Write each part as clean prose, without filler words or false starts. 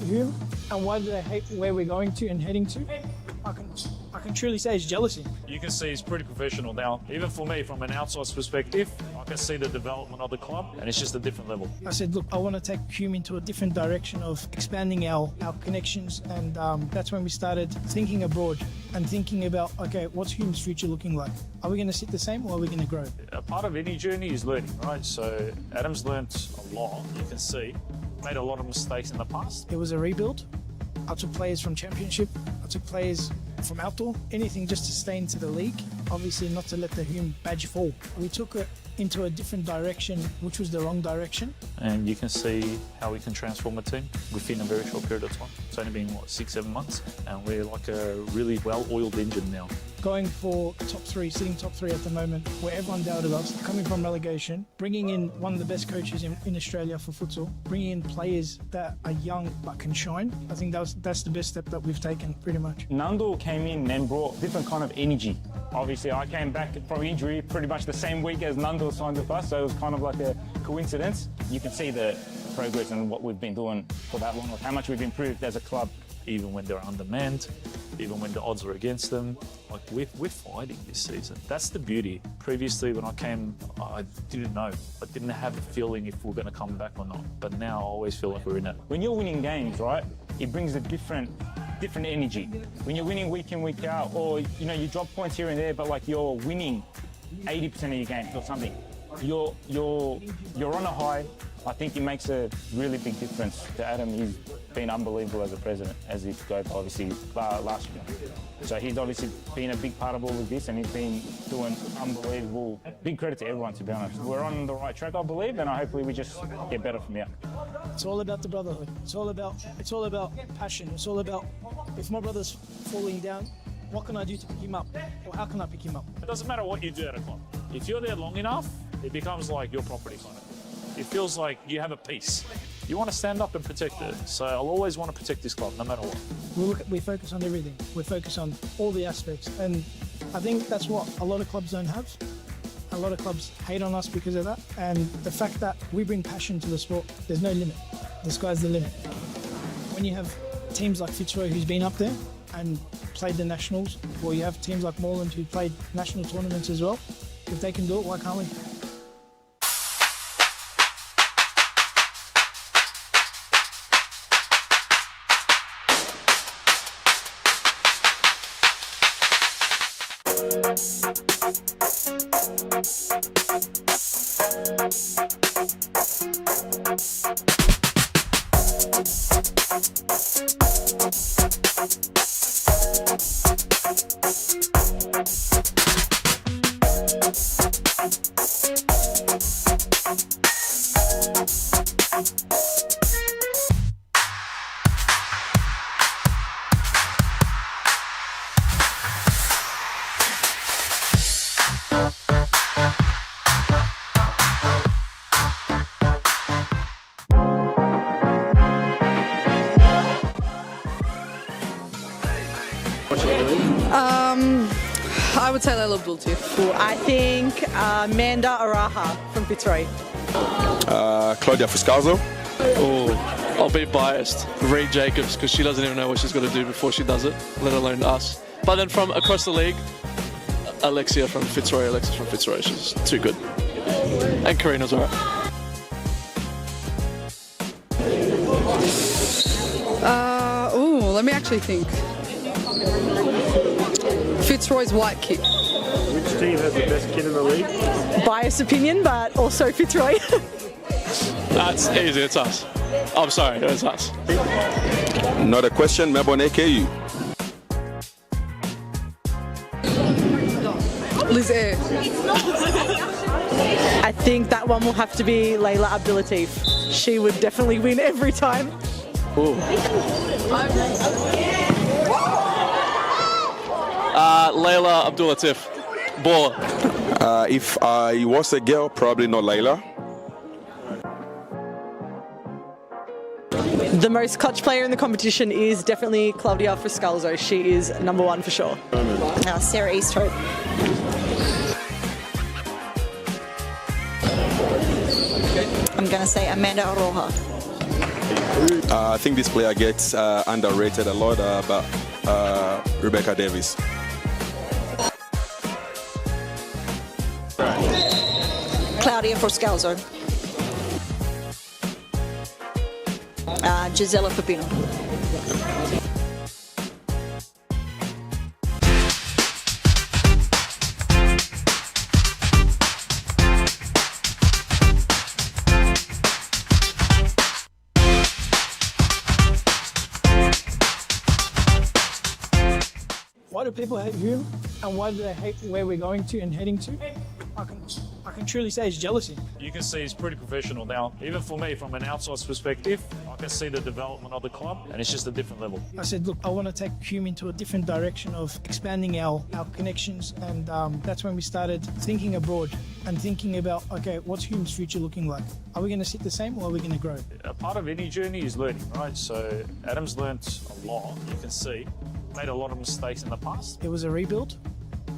whom and why do they hate where we're going to and heading to? I can truly say it's jealousy. You can see he's pretty professional now. Even for me, from an outsider's perspective, I can see the development of the club, and it's just a different level. I said, look, I want to take Hume into a different direction of expanding our connections, and that's when we started thinking abroad and thinking about, okay, what's Hume's future looking like? Are we going to sit the same or are we going to grow? A part of any journey is learning, right? So Adam's learnt a lot, you can see. Made a lot of mistakes in the past. It was a rebuild. I took players from Championship. I took players from outdoor. Anything just to stay into the league. Obviously not to let the Hume badge fall. We took it into a different direction, which was the wrong direction. And you can see how we can transform a team within a very short period of time. It's only been, 6-7 months? And we're like a really well-oiled engine now. Going for top three, sitting top three at the moment, where everyone doubted us, coming from relegation, bringing in one of the best coaches in Australia for futsal, bringing in players that are young but can shine. I think that's the best step that we've taken, pretty much. Nando came in and brought different kind of energy. Obviously, I came back from injury pretty much the same week as Nando signed with us, so it was kind of like a coincidence. You can see the progress and what we've been doing for that long, like how much we've improved as a club. Even when they're undermanned, even when the odds are against them, like we're fighting this season. That's the beauty. Previously, when I came, I didn't know. I didn't have a feeling if we're going to come back or not. But now I always feel like we're in it. When you're winning games, right, it brings a different energy. When you're winning week in, week out, or you drop points here and there, but like you're winning 80% of your games or something, you're on a high. I think it makes a really big difference to Adam. He's been unbelievable as a president, as he got obviously last year. So he's obviously been a big part of all of this, and he's been doing unbelievable. Big credit to everyone, to be honest. We're on the right track, I believe, and hopefully we just get better from here. It's all about the brotherhood. It's all about passion. It's all about, if my brother's falling down, what can I do to pick him up? Or how can I pick him up? It doesn't matter what you do at a club. If you're there long enough, it becomes like your property kind of. It feels like you have a piece. You want to stand up and protect it. So I'll always want to protect this club, no matter what. We focus on everything. We focus on all the aspects. And I think that's what a lot of clubs don't have. A lot of clubs hate on us because of that. And the fact that we bring passion to the sport, there's no limit. The sky's the limit. When you have teams like Fitzroy, who's been up there and played the nationals, or you have teams like Moreland who played national tournaments as well, if they can do it, why can't we? I would say Leila Abdulatif. I think Amanda Araha from Fitzroy. Claudia Fuscalzo. Oh, I'll be biased. Reed Jacobs, because she doesn't even know what she's got to do before she does it, let alone us. But then from across the league, Alexis from Fitzroy. She's too good. And Karina's alright. Let me actually think. Fitzroy's white kit. Which team has the best kid in the league? Biased opinion, but also Fitzroy. That's easy, it's us. I'm sorry, it's us. Another question, Melbourne AKU. Liz Air. I think that one will have to be Leila Abdulatif. She would definitely win every time. Ooh. Leila Abdulatif. Baller. If I was a girl, probably not Leila. The most clutch player in the competition is definitely Claudia Fuscalzo. She is number one for sure. Sarah Easthope. I'm going to say Amanda Aroha. I think this player gets underrated a lot, but Rebecca Davis. Claudia for Scalzo. Gisela Pepino. Why do people hate Hume, and why do they hate where we're going to and heading to? I can truly say it's jealousy. You can see he's pretty professional now. Even for me, from an outside's perspective, I can see the development of the club, and it's just a different level. I said, look, I want to take Hume into a different direction of expanding our connections, and that's when we started thinking abroad and thinking about, okay, what's Hume's future looking like? Are we going to sit the same, or are we going to grow? A part of any journey is learning, right? So Adam's learnt a lot, you can see. Made a lot of mistakes in the past. It was a rebuild.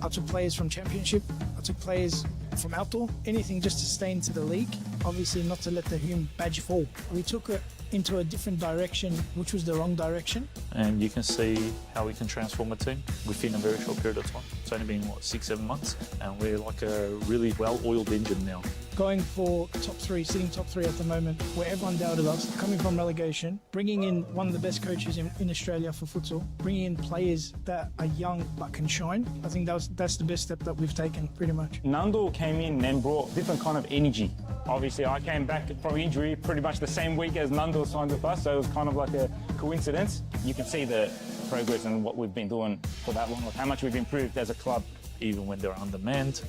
I took players from Championship. I took players from outdoor. Anything just to stay into the league. Obviously not to let the Hume badge fall. We took it into a different direction, which was the wrong direction. And you can see how we can transform a team within a very short period of time. It's only been, 6-7 months? And we're like a really well-oiled engine now. Going for top three, sitting top three at the moment, where everyone doubted us, coming from relegation, bringing in one of the best coaches in Australia for futsal, bringing in players that are young but can shine. I think that's the best step that we've taken, pretty much. Nando came in and brought different kind of energy. Obviously, I came back from injury pretty much the same week as Nando signed with us, so it was kind of like a coincidence. You can see the progress and what we've been doing for that long, like how much we've improved as a club. Even when they're undermanned,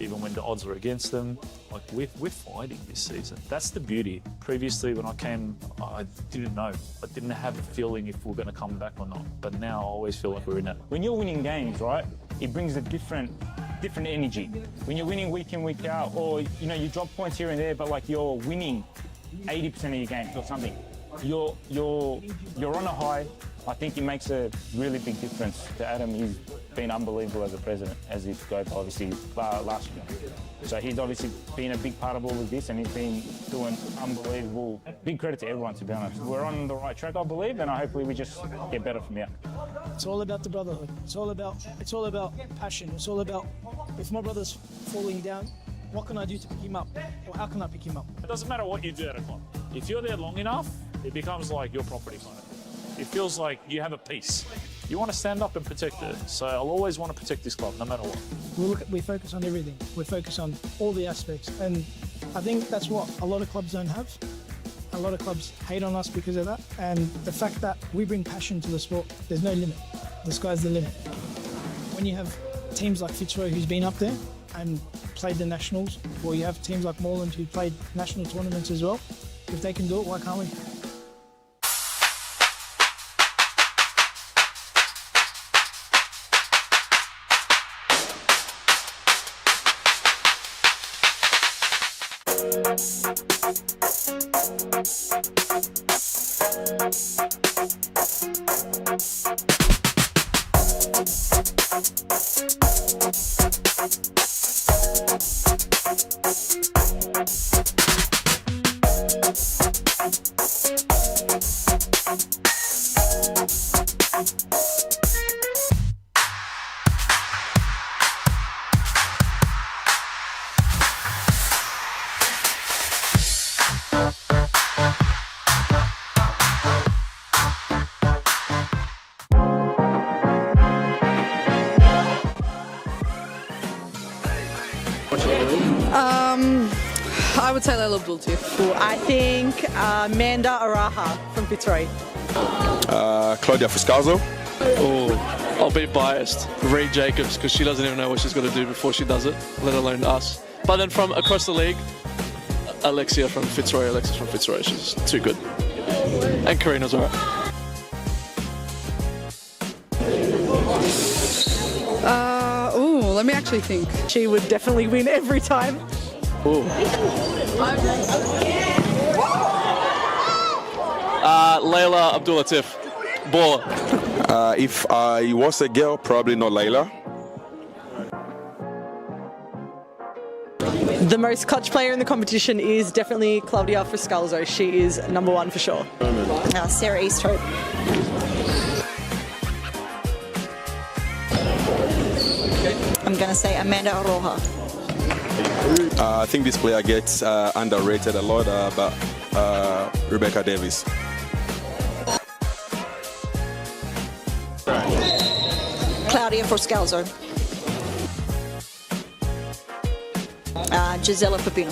even when the odds are against them, like we're fighting this season. That's the beauty. Previously, when I came, I didn't know. I didn't have a feeling if we're going to come back or not. But now I always feel like we're in it. When you're winning games, right, it brings a different energy. When you're winning week in, week out, or you drop points here and there, but like you're winning 80% of your games or something, you're on a high. I think it makes a really big difference to Adam. He's been unbelievable as a president, as he's go obviously last year. So he's obviously been a big part of all of this, and he's been doing unbelievable. Big credit to everyone, to be honest. We're on the right track, I believe, and hopefully we just get better from here. It's all about the brotherhood. It's all about passion. It's all about, if my brother's falling down, what can I do to pick him up? Or how can I pick him up? It doesn't matter what you do at a club. If you're there long enough, it becomes like your property kind of. It feels like you have a piece. You want to stand up and protect it. So I'll always want to protect this club, no matter what. We focus on everything. We focus on all the aspects. And I think that's what a lot of clubs don't have. A lot of clubs hate on us because of that. And the fact that we bring passion to the sport, there's no limit. The sky's the limit. When you have teams like Fitzroy, who's been up there and played the nationals, or you have teams like Moreland who played national tournaments as well, if they can do it, why can't we? I would say Layla Abdul-Tif. I think Manda Araha from Fitzroy. Claudia Fuscalzo. Oh, I'll be biased. Reed Jacobs, because she doesn't even know what she's going to do before she does it, let alone us. But then from across the league, Alexis from Fitzroy. She's too good. And Karina's alright. Let me actually think. She would definitely win every time. Ooh. Layla Abdul-Latif. Baller. If I was a girl, probably not Layla. The most clutch player in the competition is definitely Claudia Friscalzo. She is number one for sure. Sarah Easthope. I'm going to say Amanda Aroha. I think this player gets underrated a lot, but Rebecca Davis. Claudia Friscalzo. Gisela Pepino.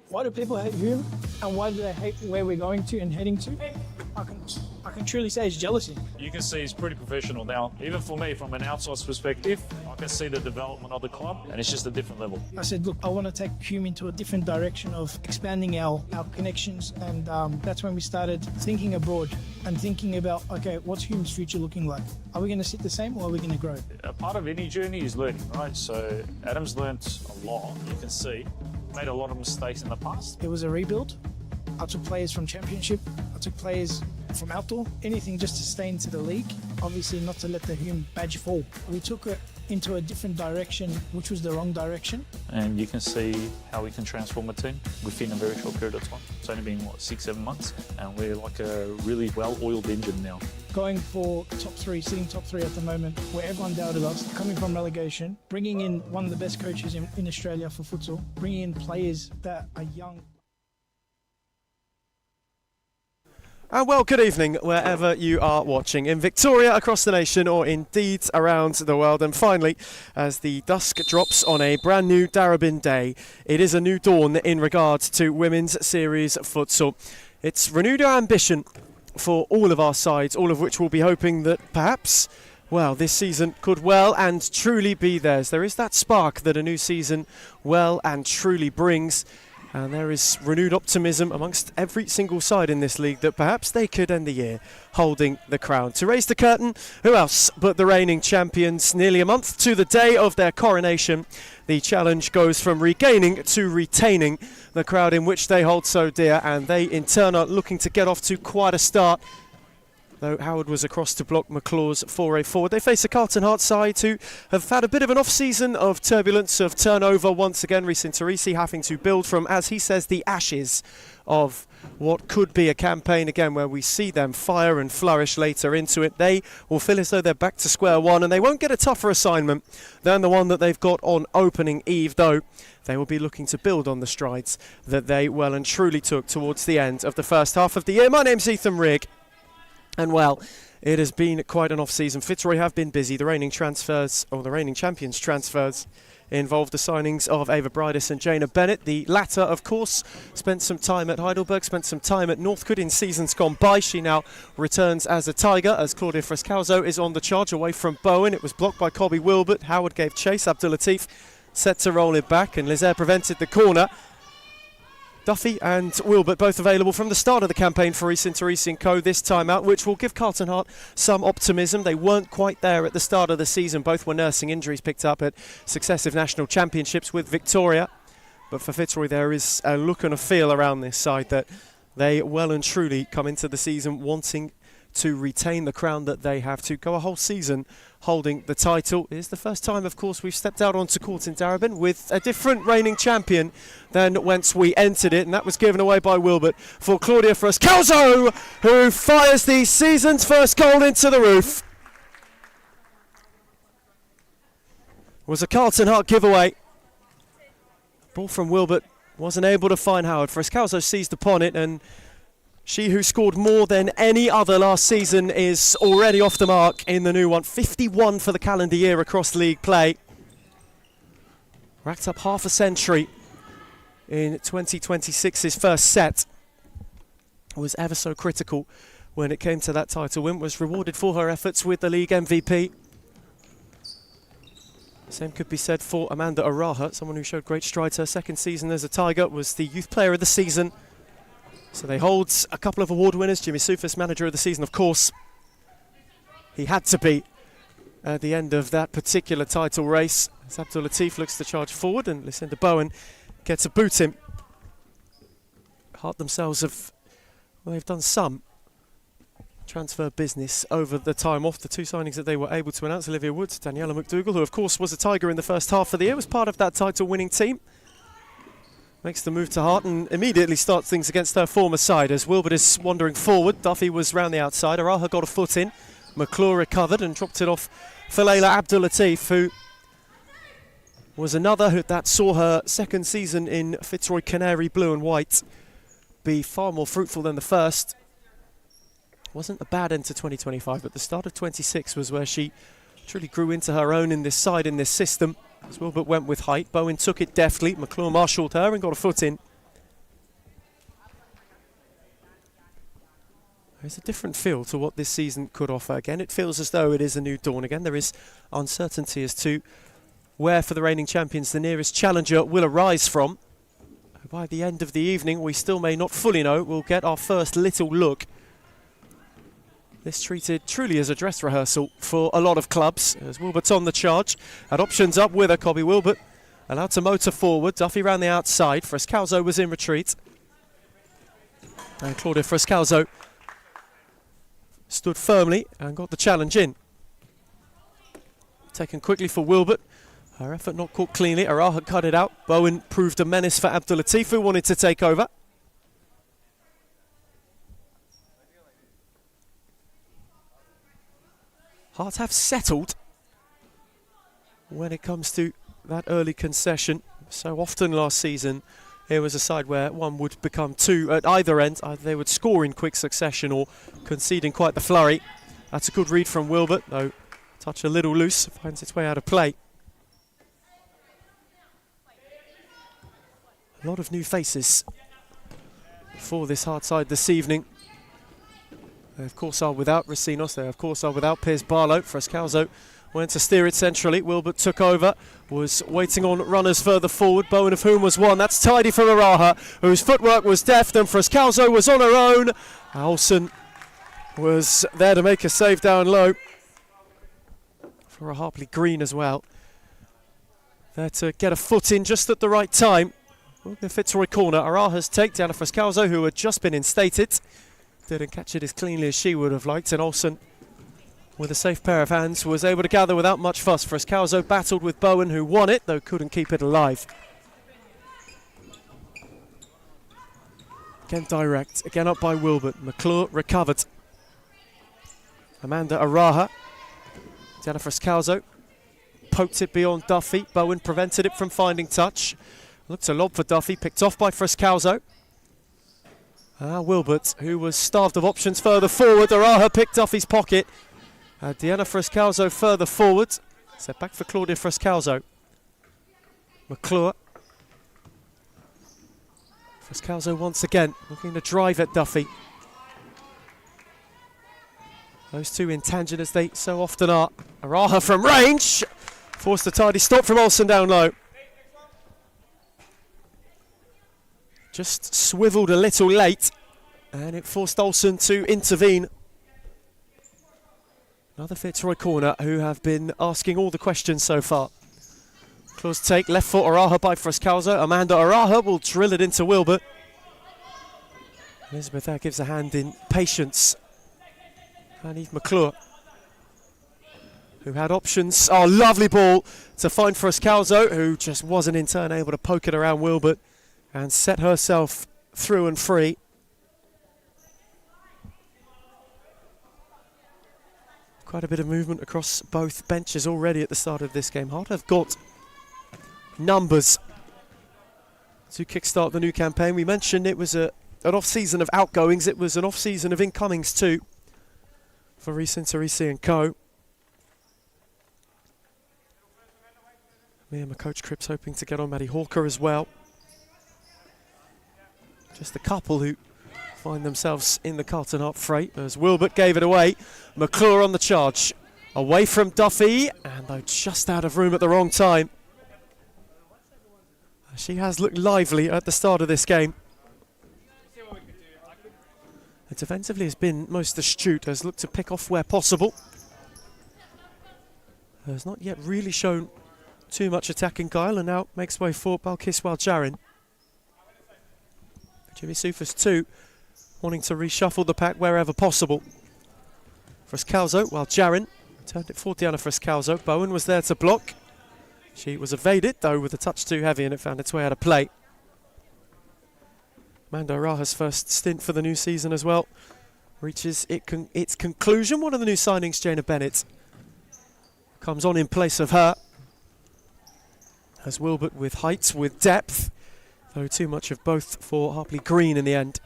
Why do people hate Hume, and why do they hate where we're going to and heading to? I can truly say it's jealousy. You can see he's pretty professional now. Even for me, from an outsider's perspective, I can see the development of the club, and it's just a different level. I said, look, I want to take Hume into a different direction of expanding our connections, and that's when we started thinking abroad and thinking about, okay, what's Hume's future looking like? Are we going to sit the same, or are we going to grow? A part of any journey is learning, right? So Adam's learnt a lot, you can see. Made a lot of mistakes in the past. It was a rebuild. I took players from Championship. I took players from outdoor. Anything just to stay into the league. Obviously not to let the Hume badge fall. We took it into a different direction, which was the wrong direction. And you can see how we can transform a team within a very short period of time. It's only been, 6-7 months? And we're like a really well-oiled engine now. Going for top three, sitting top three at the moment, where everyone doubted us, coming from relegation, bringing in one of the best coaches in Australia for futsal, bringing in players that are young. And well, good evening wherever you are watching, in Victoria, across the nation, or indeed around the world. And finally, as the dusk drops on a brand new Darebin day, it is a new dawn in regards to women's series futsal. It's renewed our ambition for all of our sides, all of which will be hoping that perhaps, well, this season could well and truly be theirs. There is that spark that a new season well and truly brings. And there is renewed optimism amongst every single side in this league that perhaps they could end the year holding the crown. To raise the curtain, who else but the reigning champions? Nearly a month to the day of their coronation, the challenge goes from regaining to retaining the crowd in which they hold so dear, and they in turn are looking to get off to quite a start. Though Howard was across to block McClaw's foray forward. They face a Carlton Heart side who have had a bit of an off-season of turbulence, of turnover once again. Rhys Teresi having to build from, as he says, the ashes of what could be a campaign again where we see them fire and flourish later into it. They will feel as though they're back to square one, and they won't get a tougher assignment than the one that they've got on opening eve, though they will be looking to build on the strides that they well and truly took towards the end of the first half of the year. My name's Ethan Rigg. And well, it has been quite an off-season. Fitzroy have been busy. The reigning champions transfers involved the signings of Ava Bridis and Jana Bennett. The latter, of course, spent some time at Heidelberg, spent some time at Northcote in seasons gone by. She now returns as a Tiger, as Claudia Friscalzo is on the charge away from Bowen. It was blocked by Colby Wilbert. Howard gave chase. Abdul Latif set to roll it back, and Lizaire prevented the corner. Duffy and Wilbert both available from the start of the campaign for Rhys Teresi & Co. this time out, which will give Carlton Heart some optimism. They weren't quite there at the start of the season. Both were nursing injuries picked up at successive national championships with Victoria. But for Fitzroy, there is a look and a feel around this side that they well and truly come into the season wanting to retain the crown that they have, to go a whole season holding the title. It is the first time, of course, we've stepped out onto court in Darebin with a different reigning champion than whence we entered it, and that was given away by Wilbert for Claudia Friscalzo, who fires the season's first goal into the roof. It was a Carlton Heart giveaway. Ball from Wilbert wasn't able to find Howard. Friscalzo seized upon it, and she who scored more than any other last season is already off the mark in the new one. 51 for the calendar year across league play. Racked up half a century in 2026's first set. Was ever so critical when it came to that title win. Was rewarded for her efforts with the league MVP. Same could be said for Amanda Araha, someone who showed great strides her second season as a Tiger. Was the Youth Player of the Season. So they hold a couple of award winners. Jimmy Sufis, Manager of the Season, of course. He had to be. at the end of that particular title race. As Abdul Latif looks to charge forward and Lucinda Bowen gets a boot in. Hart themselves have, well, they've done some transfer business over the time off. The two signings that they were able to announce, Olivia Woods, Daniela McDougall, who of course was a Tiger in the first half of the year, was part of that title winning team. Makes the move to Hart and immediately starts things against her former side as Wilbert is wandering forward. Duffy was round the outside. Araha got a foot in. McClure recovered and dropped it off for Layla Abdul Latif, who was another that saw her second season in Fitzroy Canary Blue and White be far more fruitful than the first. Wasn't a bad end to 2025, but the start of 26 was where she truly grew into her own in this side, in this system. As Wilbert went with height, Bowen took it deftly. McClure marshalled her and got a foot in. There's a different feel to what this season could offer. Again, it feels as though it is a new dawn again. There is uncertainty as to where, for the reigning champions, the nearest challenger will arise from. By the end of the evening, we still may not fully know. We'll get our first little look. This treated truly as a dress rehearsal for a lot of clubs. As Wilbert's on the charge, had options up with her. Cobby Wilbert allowed to motor forward. Duffy round the outside. Frescalzo was in retreat. And Claudia Frescalzo stood firmly and got the challenge in. Taken quickly for Wilbert. Her effort not caught cleanly. Araha cut it out. Bowen proved a menace for Abdul Latif, who wanted to take over. Hart have settled when it comes to that early concession. So often last season, it was a side where one would become two at either end. Either they would score in quick succession or concede in quite the flurry. That's a good read from Wilbert, though touch a little loose, finds its way out of play. A lot of new faces for this Hart side this evening. They of course are without Racinos, they of course are without Piers Barlow. Frescalzo went to steer it centrally. Wilbert took over, was waiting on runners further forward, Bowen of whom was one. That's tidy for Araha, whose footwork was deft, and Frescalzo was on her own. Olsen was there to make a save down low for a Harpley Green as well. There to get a foot in just at the right time. The Fitzroy corner. Araha's takedown of Frescalzo, who had just been instated. Didn't catch it as cleanly as she would have liked, and Olsen, with a safe pair of hands, was able to gather without much fuss. Frescalzo battled with Bowen, who won it, though couldn't keep it alive. Again direct, again up by Wilbert. McClure recovered. Amanda Araha. Diana Frescalzo poked it beyond Duffy. Bowen prevented it from finding touch. Looked a lob for Duffy, picked off by Frescalzo. Wilbert, who was starved of options further forward. Araha picked Duffy's pocket. Diana Frescalzo further forward. Set back for Claudia Frescalzo. McClure. Frescalzo once again looking to drive at Duffy. Those two in tangent as they so often are. Araha from range. Forced a tidy stop from Olsen down low. Just swiveled a little late, and it forced Olsen to intervene. Another Fitzroy corner, who have been asking all the questions so far. Close take, left foot Araha by Frescalzo. Amanda Araha will drill it into Wilbert. Elizabeth there gives a hand in patience. And Eve McClure, who had options. Oh, lovely ball to find Frescalzo, who just wasn't in turn able to poke it around Wilbert and set herself through and free. Quite a bit of movement across both benches already at the start of this game. Hart have got numbers to kickstart the new campaign. We mentioned it was an off-season of outgoings. It was an off-season of incomings too for Reece Inter-Reece and co. Me and my coach Cripps hoping to get on Maddie Hawker as well. Just a couple who find themselves in the Carlton Hart freight as Wilbert gave it away. McClure on the charge. Away from Duffy, and though just out of room at the wrong time. She has looked lively at the start of this game. And defensively has been most astute, has looked to pick off where possible. has not yet really shown too much attacking guile, and now makes way for Balkis Waljarin. Jimmy Sufas too, wanting to reshuffle the pack wherever possible. Frescalzo, Waljarin turned it for Diana Frescalzo. Bowen was there to block. She was evaded, though, with a touch too heavy, and it found its way out of play. Mando Raha's first stint for the new season as well reaches its conclusion. One of the new signings, Jana Bennett, comes on in place of her. As Wilbert with height, with depth, though too much of both for Harpley Green in the end.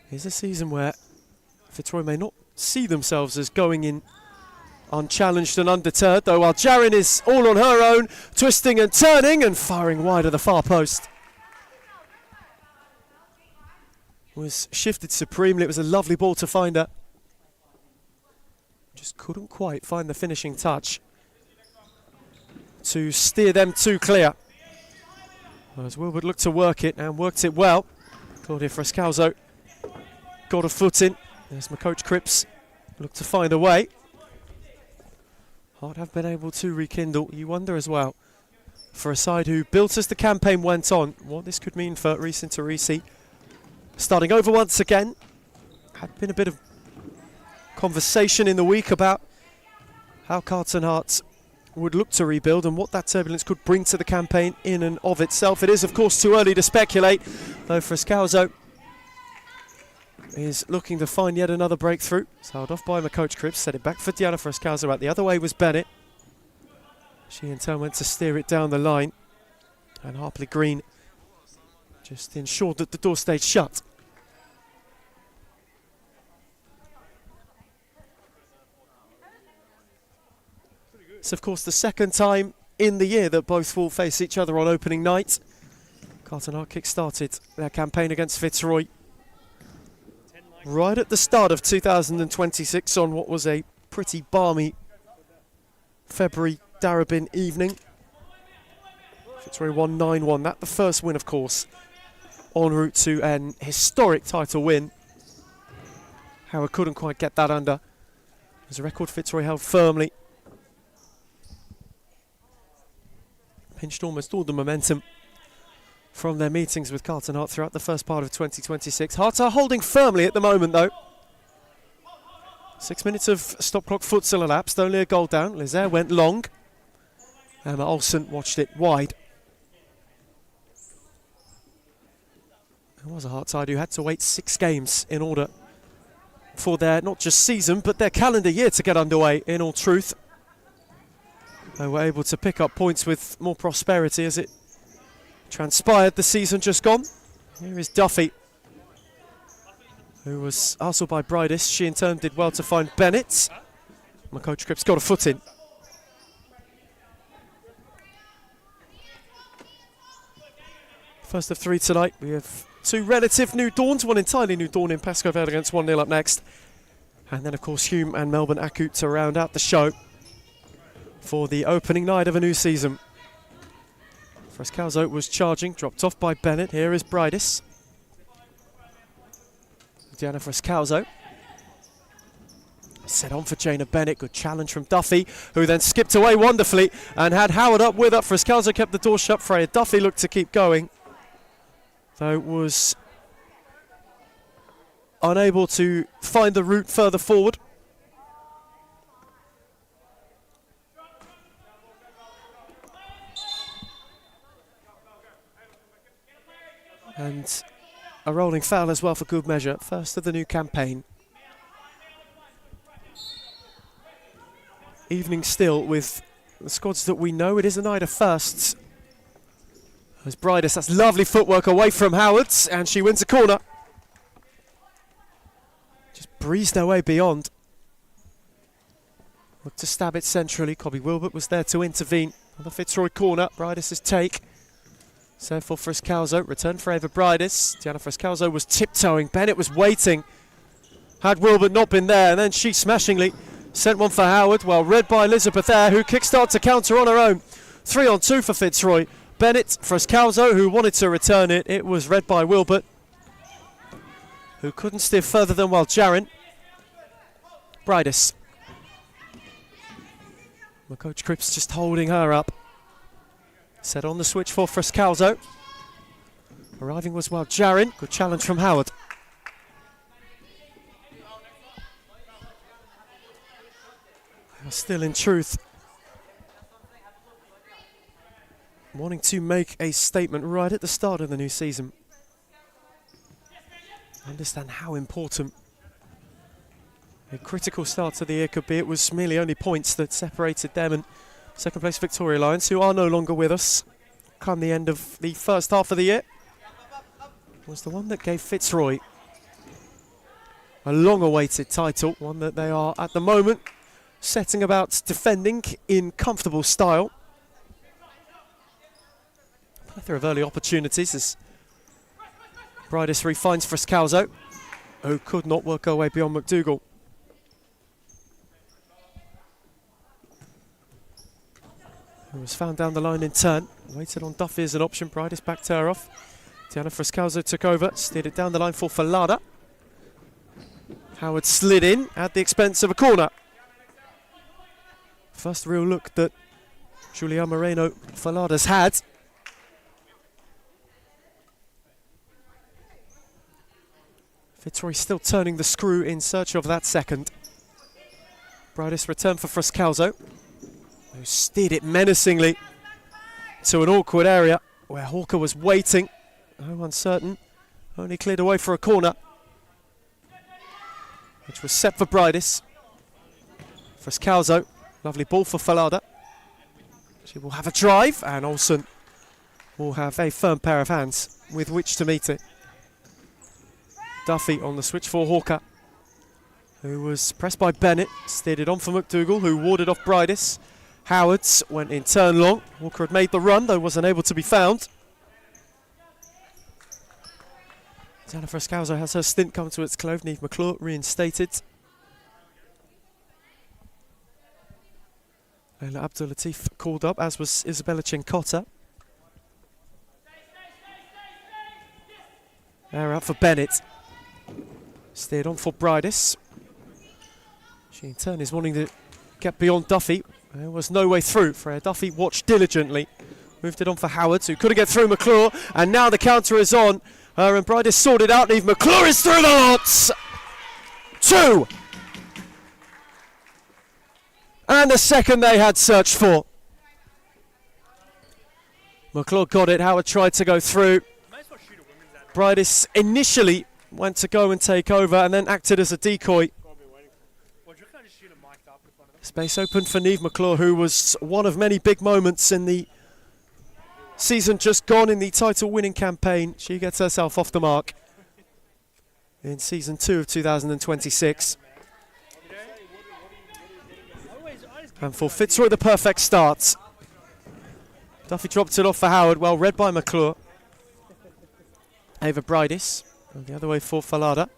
Here's a season where Fitzroy may not see themselves as going in unchallenged and undeterred, though, while Jarin is all on her own, twisting and turning and firing wide of the far post. Was shifted supremely. It was a lovely ball to find her. Just couldn't quite find the finishing touch to steer them too clear. As Wilbert looked to work it, and worked it well. Claudia Frescalzo got a foot in. There's my coach Cripps. Looked to find a way. Hart have been able to rekindle. You wonder as well, for a side who built as the campaign went on, what this could mean for Reece and Teresi. Starting over once again. Had been a bit of conversation in the week about how Carlton Hearts would look to rebuild and what that turbulence could bring to the campaign in and of itself. It is, of course, too early to speculate, though Frescalzo is looking to find yet another breakthrough. It's held off by my coach Cripps, set it back for Diana Frescalzo. Out the other way was Bennett. She in turn went to steer it down the line, and Harpley Green just ensured that the door stayed shut. It's of course the second time in the year that both will face each other on opening night. Carlton Heart kick-started their campaign against Fitzroy right at the start of 2026 on what was a pretty balmy February Darebin evening. Fitzroy won 9-1. That the first win, of course, en route to an historic title win. Howard couldn't quite get that under. As a record Fitzroy held firmly. Pinched almost all the momentum from their meetings with Carlton Heart throughout the first part of 2026. Hearts are holding firmly at the moment, though. 6 minutes of stop clock futsal elapsed, only a goal down. Lizaire went long. Emma Olsen watched it wide. There was a Heart side who had to wait 6 games in order for their not just season but their calendar year to get underway, in all truth. They were able to pick up points with more prosperity as it transpired the season just gone. Here is Duffy, who was hustled by Brydis. She in turn did well to find Bennett. My coach Cripps got a foot in. First of 3 tonight. We have 2 relative new dawns, one entirely new dawn in Pascoe Vale against 1-0 up next. And then of course Hume and Melbourne Akut to round out the show for the opening night of a new season. Frescalzo was charging, dropped off by Bennett. Here is Brydis. Diana Frescalzo. Set on for Jana Bennett. Good challenge from Duffy, who then skipped away wonderfully and had Howard up with her. Frescalzo kept the door shut. Freya Duffy looked to keep going, though was unable to find the route further forward. And a rolling foul as well for good measure. First of the new campaign. Evening still with the squads that we know. It is a night of firsts. As Brydis, that's lovely footwork away from Howards, and she wins a corner. Just breezed her way beyond. Looked to stab it centrally. Cobby Wilbert was there to intervene. On the Fitzroy corner, Brydis' take. So for Frescalzo, return for Ava Brydis. Diana Frescalzo was tiptoeing. Bennett was waiting. Had Wilbert not been there, and then she smashingly sent one for Howard. Well read by Elizabeth Eyre, who kickstarted to counter on her own. 3-on-2 for Fitzroy. Bennett, Frescalzo, who wanted to return it. It was read by Wilbert, who couldn't steer further than Waljarin. Brydis My coach Cripps just holding her up. Set on the switch for Frescalzo. Arriving was well Jarin. Good challenge from Howard. They are still in truth wanting to make a statement right at the start of the new season. Understand how important a critical start to the year could be. It was merely only points that separated them and second place Victoria Lions, who are no longer with us come the end of the first half of the year, was the one that gave Fitzroy a long-awaited title, one that they are at the moment setting about defending in comfortable style. A plethora of early opportunities as Bridis refines Frescalzo, who could not work her way beyond McDougall. Who was found down the line in turn, waited on Duffy as an option. Bridis backed her off. Diana Frescalzo took over, steered it down the line for Falada. Howard slid in at the expense of a corner. First real look that Julia Moreno Falada's had. Fitzroy still turning the screw in search of that second. Bridis return for Frescalzo, who steered it menacingly to an awkward area where Hawker was waiting. Oh, uncertain. Only cleared away for a corner, which was set for Bridis. Frescalzo, lovely ball for Falada. She will have a drive, and Olsen will have a firm pair of hands with which to meet it. Duffy on the switch for Hawker, who was pressed by Bennett, steered it on for McDougall, who warded off Bridis. Howards went in turn long. Walker had made the run, though wasn't able to be found. Diana Frescalzo has her stint come to its close. Niamh McClure reinstated. Leila Abdul-Latif called up, as was Isabella Cincotta. They're out for Bennett. Steered on for Bridis. She in turn is wanting to get beyond Duffy. There was no way through. Freya Duffy watched diligently. Moved it on for Howard, who couldn't get through McClure. And now the counter is on. Her and Bridis sorted out. Niamh McClure is through the lots. 2. And the second they had searched for. McClure got it. Howard tried to go through. Bridis initially went to go and take over and then acted as a decoy. Space open for Niamh McClure, who was one of many big moments in the season just gone in the title-winning campaign. She gets herself off the mark in season 2 of 2026. And for Fitzroy, the perfect start. Duffy dropped it off for Howard, well read by McClure. Ava Bridis, and the other way for Falada.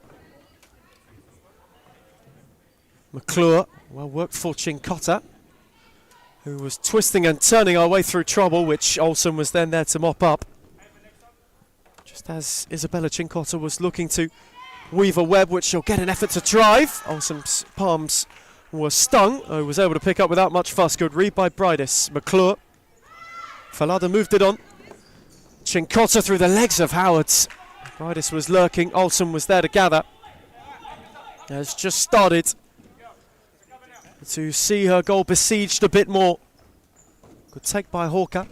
McClure, well worked for Cincotta, who was twisting and turning our way through trouble, which Olsen was then there to mop up. Just as Isabella Cincotta was looking to weave a web, which she'll get an effort to drive. Olsen's palms were stung, who was able to pick up without much fuss. Good read by Bridis. McClure. Falada moved it on. Cincotta through the legs of Howards. Bridis was lurking, Olsen was there to gather. Has just started to see her goal besieged a bit more. Good take by Hawker,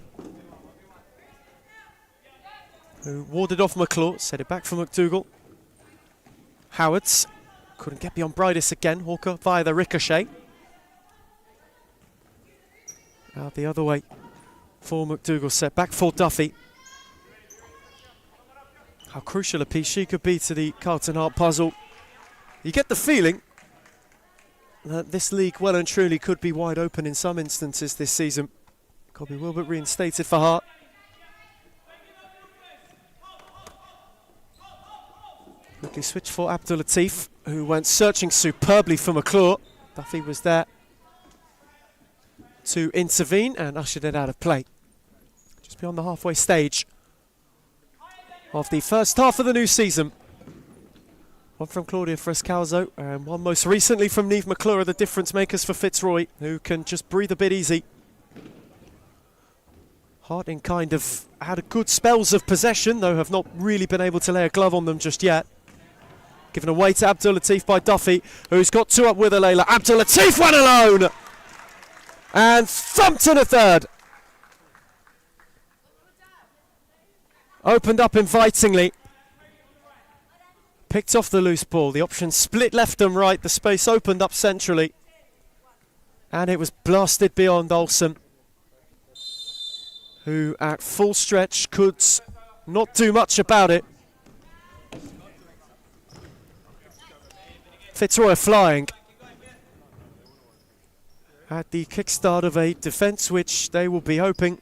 who warded off McClure, set it back for McDougall. Howards couldn't get beyond Bridis again. Hawker via the ricochet. Out the other way for McDougall, set back for Duffy. How crucial a piece she could be to the Carlton Heart puzzle. You get the feeling that this league well and truly could be wide open in some instances this season. Colby Wilbert reinstated for Hart. Quickly switched for Abdul-Latif, who went searching superbly for McClure. Duffy was there to intervene and ushered it out of play. Just beyond the halfway stage of the first half of the new season. One from Claudia Frescalzo and one most recently from Niamh McClure, the difference makers for Fitzroy, who can just breathe a bit easy. Harding kind of had a good spells of possession, though have not really been able to lay a glove on them just yet. Given away to Abdul Latif by Duffy, who's got two up with her, Layla. Abdul Latif went alone! And thumped in a third. Opened up invitingly. Picked off the loose ball. The option split left and right. The space opened up centrally. And it was blasted beyond Olsen, who at full stretch could not do much about it. Fitzroy flying at the kickstart of a defence which they will be hoping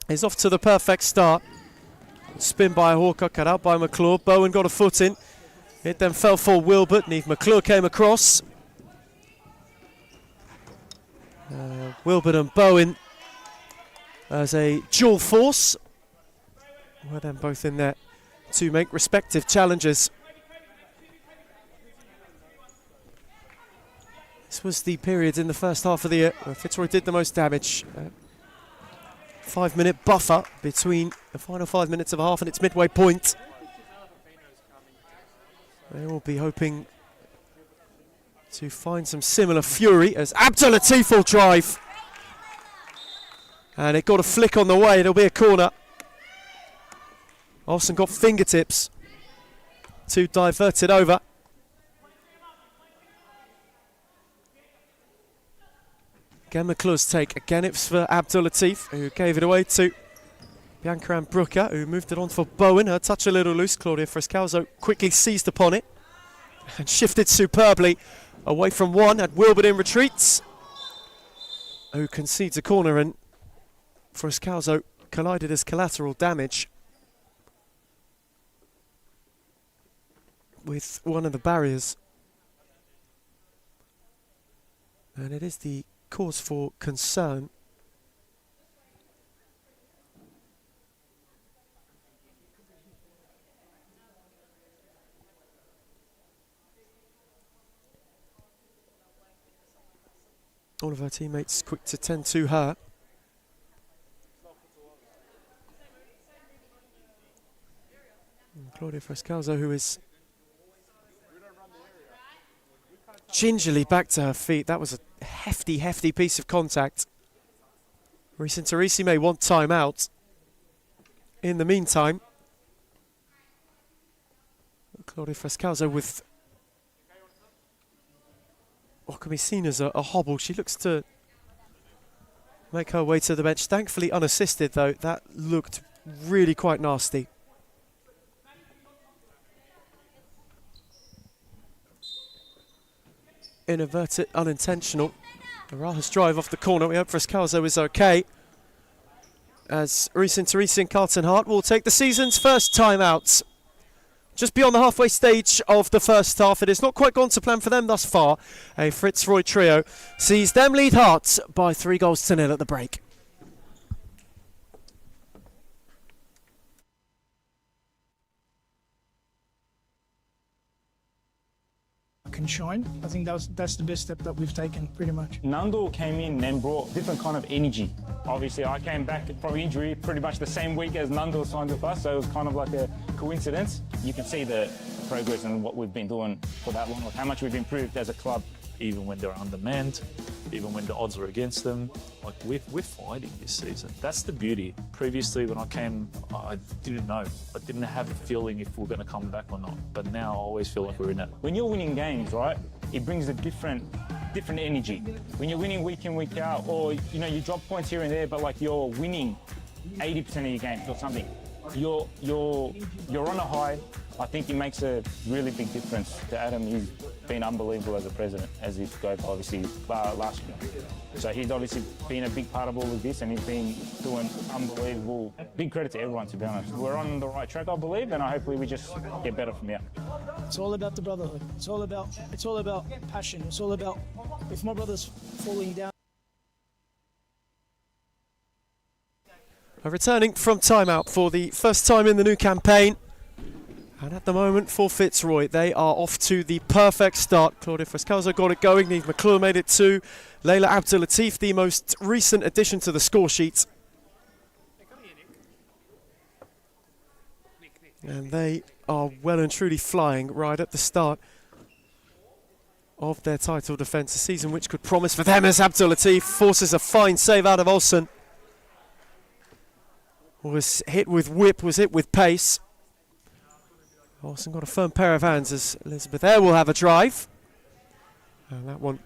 is off to the perfect start. Spin by Hawker, cut out by McClure. Bowen got a foot in. It then fell for Wilbert. Niamh McClure came across. Wilbert and Bowen as a dual force. Were then both in there to make respective challenges. This was the period in the first half of the year where Fitzroy did the most damage. 5-minute buffer between the final 5 minutes of a half and its midway point. They will be hoping to find some similar fury as Abdul Latif will drive. And it got a flick on the way, it'll be a corner. Olsen got fingertips to divert it over. Again, McClure's take. Again, it's for Abdul Latif, who gave it away to Bianca Ann Brooker, who moved it on for Bowen. Her touch a little loose. Claudia Frescalzo quickly seized upon it and shifted superbly away from one. Had Wilbert in retreats, who concedes a corner, and Frescalzo collided as collateral damage with one of the barriers. And it is the cause for concern. All of her teammates quick to tend to her. And Claudia Frescalzo, who is gingerly back to her feet. That was a hefty piece of contact. Reece Teresi may want time out. In the meantime, Claudia Frescalzo with what can be seen as a hobble. She looks to make her way to the bench. Thankfully unassisted though. That looked really quite nasty. Inadvertent, unintentional. Araha's drive off the corner. We hope Frescalzo is okay, as Reece Teresi and Carlton Hart will take the season's first timeout. Just beyond the halfway stage of the first half. It has not quite gone to plan for them thus far. A Fitzroy trio sees them lead Hearts by 3-0 at the break. Can shine. I think that's the best step that we've taken, pretty much. Nandul came in and brought different kind of energy. Obviously, I came back from injury pretty much the same week as Nandul signed with us, so it was kind of like a coincidence. You can see the progress and what we've been doing for that long, like how much we've improved as a club. Even when they're undermanned, even when the odds are against them, like we're fighting this season. That's the beauty. Previously, when I came, I didn't know. I didn't have a feeling if we're going to come back or not. But now I always feel like we're in it. When you're winning games, right, it brings a different energy. When you're winning week in, week out, or you drop points here and there, but like you're winning 80% of your games or something, you're on a high. I think it makes a really big difference to Adam. He's been unbelievable as a president, as his scope obviously last year. So he's obviously been a big part of all of this, and he's been doing unbelievable. Big credit to everyone, to be honest. We're on the right track, I believe, and hopefully we just get better from here. It's all about the brotherhood. It's all about passion. It's all about, if my brother's falling down. Returning from timeout for the first time in the new campaign. And at the moment for Fitzroy, they are off to the perfect start. Claudia Frescalzo got it going. Neve McClure made it 2. Layla Abdulatif, the most recent addition to the score sheet. And they are well and truly flying right at the start of their title defence. A season which could promise for them as Abdulatif forces a fine save out of Olsen. Was hit with whip, was hit with pace. Olsen got a firm pair of hands as Elizabeth Eyre will have a drive. And that one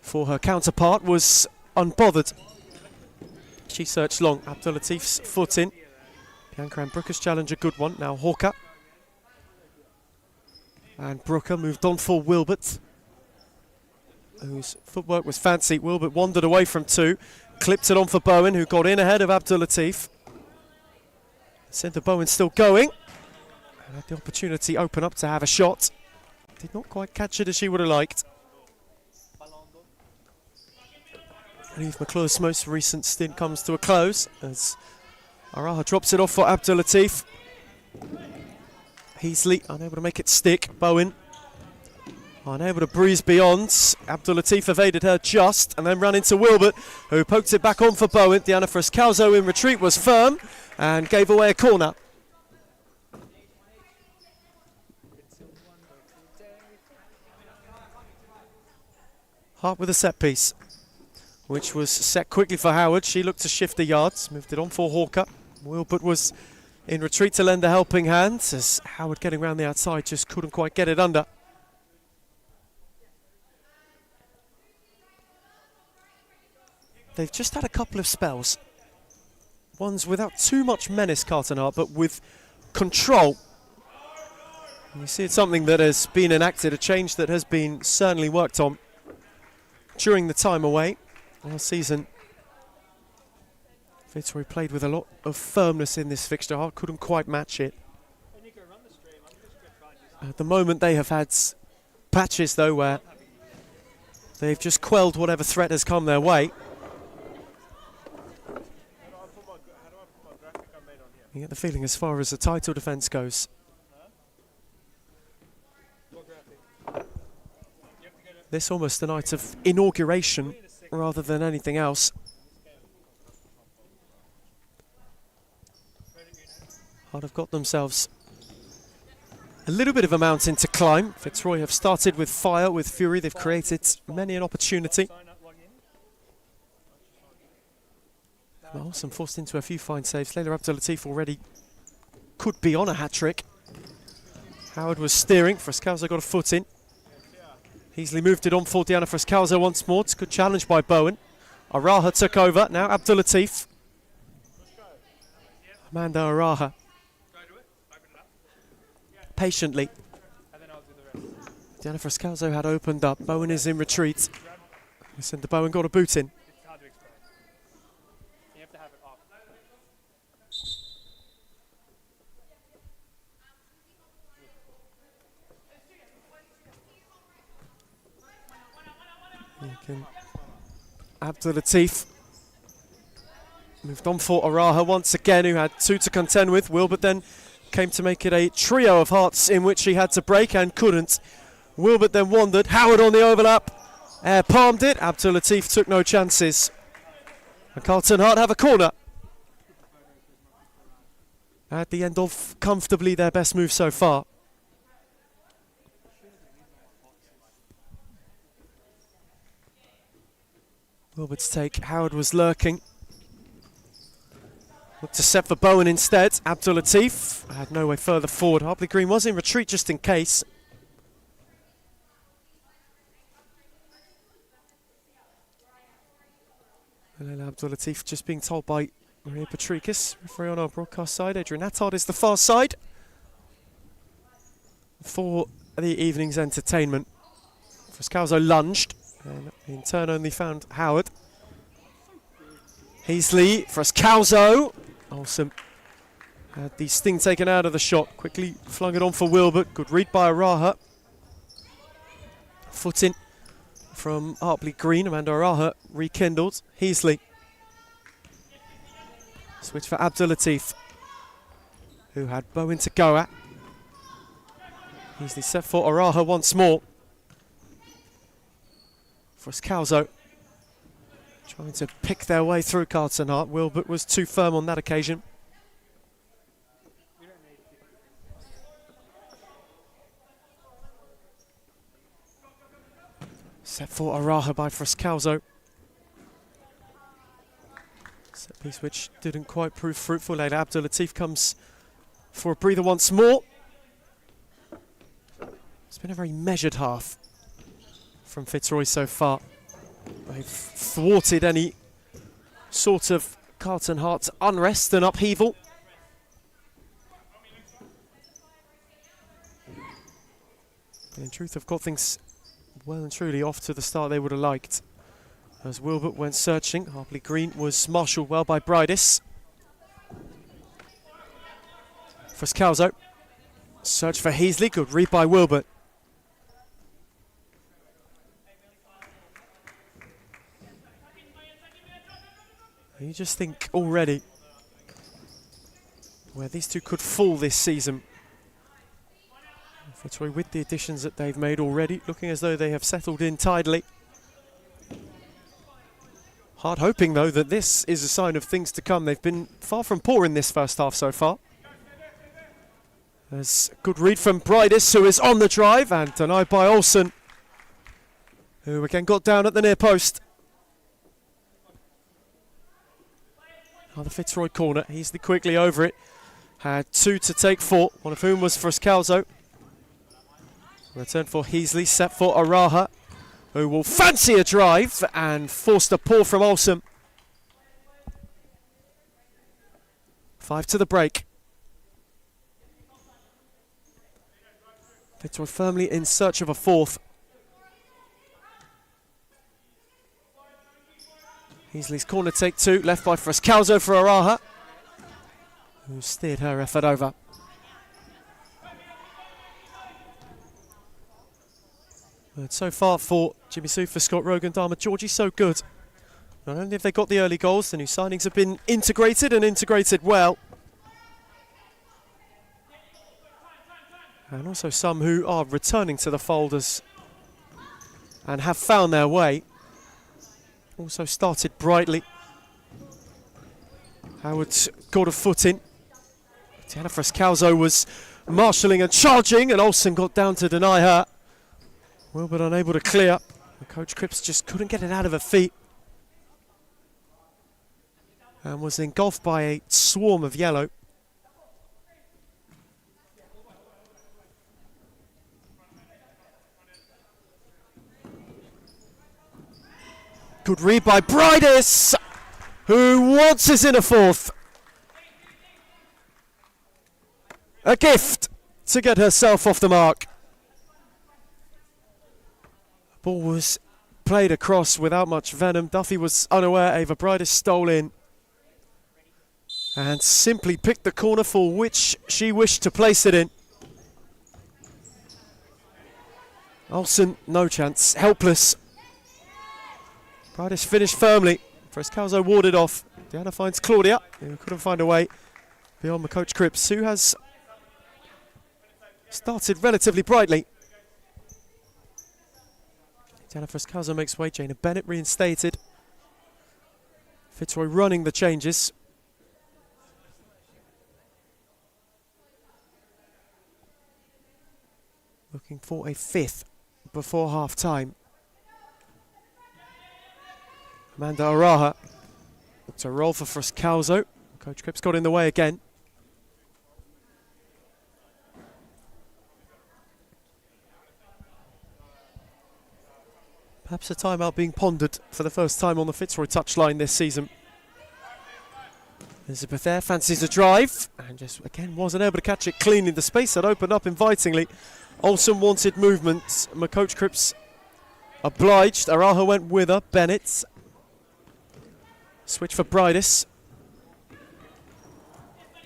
for her counterpart was unbothered. She searched long. Abdulatif's foot in. Bianca and Brooker's challenge a good one. Now Hawker. And Brooker moved on for Wilbert, whose footwork was fancy. Wilbert wandered away from 2. Clipped it on for Bowen, who got in ahead of Abdulatif. Centre Bowen still going. And had the opportunity open up to have a shot. Did not quite catch it as she would have liked. Eve McClure's most recent stint comes to a close as Araha drops it off for Abdulatif. Heasley unable to make it stick. Bowen unable to breeze beyond. Abdulatif evaded her just and then ran into Wilbert, who poked it back on for Bowen. Diana Frescalzo in retreat was firm and gave away a corner. Hart with a set piece, which was set quickly for Howard. She looked to shift the yards, moved it on for Hawker. Wilbert was in retreat to lend a helping hand as Howard getting round the outside just couldn't quite get it under. They've just had a couple of spells. Ones without too much menace, Carlton Hart, but with control. And you see it's something that has been enacted, a change that has been certainly worked on during the time away last season. Fitzroy played with a lot of firmness in this fixture. Hart couldn't quite match it. At the moment they have had patches though where they've just quelled whatever threat has come their way. You get the feeling as far as the title defence goes, this almost a night of inauguration rather than anything else. Hart have got themselves a little bit of a mountain to climb. Fitzroy have started with fire, with fury. They've created many an opportunity. Olsen forced into a few fine saves. Layla Abdulatif already could be on a hat-trick. Howard was steering. Frescalzo got a foot in. Easily moved it on for Diana Frescalzo once more. It's a good challenge by Bowen. Araha took over. Now Abdulatif. Amanda Araha. Patiently. Diana Frescalzo had opened up. Bowen is in retreat. Listen, the Bowen got a boot in. Abdulatif moved on for Araha once again, who had 2 to contend with. Wilbert then came to make it a trio of hearts in which he had to break and couldn't. Wilbert then wandered. Howard on the overlap. Eyre palmed it. Abdulatif took no chances. And Carlton Hart have a corner. At the end of comfortably their best move so far. Wilbert's take. Howard was lurking. Looked to set for Bowen instead. Abdulatif had no way further forward. Hartley Green was in retreat just in case. Abdulatif just being told by Maria Patrikis, referee on our broadcast side. Adrian Attard is the far side for the evening's entertainment. Frescalzo lunged, and in turn only found Howard. Heasley, Frescalzo. Olsen had the sting taken out of the shot, quickly flung it on for Wilbert. Good read by Araha. Foot in from Hartley Green. Amanda Araha rekindled. Heasley. Switch for Abdulatif, who had Bowen to go at. Easily set for Araha once more. Frascalzo trying to pick their way through Carlton Hart. Wilbert was too firm on that occasion. Set for Araha by Frascalzo. Set piece which didn't quite prove fruitful. Later Abdul Latif comes for a breather once more. It's been a very measured half from Fitzroy so far. They've thwarted any sort of Carlton Hart unrest and upheaval. In truth, they've got things well and truly off to the start they would have liked. As Wilbert went searching, Harpley Green was marshalled well by Bridis. Frascalzo. Search for Heasley, good read by Wilbert. You just think already where these two could fall this season. Fitzroy with the additions that they've made already, looking as though they have settled in tidily. Hard hoping though that this is a sign of things to come. They've been far from poor in this first half so far. There's a good read from Bridis, who is on the drive, and denied by Olsen, who again got down at the near post. Now the Fitzroy corner, Heasley quickly over it. Had two to take for, one of whom was Frascalzo. Return for Heasley, set for Araha, who will fancy a drive and forced a paw from Olsen. 5 to the break. Fitzroy firmly in search of a fourth. Heasley's corner take two, left by Frascalzo for Araha, who steered her effort over. But so far for Jimmy Sufa, Scott Rogan, Dharma Georgie, so good. Not only have they got the early goals, the new signings have been integrated and integrated well. And also some who are returning to the folders and have found their way. Also started brightly. Howard got a foot in. Tiana Frascalzo was marshalling and charging, and Olsen got down to deny her. Wilbert unable to clear. And Coach Cripps just couldn't get it out of her feet. And was engulfed by a swarm of yellow. Good read by Bridis, who waltzes in a fourth. A gift to get herself off the mark. Ball was played across without much venom. Duffy was unaware. Ava Bridis stole in and simply picked the corner for which she wished to place it in. Olsen, no chance, helpless. Bridis finished firmly. Frascalzo warded off. Diana finds Claudia, who couldn't find a way beyond Coach Cripps, who has started relatively brightly. Diana Frascalzo makes way. Jana Bennett reinstated. Fitzroy running the changes. Looking for a fifth before half time. Amanda Araha. It's a roll for Frascalzo. Coach Cripps got in the way again. Perhaps a timeout being pondered for the first time on the Fitzroy touchline this season. Elizabeth there fancies a drive and just again wasn't able to catch it cleanly. The space had opened up invitingly. Olsen wanted movement. Coach Cripps obliged. Araha went with her. Bennett. Switch for Bridis.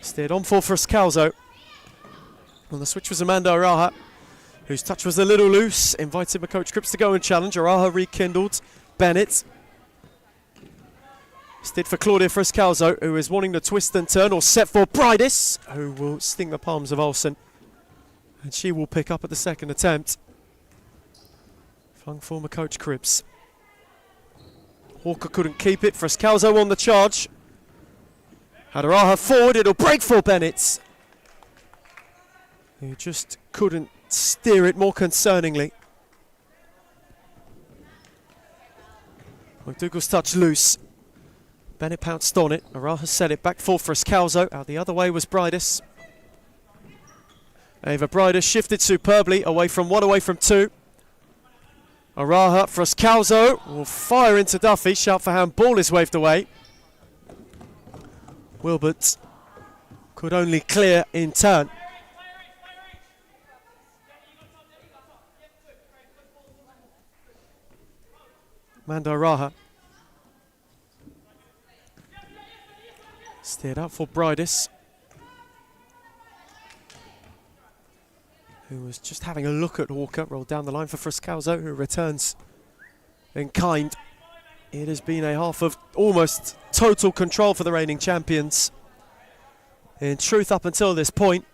Steered on for Frascalzo. And the switch was Amanda Araha, whose touch was a little loose. Invited Coach Cripps to go and challenge. Araha rekindled. Bennett. Steered for Claudia Frascalzo, who is wanting to twist and turn, or set for Bridis, who will sting the palms of Olsen. And she will pick up at the second attempt. Flung former coach Cribbs. Hawker couldn't keep it. Frescalzo on the charge. Hadaraha forward, it'll break for Bennett. Who just couldn't steer it more concerningly. McDougall's touch loose. Bennett pounced on it. Araha set it back for Frescalzo. Out the other way was Bridis. Ava Bridis shifted superbly away from one, away from two. Araha, Frescalzo will fire into Duffy. Shout for hand, ball is waved away. Wilbert could only clear in turn. Amanda Araha steered out for Bridis, who was just having a look at Hawker. Rolled down the line for Frescalzo, who returns in kind. It has been a half of almost total control for the reigning champions. In truth, up until this point.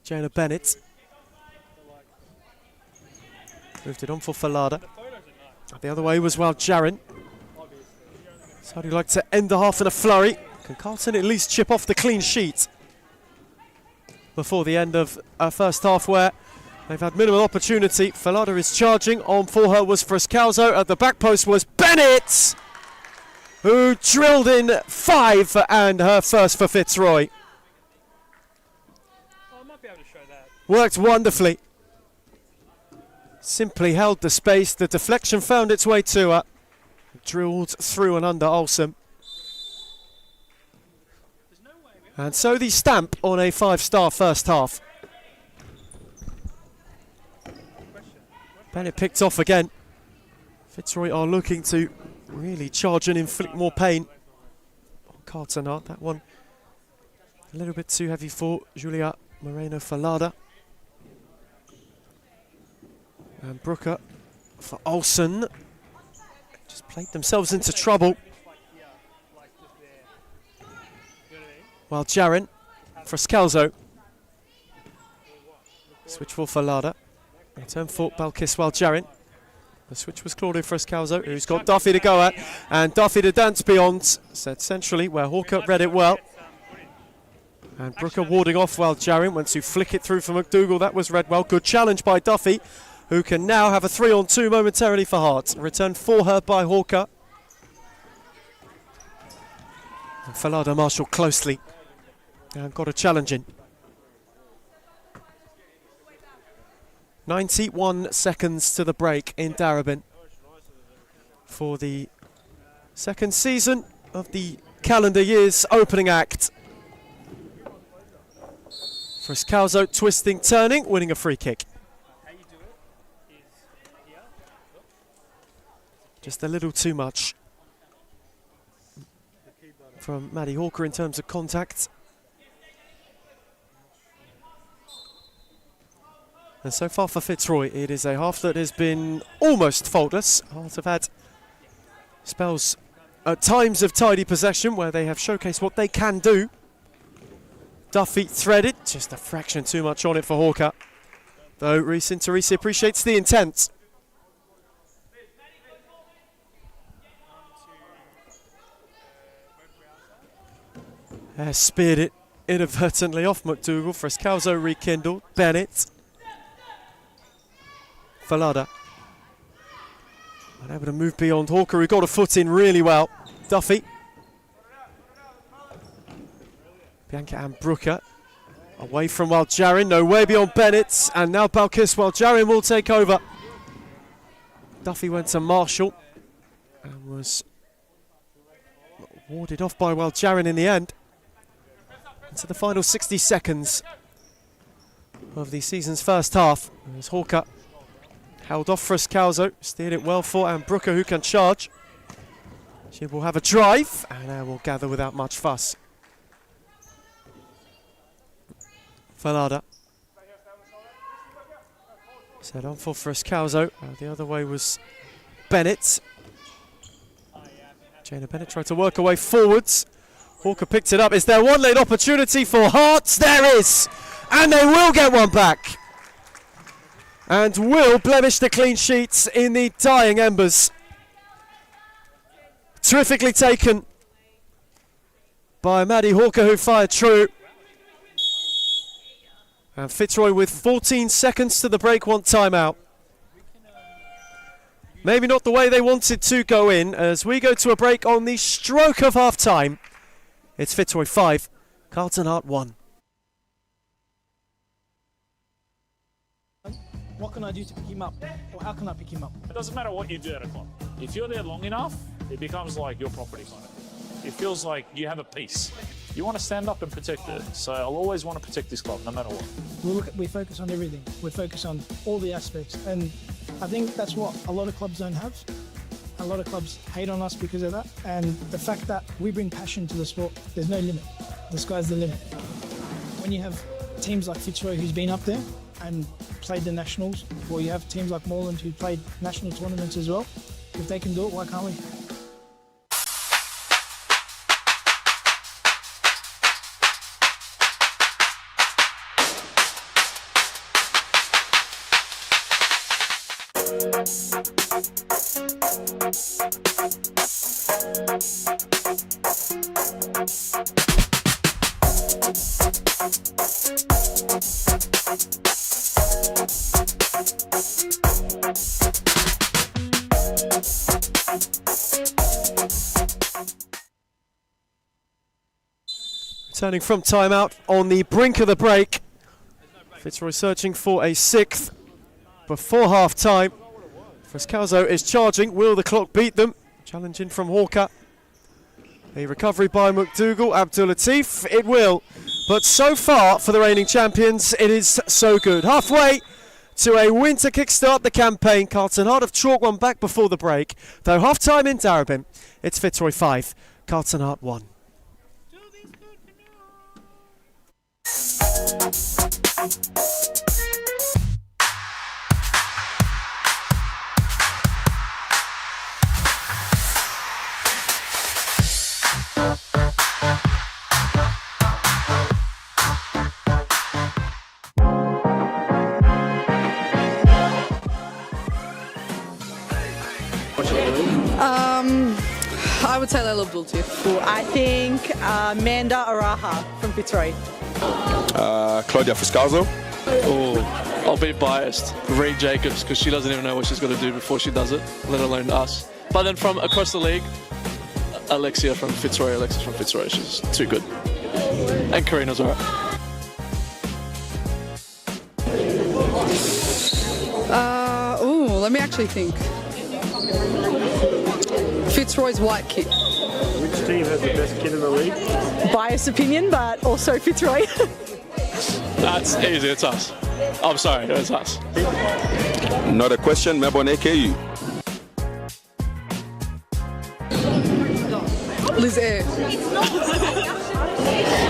Jonah Bennett. Moved it on for Falada. The other way was Jarin. So he'd like to end the half in a flurry. Can Carlton at least chip off the clean sheet before the end of our first half, where they've had minimal opportunity? Falada is charging. On for her was Frescalzo. At the back post was Bennett, who drilled in 5 and her first for Fitzroy. Worked wonderfully. Simply held the space. The deflection found its way to her. Drilled through and under Olsen. And so the stamp on a 5-star first half. Bennett picked off again. Fitzroy are looking to really charge and inflict more pain on Carlton. That one a little bit too heavy for Julia Moreno Falada. And Brooker for Olsen. Just played themselves into trouble. While Jarin, Frescalzo. Switch for Falada. Return for Balkis while Jarin. The switch was Claudio Frescalzo, who's got Duffy to go at. And Duffy to dance beyond. Set centrally where Hawker read it well. And Brooker warding off while Jarin went to flick it through for McDougall. That was read well. Good challenge by Duffy, who can now have a 3-on-2 momentarily for Hart. Return for her by Hawker. And Falada marshalled closely and got a challenge in. 91 seconds to the break in Darabin for the second season of the calendar year's opening act. Frescalzo twisting, turning, winning a free kick. Just a little too much from Maddie Hawker in terms of contact. And so far for Fitzroy, it is a half that has been almost faultless. Hearts have had spells at times of tidy possession where they have showcased what they can do. Duffy threaded, just a fraction too much on it for Hawker. Though Reece Interisi appreciates the intent. Speared it inadvertently off McDougall. Frescalzo rekindled. Bennett. Falada. Unable to move beyond Hawker, who got a foot in really well. Duffy. Bianca and Brooker. Away from Jarin, no way beyond Bennett. And now Balkis Jarin will take over. Duffy went to Marshall and was warded off by Jarin in the end. Into the final 60 seconds of the season's first half. As Hawker held off Frescalzo, steered it well for, and Brooker, who can charge. She will have a drive and will gather without much fuss. Falada Set on for Frescalzo. The other way was Bennett. Jana Bennett tried to work her way forwards. Hawker picked it up. Is there one late opportunity for Hearts? There is! And they will get one back. And will blemish the clean sheets in the dying embers. Terrifically taken by Maddie Hawker, who fired true. And Fitzroy with 14 seconds to the break want timeout. Maybe not the way they wanted to go in as we go to a break on the stroke of half time. It's Fitzroy 5, Carlton Hart 1. What can I do to pick him up? Or how can I pick him up? It doesn't matter what you do at a club. If you're there long enough, it becomes like your property kind of. It feels like you have a piece. You want to stand up and protect it. So I'll always want to protect this club, no matter what. We focus on everything. We focus on all the aspects. And I think that's what a lot of clubs don't have. A lot of clubs hate on us because of that. And the fact that we bring passion to the sport, there's no limit. The sky's the limit. When you have teams like Fitzroy who's been up there and played the nationals, or you have teams like Moreland who played national tournaments as well, if they can do it, why can't we? Returning from timeout on the brink of the break. Fitzroy searching for a sixth before half time. Frescalzo is charging. Will the clock beat them? Challenging from Hawker. A recovery by McDougall. Abdul Latif. It will. But so far for the reigning champions, it is so good. Halfway to a win to kickstart the campaign. Carlton Hart have chalked one back before the break. Though half time in Darabin, it's Fitzroy 5, Carlton Hart 1. I would say Layla Abdul Latif. I think Amanda Araha from Fitzroy. Claudia Frescalzo. Oh, I'll be biased. Reed Jacobs, because she doesn't even know what she's got to do before she does it, let alone us. But then from across the league, Alexis from Fitzroy. She's too good. And Karina's alright. Let me actually think. Fitzroy's white kid. Which team has the best kid in the league? Biased opinion, but also Fitzroy. That's easy, it's us. I'm sorry, it's us. Not a question, Melbourne AKU. Liz Air.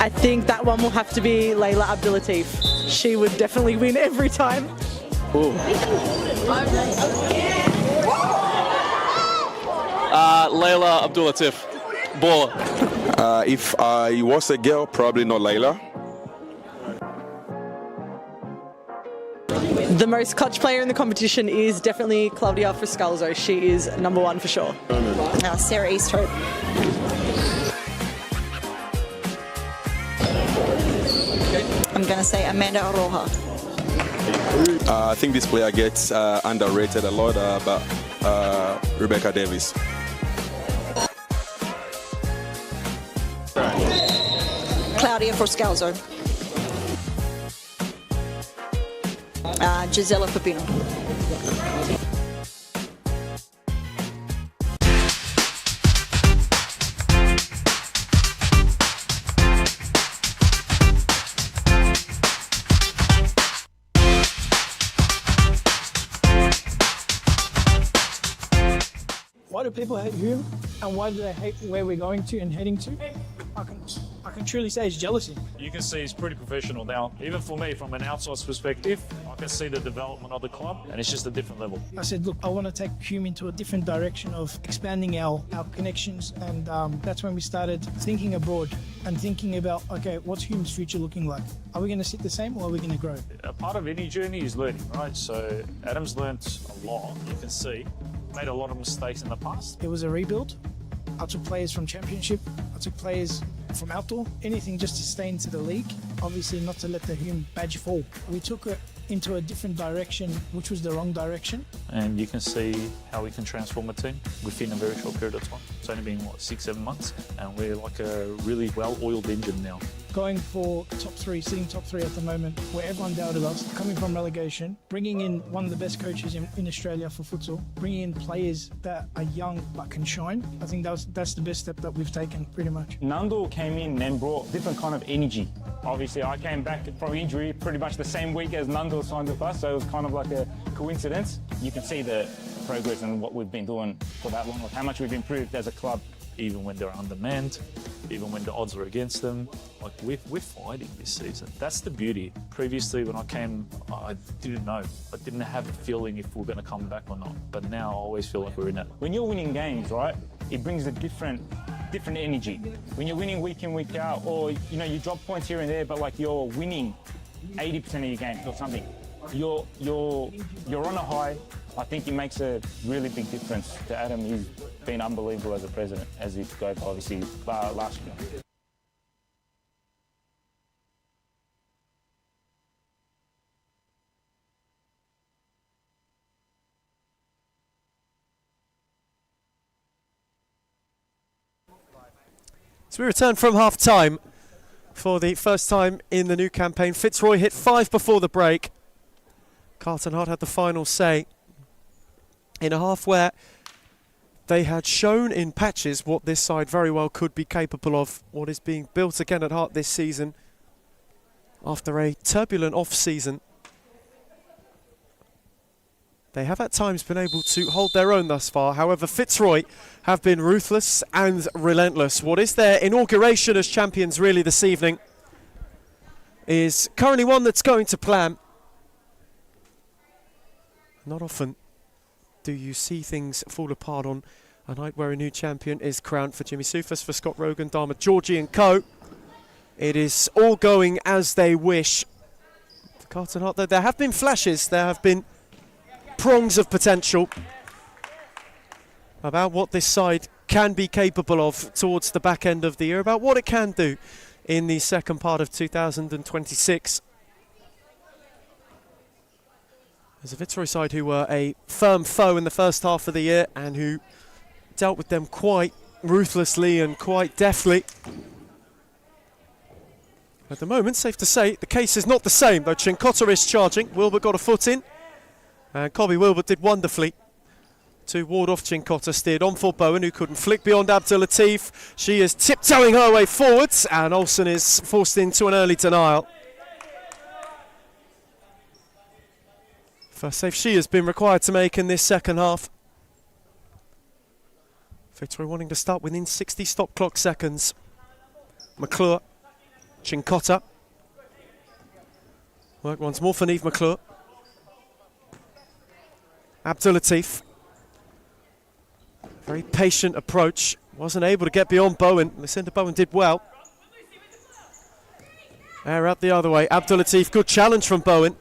I think that one will have to be Layla Abdul Latif. She would definitely win every time. Ooh. Layla Abdul Latif. Baller. If I was a girl, probably not Layla. The most clutch player in the competition is definitely Claudia Frescalzo. She is number one for sure. Sarah Easthope. I'm going to say Amanda Aroha. I think this player gets underrated a lot, but Rebecca Davis. Claudia Frescalzo. Gisela Pepino. Why do people hate whom, and why do they hate where we're going to and heading to? I can truly say it's jealousy. You can see he's pretty professional now. Even for me, from an outsider's perspective, I can see the development of the club, and it's just a different level. I said, look, I want to take Hume into a different direction of expanding our connections, and that's when we started thinking abroad and thinking about, okay, what's Hume's future looking like? Are we going to sit the same or are we going to grow? A part of any journey is learning, right? So Adam's learnt a lot, you can see. Made a lot of mistakes in the past. It was a rebuild. I took players from Championship, I took players from outdoor, anything just to stay into the league, obviously not to let the Hume badge fall. We took it into a different direction, which was the wrong direction. And you can see how we can transform a team within a very short period of time. It's only been, 6-7 months, and we're like a really well-oiled engine now. Going for top three, sitting top three at the moment, where everyone doubted us, coming from relegation, bringing in one of the best coaches in Australia for futsal, bringing in players that are young but can shine. I think that's the best step that we've taken, pretty much. Nandul came in and brought different kind of energy. Obviously, I came back from injury pretty much the same week as Nandul signed with us, so it was kind of like a coincidence. You can see the progress and what we've been doing for that long, like how much we've improved as a club. Even when they're undermanned, even when the odds are against them, like we're fighting this season. That's the beauty. Previously, when I came, I didn't know. I didn't have a feeling if we're going to come back or not. But now I always feel like we're in it. When you're winning games, right, it brings a different energy. When you're winning week in, week out, or you drop points here and there, but like you're winning 80% of your games or something, you're on a high. I think it makes a really big difference to Adam. He's been unbelievable as a president, as he took over obviously last year. So we return from half-time for the first time in the new campaign. Fitzroy hit 5 before the break. Carlton Hart had the final say in a half where they had shown in patches what this side very well could be capable of, what is being built again at Hart this season after a turbulent off-season. They have at times been able to hold their own thus far. However, Fitzroy have been ruthless and relentless. What is their inauguration as champions really this evening is currently one that's going to plan. Not often do you see things fall apart on a night where a new champion is crowned. For Jimmy Soufas, for Scott Rogan, Dharma Georgie and co. It is all going as they wish. For Carlton Hart, though, there have been flashes, there have been prongs of potential about what this side can be capable of towards the back end of the year, about what it can do in the second part of 2026. There's a Fitzroy side who were a firm foe in the first half of the year and who dealt with them quite ruthlessly and quite deftly. At the moment, safe to say, the case is not the same, though Chincotta is charging. Wilbert got a foot in, and Colby Wilbert did wonderfully to ward off Chincotta. Steered on for Bowen, who couldn't flick beyond Abdul Latif. She is tiptoeing her way forwards, and Olsen is forced into an early denial. First save she has been required to make in this second half. Fitzroy wanting to start within 60 stop clock seconds. McClure, Chincotta. Work once more for Niamh McClure. Abdul Latif. Very patient approach. Wasn't able to get beyond Bowen. Lucinda Bowen did well. Air out the other way. Abdul Latif, good challenge from Bowen,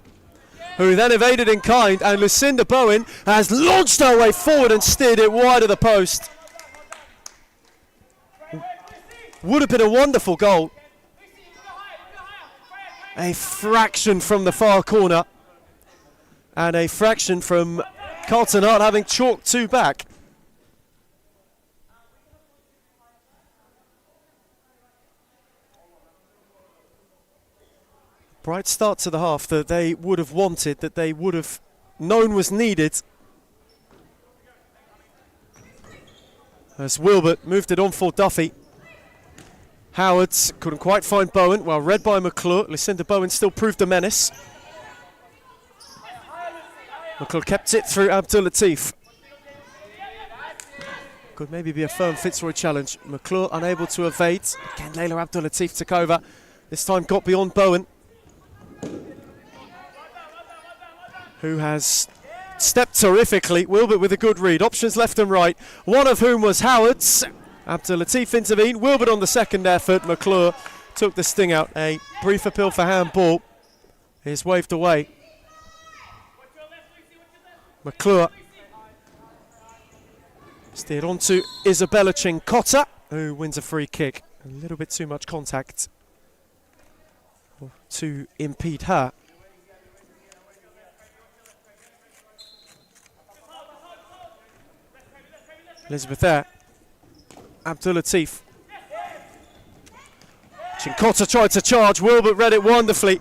who then evaded in kind, and Lucinda Bowen has launched her way forward and steered it wide of the post. Would have been a wonderful goal. A fraction from the far corner, and a fraction from Carlton Hart having chalked 2 back. Bright start to the half that they would have wanted, that they would have known was needed. As Wilbert moved it on for Duffy. Howards couldn't quite find Bowen, well read by McClure. Lucinda Bowen still proved a menace. McClure kept it through Abdul Latif. Could maybe be a firm Fitzroy challenge. McClure unable to evade. Again, Layla Abdul Latif took over. This time got beyond Bowen. who has stepped terrifically. Wilbert with a good read. Options left and right, one of whom was Howard's. Abdul Latif intervened. Wilbert on the second effort. McClure took the sting out. A brief appeal for handball is waved away. McClure steered on to Isabella Chincotta, who wins a free kick. A little bit too much contact to impede her. Elizabeth there. Abdul Latif. Chincotta tried to charge. Wilbert read it wonderfully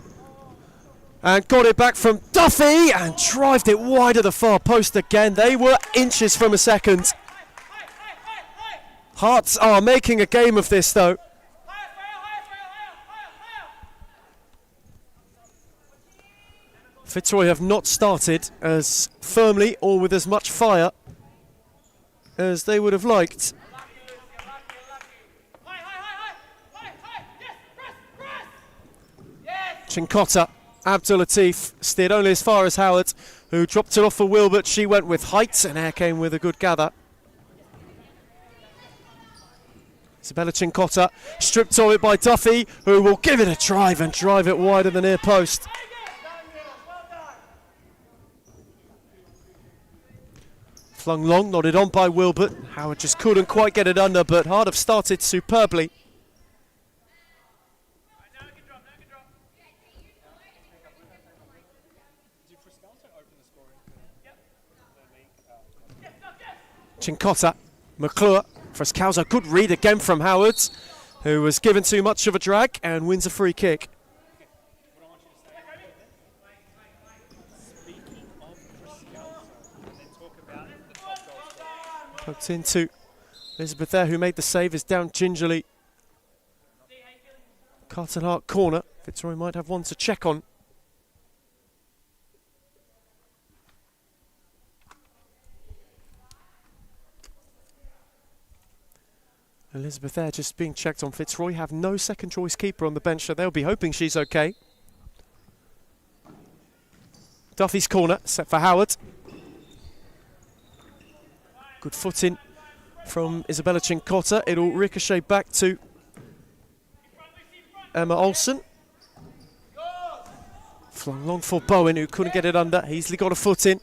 and got it back from Duffy and drived it wide of the far post again. They were inches from a second. Hearts are making a game of this though. Fitzroy have not started as firmly or with as much fire as they would have liked. Chincotta, Abdul Latif steered only as far as Howard, who dropped it off for Wilbert. She went with height and Air came with a good gather. Isabella Chincotta stripped of it by Duffy, who will give it a drive and drive it wide of the near post. Flung long, nodded on by Wilbert. Howard just couldn't quite get it under, but Hard have started superbly. Chincotta, McClure, Frescalzo, good read again from Howard, who was given too much of a drag and wins a free kick. Poked into Elizabeth there, who made the save, is down gingerly. Carlton Hart corner. Fitzroy might have one to check on. Elizabeth there just being checked on. Fitzroy have no second choice keeper on the bench, so they'll be hoping she's okay. Duffy's corner, set for Howard. Good footing from Isabella Chincotta. It'll ricochet back to Emma Olsen. Flung long for Bowen, who couldn't get it under. Heasley got a foot in,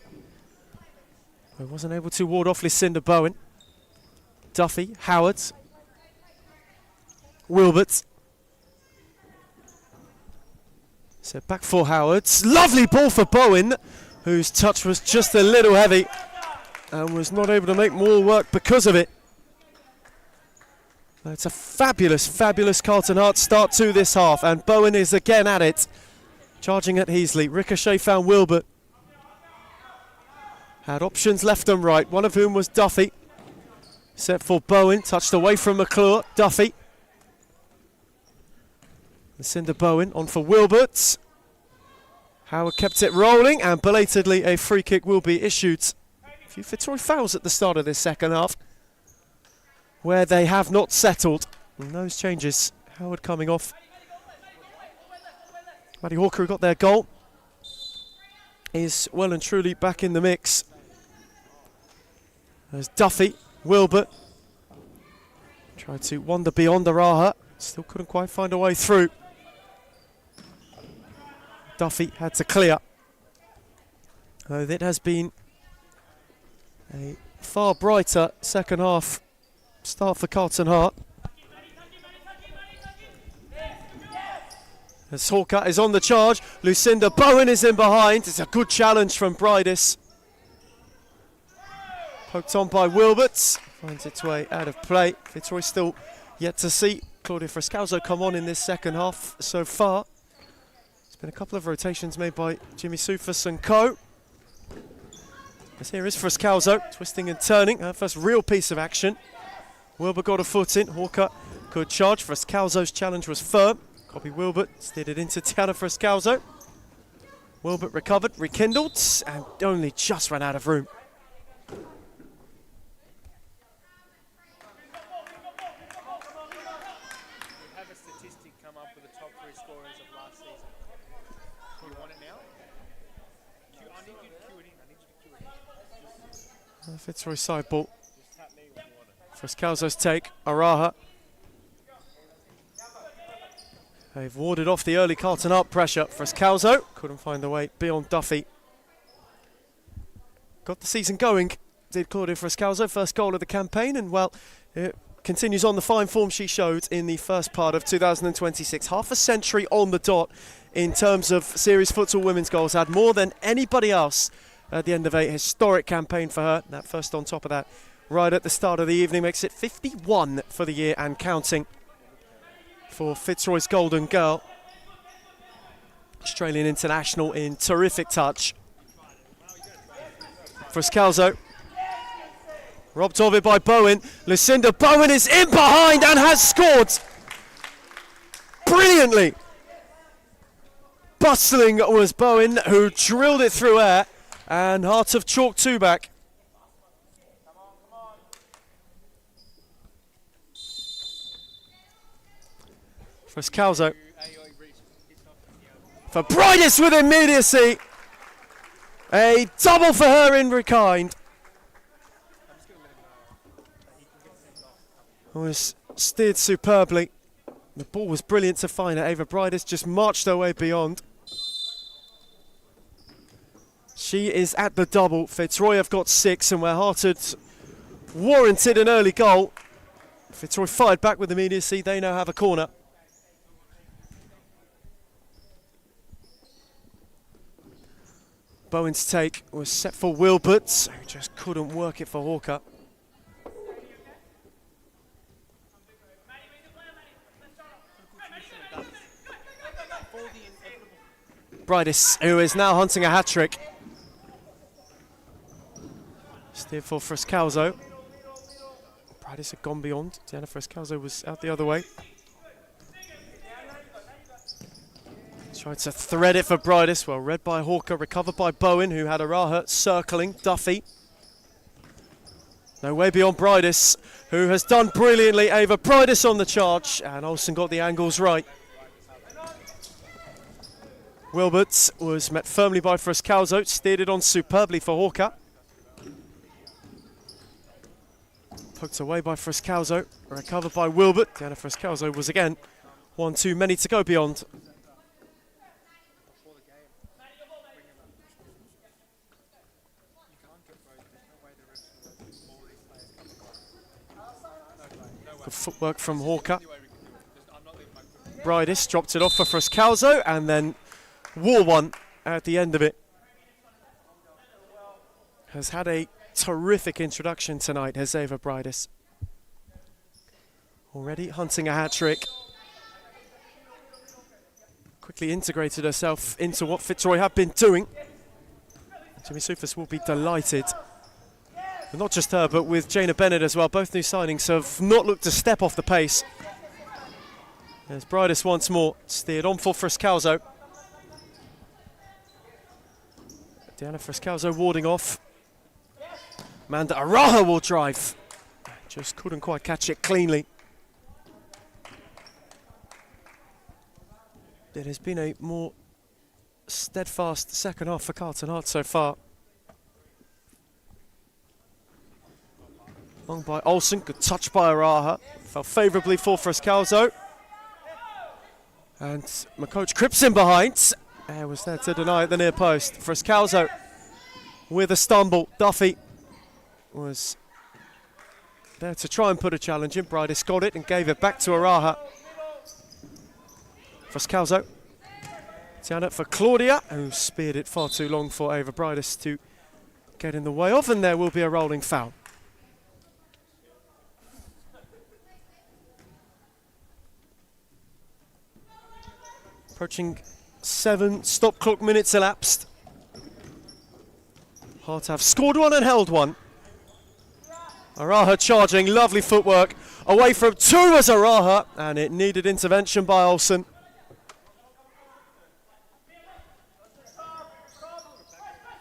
but wasn't able to ward off Lucinda Bowen. Duffy, Howard, Wilbert. So back for Howard. Lovely ball for Bowen, whose touch was just a little heavy and was not able to make more work because of it. It's a fabulous, fabulous Carlton Hart start to this half, and Bowen is again at it, charging at Heasley. Ricochet found Wilbert. Had options left and right, one of whom was Duffy. Set for Bowen, touched away from McClure. Duffy. Lucinda Bowen on for Wilbert. Howard kept it rolling, and belatedly a free kick will be issued. A few Fitzroy fouls at the start of this second half, where they have not settled. And those changes, Howard coming off. Maddie Hawker, who got their goal, is well and truly back in the mix. There's Duffy, Wilbert. Tried to wander beyond Araha, still couldn't quite find a way through. Duffy had to clear. It has been a far brighter second half start for Carlton Hart. As Hawker is on the charge, Lucinda Bowen is in behind. It's a good challenge from Bridis. Poked on by Wilbert, finds its way out of play. Fitzroy still yet to see Claudia Frescalzo come on in this second half so far. There's been a couple of rotations made by Jimmy Soufas and co. As here is Frescalzo, twisting and turning, her first real piece of action. Wilbert got a foot in, Hawker could charge. Frescalzo's challenge was firm. Copy Wilbert, steered it into Tiana Frescalzo. Wilbert recovered, rekindled, and only just ran out of room. Have a statistic come up with the top 3 scorers of last season. Do you want it now? Fitzroy side ball. Frescalzo's take, Araha. They've warded off the early Carlton Hart pressure. Frescalzo couldn't find the way beyond Duffy. Got the season going, did Claudia Frescalzo, first goal of the campaign, and well, it continues on the fine form she showed in the first part of 2026. Half a century on the dot in terms of Series Futsal women's goals, had more than anybody else at the end of a historic campaign for her. That first on top of that right at the start of the evening makes it 51 for the year and counting for Fitzroy's golden girl. Australian international in terrific touch. Frescalzo, robbed of it by Bowen. Lucinda Bowen is in behind and has scored brilliantly. Bustling was Bowen, who drilled it through air, and Heart of Chalk 2 back. Frescalzo for Brightest with immediacy. A double for her in kind. Was steered superbly. The ball was brilliant to find it. Ava Brightest just marched her way beyond. She is at the double. Fitzroy have got 6, and where Hart had warranted an early goal, Fitzroy fired back with immediacy. They now have a corner. Bowen's take was set for Wilbert, who just couldn't work it for Hawker. Brightest, who is now hunting a hat-trick. Steered for Frescalzo. Brightest had gone beyond. Diana Frescalzo was out the other way. Tried to thread it for Brightest. Well read by Hawker, recovered by Bowen, who had Araha circling Duffy. No way beyond Brightest, who has done brilliantly. Ava Brightest on the charge, and Olsen got the angles right. Wilbert was met firmly by Frescalzo, steered it on superbly for Hawker. Poked away by Frescalzo, recovered by Wilbert. Diana Frescalzo was again one too many to go beyond. Good footwork from Hawker. Brightest dropped it off for Frescalzo and then wore one at the end of it. Has had a terrific introduction tonight, has Ava Brightest. Already hunting a hat-trick. Quickly integrated herself into what Fitzroy have been doing. Jimmy Soufis will be delighted. And not just her, but with Jaina Bennett as well. Both new signings have not looked to step off the pace. There's Brightest once more, steered on for Frescalzo. Diana Frescalzo warding off. Amanda Araha will drive. Just couldn't quite catch it cleanly. It has been a more steadfast second half for Carlton Hart so far. Long by Olsen, good touch by Araha. Fell favourably for Frescalzo. And my coach Cripps in behind. Was there to deny at the near post. Frescalzo with a stumble. Duffy was there to try and put a challenge in. Brightest got it and gave it back to Araha. Frescalzo. Down it for Claudia, who speared it far too long for Ava Brightest to get in the way of, and there will be a rolling foul. Approaching 7 stop clock minutes elapsed. Hart have scored one and held one. Araha charging, lovely footwork. Away from 2 was Araha, and it needed intervention by Olsen.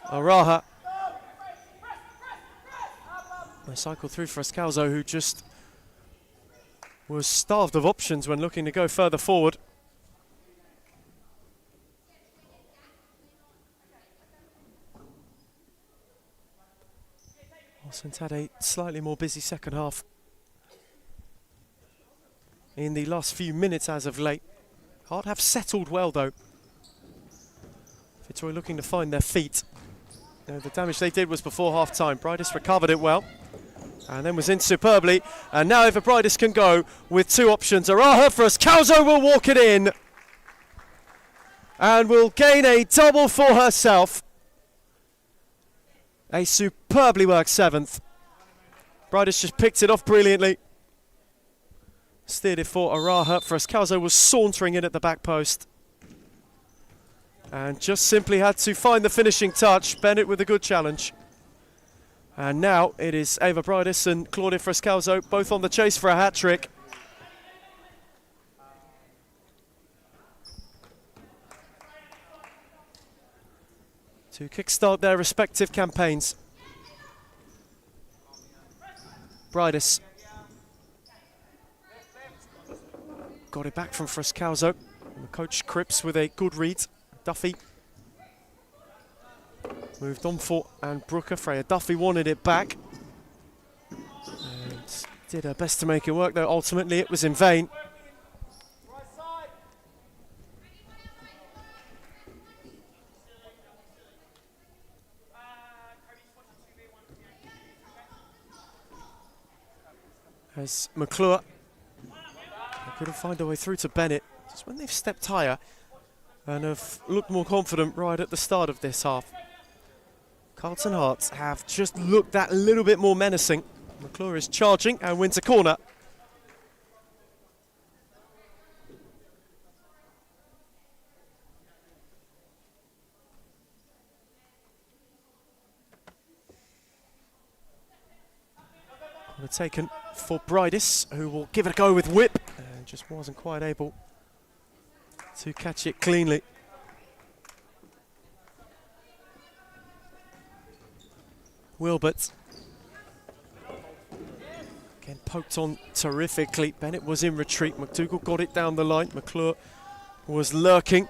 Araha. They cycle through Frescalzo, who just was starved of options when looking to go further forward. Olsen's had a slightly more busy second half in the last few minutes as of late. Hart have settled well though. Fitzroy looking to find their feet. The damage they did was before half time. Bridis recovered it well and then was in superbly. And now Eva Bridis can go with two options. Araha for us. Calzo will walk it in and will gain a double for herself. A superbly worked seventh. Bridis just picked it off brilliantly. Steered it for Araha. Calzo was sauntering in at the back post. And just simply had to find the finishing touch. Bennett with a good challenge. And now it is Eva Bridis and Claudia Frescalzo both on the chase for a hat-trick. To kickstart their respective campaigns. Bridis got it back from Frescalzo. Coach Cripps with a good read. Duffy moved on for and Brooker. Freya Duffy wanted it back and did her best to make it work, though ultimately it was in vain. As McClure couldn't find her way through to Bennett. Just when they've stepped higher and have looked more confident right at the start of this half. Carlton Hearts have just looked that little bit more menacing. McClure is charging and wins a corner. Corner taken for Bridis, who will give it a go with whip and just wasn't quite able to catch it cleanly. Wilbert again poked on terrifically. Bennett was in retreat. McDougall got it down the line. McClure was lurking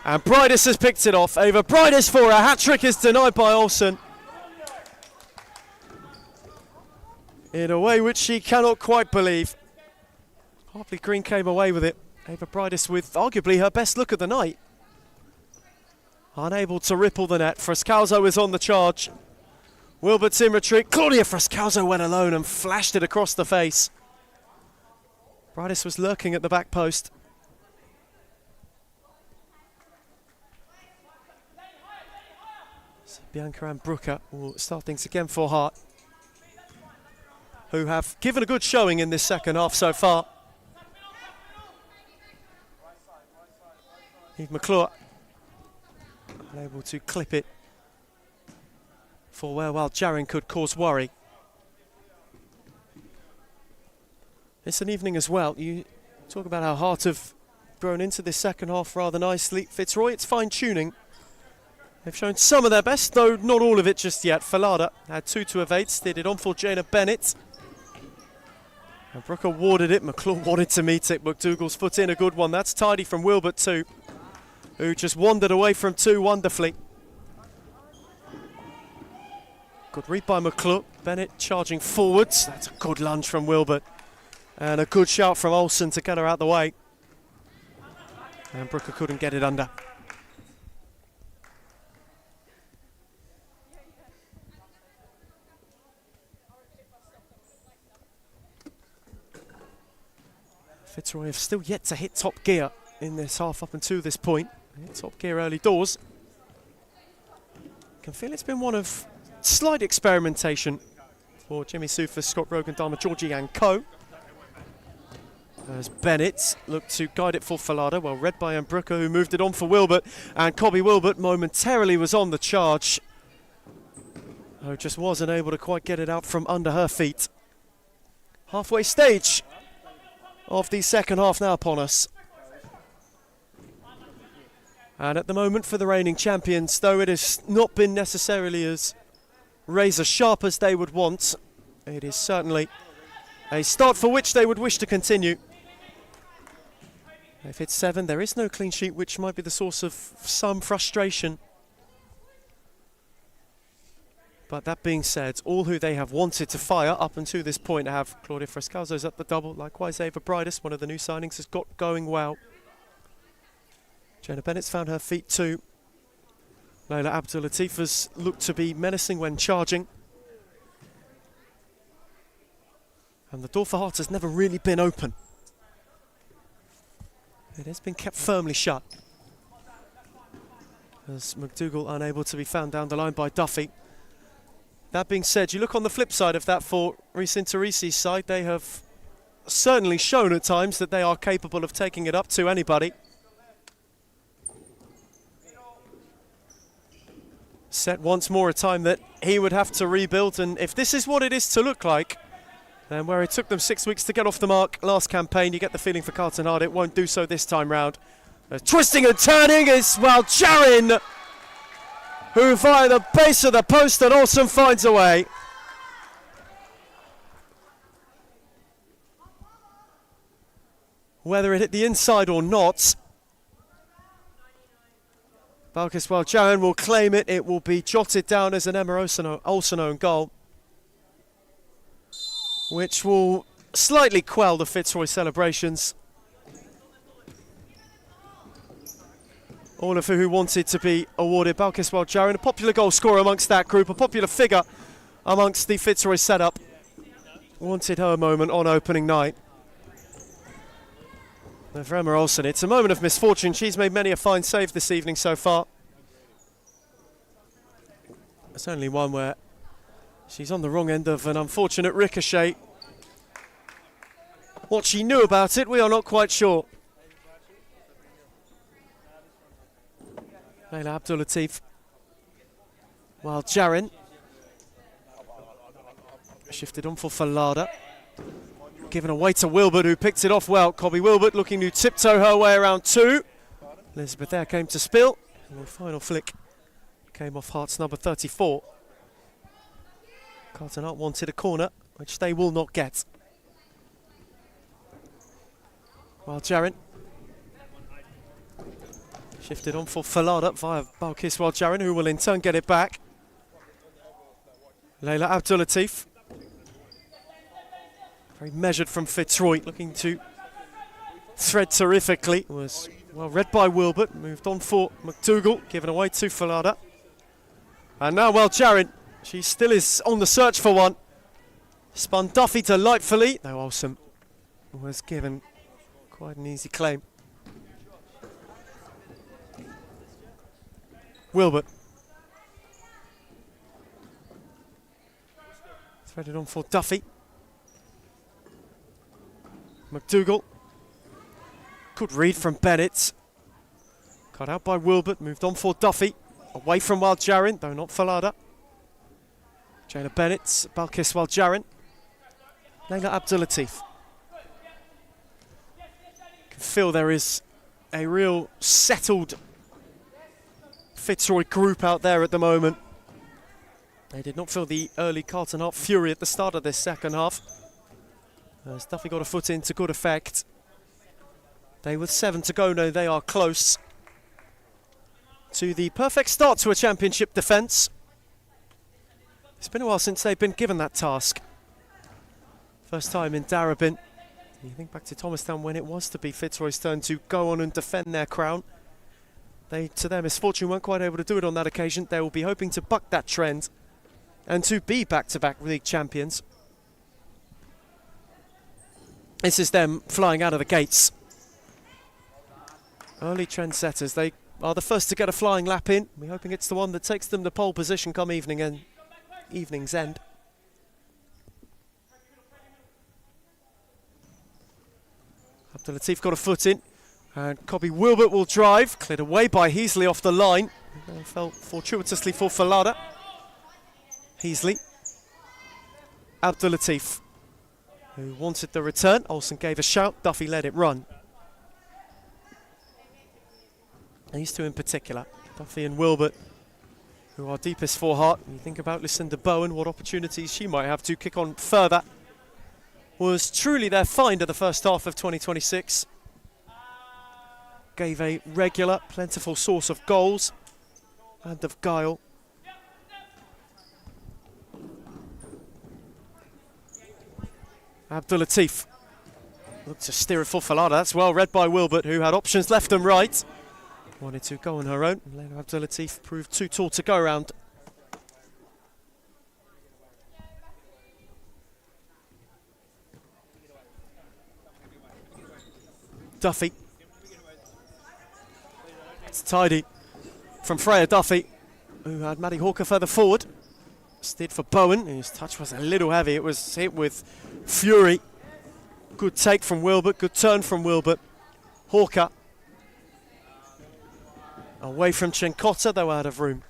and Bridis has picked it off. Ava Bridis for a hat-trick is denied by Olsen in a way which she cannot quite believe. Hartley Green came away with it. Ava Bridis with arguably her best look of the night. Unable to ripple the net. Frescalzo is on the charge. Wilbert's in retreat. Claudia Frescalzo went alone and flashed it across the face. Bridis was lurking at the back post. So Bianca and Brooker will start things again for Hart, who have given a good showing in this second half so far. Eve McClure unable to clip it for where while Jarin could cause worry. It's an evening as well. You talk about how Hart have grown into this second half rather nicely. Fitzroy, it's fine-tuning. They've shown some of their best, though not all of it just yet. Falada had 2 to evade, steered it on for Jana Bennett. And Brooker warded it. McClure wanted to meet it. McDougall's foot in a good one. That's tidy from Wilbert too, who just wandered away from 2 wonderfully. Good read by McClure. Bennett charging forwards. That's a good lunge from Wilbert. And a good shout from Olsen to get her out the way. And Brooker couldn't get it under. Fitzroy have still yet to hit top gear in this half up until this point. Hit top gear early doors. Can feel it's been one of slight experimentation for Jimmy Sufis, Scott Rogan, Dharma Georgie and co. As Bennett looked to guide it for Falada, well read by Brooker, who moved it on for Wilbert, and Cobby Wilbert momentarily was on the charge, who just wasn't able to quite get it out from under her feet. Halfway stage of the second half now upon us. And at the moment for the reigning champions, though it has not been necessarily as razor sharp as they would want, it is certainly a start for which they would wish to continue. If it's 7, there is no clean sheet, which might be the source of some frustration. But that being said, all who they have wanted to fire up until this point have Claudia Frescalzo's at the double. Likewise, Ava Bridis, one of the new signings, has got going well. Jenna Bennett's found her feet too. Layla Abdul-Latif has looked to be menacing when charging. And the door for Hearts has never really been open. It has been kept firmly shut. As McDougall unable to be found down the line by Duffy. That being said, you look on the flip side of that for Reece Interisi's side. They have certainly shown at times that they are capable of taking it up to anybody. Set once more a time that he would have to rebuild, and if this is what it is to look like, then where it took them 6 weeks to get off the mark last campaign, you get the feeling for Carlton Hard it won't do so this time round. Twisting and turning is, well, Jarin, who via the base of the post and Olsen finds a way. Whether it hit the inside or not, Balkis Jarin will claim it. It will be jotted down as an Emma Olsen own goal, which will slightly quell the Fitzroy celebrations. All of who wanted to be awarded Balkis Jarin, a popular goal scorer amongst that group, a popular figure amongst the Fitzroy setup. Wanted her moment on opening night. And for Emma Olsen, it's a moment of misfortune. She's made many a fine save this evening so far. It's only one where she's on the wrong end of an unfortunate ricochet. What she knew about it, we are not quite sure. Layla Abdul-Latif. While Jarin shifted on for Falada. Given away to Wilbert, who picked it off well. Cobby Wilbert looking to tiptoe her way around two. Elizabeth there came to spill. And the final flick came off Hearts number 34. Carlton Hart wanted a corner, which they will not get. While Jarin shifted on for Falada via Balkis Jarin, who will in turn get it back. Layla Abdul-Latif. Very measured from Fitzroy, looking to thread terrifically. Was well read by Wilbert, moved on for McDougall, given away to Falada. And now, well, Jarin, she still is on the search for one. Spun Duffy delightfully, though Olsen was given quite an easy claim. Wilbert. Threaded on for Duffy. McDougall. Good read from Bennett. Cut out by Wilbert, moved on for Duffy. Away from Wild Jarin, though not Falada. Jayla Bennett, Balkis Wild Jarin. Layla Abdul-Latif. Can feel there is a real settled Fitzroy group out there at the moment. They did not feel the early Carlton Hart fury at the start of this second half. As Duffy got a foot in to good effect. They with 7 to go know they are close to the perfect start to a championship defence. It's been a while since they've been given that task. First time in Darebin. You think back to Thomastown when it was to be Fitzroy's turn to go on and defend their crown. They, to their misfortune, weren't quite able to do it on that occasion. They will be hoping to buck that trend and to be back-to-back league champions. This is them flying out of the gates. Early trendsetters. They are the first to get a flying lap in. We're hoping it's the one that takes them to pole position come evening's end. Abdul-Latif got a foot in. And Cobby Wilbert will drive. Cleared away by Heasley off the line. Fell fortuitously for Falada. Heasley. Abdul-Latif, who wanted the return. Olsen gave a shout. Duffy let it run. These two in particular, Duffy and Wilbert, who are deepest for Hart. When you think about Lucinda Bowen, what opportunities she might have to kick on further. Was truly their find of the first half of 2026. Gave a regular, plentiful source of goals and of guile. Abdulatif looks to steer it for Falada. That's well read by Wilbert, who had options left and right. Wanted to go on her own. Lena Abdulatif proved too tall to go around. Duffy. It's tidy from Freya Duffy, who had Maddie Hawker further forward. Steered for Bowen, whose touch was a little heavy. It was hit with fury. Good take from Wilbert, good turn from Wilbert. Hawker. Away from Chincotta, though out of room.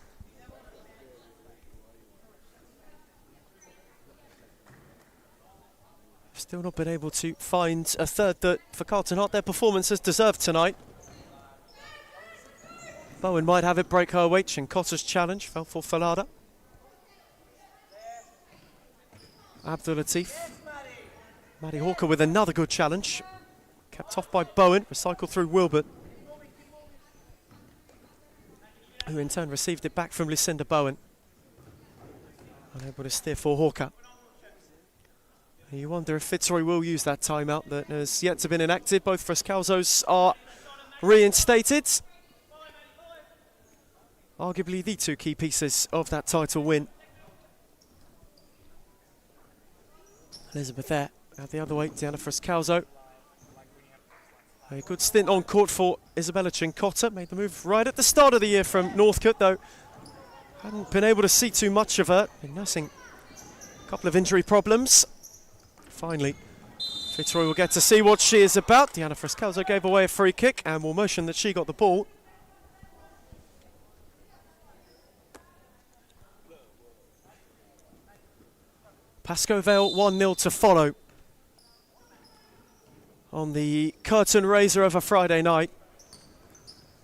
Still not been able to find a third that, for Carlton Heart, their performance has deserved tonight. Bowen might have it break her weight. Chincotta's challenge fell for Falada. Abdulatif. Maddie Hawker with another good challenge. Kept off by Bowen, recycled through Wilbert, who in turn received it back from Lucinda Bowen. Unable to steer for Hawker. And you wonder if Fitzroy will use that timeout that has yet to be enacted. Both Frescalzos are reinstated. Arguably the two key pieces of that title win. Elizabeth there, out the other way, Diana Frescalzo. A good stint on court for Isabella Chincotta. Made the move right at the start of the year from Northcote, though hadn't been able to see too much of her. Been nursing a couple of injury problems. Finally, Fitzroy will get to see what she is about. Diana Frescalzo gave away a free kick and will motion that she got the ball. Pascoe Vale 1-0 to follow on the curtain raiser of a Friday night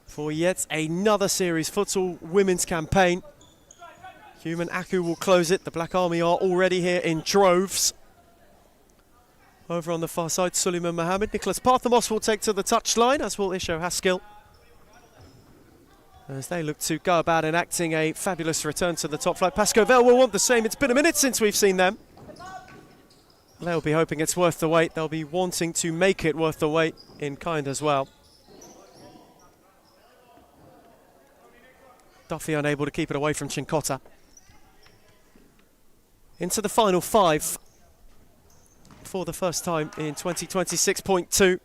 for yet another Series Futsal women's campaign. Human Aku will close it. The Black Army are already here in droves. Over on the far side, Suleiman Mohammed. Nicholas Parthamos will take to the touchline, as will Isho Haskell, as they look to go about enacting a fabulous return to the top flight. Pascoe Vale will want the same. It's been a minute since we've seen them. They'll be hoping it's worth the wait. They'll be wanting to make it worth the wait in kind as well. Duffy unable to keep it away from Chincotta. Into the final five for the first time in 2026.2.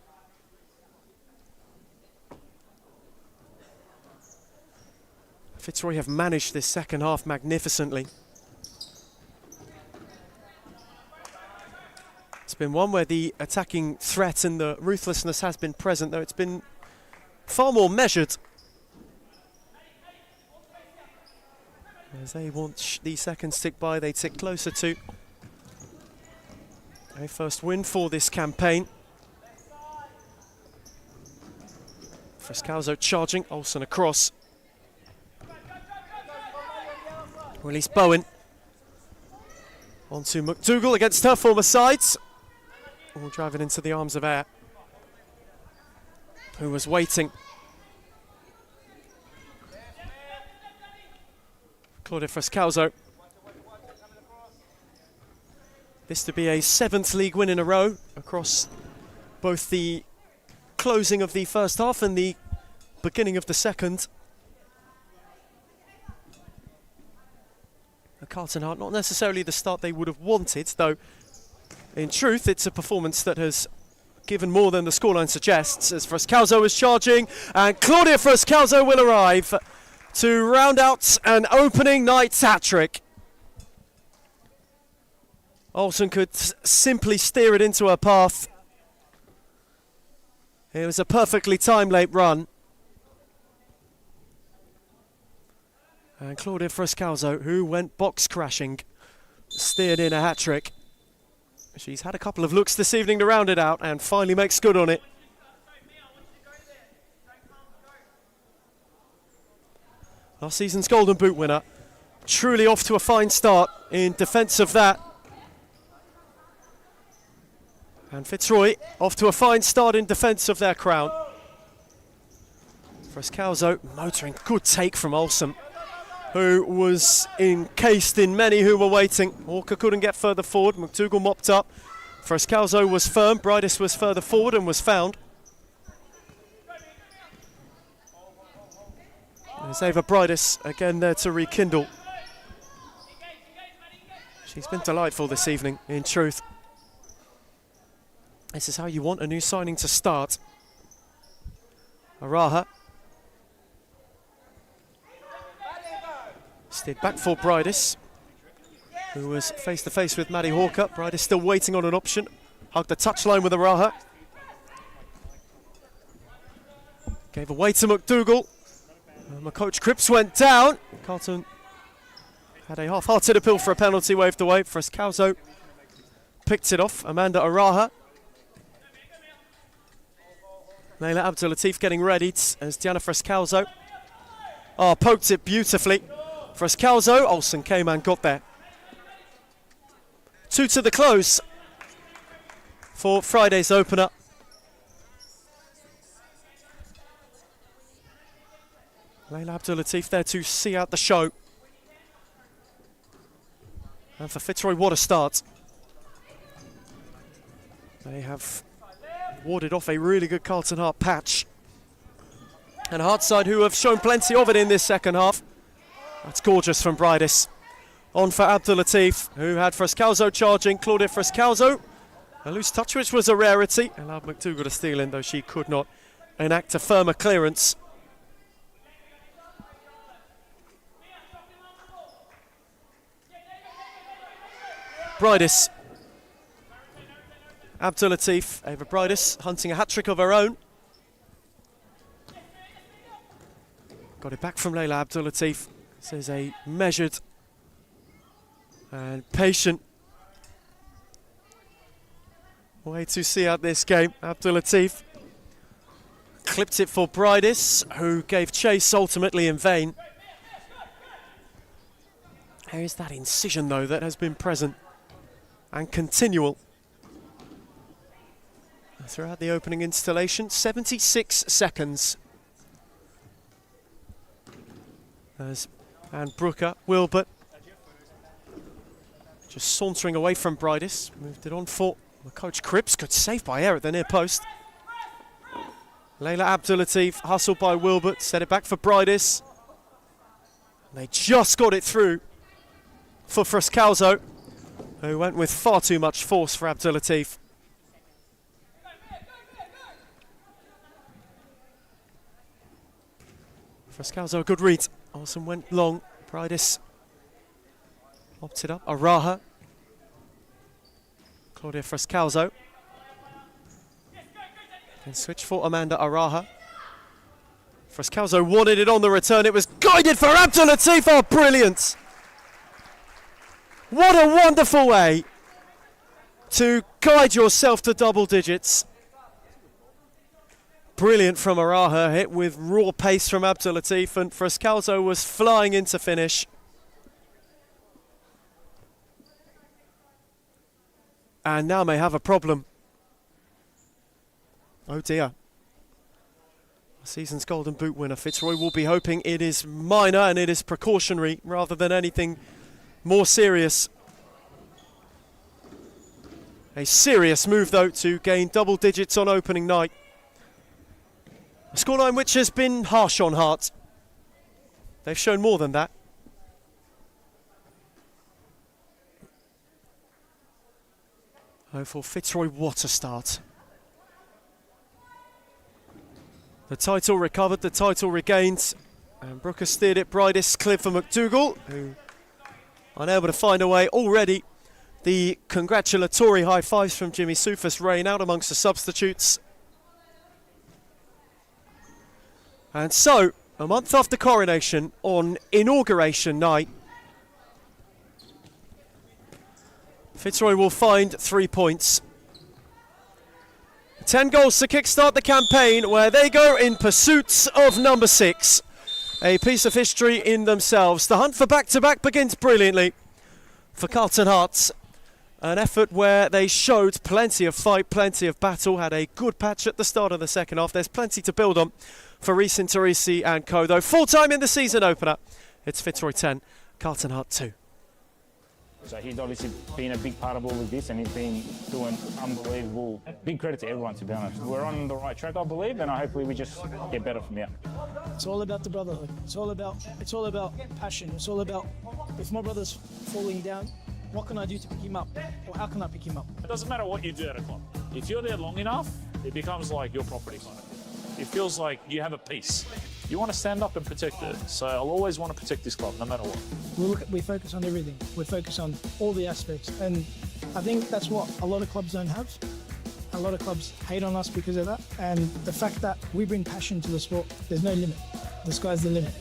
Fitzroy have managed this second half magnificently. It's been one where the attacking threat and the ruthlessness has been present, though it's been far more measured. As they want the seconds tick by, they tick closer to a first win for this campaign. Frescalzo charging, Olsen across. Release Bowen. On to McDougall against her former sides. All driving into the arms of Air, who was waiting. Claudia Frescalzo. This to be a 7th league win in a row across both the closing of the first half and the beginning of the second. The Carlton Heart, not necessarily the start they would have wanted, though in truth it's a performance that has given more than the scoreline suggests, as Frescalzo is charging, and Claudia Frescalzo will arrive to round out an opening night hat-trick. Olsen could simply steer it into her path. It was a perfectly timed late run. And Claudia Frescalzo, who went box crashing, steered in a hat-trick. She's had a couple of looks this evening to round it out and finally makes good on it. Last season's Golden Boot winner. Truly off to a fine start in defence of that. And Fitzroy off to a fine start in defence of their crown. Frescalzo motoring, good take from Olsen, who was encased in many who were waiting. Walker couldn't get further forward. McDougall mopped up. Frascalzo was firm, Bridis was further forward and was found. There's Ava Bridis again there to rekindle. She's been delightful this evening, in truth. This is how you want a new signing to start. Araha. Steered back for Bridis, who was face to face with Maddie Hawker. Bridis still waiting on an option. Hugged the touchline with Araha. Gave away to McDougall. My coach Cripps went down. Carlton had a half-hearted appeal for a penalty waved away. Frascalzo picked it off. Amanda Araha. Naila Abdulatif getting ready as Diana Frascalzo. Oh, poked it beautifully. Frascalzo, Olsen came and got there. 2 to the close for Friday's opener. Naila Abdulatif there to see out the show. And for Fitzroy, what a start. They have warded off a really good Carlton Heart patch. And Hartside, who have shown plenty of it in this second half. That's gorgeous from Bridis. On for Abdulatif, who had Frascalzo charging. Claudia Frascalzo. A loose touch, which was a rarity. Allowed McDougall to steal in, though she could not enact a firmer clearance. Bridis. Abdulatif, Ava Bridis, hunting a hat-trick of her own. Got it back from Leila Abdulatif. This is a measured and patient way to see out this game. Abdulatif clipped it for Bridis, who gave chase ultimately in vain. There is that incision, though, that has been present and continual throughout the opening installation. 76 seconds. As Anne Brooker, Wilbert just sauntering away from Bridis. Moved it on for Coach Cripps. Good save by air at the near post. Leila Abdulatif hustled by Wilbert. Set it back for Bridis. They just got it through for Frascalzo, who went with far too much force for Abdulatif. Frascalzo, a good read. Olsen went long. Bridis opted up. Araha. Claudia Frascalzo. And switch for Amanda Araha. Frascalzo wanted it on the return. It was guided for Abdulatif. Oh, brilliant! What a wonderful way to guide yourself to double digits. Brilliant from Araha, hit with raw pace from Abdulatif, and Frascalzo was flying into finish. And now may have a problem. Oh dear. Season's Golden Boot winner Fitzroy will be hoping it is minor and it is precautionary rather than anything more serious. A serious move, though, to gain double digits on opening night. A scoreline which has been harsh on Heart. They've shown more than that. Oh, for Fitzroy, what a start. The title recovered, the title regained. And Brooker steered it. Bridis cleared for McDougall, who unable to find a way already. The congratulatory high fives from Jimmy Soufis rain out amongst the substitutes. And so, a month after coronation, on inauguration night, Fitzroy will find 3 points. 10 goals to kickstart the campaign, where they go in pursuit of number 6. A piece of history in themselves. The hunt for back-to-back begins brilliantly for Carlton Hearts. An effort where they showed plenty of fight, plenty of battle, had a good patch at the start of the second half. There's plenty to build on for Reece Interici and co, though. Full time in the season opener. It's Fitzroy 10, Carlton Heart 2. So he's obviously been a big part of all of this, and he's been doing unbelievable. Big credit to everyone, to be honest. We're on the right track, I believe, and hopefully we just get better from here. It's all about the brotherhood. It's all about passion. It's all about, if my brother's falling down, what can I do to pick him up? Or how can I pick him up? It doesn't matter what you do at a club. If you're there long enough, it becomes like your property kind of thing. It feels like you have a piece. You want to stand up and protect it. So I'll always want to protect this club, no matter what. We focus on everything. We focus on all the aspects. And I think that's what a lot of clubs don't have. A lot of clubs hate on us because of that. And the fact that we bring passion to the sport, there's no limit. The sky's the limit.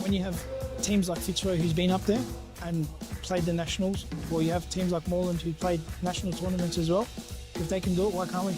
When you have teams like Fitzroy, who's been up there and played the nationals, or you have teams like Moreland who played national tournaments as well, if they can do it, why can't we?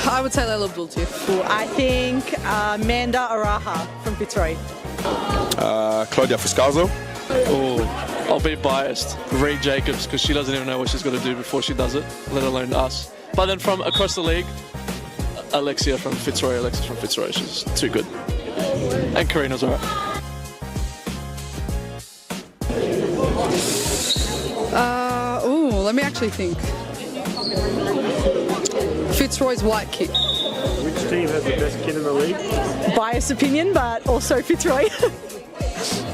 I would say Layla Abdul-Latif. I think Amanda Araha from Fitzroy. Claudia Fuscalzo. Oh, I'll be biased. Reed Jacobs, because she doesn't even know what she's got to do before she does it, let alone us. But then from across the league, Alexis from Fitzroy, she's too good. And Karina's alright. Let me actually think. Fitzroy's white kit. Which team has the best kid in the league? Biased opinion, but also Fitzroy.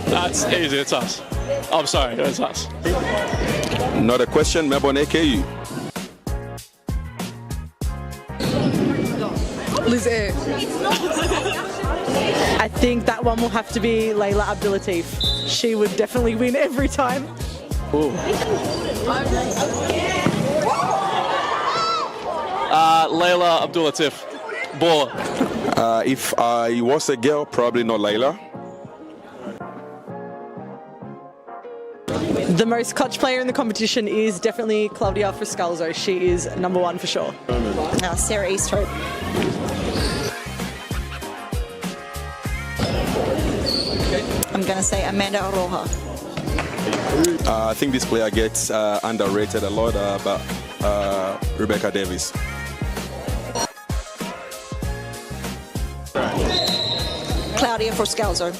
That's easy, it's us. I'm sorry, it's us. Not a question, Melbourne AKU. Liz Air. I think that one will have to be Layla Abdul-Latif. She would definitely win every time. Ooh. Layla Abdul-Latif. Baller. If I was a girl, probably not Layla. The most clutch player in the competition is definitely Claudia Friscalzo. She is number one for sure. Sarah Easthope. I'm going to say Amanda Roja. I think this player gets underrated a lot, but Rebecca Davis. Claudia Friscalzo.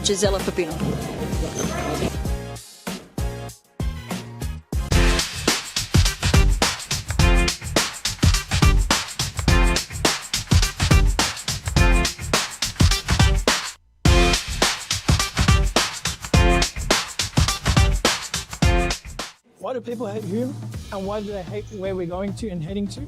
Gisela Pepino. Why do people hate Hume, and why do they hate where we're going to and heading to?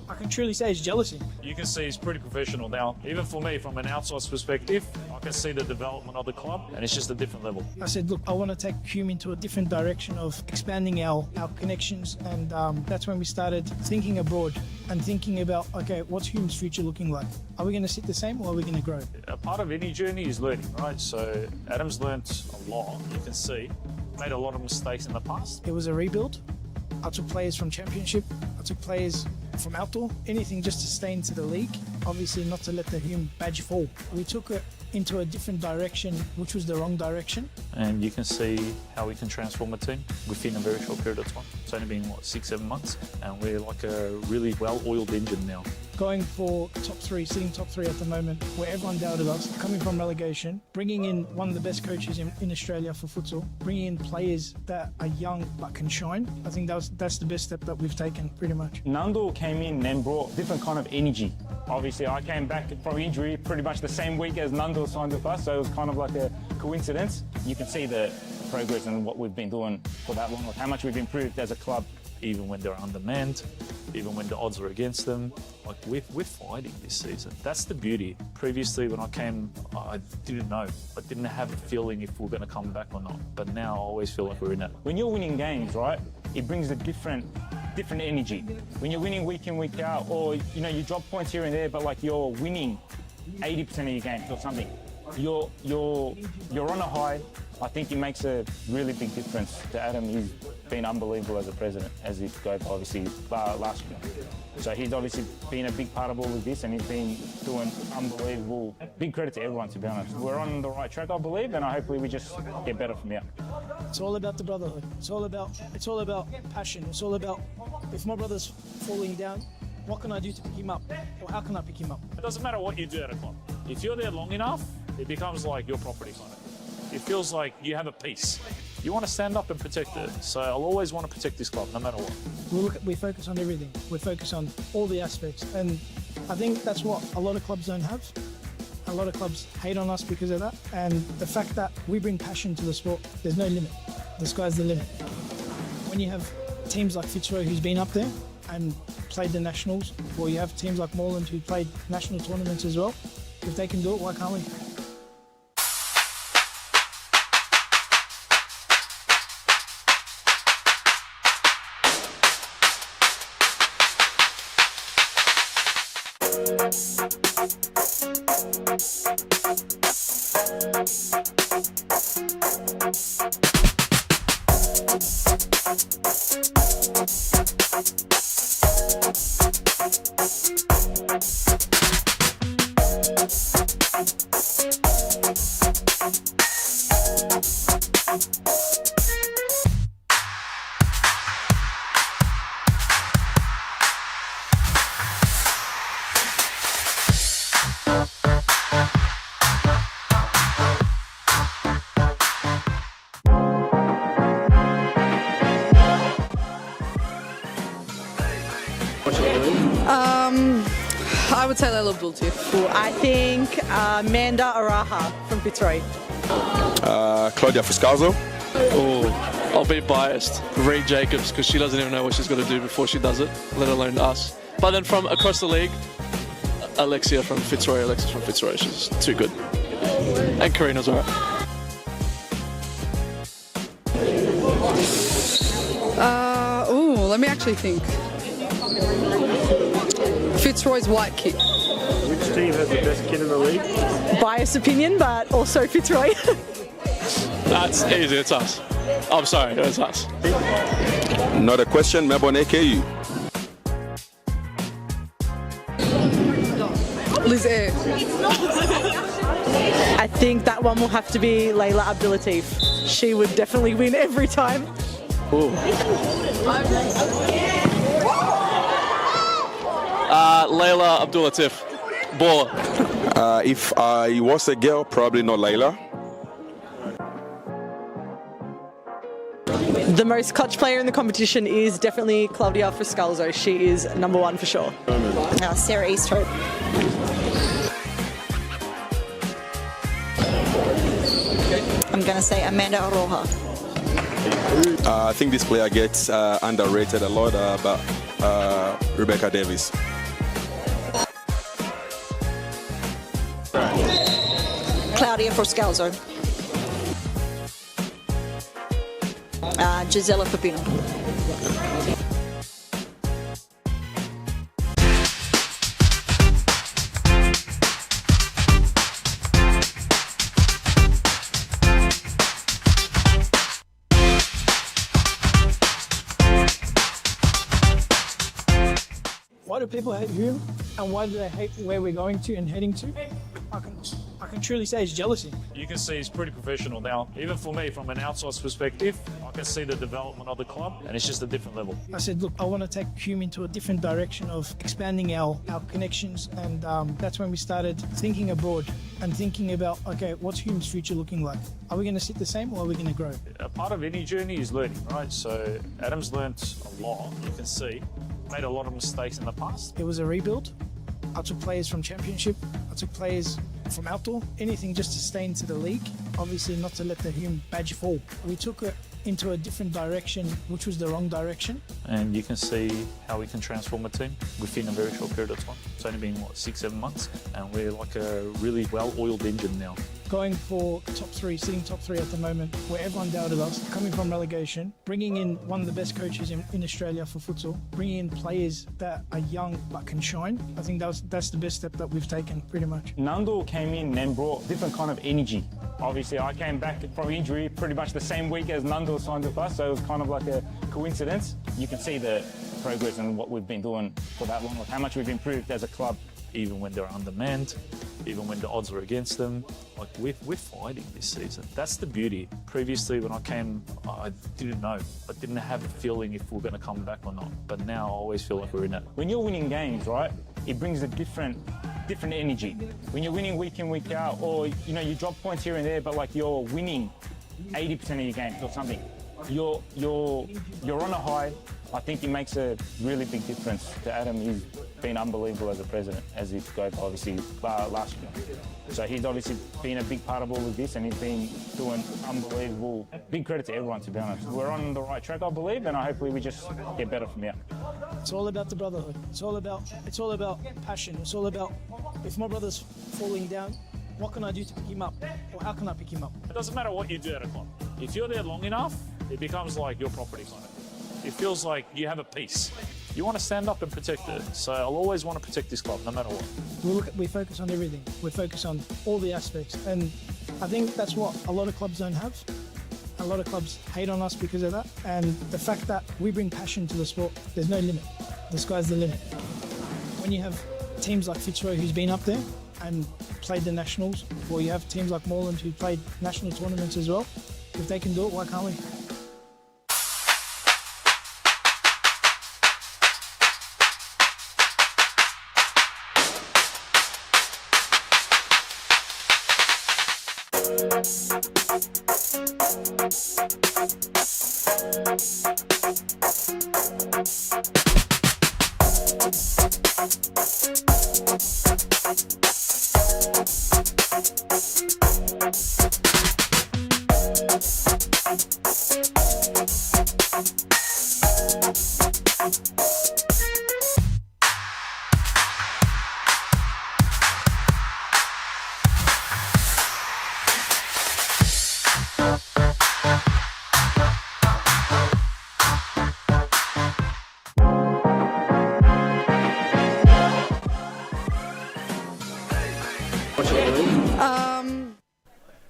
I can truly say it's jealousy. You can see he's pretty professional now. Even for me, from an outsider's perspective, I can see the development of the club, and it's just a different level. I said, look, I want to take Hume into a different direction of expanding our connections, and that's when we started thinking abroad and thinking about, okay, what's Hume's future looking like? Are we going to sit the same, or are we going to grow? A part of any journey is learning, right? So Adam's learnt a lot, you can see. Made a lot of mistakes in the past. It was a rebuild. I took players from Championship. I took players from outdoor. Anything just to stay into the league. Obviously not to let the Hume badge fall. We took it into a different direction, which was the wrong direction. And you can see how we can transform a team within a very short period of time. It's only been, 6-7 months? And we're like a really well-oiled engine now. Going for top three, sitting top three at the moment, where everyone doubted us, coming from relegation, bringing in one of the best coaches in Australia for futsal, bringing in players that are young but can shine. I think that's the best step that we've taken, pretty much. Nando came in and brought different kind of energy. Obviously, I came back from injury pretty much the same week as Nando signed with us, so it was kind of like a coincidence. You can see the progress and what we've been doing for that long, like how much we've improved as a club. Even when they're undermanned, even when the odds are against them, like we're fighting this season. That's the beauty. Previously, when I came, I didn't know. I didn't have a feeling if we're going to come back or not. But now I always feel like we're in it. When you're winning games, right, it brings a different energy. When you're winning week in, week out, or you drop points here and there, but like you're winning 80% of your games or something. You're on a high. I think it makes a really big difference to Adam. He's been unbelievable as a president, as he goes obviously last year. So he's obviously been a big part of all of this, and he's been doing unbelievable. Big credit to everyone, to be honest. We're on the right track, I believe, and hopefully we just get better from here. It's all about the brotherhood. It's all about passion. It's all about, if my brother's falling down, what can I do to pick him up? Or how can I pick him up? It doesn't matter what you do at a club. If you're there long enough, it becomes like your property kind of. It feels like you have a piece. You want to stand up and protect it. So I'll always want to protect this club, no matter what. We focus on everything. We focus on all the aspects. And I think that's what a lot of clubs don't have. A lot of clubs hate on us because of that. And the fact that we bring passion to the sport, there's no limit. The sky's the limit. When you have teams like Fitzroy, who's been up there and played the nationals, or you have teams like Moreland who played national tournaments as well, if they can do it, why can't we? I would say Layla Abdul-Latif. I think Amanda Araha from Fitzroy. Claudia Fuscalzo. Oh, I'll be biased. Reed Jacobs, because she doesn't even know what she's got to do before she does it, let alone us. But then from across the league, Alexis from Fitzroy. She's too good. And Karina's alright. Let me actually think. Fitzroy's white kit. Which team has the best kid in the league? Biased opinion, but also Fitzroy. That's easy, it's us. I'm sorry, it's us. Not a question, Melbourne AKU. Liz Air. I think that one will have to be Layla Abdul-Latif. She would definitely win every time. Ooh. Layla Abdul-Latif. Baller. If I was a girl, probably not Layla. The most clutch player in the competition is definitely Claudia Fuscalzo. She is number one for sure. Sarah Easthope. I'm going to say Amanda Roja. I think this player gets underrated a lot, but Rebecca Davis. Claudia Fuscalzo. Gisela Pepino. Why do people hate whom, and why do they hate where we're going to and heading to? I can truly say it's jealousy. You can see he's pretty professional now. Even for me, from an outsider's perspective, I can see the development of the club, and it's just a different level. I said, look, I want to take Hume into a different direction of expanding our connections, and that's when we started thinking abroad and thinking about, okay, what's Hume's future looking like? Are we going to sit the same, or are we going to grow? A part of any journey is learning, right? So Adam's learnt a lot, you can see. Made a lot of mistakes in the past. It was a rebuild. I took players from Championship. I took players from outdoor, anything just to stay into the league. Obviously not to let the Hume badge fall. We took it into a different direction, which was the wrong direction. And you can see how we can transform a team within a very short period of time. It's only been, what, 6-7 months? And we're like a really well-oiled engine now. Going for top three, sitting top three at the moment, where everyone doubted us, coming from relegation, bringing in one of the best coaches in Australia for futsal, bringing in players that are young but can shine. I think that's the best step that we've taken, pretty much. Nando came in and brought different kind of energy. Obviously, I came back from injury pretty much the same week as Nando signed with us, so it was kind of like a coincidence. You can see the progress and what we've been doing for that long, like how much we've improved as a club. Even when they're undermanned, even when the odds are against them, like we're fighting this season. That's the beauty. Previously, when I came, I didn't know. I didn't have a feeling if we're going to come back or not. But now I always feel like we're in it. When you're winning games, right, it brings a different energy. When you're winning week in, week out, or you drop points here and there, but like you're winning 80% of your games or something. You're on a high. I think it makes a really big difference to Adam. He's been unbelievable as a president, as he goes obviously last year. So he's obviously been a big part of all of this, and he's been doing unbelievable. Big credit to everyone, to be honest. We're on the right track, I believe, and hopefully we just get better from here. It's all about the brotherhood. It's all about passion. It's all about, if my brother's falling down, what can I do to pick him up? Or how can I pick him up? It doesn't matter what you do at a club. If you're there long enough, it becomes like your property kind of. It feels like you have a piece. You want to stand up and protect it. So I'll always want to protect this club, no matter what. We focus on everything. We focus on all the aspects. And I think that's what a lot of clubs don't have. A lot of clubs hate on us because of that. And the fact that we bring passion to the sport, there's no limit. The sky's the limit. When you have teams like Fitzroy, who's been up there and played the nationals, or you have teams like Moreland who played national tournaments as well, if they can do it, why can't we?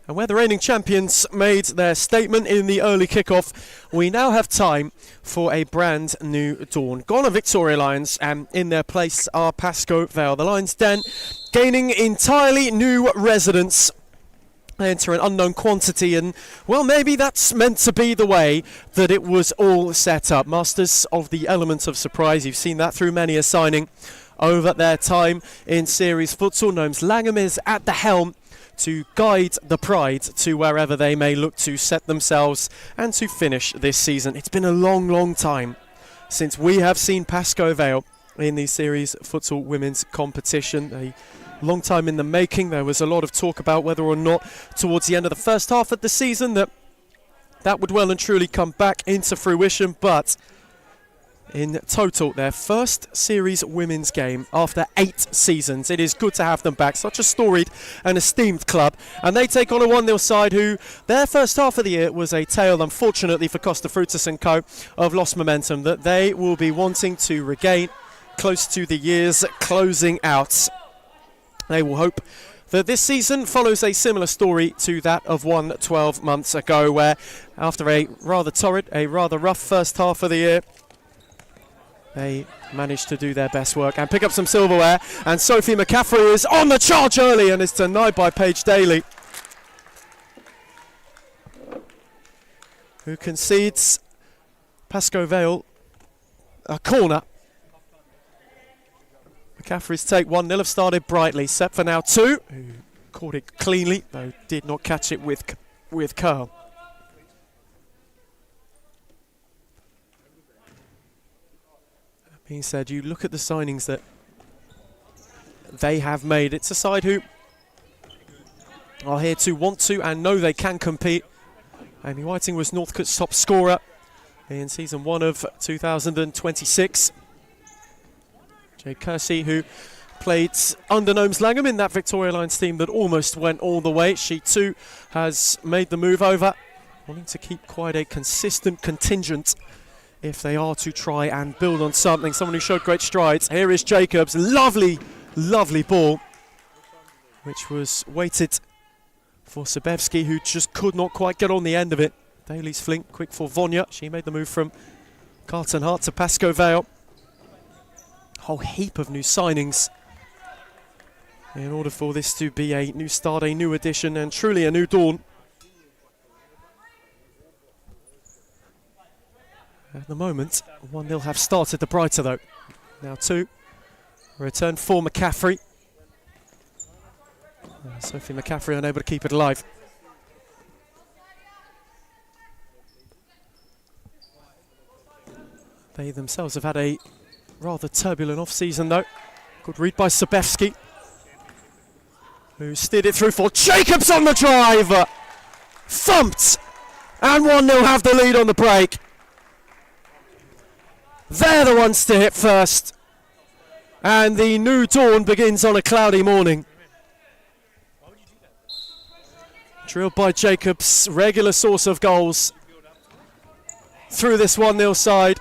And where the reigning champions made their statement in the early kickoff, we now have time for a brand new dawn. Gone are Victoria Lions, and in their place are Pascoe Vale. The Lions' Den gaining entirely new residents. They enter an unknown quantity, and well, maybe that's meant to be the way that it was all set up. Masters of the element of surprise. You've seen that through many a signing over their time in Series Futsal. Gnomes Langham is at the helm to guide the Pride to wherever they may look to set themselves and to finish this season. It's been a long, long time since we have seen Pascoe Vale in the Series Futsal Women's competition. A long time in the making. There was a lot of talk about whether or not towards the end of the first half of the season that would well and truly come back into fruition, but in total, their first series women's game after 8 seasons. It is good to have them back. Such a storied and esteemed club. And they take on a 1-0 side who, their first half of the year was a tale, unfortunately for Costa Frutas & Co., of lost momentum that they will be wanting to regain close to the year's closing out. They will hope that this season follows a similar story to that of one 12 months ago, where after a rather torrid, a rather rough first half of the year, they managed to do their best work and pick up some silverware. And Sophie McCaffrey is on the charge early and is denied by Paige Daly, who concedes Pascoe Vale a corner. McCaffrey's take 1-0 have started brightly. Set for now 2, who caught it cleanly, though did not catch it with curl. Being said, you look at the signings that they have made. It's a side who are here to want to and know they can compete. Amy Whiting was Northcote's top scorer in season 1 of 2026. Jade Kersey, who played under Gnomes Langham in that Victoria Lions team that almost went all the way. She too has made the move over, wanting to keep quite a consistent contingent if they are to try and build on something. Someone who showed great strides. Here is Jacobs. Lovely, lovely ball, which was weighted for Sabevsky, who just could not quite get on the end of it. Daly's flink, quick for Vonya. She made the move from Carlton Hart to Pascoe Vale. Whole heap of new signings in order for this to be a new start, a new addition, and truly a new dawn. At the moment, 1-0 have started the brighter though. Now 2. Return for McCaffrey. Sophie McCaffrey unable to keep it alive. They themselves have had a rather turbulent off-season though. Good read by Sabevsky, who steered it through for Jacobs on the drive. Thumped, and 1-0 have the lead on the break. They're the ones to hit first, and the new dawn begins on a cloudy morning. Drilled by Jacobs, regular source of goals through this 1-0 side.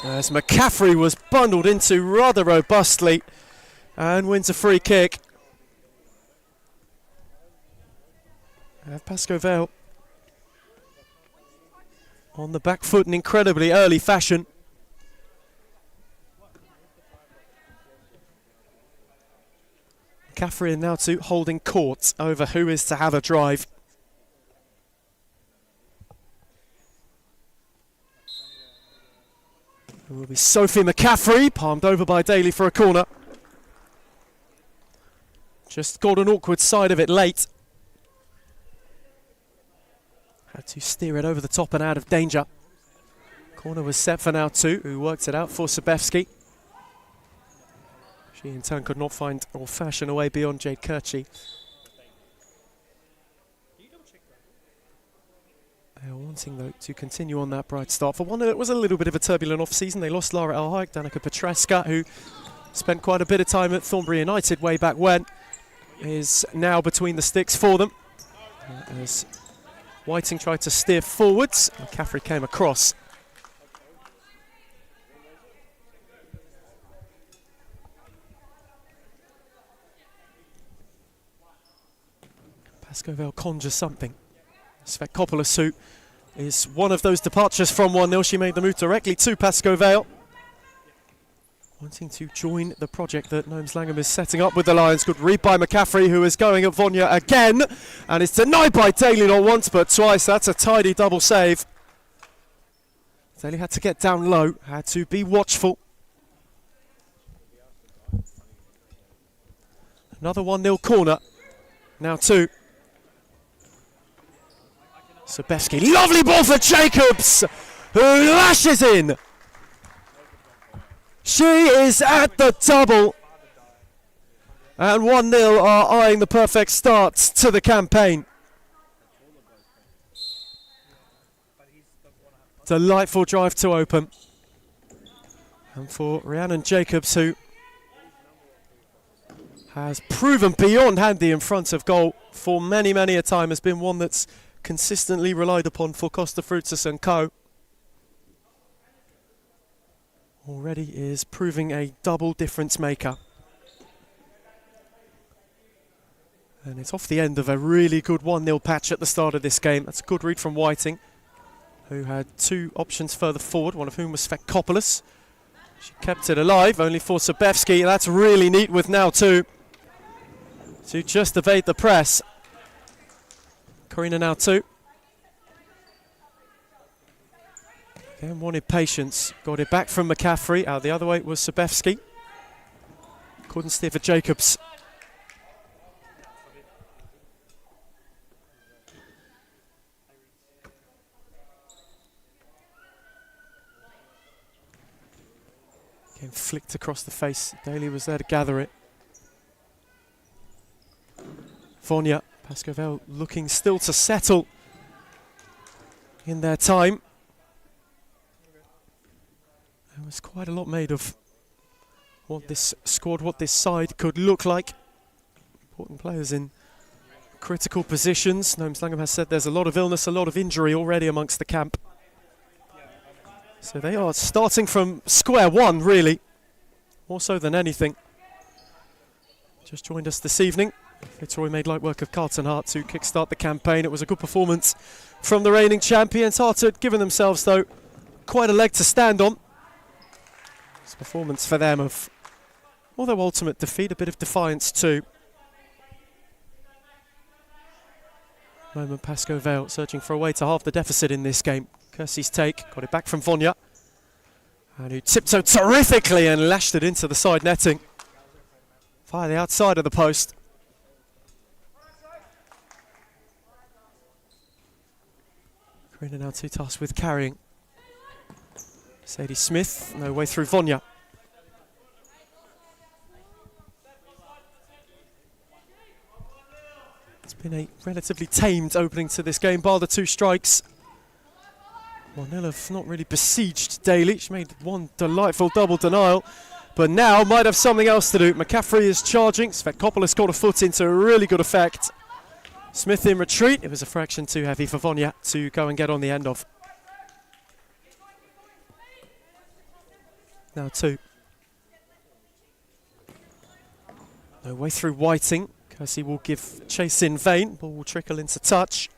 As McCaffrey was bundled into rather robustly and wins a free kick. Pascoe Vale on the back foot in incredibly early fashion. McCaffrey now to holding court over who is to have a drive. It will be Sophie McCaffrey, palmed over by Daly for a corner. Just got an awkward side of it late. Had to steer it over the top and out of danger. Corner was set for now 2, who worked it out for Sabevsky. She in turn could not find or fashion a way beyond Jade Kersey. They are wanting though to continue on that bright start. For one, it was a little bit of a turbulent off-season. They lost Lara Elhaik, Danica Petreska, who spent quite a bit of time at Thornbury United way back when, is now between the sticks for them. As Whiting tried to steer forwards, McCaffrey came across. Pascoe Vale conjures something. Svetkopoulos, who is one of those departures from 1-0. She made the move directly to Pascoe Vale, wanting to join the project that Gnomes Langham is setting up with the Lions. Good read by McCaffrey, who is going at Vonya again, and it's denied by Daly not once but twice. That's a tidy double save. Daly had to get down low, had to be watchful. Another 1-0 corner, now 2. Sabevsky, lovely ball for Jacobs, who lashes in. She is at the double, and 1-0 are eyeing the perfect start to the campaign. Delightful drive to open, and for Rhiannon Jacobs, who has proven beyond handy in front of goal for many a time, has been one that's consistently relied upon for Costa Frutas and Co. Already is proving a double difference maker. And it's off the end of a really good 1-0 patch at the start of this game. That's a good read from Whiting, who had 2 options further forward, one of whom was Svetkopoulos. She kept it alive, only for Sabevsky. That's really neat with now 2 to just evade the press. Corina now 2. Again, wanted patience. Got it back from McCaffrey. Out the other way was Sabevsky. Couldn't steer for Jacobs. Again, flicked across the face. Daly was there to gather it. Vonya, Pascovel looking still to settle in their time. There was quite a lot made of what this squad, what this side could look like. Important players in critical positions. Noam Slangham has said there's a lot of illness, a lot of injury already amongst the camp. So they are starting from square one, really, more so than anything. Just joined us this evening. Fitzroy made light work of Carlton Heart to kickstart the campaign. It was a good performance from the reigning champions. Heart had given themselves, though, quite a leg to stand on. It's a performance for them of, although ultimate defeat, a bit of defiance too. Moment Pascoe Vale searching for a way to halve the deficit in this game. Kersey's take, got it back from Vonya. And who tiptoed terrifically and lashed it into the side netting. Via the outside of the post. Karina now too tasked with carrying. Sadie Smith, no way through Vonya. It's been a relatively tamed opening to this game, bar the two strikes. Monell have not really besieged Daly. She made one delightful double denial, but now might have something else to do. McCaffrey is charging. Svetkopoulos got a foot into really good effect. Smith in retreat. It was a fraction too heavy for Vonya to go and get on the end of. Now two. No way through Whiting. Kersey will give chase in vain. Ball will trickle into touch.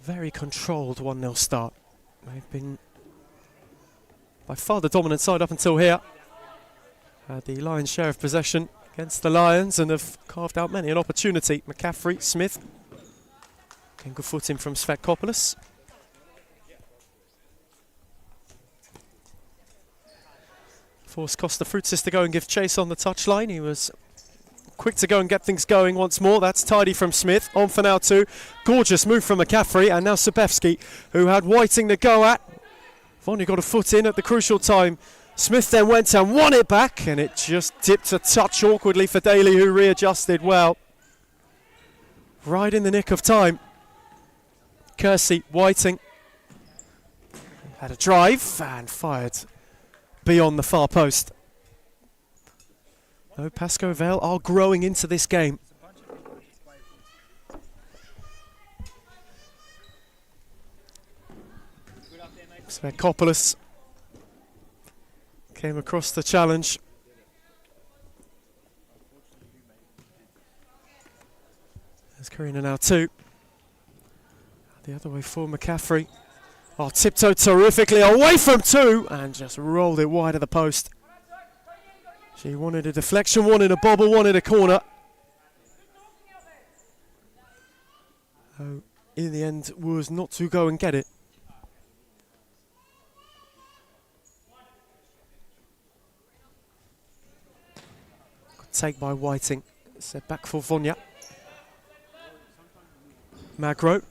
Very controlled 1-0 start. They've been by far the dominant side up until here. Had the Lions' share of possession against the Lions and have carved out many an opportunity. McCaffrey, Smith. Getting good foot in from Svetkopoulos. Forced Costa Fruitsis to go and give chase on the touchline. He was quick to go and get things going once more. That's tidy from Smith. On for now too. Gorgeous move from McCaffrey, and now Sabevsky, who had Whiting to go at. Vonya got a foot in at the crucial time. Smith then went and won it back, and it just dipped a touch awkwardly for Daly, who readjusted well. Right in the nick of time. Kersey, Whiting had a drive and fired beyond the far post. No, Pascoe Vale are growing into this game. Svetkopoulos came across the challenge. There's Karina now too. The other way for McCaffrey. Oh, tiptoed terrifically away from two and just rolled it wide of the post. She wanted a deflection, wanted a bobble, wanted a corner. Oh, in the end, was not to go and get it. Good take by Whiting. Set back for Vonya. Magro.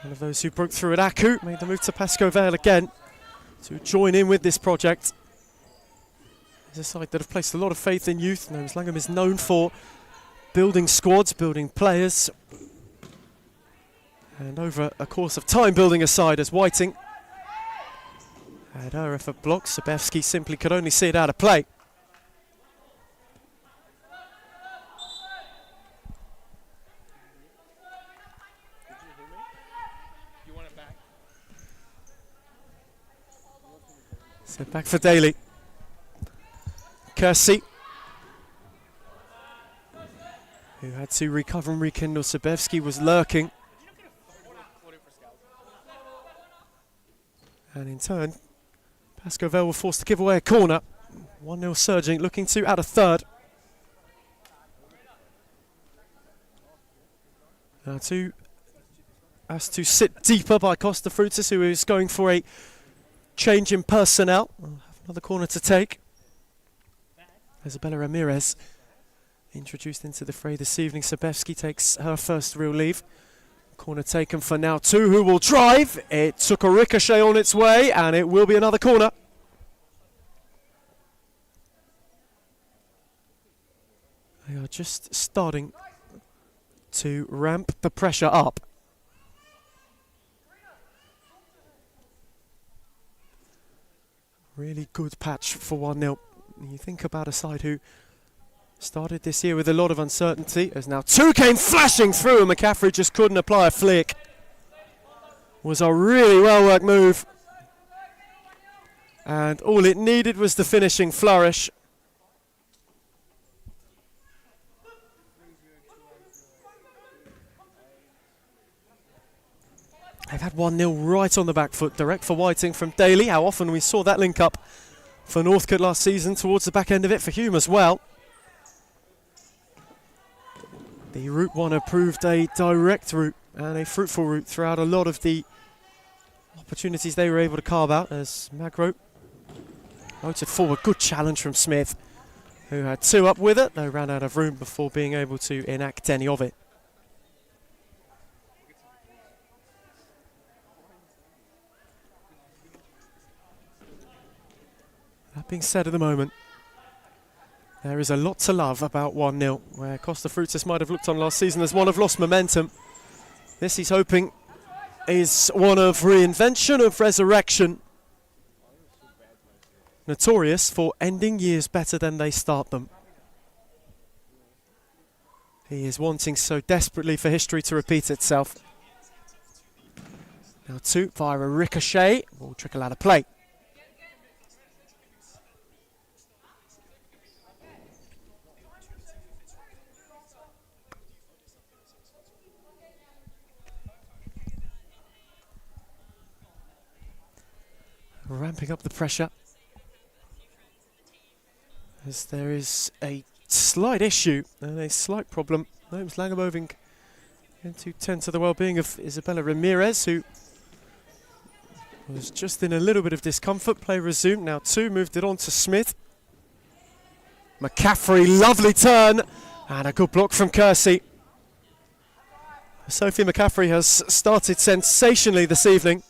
One of those who broke through at Aku, made the move to Pascoe Vale again to join in with this project. It's a side that have placed a lot of faith in youth. Noam Slangham is known for building squads, building players, and over a course of time building a side as Whiting had her effort blocked. Sabevsky simply could only see it out of play. Set back for Daly. Kersey, who had to recover and rekindle. Sabevsky was lurking. And in turn, Pascoe Vale were forced to give away a corner. 1-0 surging, looking to add a third. Now asked to sit deeper by Costa Fruitsis, who is going for a change in personnel. We'll have another corner to take. Isabella Ramirez introduced into the fray this evening. Sabevsky takes her first real leave. Corner taken for now 2, who will drive. It took a ricochet on its way, and it will be another corner. They are just starting to ramp the pressure up. Really good patch for 1-0. You think about a side who started this year with a lot of uncertainty, as now 2 came flashing through and McCaffrey just couldn't apply a flick. Was a really well-worked move. And all it needed was the finishing flourish. They've had 1-0 right on the back foot, direct for Whiting from Daly. How often we saw that link up for Northcote last season, towards the back end of it for Hume as well. The Route 1 proved a direct route and a fruitful route throughout a lot of the opportunities they were able to carve out, as Magro motored forward. Good challenge from Smith, who had 2 up with it, though ran out of room before being able to enact any of it. That being said, at the moment, there is a lot to love about 1-0, where Costa Frutas might have looked on last season as one of lost momentum. This, he's hoping, is one of reinvention, of resurrection. Notorious for ending years better than they start them. He is wanting so desperately for history to repeat itself. Now 2 via a ricochet, will trickle out of play. Ramping up the pressure, as there is a slight issue and a slight problem. Holmes Langemoving going to tend to the well-being of Isabella Ramirez, who was just in a little bit of discomfort. Play resumed, now 2, moved it on to Smith. McCaffrey, lovely turn, and a good block from Kersey. Sophie McCaffrey has started sensationally this evening.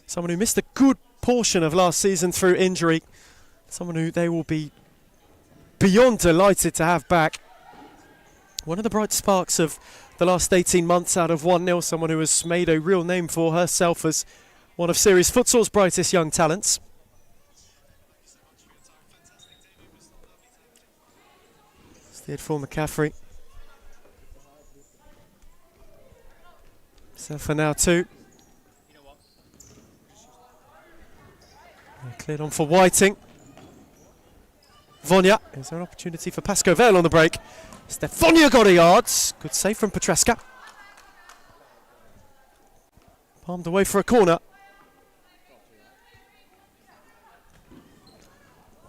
Someone who missed a good portion of last season through injury. Someone who they will be beyond delighted to have back. One of the bright sparks of the last 18 months out of 1-0. Someone who has made a real name for herself as one of Series Futsal's brightest young talents. Steered for McCaffrey. So for now 2. Cleared on for Whiting. Vonia. Is there an opportunity for Pascovel on the break? Stephania got a yard. Good save from Petreska. Palmed away for a corner.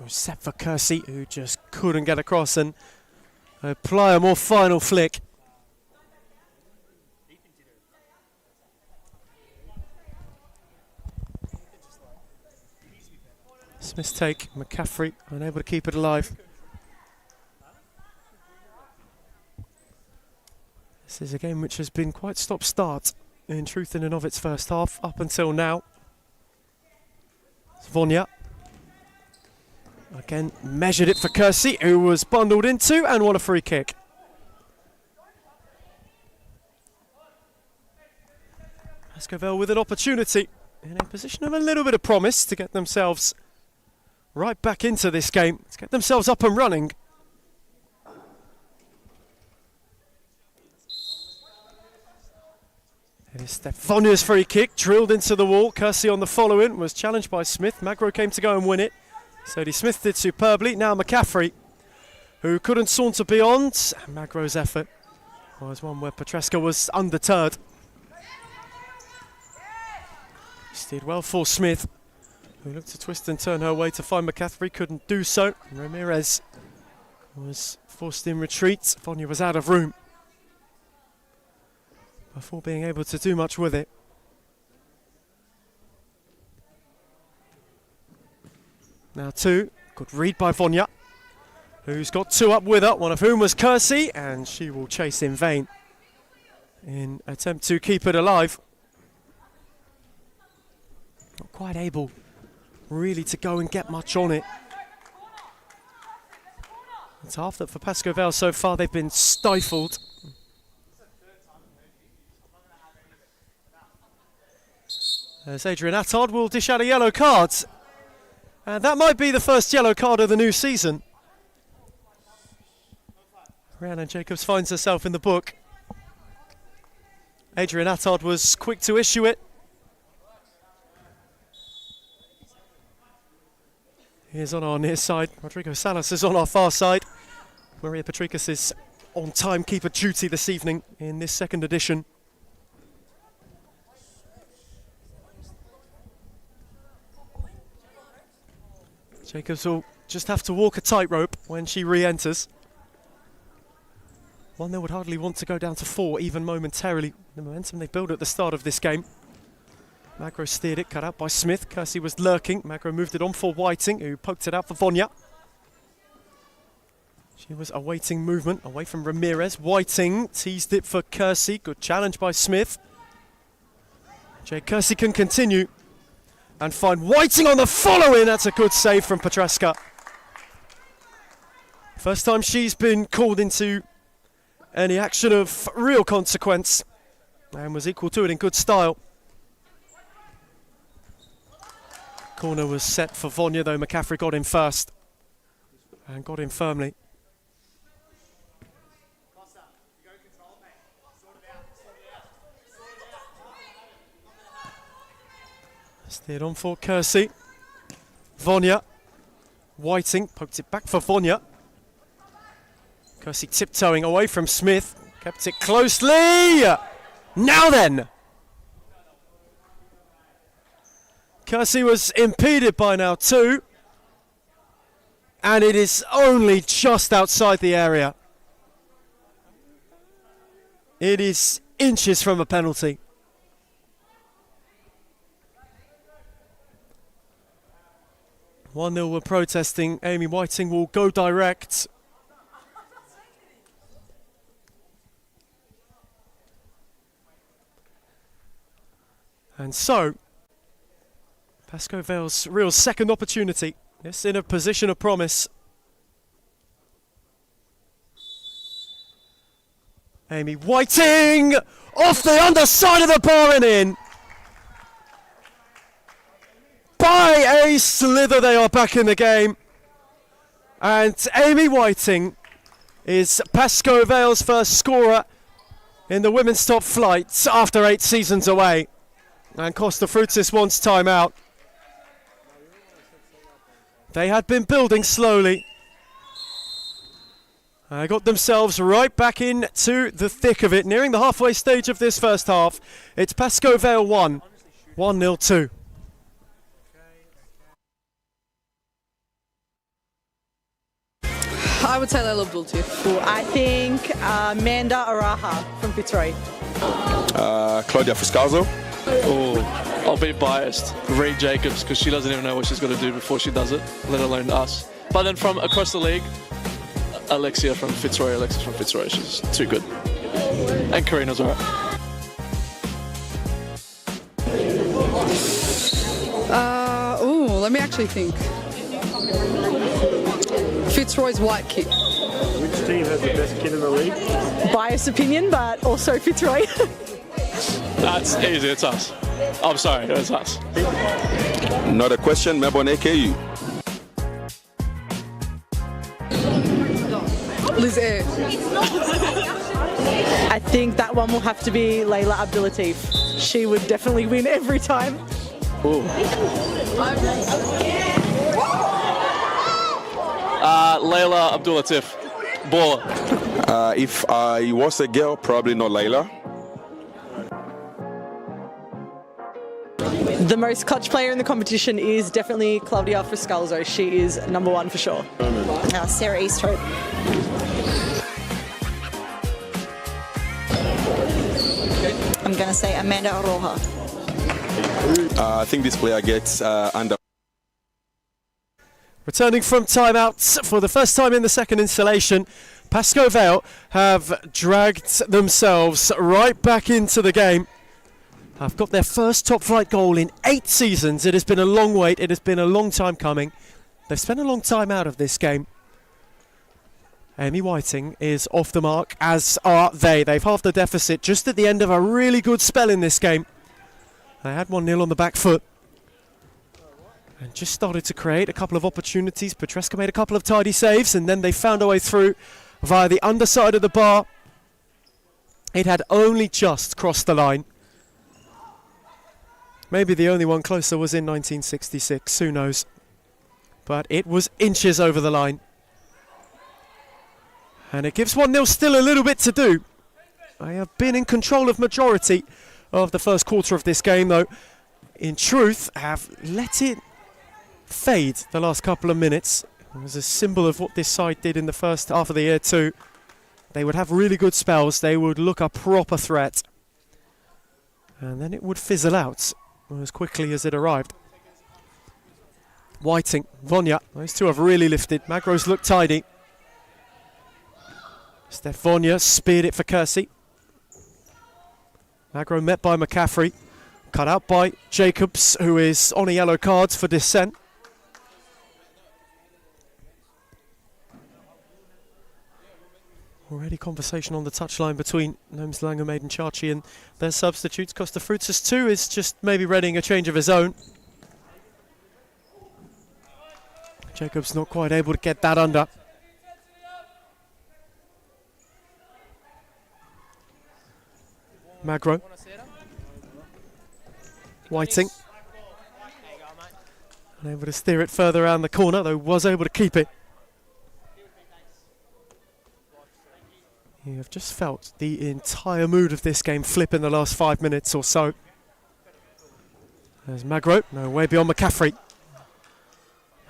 Set for Kersey, who just couldn't get across and apply a more final flick. Smith's take, McCaffrey unable to keep it alive. This is a game which has been quite stop-start, in truth, in and of its first half, up until now. Vonia. Again, measured it for Kersey, who was bundled into, and won a free kick. Pascovel with an opportunity, in a position of a little bit of promise to get themselves right back into this game, to get themselves up and running. It is Stephania's free kick, drilled into the wall. Kersey on the follow-in, was challenged by Smith. Magro came to go and win it. Sadie Smith did superbly. Now McCaffrey, who couldn't saunter beyond. Magro's effort was one where Petreska was undeterred. Steered well for Smith, who looked to twist and turn her way to find McCaffrey, couldn't do so. Ramirez was forced in retreat. Vonia was out of room before being able to do much with it. Now 2, good read by Vonia, who's got 2 up with her, one of whom was Kersey, and she will chase in vain. in attempt to keep it alive. Not quite able really to go and get much on it. It's half that for Pascoe Vale so far, they've been stifled. As Adrian Attard will dish out a yellow card. And that might be the first yellow card of the new season. Rhiannon Jacobs finds herself in the book. Adrian Attard was quick to issue it. Here's on our near side. Rodrigo Salas is on our far side. Maria Patrikas is on timekeeper duty this evening in this second edition. Jacobs will just have to walk a tightrope when she re-enters. 1-0 would hardly want to go down to 4 even momentarily. The momentum they build at the start of this game. Magro steered it, cut out by Smith. Kersey was lurking. Magro moved it on for Whiting, who poked it out for Vonya. She was awaiting movement away from Ramirez. Whiting teased it for Kersey. Good challenge by Smith. Jay Kersey can continue and find Whiting on the follow-in. That's a good save from Petraska. First time she's been called into any action of real consequence and was equal to it in good style. Corner was set for Vonya, though McCaffrey got in first and got in firmly. Steered on for Kersey. Vonya. Whiting poked it back for Vonya. Kersey tiptoeing away from Smith. Kept it closely. Now then. Kersey was impeded by now too. And it is only just outside the area. It is inches from a penalty. One-0 were protesting. Amy Whiting will go direct. And so, Pascoe Vale's real second opportunity. Yes, in a position of promise. Amy Whiting! Off the underside of the bar and in! By a slither, they are back in the game. And Amy Whiting is Pascoe Vale's first scorer in the women's top flight after 8 seasons away. And Costa Frutis wants time out. They had been building slowly. Got themselves right back into the thick of it, nearing the halfway stage of this first half. It's Pascoe Vale 1, 1-0 2. I would say Layla Abdul-Latif. I think Amanda Araha from Fitzroy. Claudia Fuscalzo. Oh, I'll be biased. Reed Jacobs, because she doesn't even know what she's got to do before she does it, let alone us. But then from across the league, Alexis from Fitzroy, she's too good. And Karina's alright. Let me actually think. Fitzroy's white kit. Which team has the best kid in the league? Biased opinion, but also Fitzroy. That's easy, it's us. I'm sorry, it's us. Not a question, Melbourne AKU. Liz Air. I think that one will have to be Layla Abdul-Latif. She would definitely win every time. Ooh. Layla Abdul-Latif. Baller. If I was a girl, probably not Layla. The most clutch player in the competition is definitely Claudia Friscalzo. She is number 1 for sure. Sarah Easthope. I'm going to say Amanda Aroha. I think this player gets under. Returning from timeout for the first time in the second installation, Pascoe Vale have dragged themselves right back into the game. Have got their first top flight goal in 8 seasons. It has been a long wait. It has been a long time coming. They've spent a long time out of this game. Amy Whiting is off the mark, as are they. They've halved the deficit just at the end of a really good spell in this game. They had 1-0 on the back foot. And just started to create a couple of opportunities. Petreska made a couple of tidy saves, and then they found a way through via the underside of the bar. It had only just crossed the line. Maybe the only one closer was in 1966, who knows. But it was inches over the line. And it gives 1-0 still a little bit to do. They have been in control of majority of the first quarter of this game, though. In truth, have let it fade the last couple of minutes. It was a symbol of what this side did in the first half of the year too. They would have really good spells. They would look a proper threat. And then it would fizzle out as quickly as it arrived. Whiting, Vonya, those two have really lifted. Magro's looked tidy. Steph Vonya speared it for Kersey. Magro met by McCaffrey. Cut out by Jacobs, who is on a yellow card for dissent. Already conversation on the touchline between Noms Langermaid and Chachi and their substitutes. Costa Frutas too is just maybe readying a change of his own. Jacobs not quite able to get that under. Magro. Whiting. Unable to steer it further around the corner, though was able to keep it. You have just felt the entire mood of this game flip in the last 5 minutes or so. There's Magro, no way beyond McCaffrey.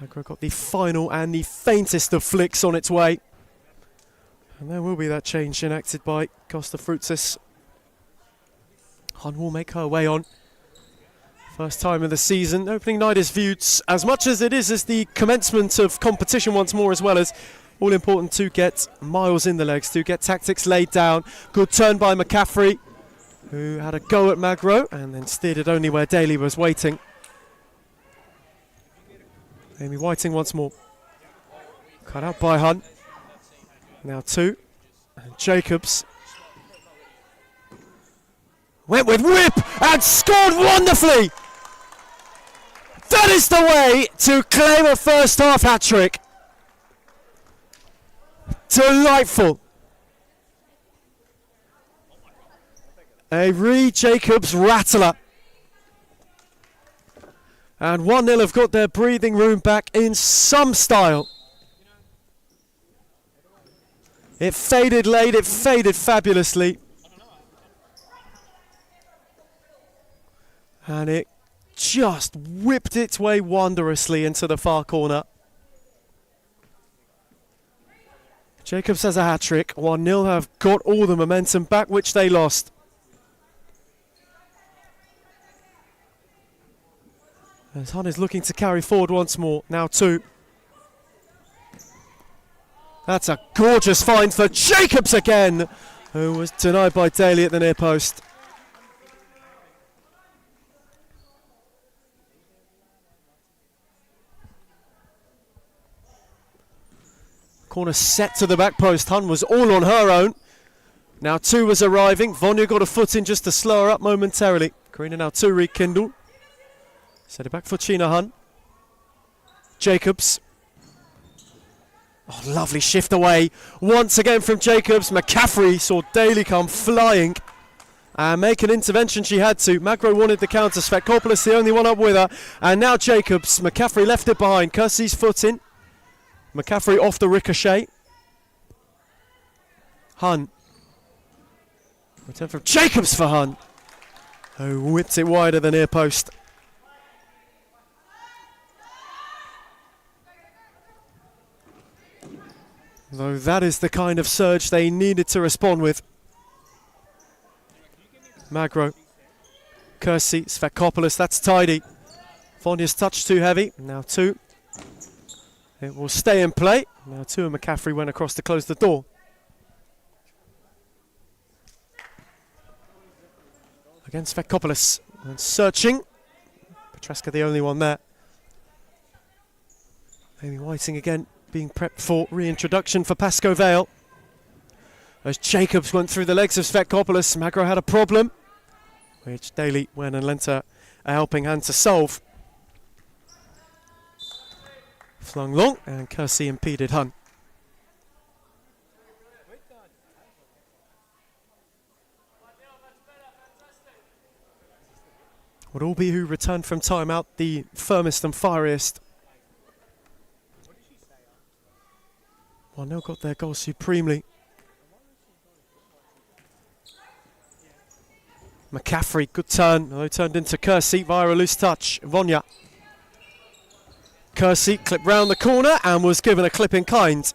Magro got the final and the faintest of flicks on its way. And there will be that change enacted by Costa Frutas. Hun will make her way on. First time of the season. Opening night is viewed as much as it is as the commencement of competition once more, as well as all important to get miles in the legs, to get tactics laid down. Good turn by McCaffrey, who had a go at Magro and then steered it only where Daly was waiting. Amy Whiting once more. Cut out by Hun. Now 2. And Jacobs went with whip and scored wonderfully. That is the way to claim a first half hat-trick. Delightful. A Reed Jacobs rattler. And 1-0 have got their breathing room back in some style. It faded late, it faded fabulously. And it just whipped its way wondrously into the far corner. Jacobs has a hat-trick. 1-0 have got all the momentum back, which they lost. As Hun is looking to carry forward once more. Now 2. That's a gorgeous find for Jacobs again, who was denied by Daly at the near post. Corner set to the back post. Hun was all on her own. Now 2 was arriving. Vonya got a foot in just to slow her up momentarily. Karina now 2 rekindled. Set it back for China Hun. Jacobs. Oh, lovely shift away. Once again from Jacobs. McCaffrey saw Daly come flying and make an intervention she had to. Magro wanted the counter. Svetkopoulos the only one up with her. And now Jacobs. McCaffrey left it behind. Kersey's foot in. McCaffrey off the ricochet. Hun. Return from Jacobs for Hun, who whipped it wide of the near post. Though that is the kind of surge they needed to respond with. Magro. Kersey, Svetkopoulos, that's tidy. Vonya's touch too heavy. Now 2. It will stay in play. Now Tua McCaffrey went across to close the door. Against Vetkopoulos. And searching. Petreska the only one there. Amy Whiting again being prepped for reintroduction for Pascoe Vale. As Jacobs went through the legs of Vetkopoulos, Magro had a problem, which Daly went and lent her a helping hand to solve. Flung long, and Kersey impeded Hun. Would all be who returned from timeout the firmest and fieriest. 1-0 got their goal supremely. McCaffrey, good turn, although turned into Kersey via a loose touch. Vonya. Kersey clipped round the corner and was given a clip in kind.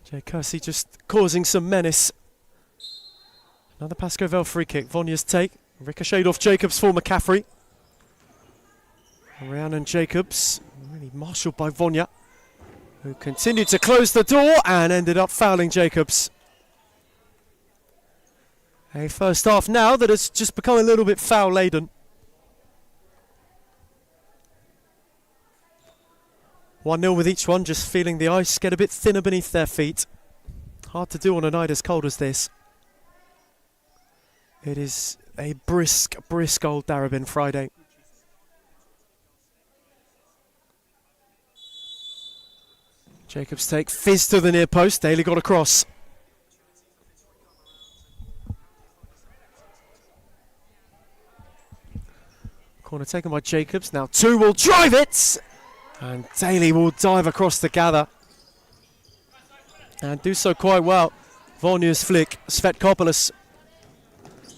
Jay Kersey just causing some menace. Another Pascoe Vale free kick. Vonya's take. Ricocheted off Jacobs for McCaffrey. Rhiannon Jacobs, really marshalled by Vonya, who continued to close the door and ended up fouling Jacobs. A first half now that has just become a little bit foul-laden. 1-0 with each one, just feeling the ice get a bit thinner beneath their feet. Hard to do on a night as cold as this. It is a brisk old Darebin Friday. Jacobs take fizz to the near post. Daly got across. Corner taken by Jacobs. Now two will drive it. And Daly will dive across the gather. And do so quite well. Vonya's flick. Svetkopoulos,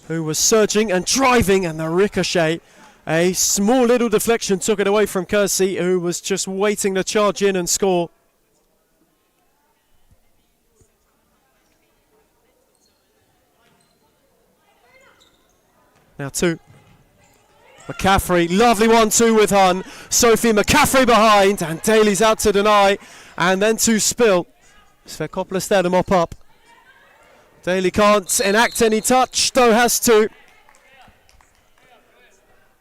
who was surging and driving, and the ricochet. A small little deflection took it away from Kersey, who was just waiting to charge in and score. Now two. McCaffrey, lovely 1-2 with Hun. Sophie McCaffrey behind, and Daly's out to deny, and then to spill. Svetkopoulos there to mop up. Daly can't enact any touch, though has to.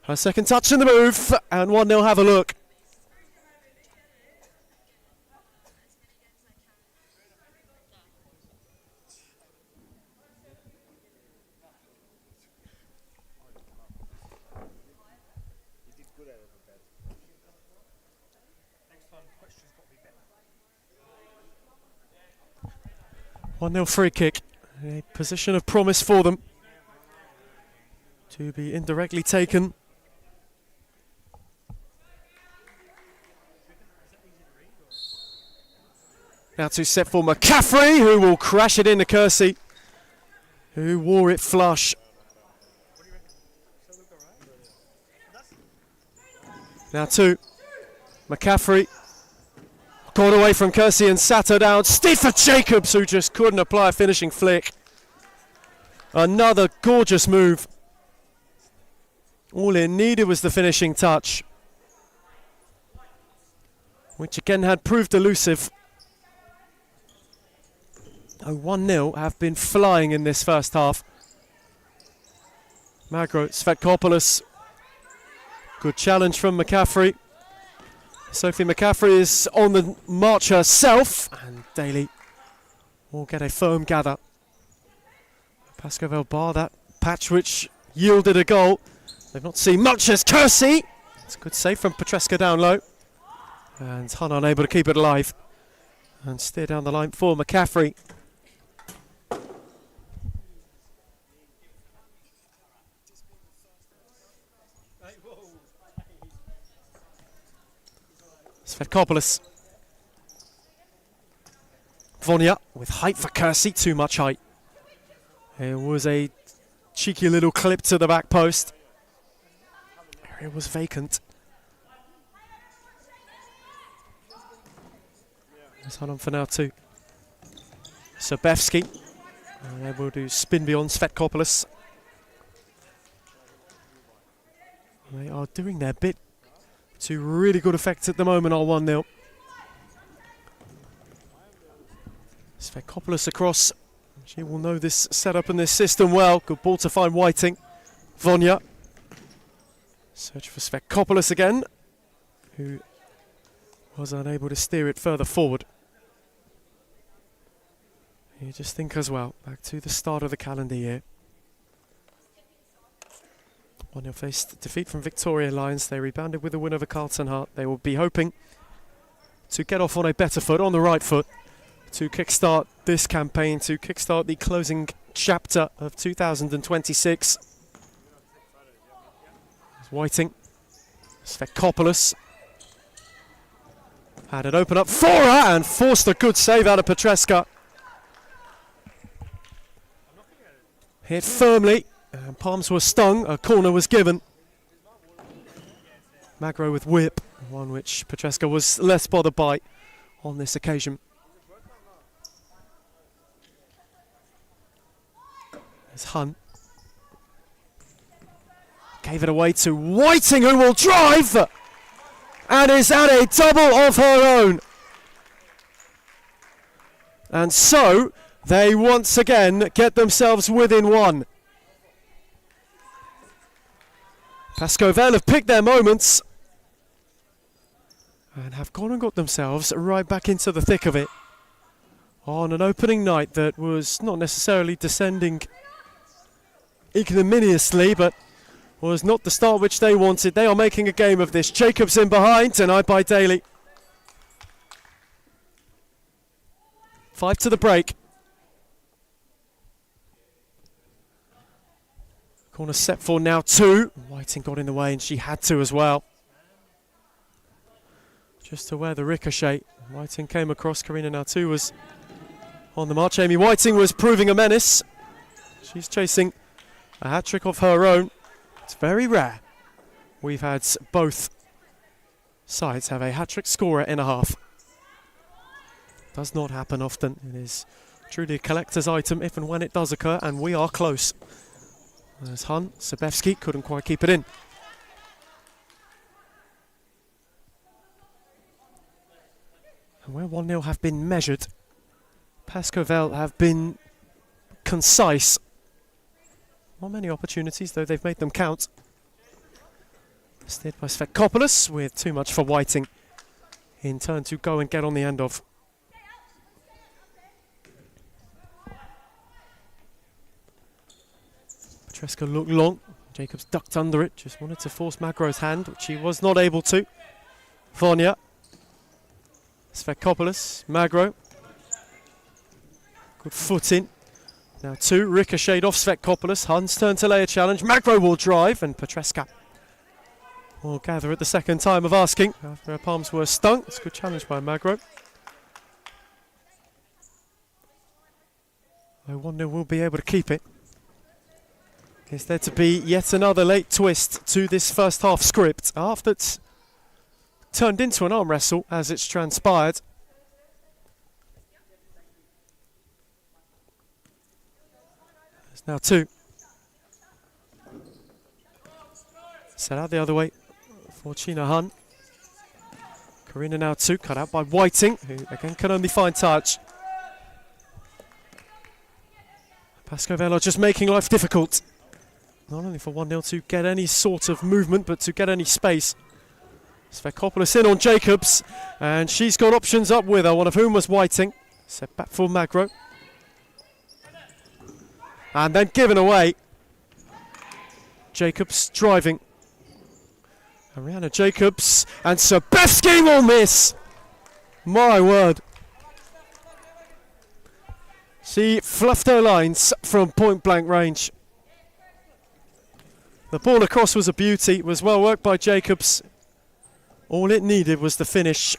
Her second touch in the move, and 1-0 have a look. One 1-0 free kick. A position of promise for them to be indirectly taken. Now to set for McCaffrey, who will crash it into Kersey, who wore it flush. Now to McCaffrey. Got away from Kersey and sat her down. Stephen Jacobs, who just couldn't apply a finishing flick. Another gorgeous move. All it needed was the finishing touch, which again had proved elusive. 1-0 have been flying in this first half. Magro, Svetkopoulos. Good challenge from McCaffrey. Sophie McCaffrey is on the march herself, and Daly will get a firm gather. Pascoe Vale bar that patch which yielded a goal. They've not seen much as Kersey. It's a good save from Petreska down low. And Hun unable to keep it alive. And steer down the line for McCaffrey. Svetkopoulos. Vonya with height for Kersey, too much height. It was a cheeky little clip to the back post. Area was vacant. Let's hold on for now too. Sobevsky able to spin beyond Svetkopoulos. They are doing their bit to really good effect at the moment on 1-0. Svekopoulos across. She will know this setup and this system well. Good ball to find Whiting. Vonya. Search for Svekopoulos again, who was unable to steer it further forward. You just think as well, back to the start of the calendar year. 1-0 faced defeat from Victoria Lions. They rebounded with a win over Carlton Heart. They will be hoping to get off on a better foot, on the right foot, to kickstart this campaign, to kickstart the closing chapter of 2026. Whiting, Svekopoulos had it open up for her and forced a good save out of Petreska. Hit firmly, and palms were stung, a corner was given. Magro with whip, one which Petreska was less bothered by on this occasion. There's Hunt. Gave it away to Whiting, who will drive and is at a double of her own. And so they once again get themselves within one. Pascovel have picked their moments and have gone and got themselves right back into the thick of it on an opening night that was not necessarily descending ignominiously, but was not the start which they wanted. They are making a game of this. Jacobs in behind, denied by Daly. 5 to the break. Corner set for now 2. Whiting got in the way and she had to as well. Just to where the ricochet. Whiting came across. Karina Nautu was on the march. Amy Whiting was proving a menace. She's chasing a hat-trick of her own. It's very rare. We've had both sides have a hat-trick scorer in a half. Does not happen often. It is truly a collector's item if and when it does occur, and we are close. There's Hunt. Sabevsky couldn't quite keep it in. And where 1-0 have been measured, Pascovel have been concise. Not many opportunities, though they've made them count. Steered by Svekopoulos with too much for Whiting in turn to go and get on the end of. Petreska looked long. Jacobs ducked under it. Just wanted to force Magro's hand, which he was not able to. Vonya. Svekopoulos. Magro. Good foot in. Now 2, ricocheted off Svekopoulos. Hunt's turn to lay a challenge. Magro will drive, and Petreska will gather at the second time of asking after her palms were stung. It's a good challenge by Magro. 1-0 will be able to keep it. Is there to be yet another late twist to this first half script after it's turned into an arm wrestle as it's transpired. Now 2. Set out the other way for China Hun. Karina now 2, cut out by Whiting, who again can only find touch. Pascovel just making life difficult. Not only for 1-0 to get any sort of movement, but to get any space. Svekopoulos in on Jacobs, and she's got options up with her, one of whom was Whiting. Set back for Magro. And then given away. Jacobs driving. Ariana Jacobs and Sabevsky will miss. My word. She fluffed her lines from point blank range. The ball across was a beauty. It was well worked by Jacobs. All it needed was the finish,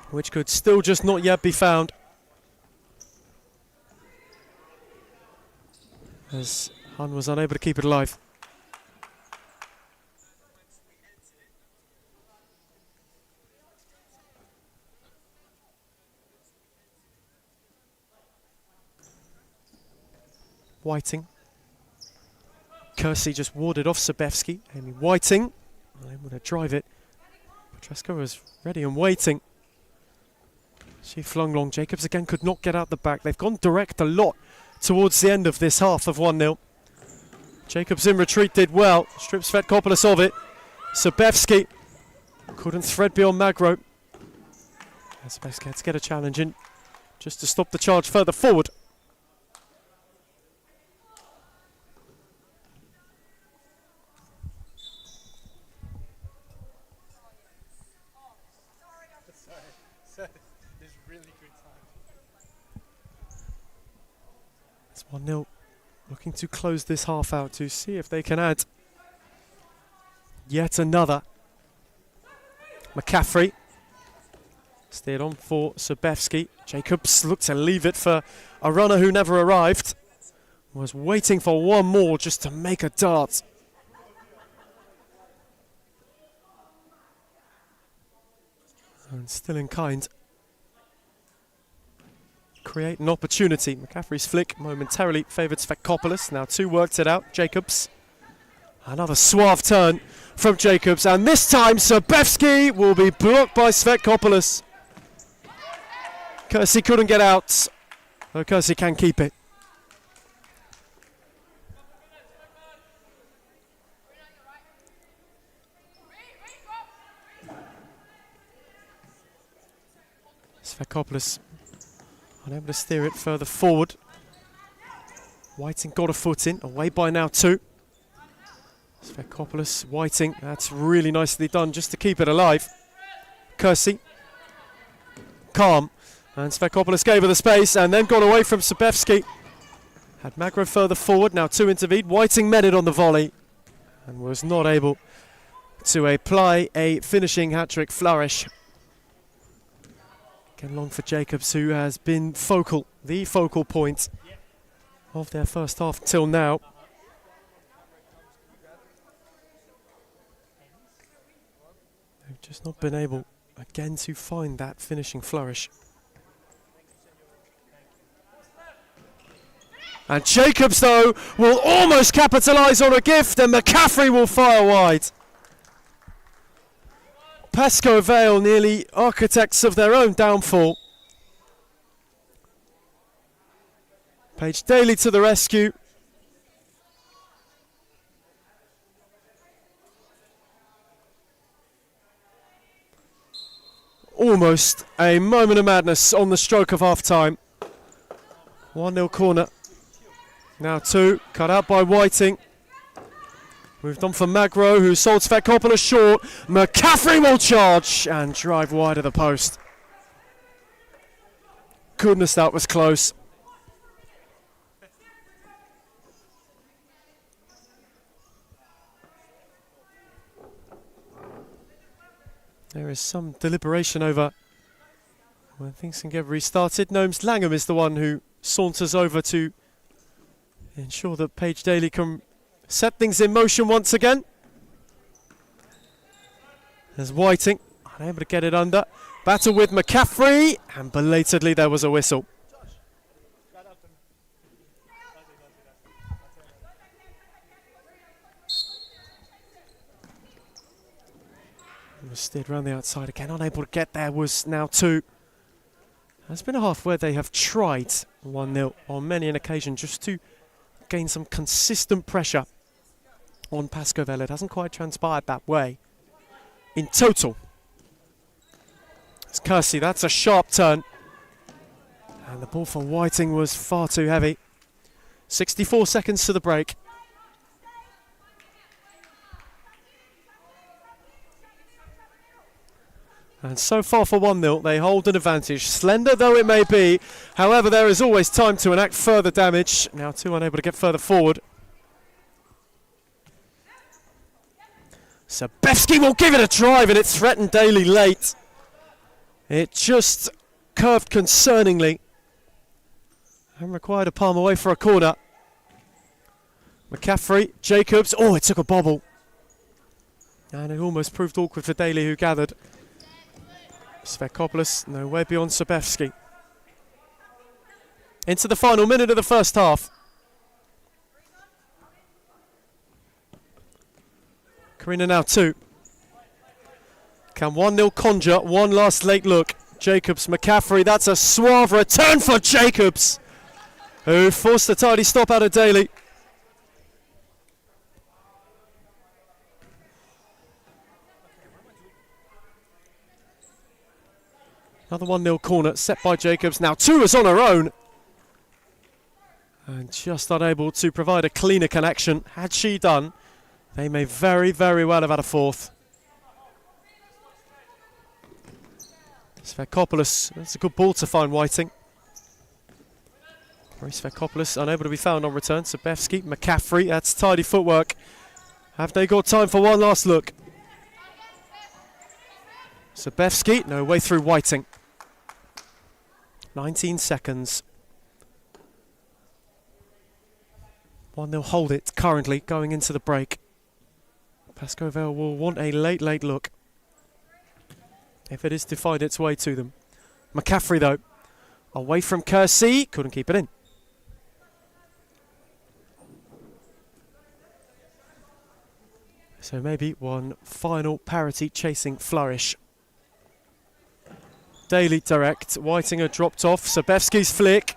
which could still just not yet be found. As Hun was unable to keep it alive. Whiting. Kersey just warded off Sobevsky. Amy Whiting able to drive it. Petresco was ready and waiting. She flung long. Jacobs again could not get out the back. They've gone direct a lot towards the end of this half of 1-0. Jacobs in retreat did well. Strips Svetkopoulos of it. Sobevsky couldn't thread beyond Magro. Sobevsky had to get a challenge in just to stop the charge further forward. It's 1-0. Looking to close this half out to see if they can add yet another. McCaffrey steered on for Sobevsky. Jacobs looked to leave it for a runner who never arrived. Was waiting for one more just to make a dart. And still in kind. Create an opportunity. McCaffrey's flick momentarily favoured Svetkopoulos. Now 2 worked it out. Jacobs. Another suave turn from Jacobs. And this time Sobevsky will be blocked by Svetkopoulos. Kersey couldn't get out. Though Kersey can keep it. Svetkopoulos unable to steer it further forward. Whiting got a foot in, away by now 2. Svetkopoulos, Whiting, that's really nicely done just to keep it alive. Kersey, calm, and Svetkopoulos gave her the space and then got away from Sobevsky. Had Magro further forward, now 2 intervened. Whiting met it on the volley and was not able to apply a finishing hat-trick flourish. Again, long for Jacobs, who has been focal, the focal point of their first half till now. They've just not been able, again, to find that finishing flourish. And Jacobs, though, will almost capitalise on a gift, and McCaffrey will fire wide. Pascoe Vale, nearly architects of their own downfall. Paige Daly to the rescue. Almost a moment of madness on the stroke of half-time. 1-0 corner. Now 2, cut out by Whiting. Moved on for Magro, who sold Svetkopoulos short. McCaffrey will charge and drive wide of the post. Goodness, that was close. There is some deliberation over when things can get restarted. Gnomes Langham is the one who saunters over to ensure that Paige Daly can set things in motion once again. There's Whiting, unable to get it under. Battle with McCaffrey, and belatedly there was a whistle. Was steered around the outside again, unable to get there, was now 2. There's been a half where they have tried 1-0 on many an occasion just to gain some consistent pressure on Pascoe Vale. It hasn't quite transpired that way in total. It's Kersey, that's a sharp turn. And the ball for Whiting was far too heavy. 64 seconds to the break. And so far for 1-0, they hold an advantage, slender though it may be. However, there is always time to enact further damage. Now 2 unable to get further forward. Sobevsky will give it a drive, and it threatened Daly late. It just curved concerningly and required a palm away for a corner. McCaffrey, Jacobs, oh, it took a bobble. And it almost proved awkward for Daly, who gathered. Svetkopoulos, nowhere beyond Sobevsky. Into the final minute of the first half. Karina now 2. Can 1-0 conjure one last late look? Jacobs, McCaffrey, that's a suave return for Jacobs, who forced a tidy stop out of Daly. Another 1-0 corner set by Jacobs. Now 2 is on her own. And just unable to provide a cleaner connection. Had she done, they may very, very well have had a fourth. Svekopoulos, that's a good ball to find Whiting. Svekopoulos unable to be found on return. Sabevsky, McCaffrey, that's tidy footwork. Have they got time for one last look? Sabevsky, no way through Whiting. 19 seconds. 1-0 hold it currently going into the break. Pascoe-Vale will want a late look if it is to find its way to them. McCaffrey though, away from Kersey, couldn't keep it in. So maybe one final parity chasing flourish. Daly direct, Whitinger dropped off, Sabevsky's flick.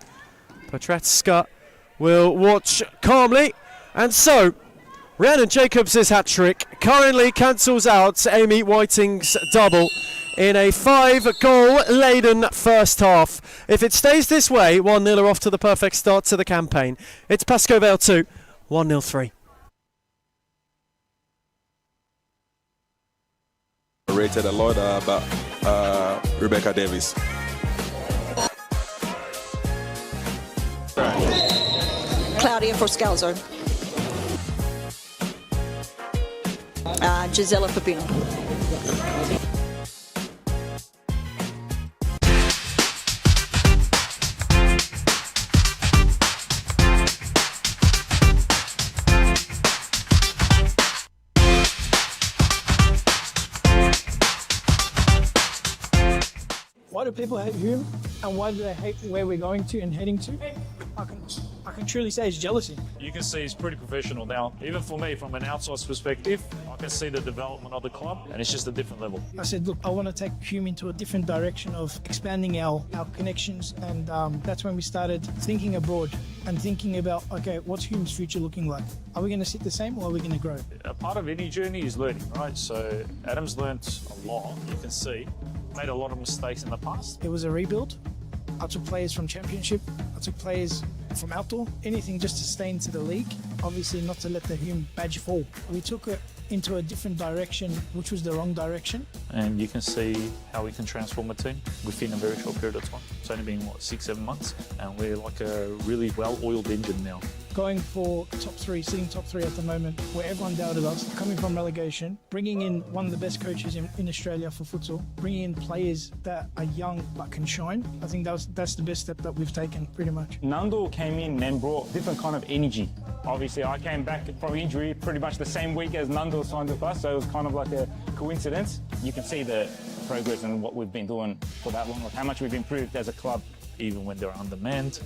Petretska will watch calmly, and so Rhiannon Jacobs' hat-trick currently cancels out Amy Whiting's double in a 5-goal laden first half. If it stays this way, 1-0 are off to the perfect start to the campaign. It's Pascoe-Vale 2, 1-0 3. Rated a lot about Rebecca Davis. Claudia for Scalzo. Gisela Pepino. Why do people hate Hume, and why do they hate where we're going to and heading to? I can truly say it's jealousy. You can see he's pretty professional now. Even for me, from an outsider's perspective, I can see the development of the club, and it's just a different level. I said, look, I want to take Hume into a different direction of expanding our connections, and that's when we started thinking abroad and thinking about, okay, what's Hume's future looking like? Are we going to sit the same, or are we going to grow? A part of any journey is learning, right? So Adam's learnt a lot, you can see. Made a lot of mistakes in the past. It was a rebuild. I took players from Championship. I took players from outdoor. Anything just to stay into the league. Obviously not to let the Hume badge fall. We took it into a different direction, which was the wrong direction. And you can see how we can transform a team within a very short period of time. It's only been, 6-7 months? And we're like a really well-oiled engine now. Going for top 3, sitting top 3 at the moment, where everyone doubted us, coming from relegation, bringing in one of the best coaches in Australia for futsal, bringing in players that are young but can shine. I think that's the best step that we've taken, pretty much. Nandul came in and brought different kind of energy. Obviously, I came back from injury pretty much the same week as Nandul signed with us, so it was kind of like a coincidence. You can see the progress and what we've been doing for that long, like how much we've improved as a club. Even when they're undermanned,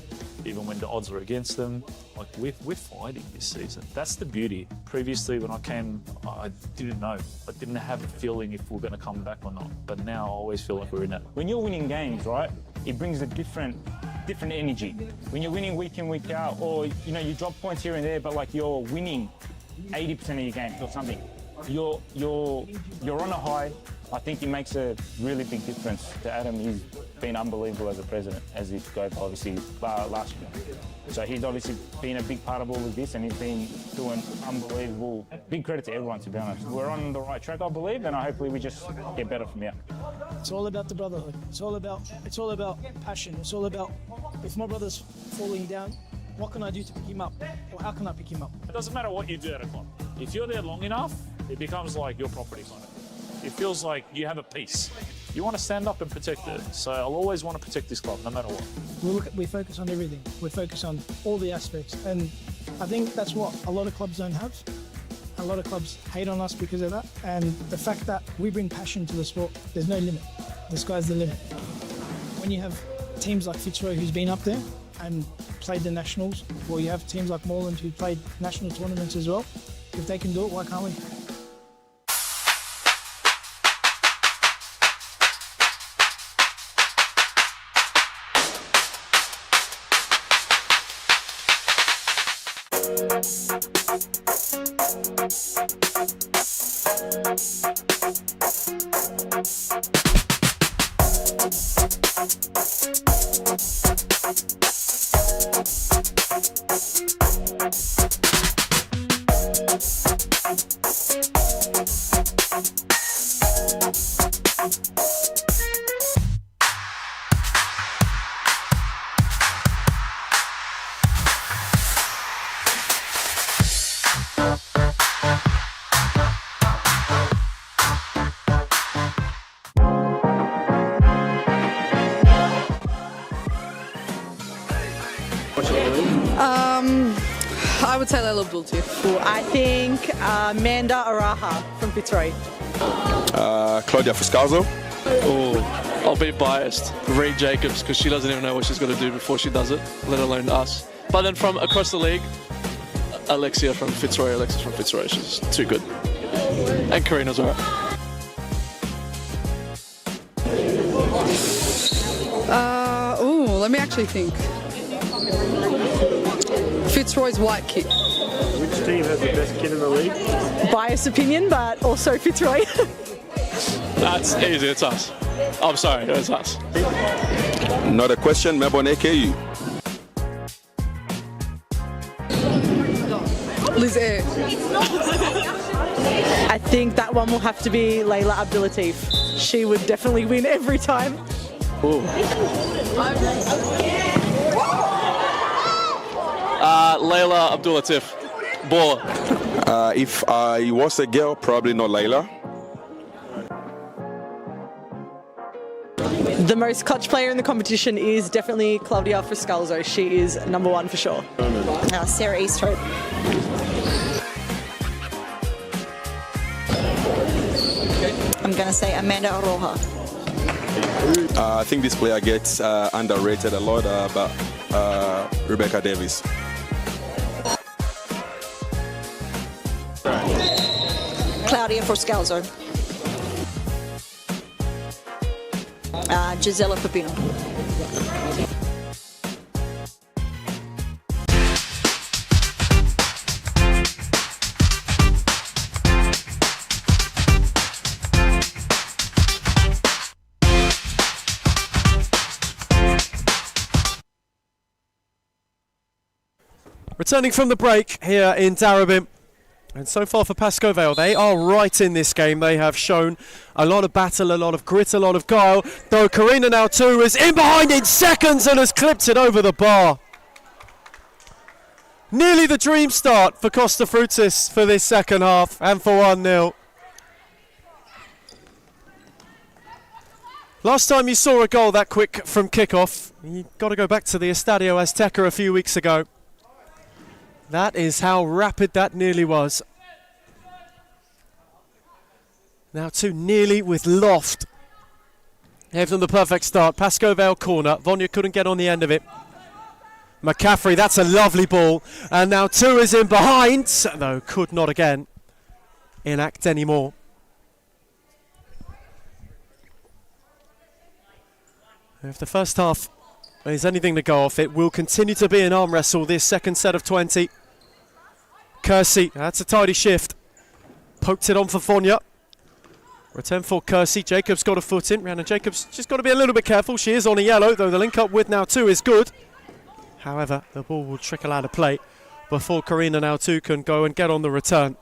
even when the odds are against them, like we're fighting this season. That's the beauty. Previously, when I came, I didn't know. I didn't have a feeling if we're going to come back or not. But now I always feel like we're in it. When you're winning games, right, it brings a different energy. When you're winning week in, week out, or you drop points here and there, but like you're winning 80% of your games or something, you're on a high. I think it makes a really big difference to Adam. He's been unbelievable as a president, as he goes obviously last year. So he's obviously been a big part of all of this, and he's been doing unbelievable. Big credit to everyone, to be honest. We're on the right track, I believe, and hopefully we just get better from here. It's all about the brotherhood. It's all about passion. It's all about, if my brother's falling down, what can I do to pick him up? Or how can I pick him up? It doesn't matter what you do at a club. If you're there long enough, it becomes like your property kind of. It feels like you have a piece. You want to stand up and protect it. So I'll always want to protect this club, no matter what. We focus on everything. We focus on all the aspects. And I think that's what a lot of clubs don't have. A lot of clubs hate on us because of that. And the fact that we bring passion to the sport, there's no limit. The sky's the limit. When you have teams like Fitzroy, who's been up there and played the nationals, or you have teams like Moreland who played national tournaments as well, if they can do it, why can't we? I would say Layla Abdul too. I think Amanda Araha from Fitzroy. Claudia Fuscalzo. Oh, I'll be biased. Reed Jacobs, because she doesn't even know what she's going to do before she does it, let alone us. But then from across the league, Alexis from Fitzroy. She's too good. And Karina's alright. Let me actually think. Fitzroy's white kit. Which team has the best kid in the league? Biased opinion, but also Fitzroy. That's easy, it's us. I'm sorry, it's us. Not a question, Melbourne AKU. Liz Air. I think that one will have to be Layla Abdulatif. She would definitely win every time. Layla Abdulatif. Baller. If I was a girl, probably not Layla. The most clutch player in the competition is definitely Claudia Friscalzo. She is number one for sure. Sarah Easthope. I'm going to say Amanda Roja. I think this player gets underrated a lot, but Rebecca Davis. Claudia Friscalzo. Gisela Pepino. Returning from the break here in Darebin. And so far for Pascoe Vale, they are right in this game. They have shown a lot of battle, a lot of grit, a lot of guile. Though Karina now too is in behind in seconds and has clipped it over the bar. Nearly the dream start for Costa Frutis for this second half and for 1-0. Last time you saw a goal that quick from kickoff, you've got to go back to the Estadio Azteca a few weeks ago. That is how rapid that nearly was. Now too nearly with loft. Gave them the perfect start. Pascoe Vale corner. Vonya couldn't get on the end of it. McCaffrey, that's a lovely ball. And now two is in behind, though could not again enact anymore. If the first half is anything to go off, it will continue to be an arm wrestle this second set of 20. Kersey, that's a tidy shift. Poked it on for Vonya. Return for Kersey. Jacobs got a foot in. Rhiannon Jacobs just got to be a little bit careful. She is on a yellow, though the link up with now two is good. However, the ball will trickle out of play before Karina now too can go and get on the return.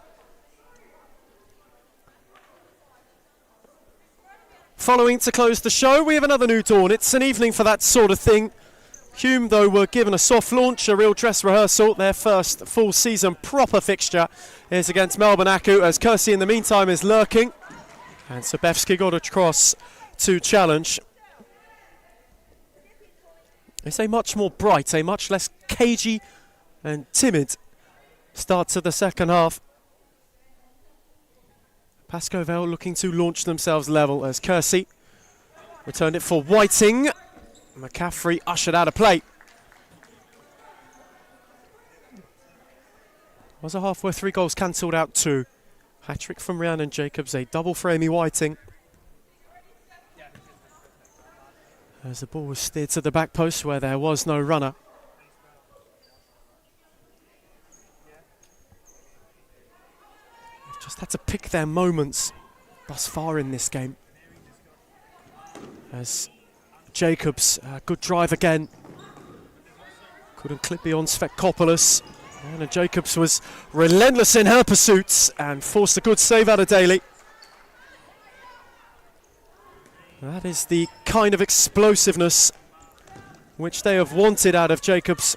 Following to close the show, we have another new dawn. It's an evening for that sort of thing. Hume, though, were given a soft launch, a real dress rehearsal. Their first full season proper fixture is against Melbourne Aku, as Kersey in the meantime is lurking. And Sobevsky got across to challenge. It's a much more bright, a much less cagey and timid start to the second half. Pascoe Vale looking to launch themselves level as Kersey returned it for Whiting. McCaffrey ushered out of play. Was a half where 3 goals cancelled out 2. Hat-trick from Rhiannon Jacobs, a double for Amy Whiting. As the ball was steered to the back post where there was no runner. They've just had to pick their moments. thus far in this game. As Jacobs, good drive again. Couldn't clip beyond Svetkopoulos. And Jacobs was relentless in her pursuits and forced a good save out of Daly. That is the kind of explosiveness which they have wanted out of Jacobs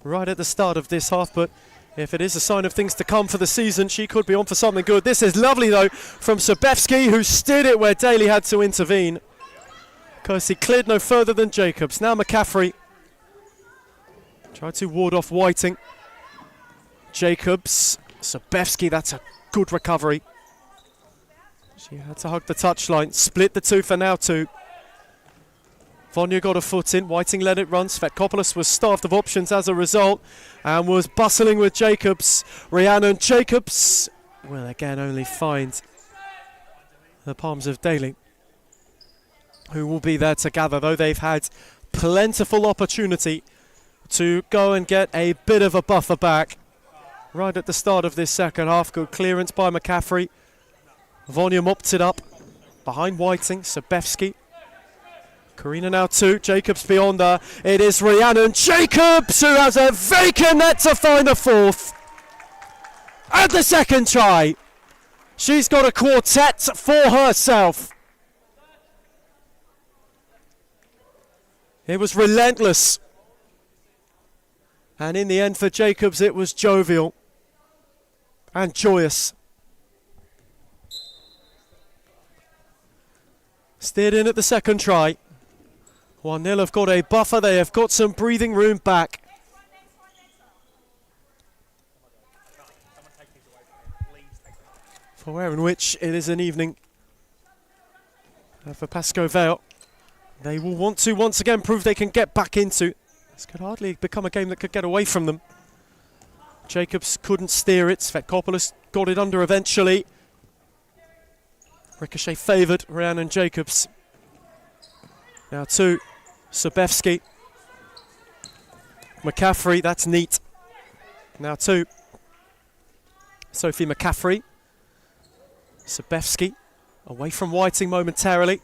right at the start of this half, but if it is a sign of things to come for the season, she could be on for something good. This is lovely though from Sobevsky, who steered it where Daly had to intervene. Because he cleared no further than Jacobs. Now McCaffrey tried to ward off Whiting. Jacobs, Sobevsky, that's a good recovery. She had to hug the touchline, split the two for now two. Vonya got a foot in, Whiting let it run. Svetkopoulos was starved of options as a result and was bustling with Jacobs. Rhiannon Jacobs will again only find the palms of Daly, who will be there to gather, though they've had plentiful opportunity to go and get a bit of a buffer back right at the start of this second half. Good clearance by McCaffrey. Vonya mopped it up behind Whiting. Sobevsky. Karina now two. Jacobs beyond her. It is Rhiannon Jacobs who has a vacant net to find the fourth. At the second try, she's got a quartet for herself. It was relentless. And in the end for Jacobs, it was jovial and joyous. Steered in at the second try. 1-0 have got a buffer. They have got some breathing room back. For where in which it is an evening for Pascoe Vale. They will want to once again prove they can get back into. This could hardly become a game that could get away from them. Jacobs couldn't steer it. Svetkopoulos got it under eventually. Ricochet favoured Rhiannon Jacobs. Now to Sobevsky. McCaffrey, that's neat. Now to Sophie McCaffrey. Sobevsky away from Whiting momentarily.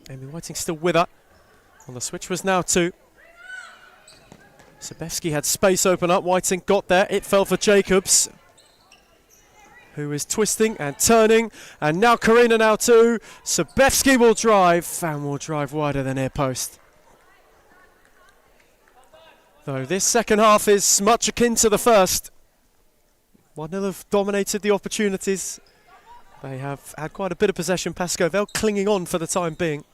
Amy Whiting still with her. On the switch was now to Sobevsky, had space open up. Whiting got there. It fell for Jacobs, who is twisting and turning. And now Karina now too. Sobevsky will drive and will drive wider than near post. Though this second half is much akin to the first. 1-0 have dominated the opportunities. They have had quite a bit of possession. Pascoe Vale clinging on for the time being.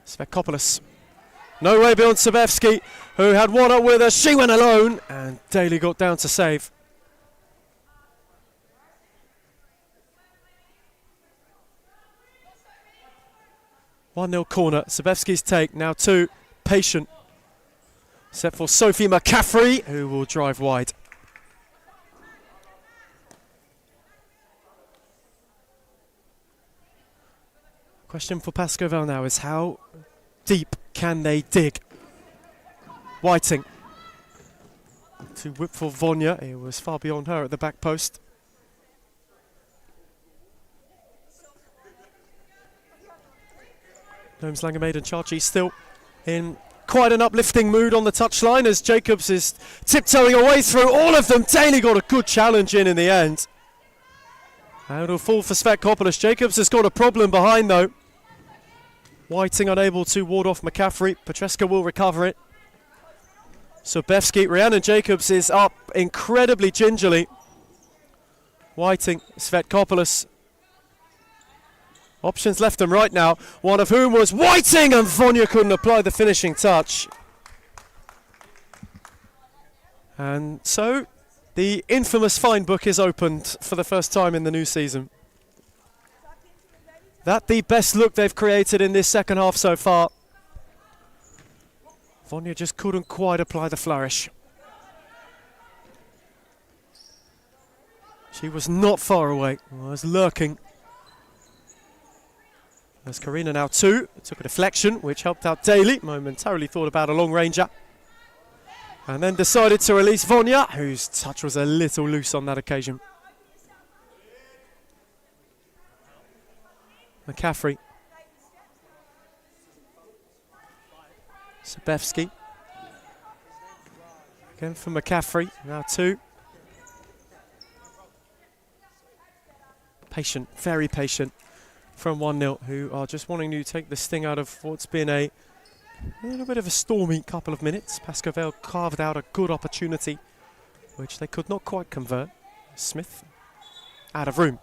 Svetkopoulos. No way beyond Sobevsky, who had one up with her. She went alone and Daly got down to save. One-0 corner. Sobevsky's take now to Patient. Set for Sophie McCaffrey, who will drive wide. Question for Pascoe Vale now is how deep can they dig? Whiting to whip for Vonya. It was far beyond her at the back post. Gnomes Langermaid and Chachi still in quite an uplifting mood on the touchline as Jacobs is tiptoeing away through all of them. Daly got a good challenge in the end. And it'll fall for Svetkopoulos. Jacobs has got a problem behind though. Whiting unable to ward off McCaffrey. Petreska will recover it. Sobevsky, Rhiannon Jacobs is up incredibly gingerly. Whiting, Svetkopoulos. Options left and right now, one of whom was Whiting, and Vonya couldn't apply the finishing touch. And so the infamous fine book is opened for the first time in the new season. That the best look they've created in this second half so far. Vonya just couldn't quite apply the flourish. She was not far away, was lurking. There's Karina now too. Took a deflection, which helped out Daly. Momentarily thought about a long ranger. And then decided to release Vonya, whose touch was a little loose on that occasion. McCaffrey. Sabevsky. Again for McCaffrey, now 2. Patient, very patient from 1-0, who are just wanting to take the sting out of what's been a little bit of a stormy couple of minutes. Pascoe carved out a good opportunity, which they could not quite convert. Smith out of room.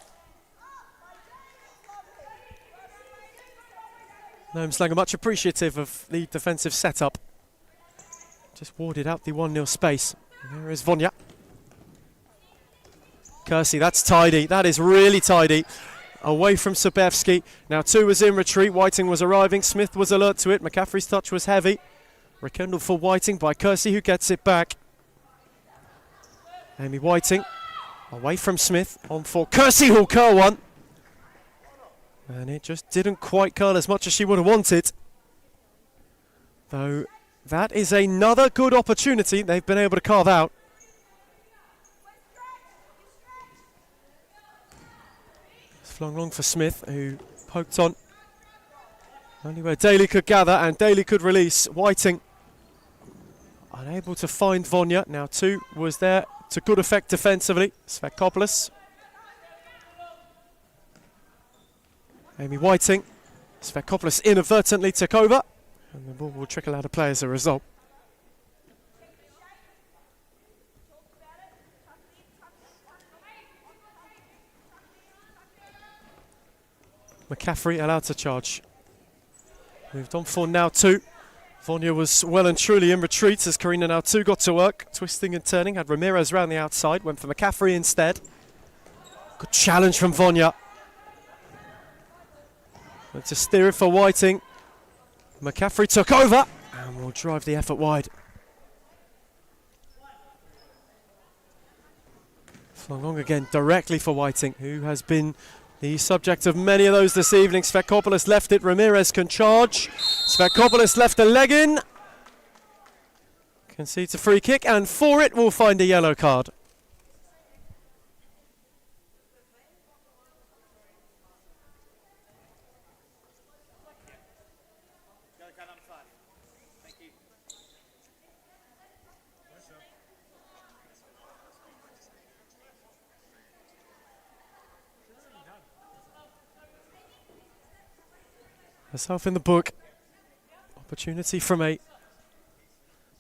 Noamslanger much appreciative of the defensive setup. Just warded out the 1-0 space. And there is Vonya. Kersey, that's tidy. That is really tidy. Away from Sabevsky. Now 2 was in retreat. Whiting was arriving. Smith was alert to it. McCaffrey's touch was heavy. Rekindled for Whiting by Kersey, who gets it back. Amy Whiting away from Smith. On for Kersey, who'll curl one. And it just didn't quite curl as much as she would have wanted. Though that is another good opportunity they've been able to carve out. It's flung long for Smith, who poked on. Only where Daly could gather, and Daly could release. Whiting unable to find Vonya. Now 2 was there to good effect defensively. Svekopoulos. Amy Whiting. Svekopoulos inadvertently took over, and the ball will trickle out of play as a result. McCaffrey allowed to charge. Moved on for now 2. Vonya was well and truly in retreat as Karina now 2 got to work. Twisting and turning, had Ramirez round the outside, went for McCaffrey instead. Good challenge from Vonya. Went to steer it for Whiting. McCaffrey took over and will drive the effort wide. Flung long again directly for Whiting, who has been the subject of many of those this evening. Svekopoulos left it. Ramirez can charge. Svekopoulos left a leg in. Concedes a free kick, and for it will find a yellow card. Herself in the book. Opportunity from a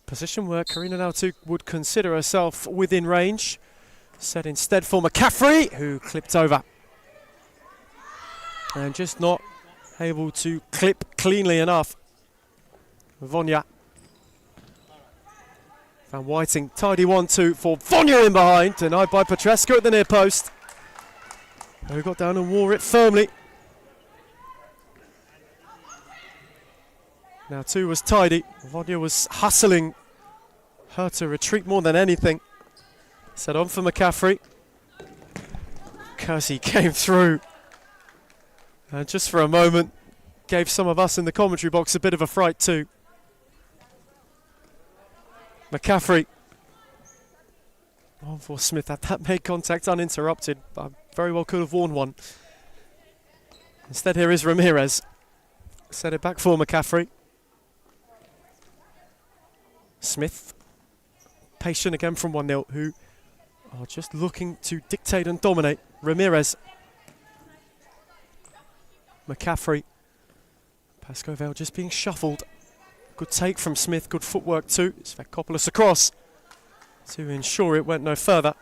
position where Karina now too would consider herself within range. Set instead for McCaffrey, who clipped over. And just not able to clip cleanly enough. Vonya. Van Whiting, tidy 1-2 for Vonya in behind. Denied by Petrescu at the near post. Who got down and wore it firmly. Now 2 was tidy. Vonya was hustling her to retreat more than anything. Set on for McCaffrey. Kersey came through. And just for a moment, gave some of us in the commentary box a bit of a fright too. McCaffrey. On for Smith. That made contact uninterrupted. But very well could have worn one. Instead here is Ramirez. Set it back for McCaffrey. Smith, patient again from 1-0, who are just looking to dictate and dominate. Ramirez. McCaffrey. Pascoe just being shuffled. Good take from Smith, good footwork too. Svekopoulos across to ensure it went no further.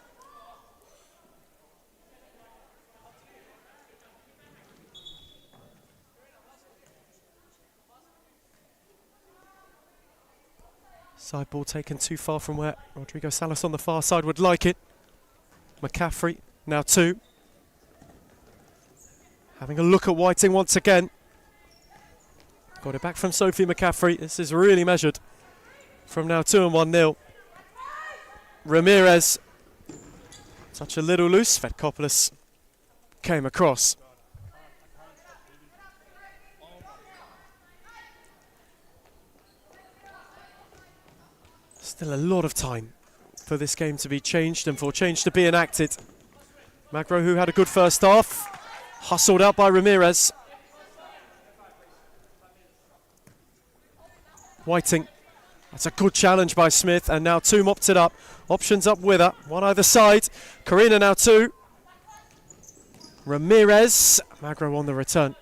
Side ball taken too far from where Rodrigo Salas on the far side would like it. McCaffrey, now 2. Having a look at Whiting once again. Got it back from Sophie McCaffrey. This is really measured. From now 2 and 1-0. Ramirez. Touch a little loose. Svekopoulos came across. Still a lot of time for this game to be changed and for change to be enacted. Magro, who had a good first half, hustled out by Ramirez. Whiting. That's a good challenge by Smith, and now two mopped it up. Options up with her, one either side. Karina now two. Ramirez. Magro on the return.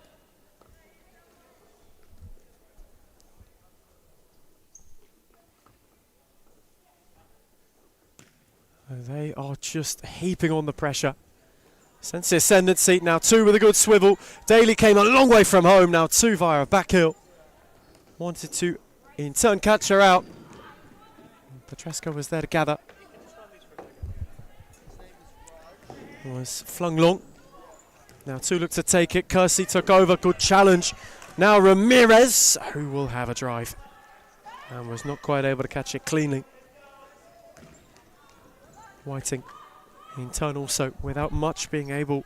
They are just heaping on the pressure. Sense the ascendancy, now two with a good swivel. Daly came a long way from home, now two via a back heel. Wanted to in turn catch her out. Petresca was there to gather. Was flung long. Now two look to take it. Kersey took over, good challenge. Now Ramirez, who will have a drive. And was not quite able to catch it cleanly. Whiting in turn also without much being able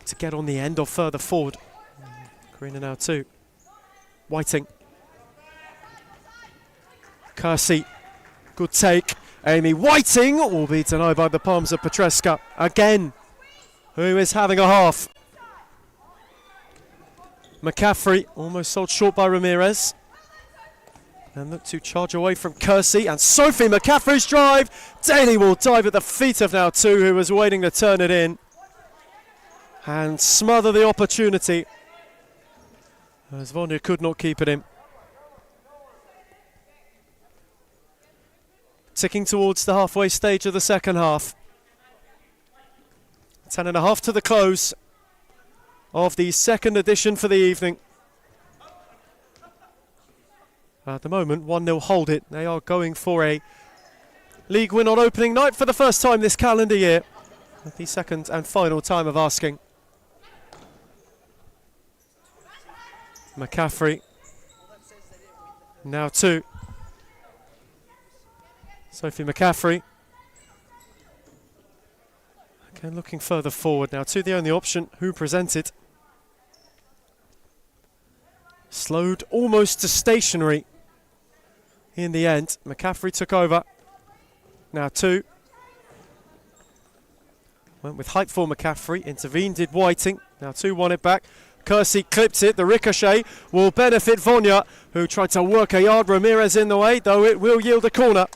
to get on the end or further forward. Karina now too. Whiting. Kersey. Good take. Amy Whiting will be denied by the palms of Petresca again, who is having a half. McCaffrey almost sold short by Ramirez. And look to charge away from Kersey, and Sophie McCaffrey's drive. Daly will dive at the feet of now two, who was waiting to turn it in and smother the opportunity, as Vonia could not keep it in. Ticking towards the halfway stage of the second half. 10.5 to the close of the second edition for the evening. At the moment, 1-0 hold it. They are going for a league win on opening night for the first time this calendar year. The second and final time of asking. McCaffrey. Now two. Sophie McCaffrey. Again, looking further forward now to the only option. Who presented? Slowed almost to stationary. In the end, McCaffrey took over. Now two. Went with height for McCaffrey. Intervened, did Whiting. Now two won it back. Kersey clips it. The ricochet will benefit Vonia, who tried to work a yard. Ramirez in the way, though it will yield a corner.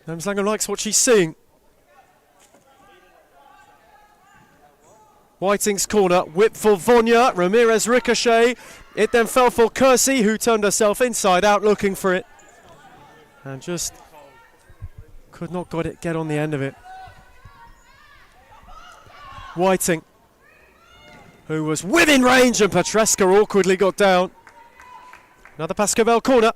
Namslangen likes what she's seeing. Whiting's corner, whip for Vonia, Ramirez ricochet. It then fell for Kersey, who turned herself inside out looking for it. And just could not get on the end of it. Whiting, who was within range, and Petresca awkwardly got down. Another Pascobel corner.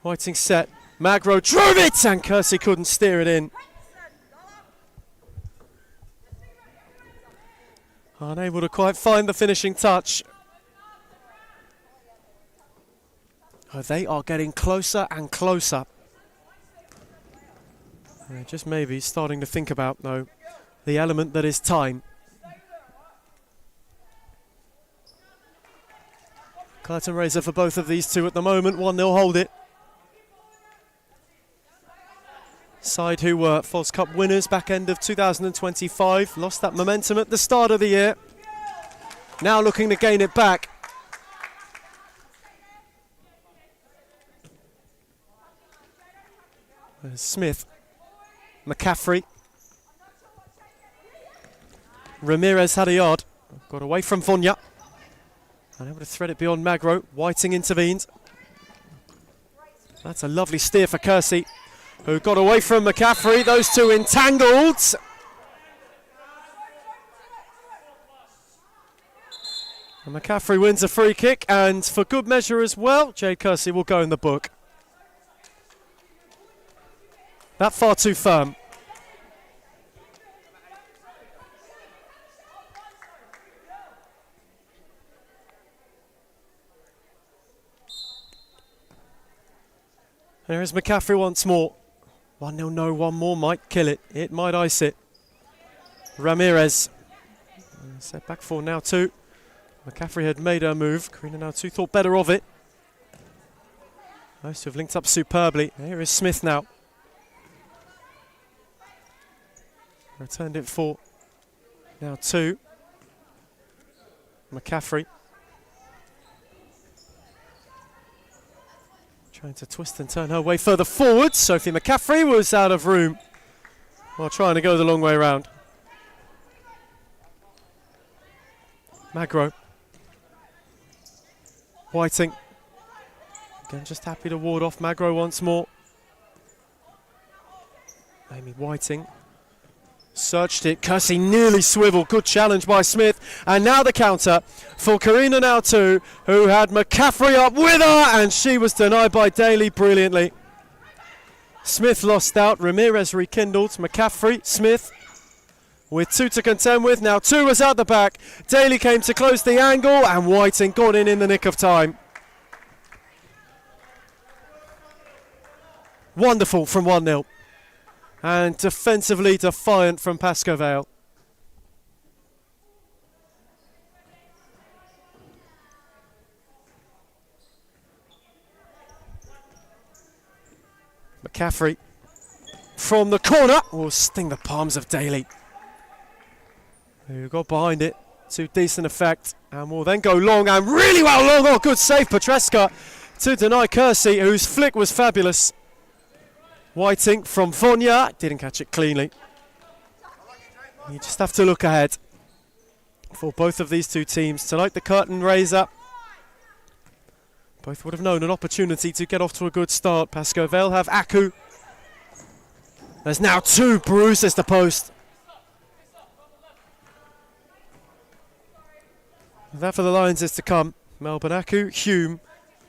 Whiting set. Magro drove it, and Kersey couldn't steer it in. Unable to quite find the finishing touch. Oh, they are getting closer and closer. Just maybe starting to think about, though, the element that is time. Curtain raiser for both of these two at the moment. 1-0 hold it. Side who were Falls Cup winners back end of 2025. Lost that momentum at the start of the year. Now looking to gain it back. There's Smith. McCaffrey. Ramirez had a yard. Got away from Vonia. Unable to thread it beyond Magro. Whiting intervened. That's a lovely steer for Kersey, who got away from McCaffrey. Those two entangled. And McCaffrey wins a free kick, and for good measure as well, Jade Kersey will go in the book. That far too firm. There is McCaffrey once more. 1-0, no, one more might kill it. It might ice it. Ramirez. Set back for now 2. McCaffrey had made her move. Karina now 2 thought better of it. Those two have linked up superbly. Here is Smith now. Returned it for now 2. McCaffrey. Trying to twist and turn her way further forward. Sophie McCaffrey was out of room while trying to go the long way round. Magro. Whiting. Again, just happy to ward off Magro once more. Amy Whiting. Searched it. Kersey nearly swiveled. Good challenge by Smith. And now the counter for Karina now too, who had McCaffrey up with her, and she was denied by Daly brilliantly. Smith lost out. Ramirez rekindled. McCaffrey, Smith with 2 to contend with. Now 2 was out the back. Daly came to close the angle, and Whiting got in the nick of time. Wonderful from 1-0. And defensively defiant from Pascoe Vale. McCaffrey from the corner will sting the palms of Daly, who got behind it to decent effect and will then go long, and really well long. Oh, good save, Petreska, to deny Kersey, whose flick was fabulous. Whiting from Vonya, didn't catch it cleanly. You just have to look ahead for both of these two teams. Tonight the curtain raiser. Both would have known an opportunity to get off to a good start. Pascoe Vale have Aku. There's now 2 bruises to post. That for the Lions is to come. Melbourne Aku, Hume,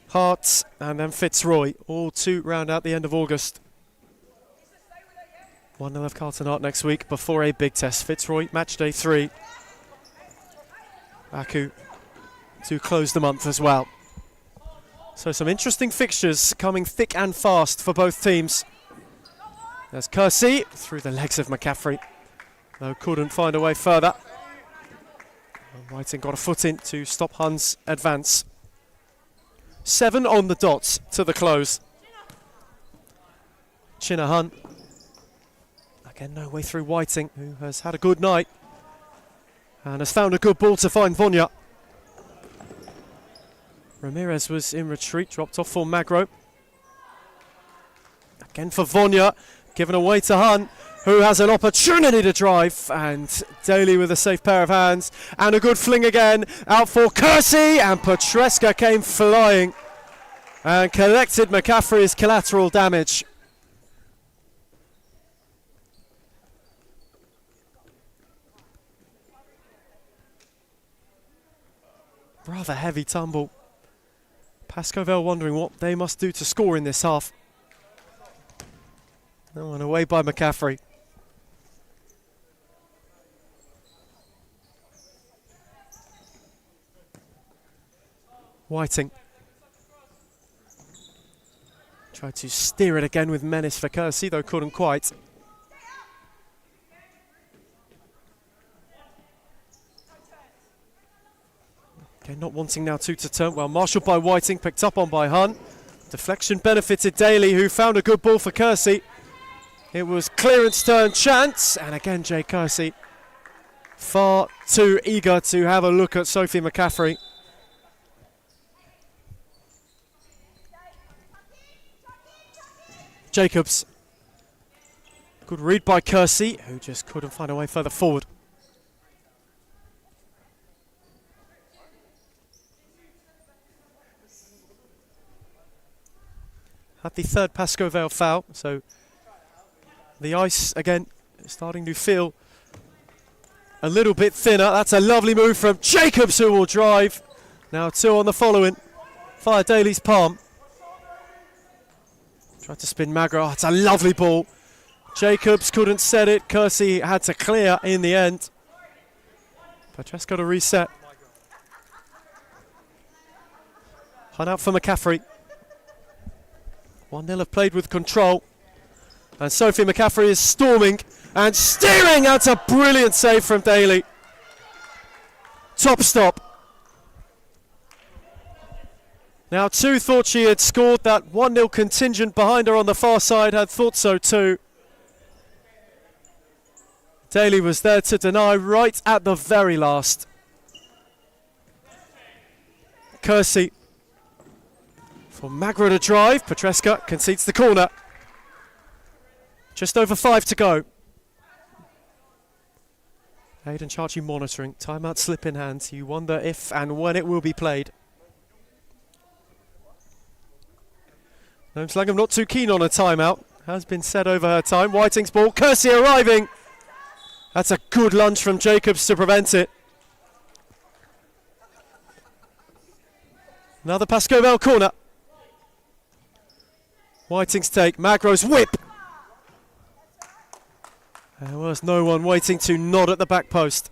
Hearts, and then Fitzroy. All 2 round out the end of August. 1-0 of Carlton Hart next week before a big test. Fitzroy, match day 3. Aku to close the month as well. So some interesting fixtures coming thick and fast for both teams. There's Kersey through the legs of McCaffrey, though couldn't find a way further. And Whiting got a foot in to stop Hunn's advance. 7 on the dot to the close. Hun. Again, no way through Whiting, who has had a good night and has found a good ball to find Vonya. Ramirez was in retreat, dropped off for Magro. Again for Vonya, given away to Hun, who has an opportunity to drive, and Daly with a safe pair of hands, and a good fling again, out for Kersey, and Petreska came flying and collected McCaffrey's collateral damage. Rather heavy tumble. Pascoe Vale wondering what they must do to score in this half. That one away by McCaffrey. Whiting. Tried to steer it again with menace for Kersey, though couldn't quite. Okay, not wanting now 2 to turn. Well, marshalled by Whiting, picked up on by Hun. Deflection benefited Daly, who found a good ball for Kersey. It was clearance turn chance, and again Jay Kersey far too eager to have a look at Sophie McCaffrey. Jacobs. Good read by Kersey, who just couldn't find a way further forward. Had the third Pascoe Vale foul, so the ice again starting to feel a little bit thinner. That's a lovely move from Jacobs, who will drive. Now 2 on the following. Fire Daly's palm. Tried to spin Magro. Oh, it's a lovely ball. Jacobs couldn't set it. Kersey had to clear in the end. Petreska to reset. Hun out for McCaffrey. 1-0 have played with control. And Sophie McCaffrey is storming And steering, that's a brilliant save from Daly. Top stop. Now, two thought she had scored. That 1-0 contingent behind her on the far side had thought so too. Daly was there to deny right at the very last. Kersey for Magro to drive. Petreska concedes the corner. Just over 5 to go. Aidan Chachi monitoring. Timeout slip in hand. You wonder if and when it will be played. Gnomes Langham not too keen on a timeout. Has been said over her time. Whiting's ball. Kersey arriving. That's a good lunge from Jacobs to prevent it. Another Pascoval corner. Whiting's take. Magro's whip. There was no one waiting to nod at the back post.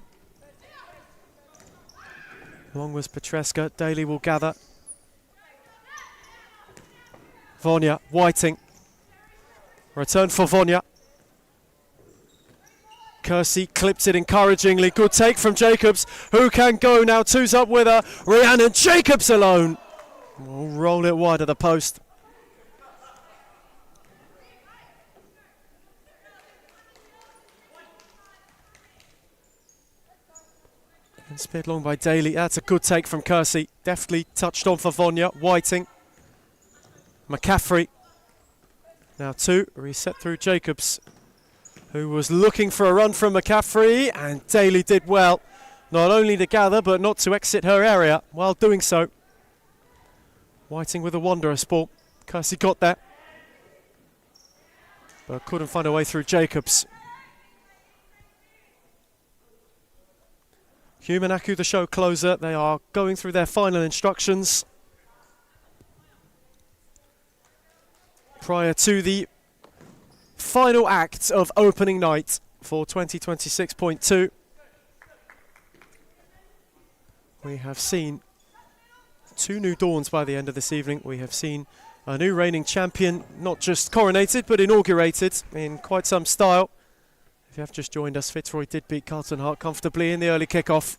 Long was Petreska. Daly will gather. Vonya, Whiting. Return for Vonya. Kersey clips it encouragingly. Good take from Jacobs. Who can go now? Two's up with her. Rhiannon Jacobs alone. We'll roll it wide of the post. And speared long by Daly. That's a good take from Kersey. Deftly touched on for Vonya. Whiting. McCaffrey. Now two. Reset through Jacobs, who was looking for a run from McCaffrey, and Daly did well. Not only to gather, but not to exit her area while doing so. Whiting with a wondrous ball. Kersey got there, but couldn't find a way through Jacobs. Humanaku, the show closer. They are going through their final instructions prior to the final act of opening night for 2026.2. We have seen two new dawns by the end of this evening. We have seen a new reigning champion, not just coronated, but inaugurated in quite some style. If you have just joined us, Fitzroy did beat Carlton Hart comfortably in the early kick-off.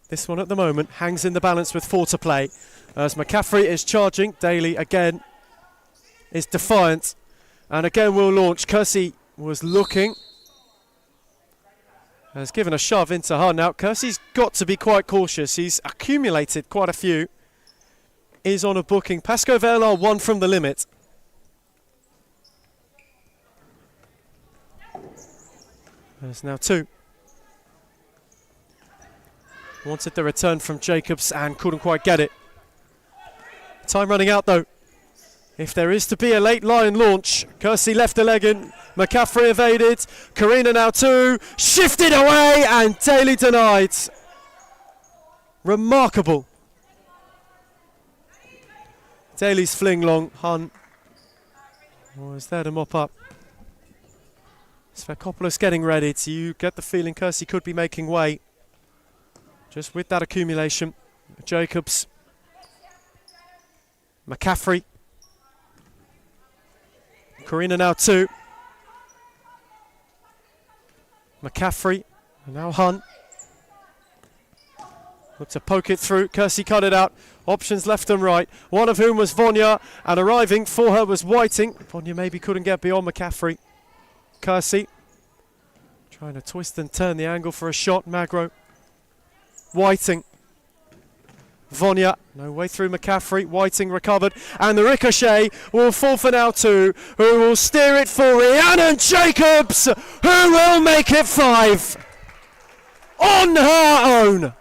This one at the moment hangs in the balance with 4 to play. As McCaffrey is charging, Daly again is defiant. And again we'll launch. Kersey was looking. Has given a shove into her now. Kersey's got to be quite cautious. He's accumulated quite a few. Is on a booking. Pascoval are 1 from the limit. There's now 2. Wanted the return from Jacobs and couldn't quite get it. Time running out though. If there is to be a late line launch, Kersey left a leg in. McCaffrey evaded. Karina now 2. Shifted away and Daly denied. Remarkable. Daly's fling long. Hun was there to mop up. Svekopoulos getting ready. You get the feeling Kersey could be making way. Just with that accumulation. Jacobs. McCaffrey. Karina now 2. McCaffrey. And now Hun. Look to poke it through. Kersey cut it out. Options left and right. One of whom was Vonya. And arriving for her was Whiting. Vonya maybe couldn't get beyond McCaffrey. Kersey. Trying to twist and turn the angle for a shot. Magro. Whiting. Vonya, no way through McCaffrey. Whiting recovered, and the ricochet will fall for now 2, who will steer it for Rhiannon Jacobs, who will make it 5 on her own.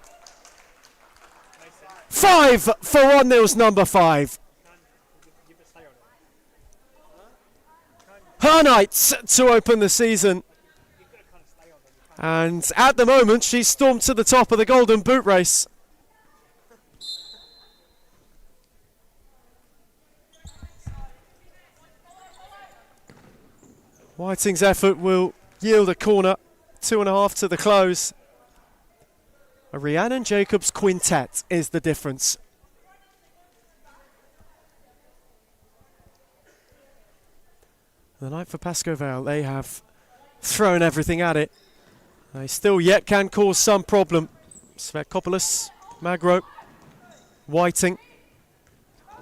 5 for 1-0's number 5. Her nights to open the season. And at the moment, she's stormed to the top of the Golden Boot race. Whiting's effort will yield a corner. 2.5 to the close. A Rhiannon Jacobs quintet is the difference. The night for Pascoval, they have throwing everything at it. They still yet can cause some problem. Svekopoulos, Magro, Whiting.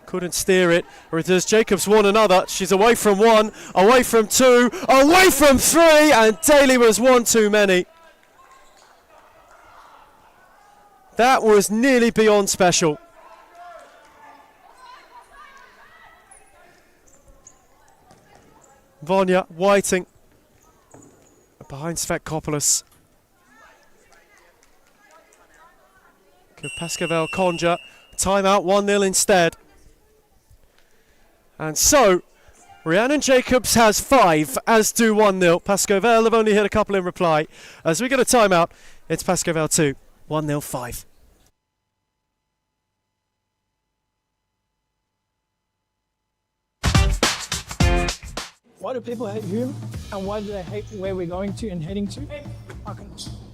Couldn't steer it. Or does Jacobs want another? She's away from one, away from two, away from three, and Daly was one too many. That was nearly beyond special. Vonya, Whiting. Behind Svekopoulos. Pascavel conjure. Timeout, 1-0 instead. And so, Rhiannon Jacobs has 5, as do 1-0. Pascavel have only hit a couple in reply. As we get a timeout, it's Pascavel 2, 1-0 5. Why do people hate Hume, and why do they hate where we're going to and heading to? I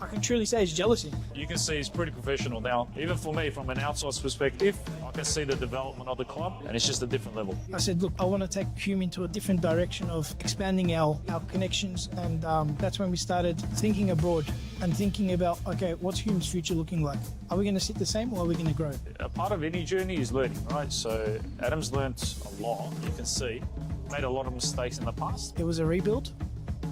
can truly say it's jealousy. You can see he's pretty professional now. Even for me, from an outsider's perspective, I can see the development of the club, and it's just a different level. I said, look, I want to take Hume into a different direction of expanding our connections, and that's when we started thinking abroad and thinking about, okay, what's Hume's future looking like? Are we going to sit the same, or are we going to grow? A part of any journey is learning, right? So Adam's learnt a lot, you can see. Made a lot of mistakes in the past. It was a rebuild.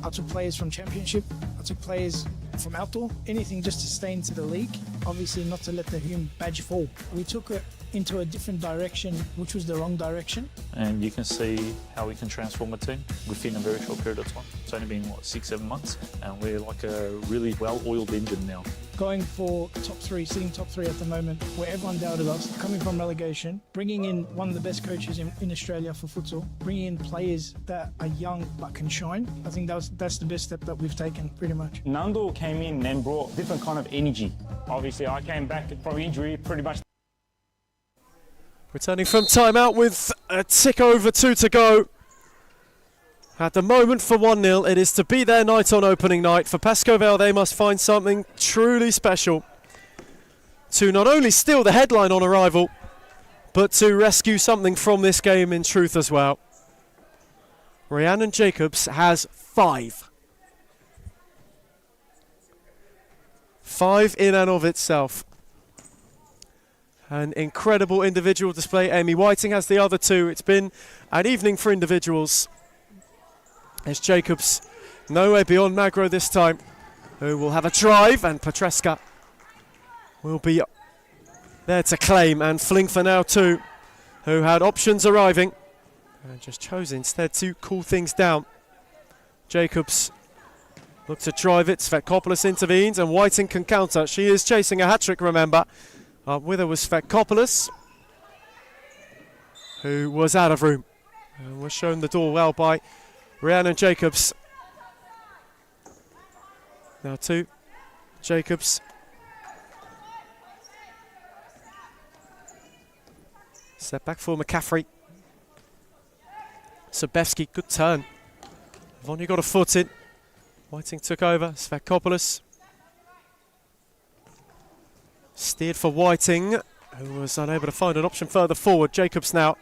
I took players from Championship. I took players from outdoor. Anything just to stay into the league. Obviously not to let the Hume badge fall. We took it into a different direction, which was the wrong direction. And you can see how we can transform a team within a very short period of time. It's only been, 6-7 months? And we're like a really well-oiled engine now. Going for top 3, sitting top 3 at the moment, where everyone doubted us, coming from relegation, bringing in one of the best coaches in Australia for futsal, bringing in players that are young but can shine. I think that's the best step that we've taken, pretty much. Nandor came in and brought different kind of energy. Obviously, I came back from injury pretty much. Returning from timeout with a tick over 2 to go. At the moment for 1-0, it is to be their night on opening night. For Pascoval, they must find something truly special to not only steal the headline on arrival, but to rescue something from this game in truth as well. Rhiannon Jacobs has 5. 5 in and of itself. An incredible individual display. Amy Whiting has the other 2. It's been an evening for individuals. As Jacobs nowhere beyond Magro this time, who will have a drive, and Petreska will be there to claim, and fling for now too, who had options arriving and just chose instead to cool things down. Jacobs looks to drive it. Svekopoulos intervenes, and Whiting can counter. She is chasing a hat-trick, remember. Up with her was Svekopoulos, who was out of room and was shown the door well by Rhiannon Jacobs. Now to Jacobs. Step back for McCaffrey. Sobevsky, good turn. Vonya got a foot in. Whiting took over. Svekopoulos. Steered for Whiting, who was unable to find an option further forward. Jacobs now.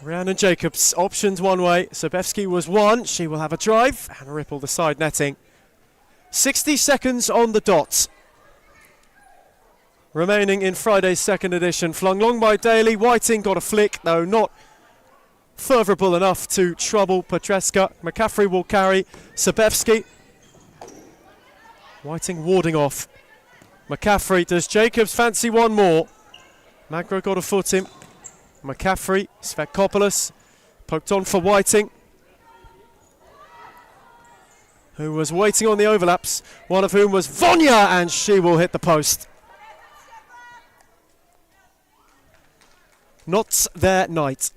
Rhiannon Jacobs, options one way. Sobevsky was one. She will have a drive and ripple the side netting. 60 seconds on the dot. Remaining in Friday's second edition. Flung long by Daly. Whiting got a flick, though not favourable enough to trouble Petreska. McCaffrey will carry Sobevsky. Whiting warding off. McCaffrey, does Jacobs fancy one more? Magro got a foot in. McCaffrey, Svekopoulos, poked on for Whiting, who was waiting on the overlaps, one of whom was Vonya, and she will hit the post. Not their night.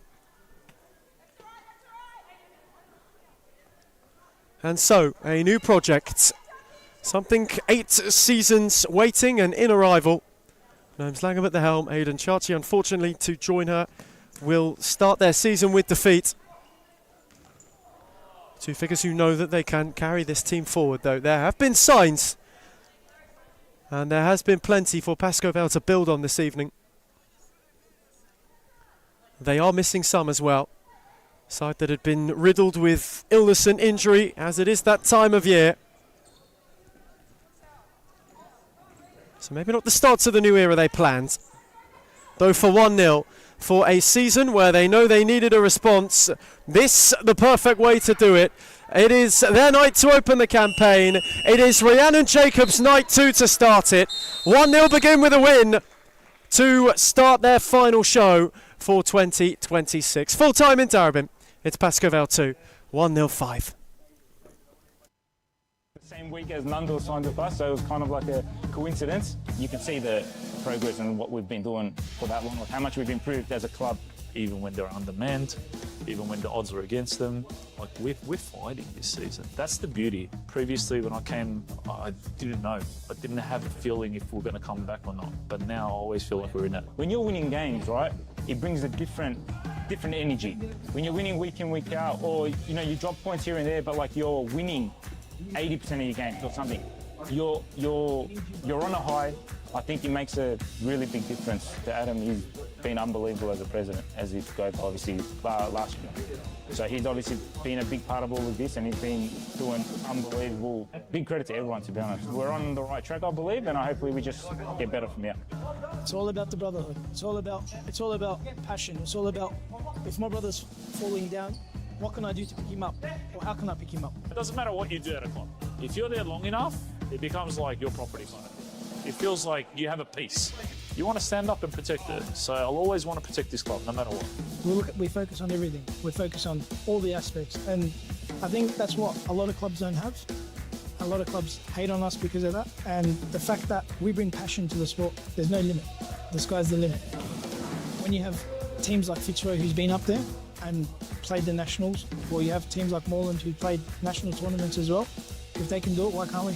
And so, a new project. Something 8 seasons waiting and in arrival. Noams Langham at the helm. Aidan Chachi, unfortunately, to join her, will start their season with defeat. 2 figures who know that they can carry this team forward, though. There have been signs, and there has been plenty for Pascoval to build on this evening. They are missing some as well. Side that had been riddled with illness and injury, as it is that time of year. So maybe not the start to the new era they planned. Though for 1-0, for a season where they know they needed a response, this the perfect way to do it. It is their night to open the campaign. It is Rhiannon Jacobs' night 2 to start it. 1-0 begin with a win to start their final show for 2026. Full time in Darabin. It's Pascoval 2, 1-0 5. Same week as Nundle signed with us, so it was kind of like a coincidence. You can see the progress and what we've been doing for that long, how much we've improved as a club. Even when they're undermanned, even when the odds are against them, like we're fighting this season. That's the beauty. Previously, when I came, I didn't know. I didn't have a feeling if we're going to come back or not. But now I always feel like we're in it. When you're winning games, right, it brings a different energy. When you're winning week in, week out, or you drop points here and there, but like you're winning 80% of your games or something, you're on a high. I think it makes a really big difference to Adam. He's been unbelievable as a president, as he's go obviously last year. So he's obviously been a big part of all of this, and he's been doing unbelievable. Big credit to everyone, to be honest. We're on the right track, I believe, and hopefully we just get better from here. It's all about the brotherhood. It's all about passion. It's all about, if my brother's falling down, what can I do to pick him up? Or how can I pick him up? It doesn't matter what you do at a club. If you're there long enough, it becomes like your property kind of thing. It feels like you have a piece. You want to stand up and protect it. So I'll always want to protect this club, no matter what. We focus on everything. We focus on all the aspects. And I think that's what a lot of clubs don't have. A lot of clubs hate on us because of that. And the fact that we bring passion to the sport, there's no limit. The sky's the limit. When you have teams like Fitzroy, who's been up there and played the nationals, or you have teams like Moreland who played national tournaments as well, if they can do it, why can't we?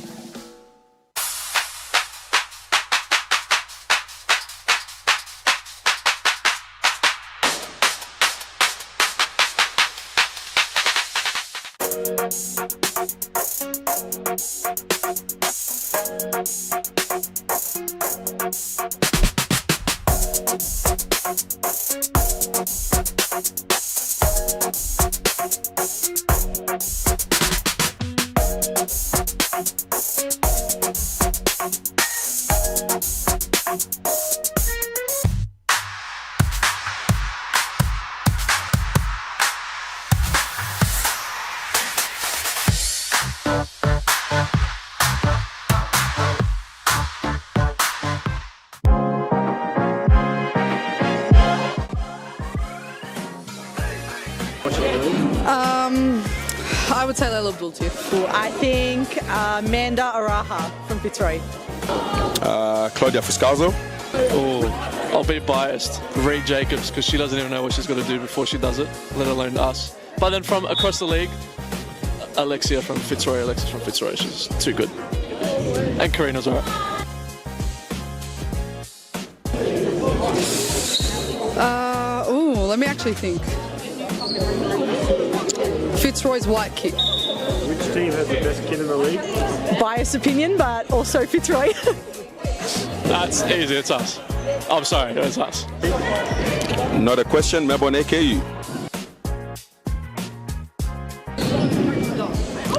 I would say Layla Abdul Latif. I think Amanda Araha from Fitzroy. Claudia Fuscalzo. Oh, I'll be biased. Reed Jacobs, because she doesn't even know what she's got to do before she does it, let alone us. But then from across the league, Alexis from Fitzroy, she's too good. And Karina's alright. Let me actually think. Fitzroy's white kit. Which team has the best kit in the league? Biased opinion, but also Fitzroy. That's easy, it's us. I'm sorry, it's us. Not a question, Melbourne AKU.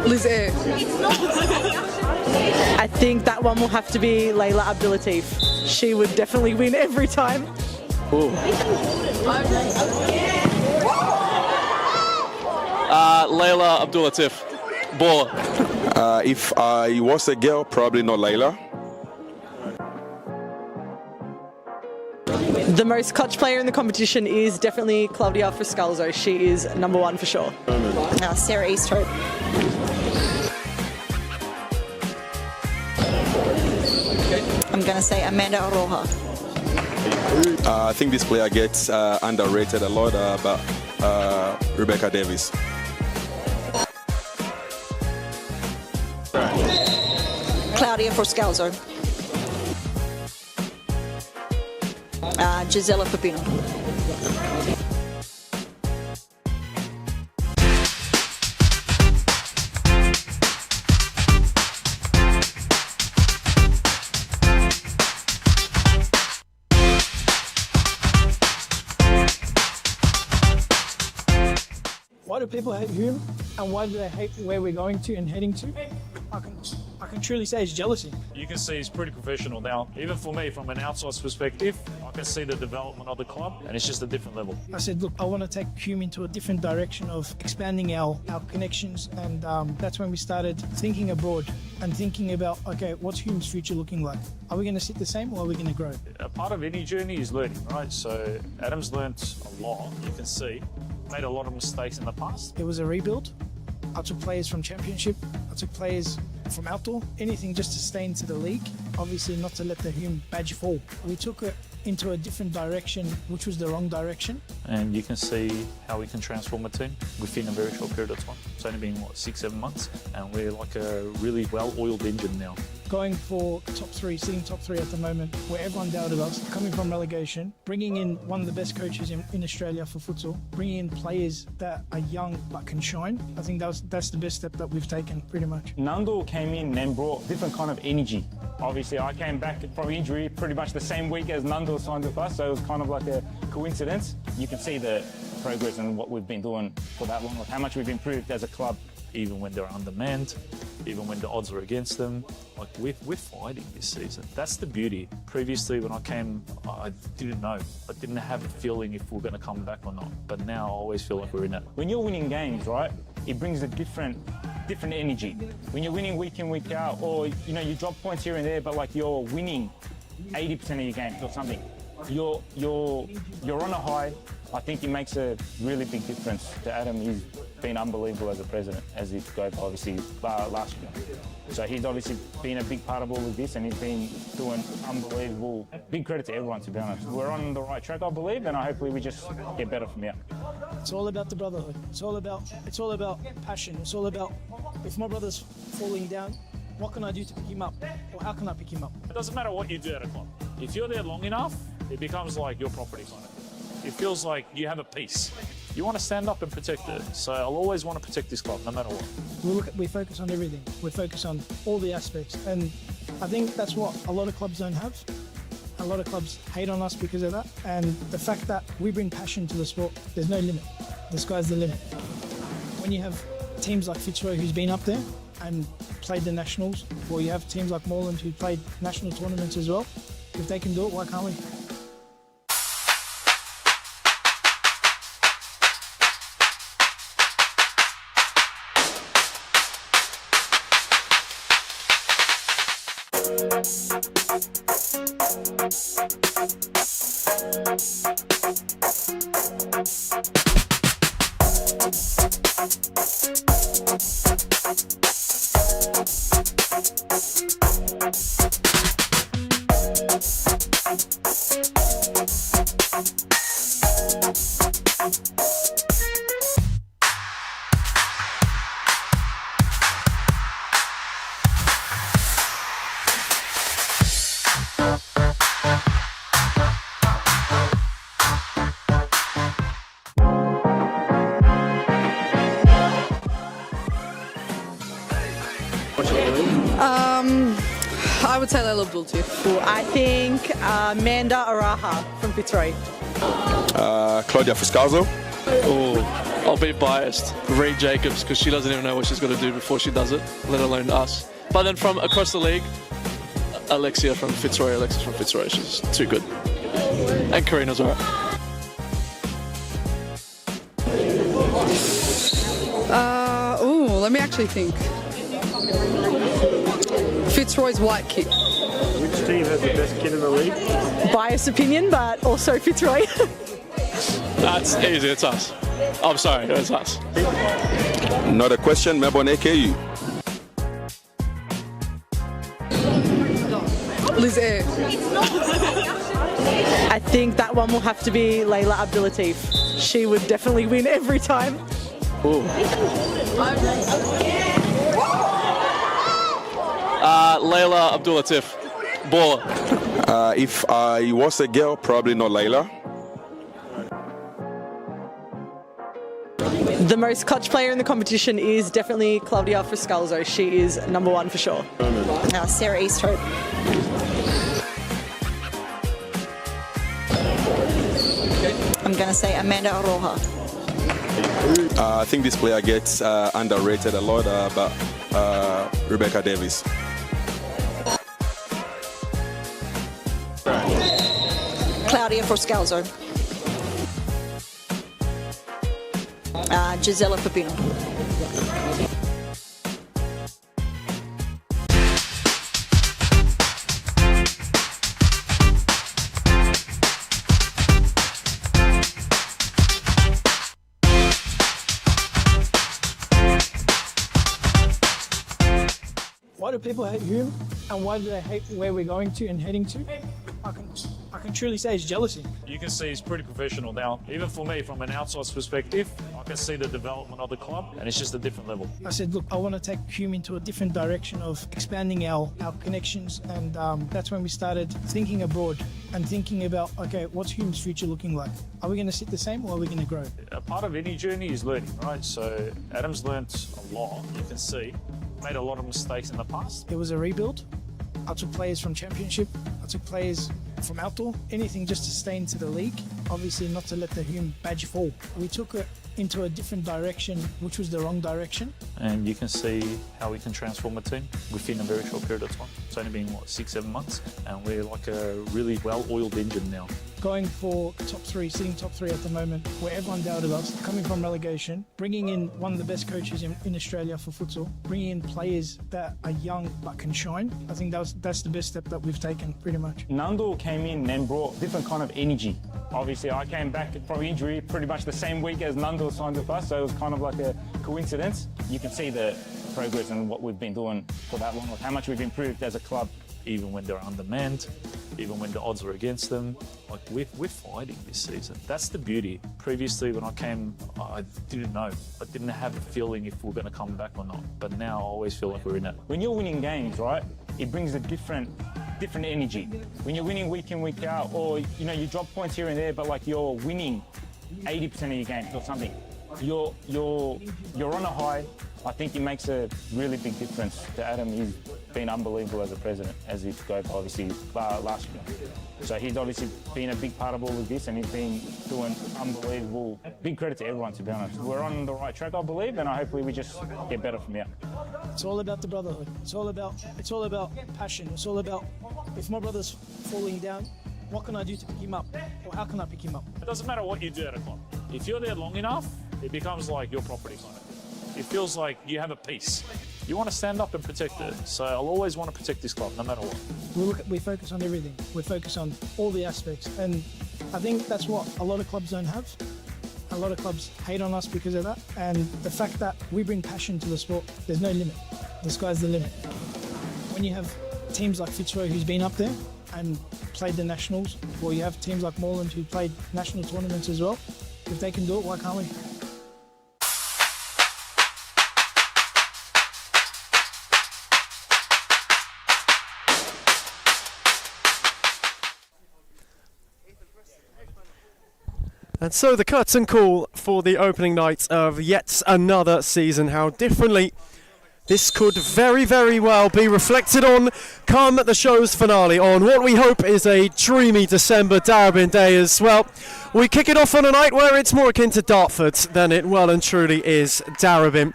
Liz Air. I think that one will have to be Layla Abdul Latif. She would definitely win every time. Ooh. Layla Abdul Latif. Baller. If I was a girl, probably not Layla. The most clutch player in the competition is definitely Claudia Fuscalzo. She is number one for sure. Sarah Easthope. I'm going to say Amanda Roja. I think this player gets underrated a lot, but Rebecca Davis. Claudia Fuscalzo. Gisela Pepino. Why do people hate Hume, and why do they hate where we're going to and heading to? I can truly say it's jealousy. You can see he's pretty professional now. Even for me, from an outside perspective, I can see the development of the club, and it's just a different level. I said, look, I want to take Hume into a different direction of expanding our connections, and that's when we started thinking abroad and thinking about, okay, what's Hume's future looking like? Are we going to sit the same, or are we going to grow? A part of any journey is learning, right? So Adam's learnt a lot. You can see made a lot of mistakes in the past. It was a rebuild. I took players from Championship. I took players from outdoor. Anything just to stay into the league. Obviously not to let the Hume badge fall. We took it into a different direction, which was the wrong direction. And you can see how we can transform a team within a very short period of time. It's only been, 6-7 months? And we're like a really well-oiled engine now. Going for top three, sitting top three at the moment, where everyone doubted us, coming from relegation, bringing in one of the best coaches in Australia for futsal, bringing in players that are young but can shine. I think that's the best step that we've taken, pretty much. Nando came in and brought different kind of energy. Obviously, I came back from injury pretty much the same week as Nando signed with us, so it was kind of like a coincidence. You can see the progress and what we've been doing for that long, like how much we've improved as a club. Even when they're undermanned, even when the odds are against them, like we're fighting this season. That's the beauty. Previously, when I came, I didn't know. I didn't have a feeling if we're going to come back or not. But now I always feel like we're in it. When you're winning games, right, it brings a different energy. When you're winning week in, week out, or you drop points here and there, but like you're winning 80% of your games or something, you're on a high. I think it makes a really big difference to Adam. He's been unbelievable as a president, as he goes obviously last year. So he's obviously been a big part of all of this, and he's been doing unbelievable. Big credit to everyone, to be honest. We're on the right track, I believe, and hopefully we just get better from here. It's all about the brotherhood. It's all about passion. It's all about, if my brother's falling down, what can I do to pick him up? Or how can I pick him up? It doesn't matter what you do at a club. If you're there long enough, it becomes like your property kind of thing. It feels like you have a piece. You want to stand up and protect it. So I'll always want to protect this club, no matter what. We focus on everything. We focus on all the aspects. And I think that's what a lot of clubs don't have. A lot of clubs hate on us because of that. And the fact that we bring passion to the sport, there's no limit. The sky's the limit. When you have teams like Fitzroy, who's been up there and played the nationals, or you have teams like Moreland who played national tournaments as well, if they can do it, why can't we? I would say Layla Abdul-Latif. I think Amanda Araha from Fitzroy. Claudia Fuscalzo. Oh, I'll be biased. Reed Jacobs, because she doesn't even know what she's got to do before she does it, let alone us. But then from across the league, Alexis from Fitzroy. She's too good. And Karina's alright. Let me actually think. Fitzroy's white kid. Which team has the best kid in the league? Biased opinion, but also Fitzroy. That's easy, it's us. I'm sorry, it's us. Another question, Melbourne AKU. Liz Air. I think that one will have to be Layla Abdul-Latif. She would definitely win every time. Ooh. Layla Abdul-Latif. Baller. If I was a girl, probably not Layla. The most clutch player in the competition is definitely Claudia Friscalzo. She is number one for sure. Sarah Easthope. I'm going to say Amanda Aroha. I think this player gets underrated a lot, but Rebecca Davis. Claudia for Scalzo. Gisela Pepino. Why do people hate Hume, and why do they hate where we're going to and heading to? I can truly say it's jealousy. You can see he's pretty professional now. Even for me, from an outsider's perspective, I can see the development of the club, and it's just a different level. I said, look, I want to take Hume into a different direction of expanding our connections, and that's when we started thinking abroad and thinking about, okay, what's Hume's future looking like? Are we going to sit the same, or are we going to grow? A part of any journey is learning, right? So Adam's learnt a lot. You can see made a lot of mistakes in the past. It was a rebuild. I took players from Championship. I took players from outdoor. Anything just to stay into the league. Obviously not to let the Hume badge fall. We took it into a different direction, which was the wrong direction. And you can see how we can transform a team within a very short period of time. It's only been, 6-7 months? And we're like a really well-oiled engine now. Going for top three, sitting top three at the moment, where everyone doubted us, coming from relegation, bringing in one of the best coaches in Australia for futsal, bringing in players that are young but can shine. I think that's the best step that we've taken, pretty much. Nando came in and brought different kind of energy. Obviously, I came back from injury pretty much the same week as Nando signed with us, so it was kind of like a coincidence. You can see the progress and what we've been doing for that long, how much we've improved as a club. Even when they're undermanned, even when the odds are against them, like we're fighting this season. That's the beauty. Previously, when I came, I didn't know. I didn't have a feeling if we're going to come back or not. But now I always feel like we're in it. When you're winning games, right, it brings a different energy. When you're winning week in, week out, or you drop points here and there, but like you're winning 80% of your games or something, you're on a high. I think it makes a really big difference to Adam. He's been unbelievable as a president, as he spoke obviously last year. So he's obviously been a big part of all of this, and he's been doing unbelievable. Big credit to everyone, to be honest. We're on the right track, I believe, and hopefully we just get better from here. It's all about the brotherhood. It's all about passion. It's all about, if my brother's falling down, what can I do to pick him up? Or how can I pick him up? It doesn't matter what you do at a club. If you're there long enough, it becomes like your property kind of. It feels like you have a piece. You want to stand up and protect it. So I'll always want to protect this club, no matter what. We focus on everything. We focus on all the aspects. And I think that's what a lot of clubs don't have. A lot of clubs hate on us because of that. And the fact that we bring passion to the sport, there's no limit. The sky's the limit. When you have teams like Fitzroy, who's been up there and played the nationals, or you have teams like Moreland who played national tournaments as well, if they can do it, why can't we? And so the curtain call for the opening night of yet another season. How differently this could very, very well be reflected on come the show's finale on what we hope is a dreamy December Darebin day as well. We kick it off on a night where it's more akin to Dartford than it well and truly is Darebin.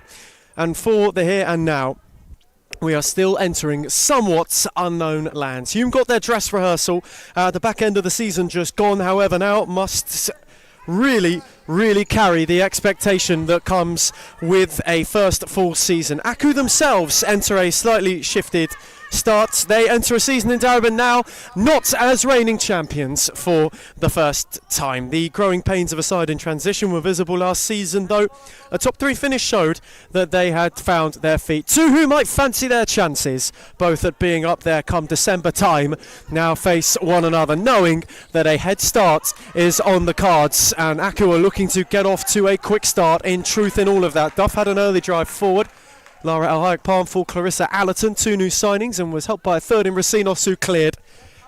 And for the here and now, we are still entering somewhat unknown lands. Hume got their dress rehearsal at the back end of the season just gone, however, now must really carry the expectation that comes with a first full season. Aku themselves enter a slightly shifted start. They enter a season in Darebin now not as reigning champions for the first time. The growing pains of a side in transition were visible last season, though a top three finish showed that they had found their feet. Two who might fancy their chances, both at being up there come December time, now face one another, knowing that a head start is on the cards, and Aku are looking to get off to a quick start. In truth, in all of that, Duff had an early drive forward. Lara Alhayek Palmful, Clarissa Allerton, two new signings, and was helped by a third in Racinos who cleared.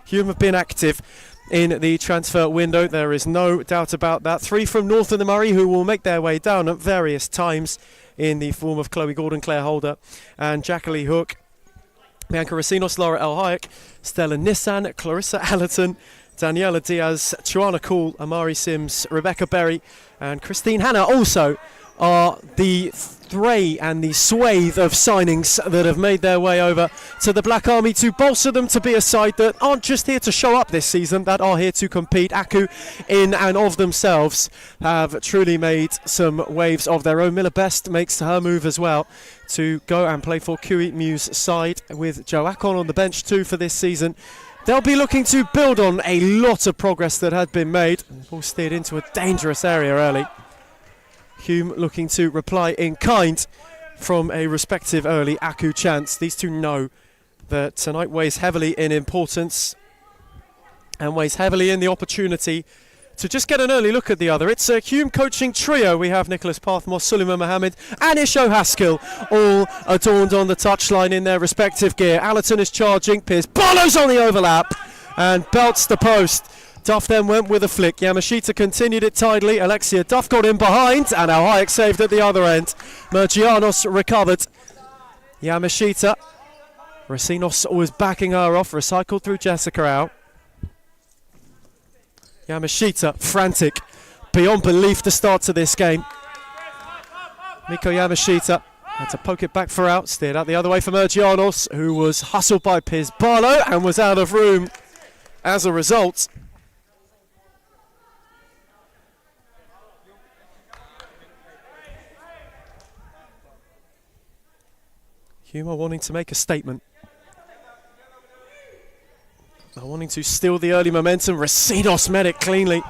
Hume have been active in the transfer window, there is no doubt about that. Three from North of the Murray who will make their way down at various times in the form of Chloe Gordon, Claire Holder and Jacqueline Hook. Bianca Racinos, Lara Alhayek, Stella Nissan, Clarissa Allerton, Daniela Diaz, Chuana Cool, Amari Sims, Rebecca Berry and Christine Hanna also are the three and the swathe of signings that have made their way over to the Black Army to bolster them to be a side that aren't just here to show up this season, that are here to compete. Aku, in and of themselves, have truly made some waves of their own. Miller Best makes her move as well to go and play for Kui Mew's side, with Joe Akon on the bench too for this season. They'll be looking to build on a lot of progress that had been made. Ball steered into a dangerous area early. Hume looking to reply in kind from a respective early Aku chance. These two know that tonight weighs heavily in importance and weighs heavily in the opportunity to just get an early look at the other. It's a Hume coaching trio. We have Nicholas Parthmos, Suleiman Mohammed and Isho Haskell all adorned on the touchline in their respective gear. Allerton is charging, Piers Barlow's on the overlap and belts the post. Duff then went with a flick. Yamashita continued it tidily. Alexia Duff got in behind and Al-Hayek saved at the other end. Mergianos recovered. Yamashita. Racinos was backing her off. Recycled through Jessica out. Yamashita frantic. Beyond belief the start to this game. Miko Yamashita had to poke it back for out. Steered out the other way for Mergianos, who was hustled by Piers Barlow and was out of room as a result. Hume are wanting to make a statement. They're wanting to steal the early momentum. Racinos met it cleanly.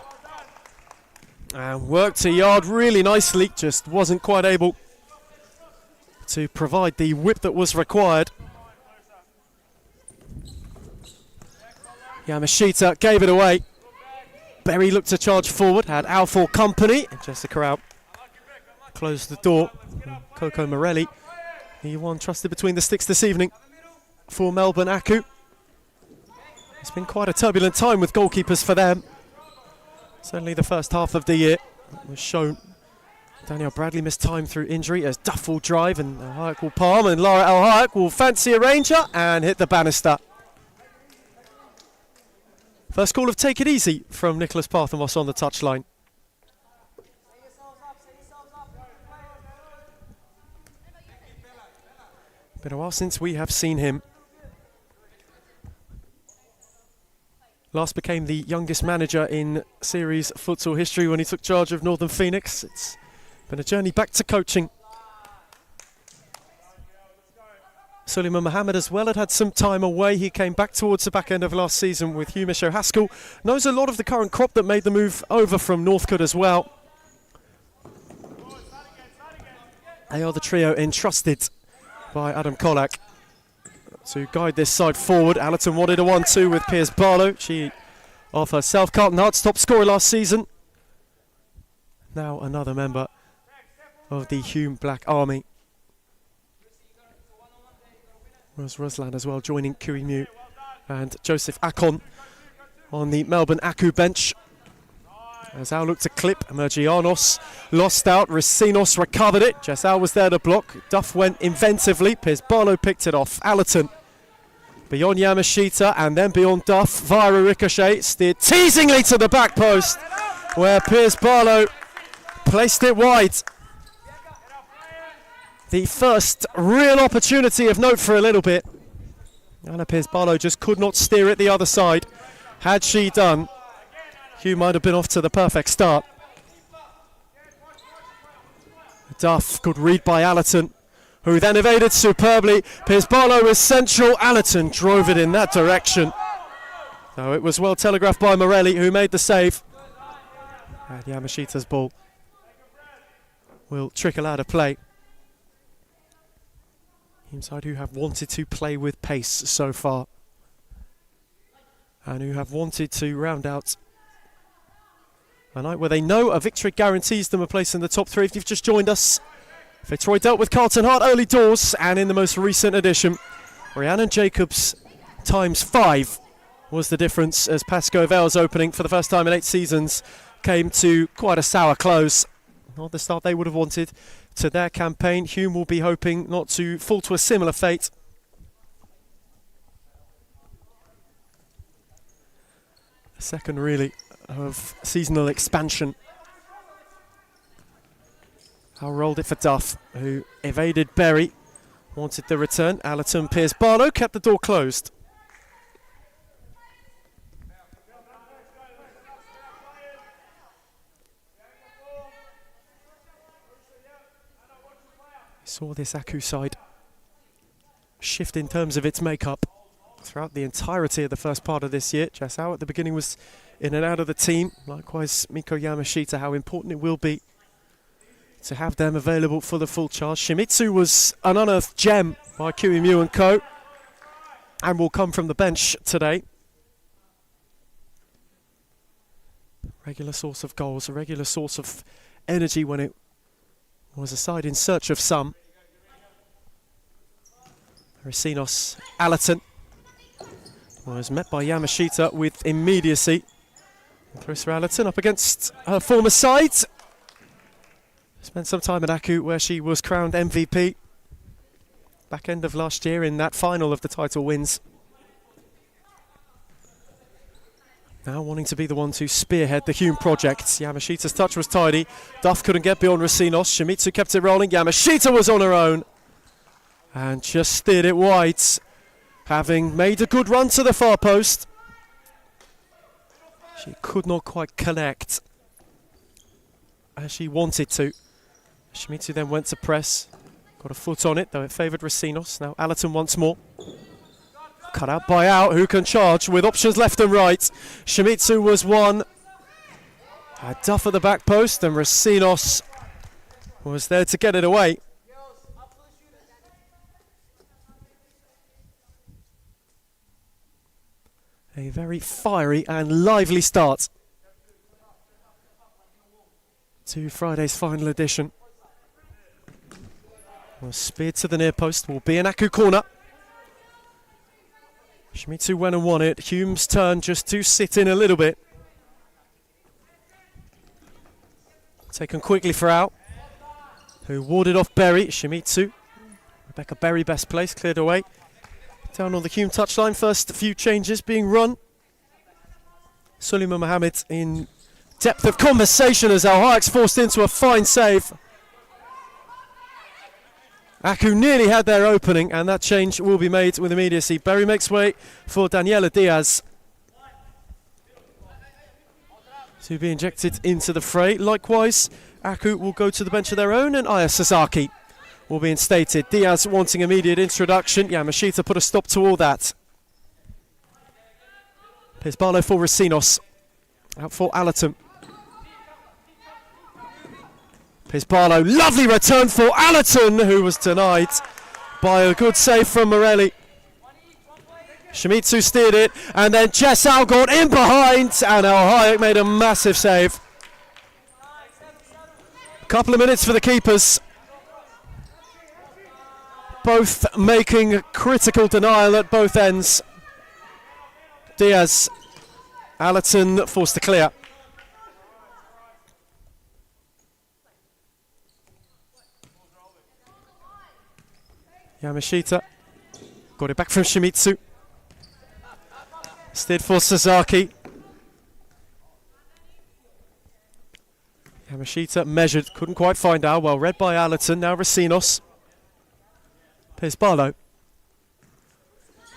And worked to yard really nicely. Just wasn't quite able to provide the whip that was required. Yamashita gave it away. Berry looked to charge forward. Had Al for company. And Jessica out. Closed the door. Coco Morelli. The one trusted between the sticks this evening for Melbourne Aku. It's been quite a turbulent time with goalkeepers for them. Certainly the first half of the year was shown. Danielle Bradley missed time through injury as Duff will drive and Al-Hayek will palm, and Laura Al-Hayek will fancy a ranger and hit the banister. First call of take it easy from Nicholas Parthamos on the touchline. Been a while since we have seen him. Last became the youngest manager in Series Futsal history when he took charge of Northern Phoenix. It's been a journey back to coaching. Suleiman Mohammed as well had some time away. He came back towards the back end of last season with Hume. Isho Haskell knows a lot of the current crop that made the move over from Northcote as well. They are the trio entrusted by Adam Kolak to guide this side forward. Allerton wanted a 1-2 with Piers Barlow. She off herself. Carlton Hart's top scorer last season. Now another member of the Hume Black Army. Was Ruslan as well joining Kui Mew and Joseph Akon on the Melbourne Aku bench. As Al looked to clip, Mergianos lost out, Racinos recovered it. Jessal was there to block. Duff went inventively. Piers Barlow picked it off. Allerton beyond Yamashita and then beyond Duff via a ricochet. Steered teasingly to the back post where Piers Barlow placed it wide. The first real opportunity of note for a little bit. Anna Piers Barlow just could not steer it the other side. Had she done, Hugh might have been off to the perfect start. Duff, good read by Allerton, who then evaded superbly. Piers Barlow was central. Allerton drove it in that direction. So it was well telegraphed by Morelli, who made the save. And Yamashita's ball will trickle out of play. Inside who have wanted to play with pace so far. And who have wanted to round out a night where they know a victory guarantees them a place in the top three. If you've just joined us, Fitzroy dealt with Carlton Hart early doors, and in the most recent edition, Rhiannon Jacobs ×5 was the difference as Pascoe Vale's opening for the first time in 8 seasons came to quite a sour close. Not the start they would have wanted to their campaign. Hume will be hoping not to fall to a similar fate. Second, really, of seasonal expansion. Al rolled it for Duff, who evaded Berry. Wanted the return. Allerton, Piers Barlow kept the door closed. Saw this Aku side shift in terms of its makeup throughout the entirety of the first part of this year. Jasao at the beginning was in and out of the team. Likewise, Miko Yamashita, how important it will be to have them available for the full charge. Shimizu was an unearthed gem by Kiwimu & Co. and will come from the bench today. Regular source of goals, a regular source of energy when it was a side in search of some. Racino's Allerton was met by Yamashita with immediacy. Clarissa Allerton up against her former side. Spent some time at Aku where she was crowned MVP back end of last year in that final of the title wins. Now wanting to be the one to spearhead the Hume project. Yamashita's touch was tidy. Duff couldn't get beyond Racinos. Shimizu kept it rolling. Yamashita was on her own and just steered it wide, having made a good run to the far post. She could not quite connect as she wanted to. Shimizu then went to press, got a foot on it, though it favoured Racinos. Now Allerton once more. Cut out by Out, who can charge with options left and right. Shimizu was one. Had Duff at the back post, and Racinos was there to get it away. A very fiery and lively start to Friday's final edition. Well, speared to the near post will be an Aku corner. Shimizu went and won it. Hume's turn just to sit in a little bit. Taken quickly for Out, who warded off Berry. Shimizu, Rebecca Berry best place, cleared away. Down on the Hume touchline, first few changes being run. Suleiman Mohammed in depth of conversation as Al Hayek's forced into a fine save. Aku nearly had their opening, and that change will be made with immediacy. Berry makes way for Daniela Diaz to be injected into the fray. Likewise, Aku will go to the bench of their own, and Aya Sasaki will be instated. Diaz wanting immediate introduction. Yamashita put a stop to all that. Here's Barlow for Racinos. Out for Allerton. Here's Barlow. Lovely return for Allerton, who was denied by a good save from Morelli. Shimizu steered it, and then Chesal got in behind, and Al Hayek made a massive save. A couple of minutes for the keepers. Both making critical denial at both ends. Diaz, Allerton forced to clear. Yamashita got it back from Shimizu. Steered for Sasaki. Yamashita measured, couldn't quite find out. Well read by Allerton. Now Racinos. Here's Barlow.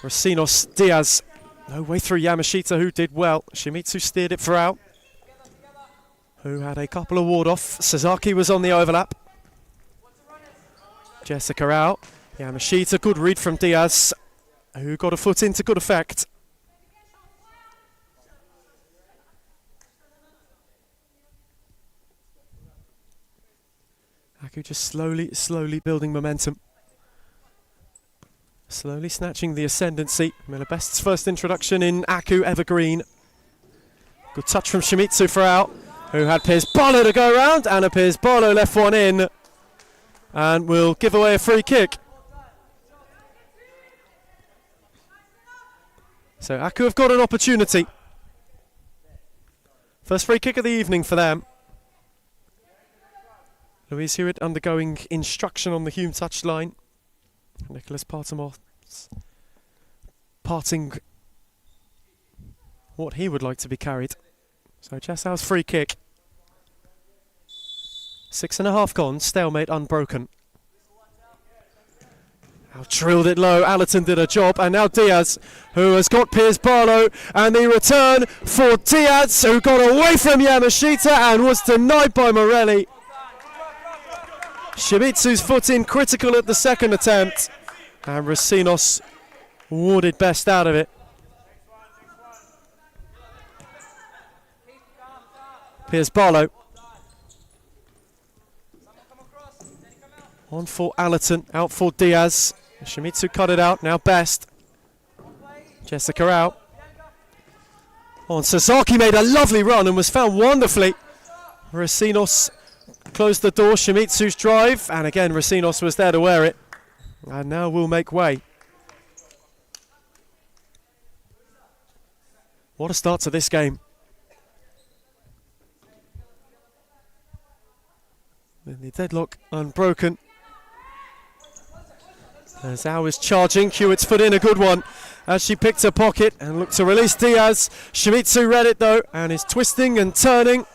Racinos, Diaz. No way through Yamashita, who did well. Shimizu steered it for Out, who had a couple of ward off. Sasaki was on the overlap. Jessica out. Yamashita, good read from Diaz, who got a foot into good effect. Aku just slowly building momentum. Slowly snatching the ascendancy. Miller Best's first introduction in Aku Evergreen. Good touch from Shimizu for Out, who had Piers Barlow to go around, and Piers Barlow left one in and will give away a free kick. So Aku have got an opportunity. First free kick of the evening for them. Louise Hewitt undergoing instruction on the Hume touchline. Nicholas Partamor's parting what he would like to be carried. So Chessau's free kick. 6.5 gone, stalemate unbroken. Now drilled it low, Allerton did a job, and now Diaz, who has got Piers Barlow, and the return for Diaz, who got away from Yamashita and was denied by Morelli. Shimitsu's foot in, critical at the second attempt, and Racinos warded best out of it. Piers Barlow. On for Allerton, out for Diaz. Shimizu cut it out, now Best. Jessica out. On Sasaki made a lovely run and was found wonderfully. Racinos closed the door, Shimitsu's drive, and again Racinos was there to wear it. And now will make way. What a start to this game. And the deadlock unbroken. As Zhao is charging, Hewitt's foot in, a good one as she picked her pocket and looked to release Diaz. Shimizu read it though and is twisting and turning.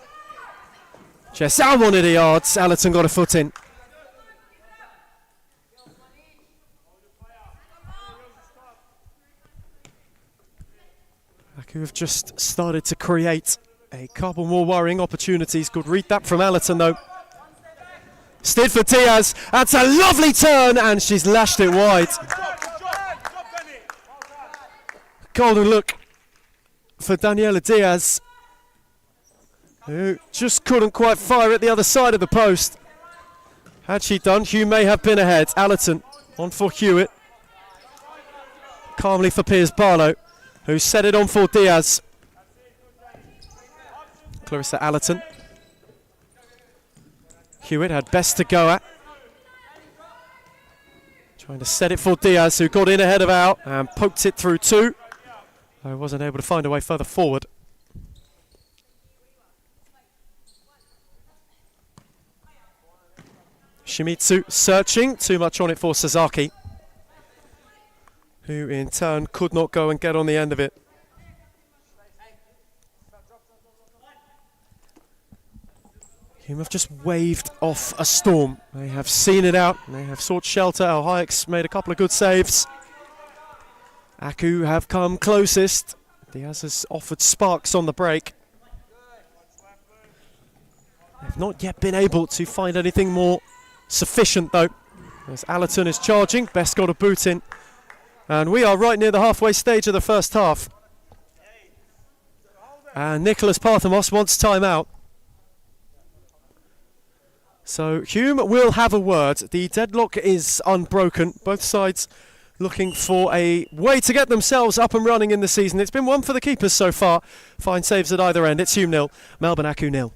Chessau wanted a yard, Allerton got a foot in. Aku have just started to create a couple more worrying opportunities. Good read that from Allerton though. Stead for Diaz, that's a lovely turn and she's lashed it wide. Golden look for Daniela Diaz, who just couldn't quite fire at the other side of the post. Had she done, Hugh may have been ahead. Allerton on for Hewitt. Calmly for Piers Barlow, who set it on for Diaz. Clarissa Allerton. Hewitt had Best to go at. Trying to set it for Diaz, who got in ahead of out and poked it through two. I wasn't able to find a way further forward. Shimizu searching, too much on it for Sasaki, who in turn could not go and get on the end of it. Hume have just waved off a storm. They have seen it out, they have sought shelter. Al Hayek's made a couple of good saves. Aku have come closest. Diaz has offered sparks on the break. They've not yet been able to find anything more sufficient though. As Allerton is charging, Best got a boot in. And we are right near the halfway stage of the first half. And Nicholas Parthamos wants time out. So Hume will have a word. The deadlock is unbroken. Both sides looking for a way to get themselves up and running in the season. It's been one for the keepers so far. Fine saves at either end. It's Hume 0, Melbourne Aku 0.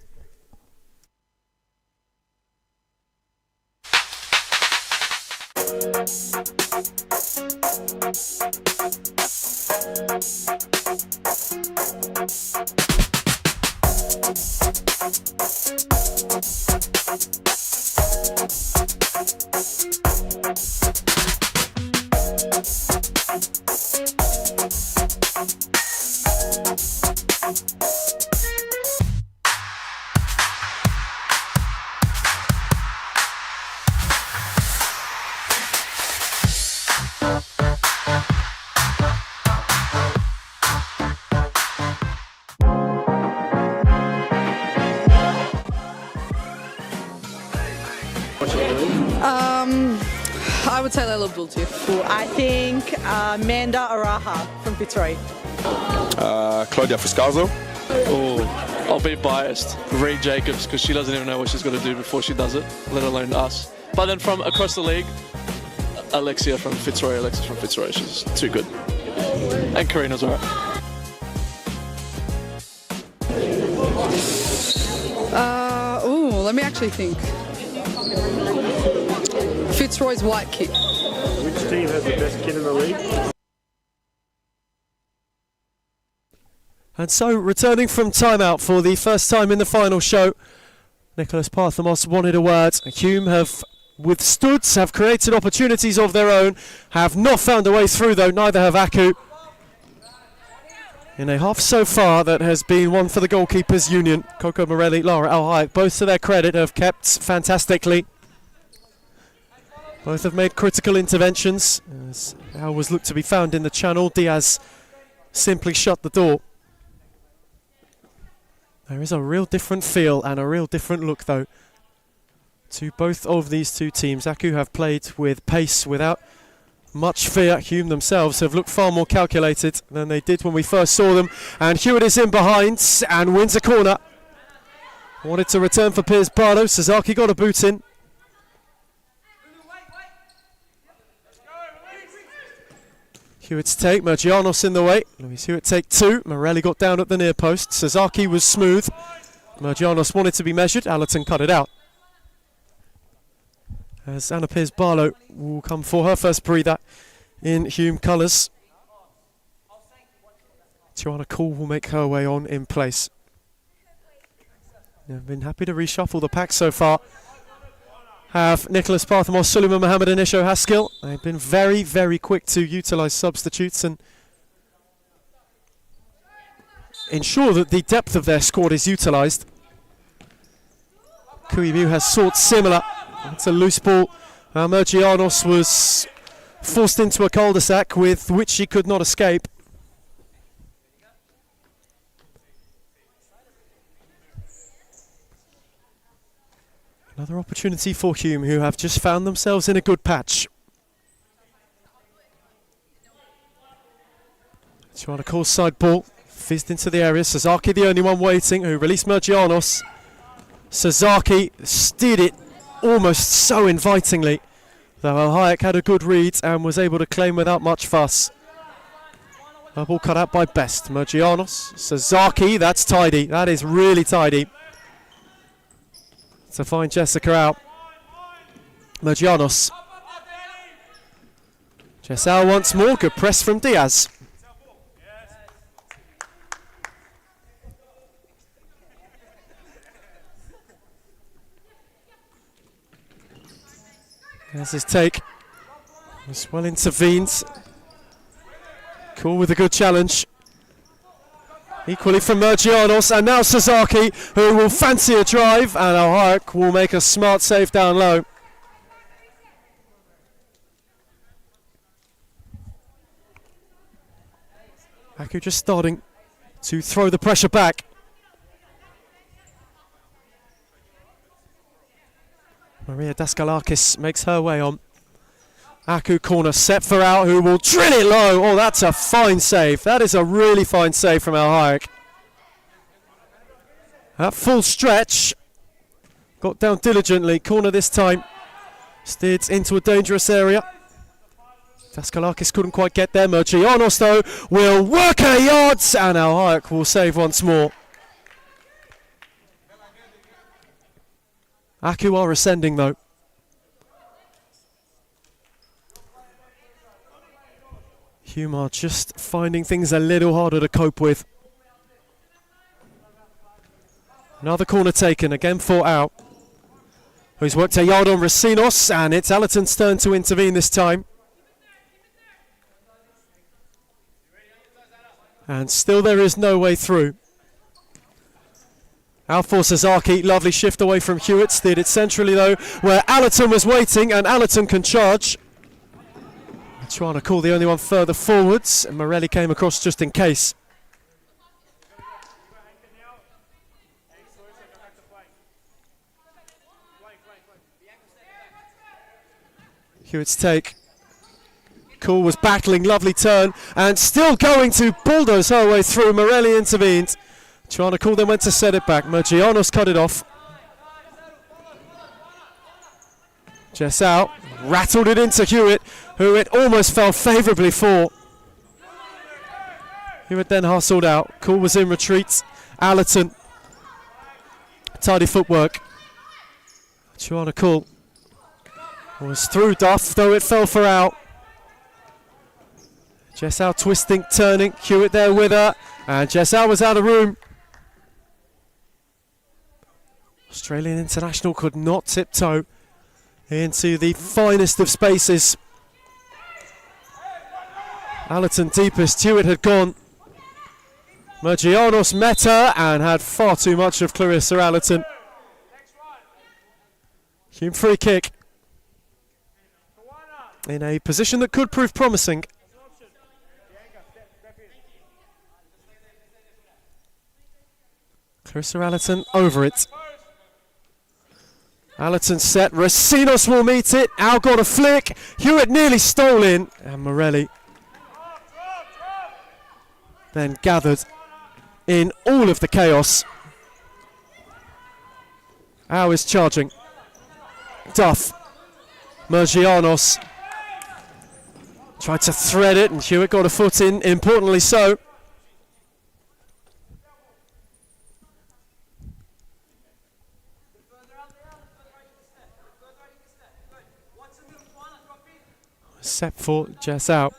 I would say Layla Abdul-Tif. I think Amanda Araha from Fitzroy. Claudia Fuscalzo. Oh, I'll be biased. Reed Jacobs, because she doesn't even know what she's going to do before she does it, let alone us. But then from across the league, Alexis from Fitzroy. She's too good. And Karina's alright. Let me actually think. Fitzroy's white kit. Which team has the best kid in the league? And so, returning from timeout for the first time in the final show, Nicholas Parthamos wanted a word. Hume have withstood, have created opportunities of their own, have not found a way through though, neither have Aku. in a half so far that has been one for the goalkeepers union. Coco Morelli, Lara Al-Hayek, both to their credit have kept fantastically. Both have made critical interventions as Al was looked to be found in the channel. Diaz simply shut the door. There is a real different feel and a real different look though to both of these two teams. Aku have played with pace without much fear. Hume themselves have looked far more calculated than they did when we first saw them. And Hewitt is in behind and wins a corner. Wanted to return for Piers Barlow. Sasaki got a boot in. Hewitt's take, Mergianos in the way. Luis Hewitt take two. Morelli got down at the near post. Sasaki was smooth. Mergianos wanted to be measured. Allerton cut it out. As Anna Piers Barlow will come for her first breather in Hume colours. Joanna Call will make her way on in place. They've been happy to reshuffle the pack so far. Have Nicholas Parthamos, Suleiman Mohammed and Isho Haskell. They've been very, very quick to utilise substitutes and ensure that the depth of their squad is utilised. Kuimu has sought similar. It's a loose ball. Mergianos was forced into a cul-de-sac with which he could not escape. Another opportunity for Hume, who have just found themselves in a good patch. Trying to call side ball, fizzed into the area. Sasaki the only one waiting, who released Mergianos. Sasaki steered it almost so invitingly, though Al-Hayek had a good read and was able to claim without much fuss. A ball cut out by Best. Mergianos, Sasaki, that's tidy, that is really tidy. To find Jessica out. Mergianos. Jessal once more, good press from Diaz. There's his take. Was well intervened. Cool with a good challenge. Equally from Mergianos, and now Sasaki, who will fancy a drive, and Al-Hayek will make a smart save down low. Aku just starting to throw the pressure back. Maria Daskalakis makes her way on. Aku corner set for Al, who will drill it low. Oh, that's a fine save. That is a really fine save from Al-Hayek. At full stretch. Got down diligently. Corner this time. Steered into a dangerous area. Daskalakis couldn't quite get there. Mergianos, though, will work her yards. And Al-Hayek will save once more. Aku are ascending, though. Hume are just finding things a little harder to cope with. Another corner taken, again for Al, who's worked a yard on Racinos, and it's Allerton's turn to intervene this time. And still there is no way through. Al for Sasaki, lovely shift away from Hewitt, steered it centrally though, where Allerton was waiting, and Allerton can charge. Trying to call the only one further forwards, and Morelli came across just in case. Hewitt's take. Cool was battling, lovely turn, and still going to bulldoze her way through. Morelli intervened. Trying to call, then went to set it back. Mergianos cut it off. Jessal rattled it into Hewitt, who it almost fell favourably for. Hewitt then hustled out. Cool was in retreat. Allerton. Tidy footwork. Joanna Cool was through Duff, though it fell for out. Jessal twisting, turning. Hewitt there with her. And Jessal was out of room. Australian international could not tiptoe into the finest of spaces. Allerton deepest, Hewitt had gone. Mergianos met her and had far too much of Clarissa Allerton. Hume free kick. In a position that could prove promising. Clarissa Allerton over it. Allerton set, Racinos will meet it, Al got a flick, Hewitt nearly stole in, and Morelli then gathered in all of the chaos. Al is charging. Duff. Mergianos tried to thread it and Hewitt got a foot in, importantly so. Set for Jess out.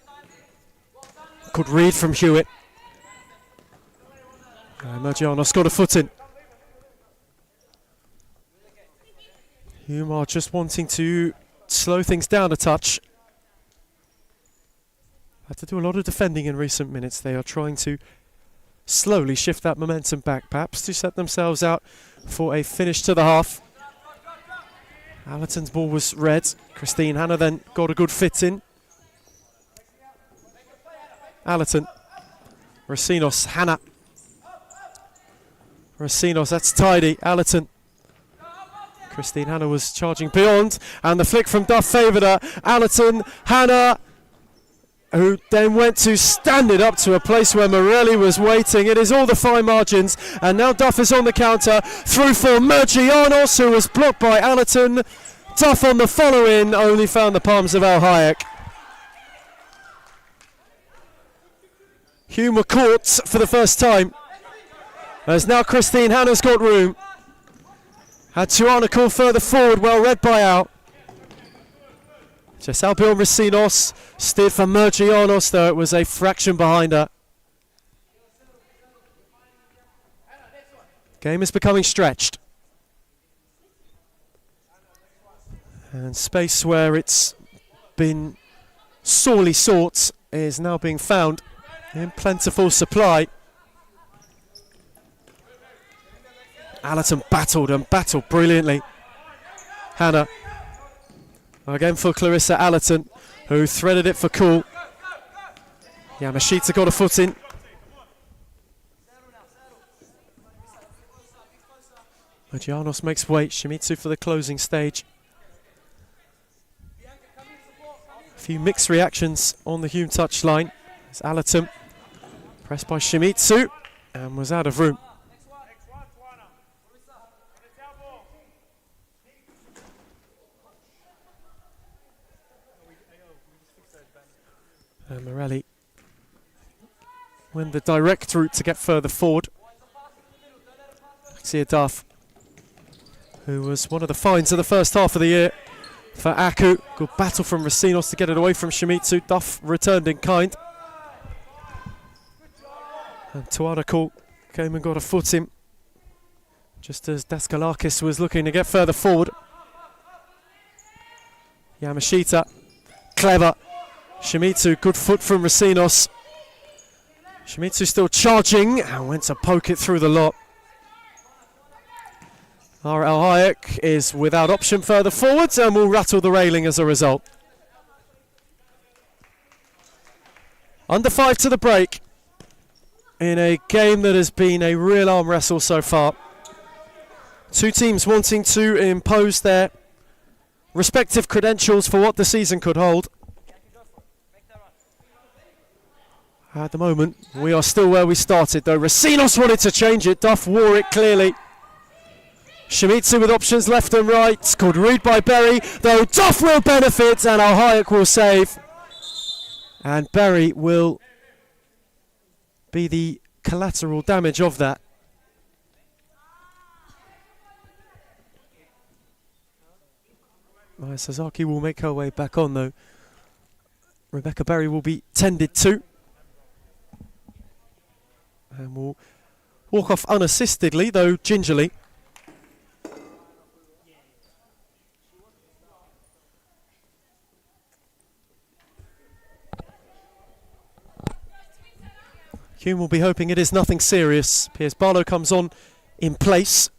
Good read from Hewitt. Mergianos got a foot in. Hume are just wanting to slow things down a touch. Had to do a lot of defending in recent minutes. They are trying to slowly shift that momentum back, perhaps to set themselves out for a finish to the half. Allerton's ball was red. Christine Hanna then got a good fit in. Allerton. Racinos, Hanna. Racinos, that's tidy. Allerton. Christine Hanna was charging beyond, and the flick from Duff favoured her. Allerton, Hanna, who then went to stand it up to a place where Morelli was waiting. It is all the fine margins, and now Duff is on the counter. Through for Mergianos, who was blocked by Allerton. Duff on the follow-in, only found the palms of Al Hayek. Hume were caught for the first time, as now Christine Hanna's got room. Had Tuana call further forward, well read by Al. Just Albion Racinos steered for Mergianos, though it was a fraction behind her. Game is becoming stretched. And space where it's been sorely sought is now being found in plentiful supply. Allerton battled and battled brilliantly. Hanna. Again for Clarissa Allerton, who threaded it for Cool. Yamashita got a foot in. Mergianos makes way. Shimizu for the closing stage. A few mixed reactions on the Hume touchline. It's Allerton pressed by Shimizu and was out of room. And Morelli went the direct route to get further forward. Alexia Duff, who was one of the finds of the first half of the year for Aku. Good battle from Racinos to get it away from Shimizu. Duff returned in kind. And Tuanakul came and got a foot in, just as Daskalakis was looking to get further forward. Yamashita, clever. Shimizu, good foot from Racinos. Shimizu still charging and went to poke it through the lot. Al Hayek is without option further forwards and will rattle the railing as a result. Under 5 to the break in a game that has been a real arm wrestle so far. Two teams wanting to impose their respective credentials for what the season could hold. At the moment, we are still where we started, though. Racinos wanted to change it. Duff wore it clearly. Shimizu with options left and right. Good read by Berry, though Duff will benefit and Al Hayek will save. And Berry will be the collateral damage of that. Maya Sasaki will make her way back on, though. Rebecca Berry will be tended to. And will walk off unassistedly, though gingerly. Hume will be hoping it is nothing serious. Piers Barlow comes on in place.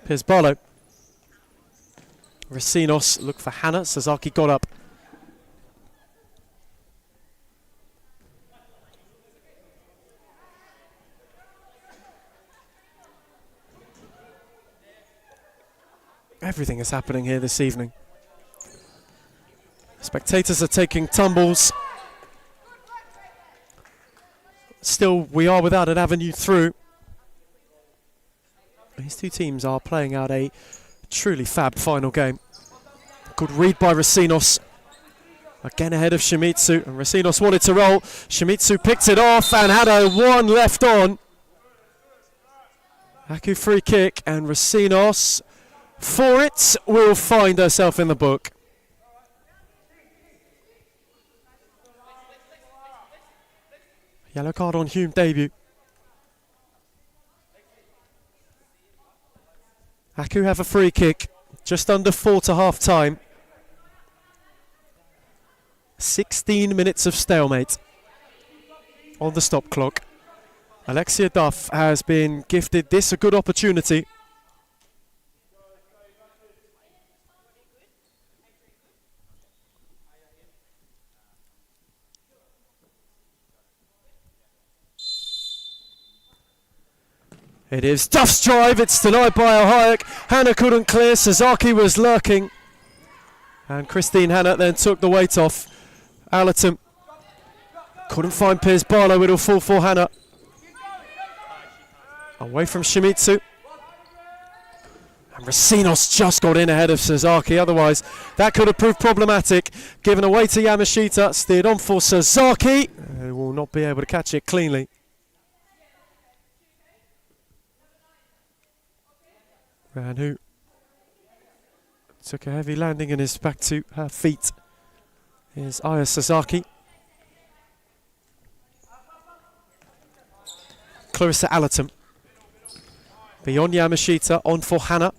Piers Barlow. Racinos look for Hannah. Sasaki got up. Everything is happening here this evening. Spectators are taking tumbles. Still, we are without an avenue through. These two teams are playing out a truly fab final game. Good read by Racinos. Again ahead of Shimizu, and Racinos wanted to roll. Shimizu picked it off and had a one left on. Aku free kick, and Racinos for it will find herself in the book. Yellow card on Hume debut. Aku have a free kick, just under 4 to half time. 16 minutes of stalemate on the stop clock. Alexia Duff has been gifted this a good opportunity. It is Duff's drive, it's denied by Ohayek. Hannah couldn't clear, Sasaki was lurking. And Christine Hannah then took the weight off. Allerton couldn't find Piers Barlow, it'll fall for Hannah. Away from Shimizu. And Racinos just got in ahead of Sasaki, otherwise that could have proved problematic. Given away to Yamashita, steered on for Sasaki. Who will not be able to catch it cleanly. And who took a heavy landing and is back to her feet is Aya Sasaki. Clarissa Allerton. Beyond Yamashita, on for Hannah.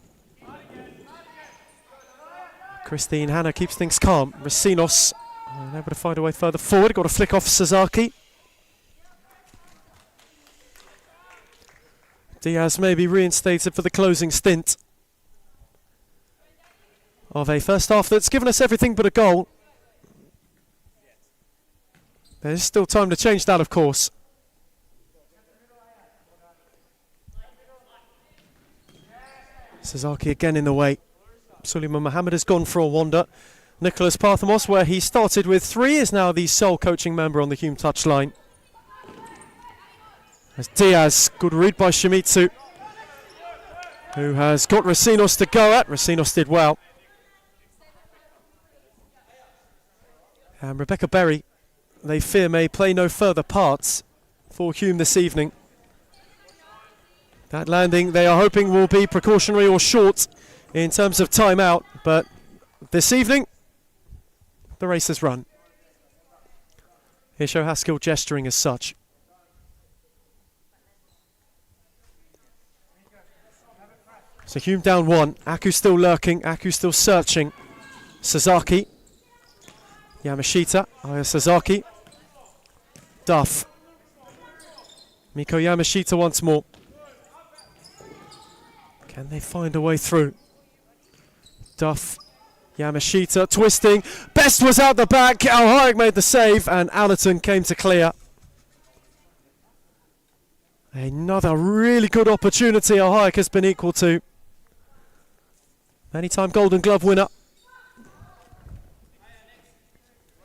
Christine Hannah keeps things calm. Racinos unable to find a way further forward. Got a flick off Sasaki. Diaz may be reinstated for the closing stint of a first half that's given us everything but a goal. There's still time to change that, of course. Sasaki again in the way. Suleiman Mohammed has gone for a wander. Nicholas Parthamos, where he started with 3, is now the sole coaching member on the Hume touchline. As Diaz, good read by Shimizu, who has got Racinos to go at. Racinos did well. And Rebecca Berry, they fear, may play no further parts for Hume this evening. That landing, they are hoping, will be precautionary or short in terms of timeout, but this evening, the race has run. Here's Joe Haskell gesturing as such. So Hume down 1, Aku still lurking, Aku still searching. Sasaki, Yamashita, Aya Sasaki, Duff. Miko Yamashita once more. Can they find a way through? Duff, Yamashita twisting. Best was out the back, Ohayek made the save and Allerton came to clear. Another really good opportunity Ohayek has been equal to. Anytime Golden Glove winner.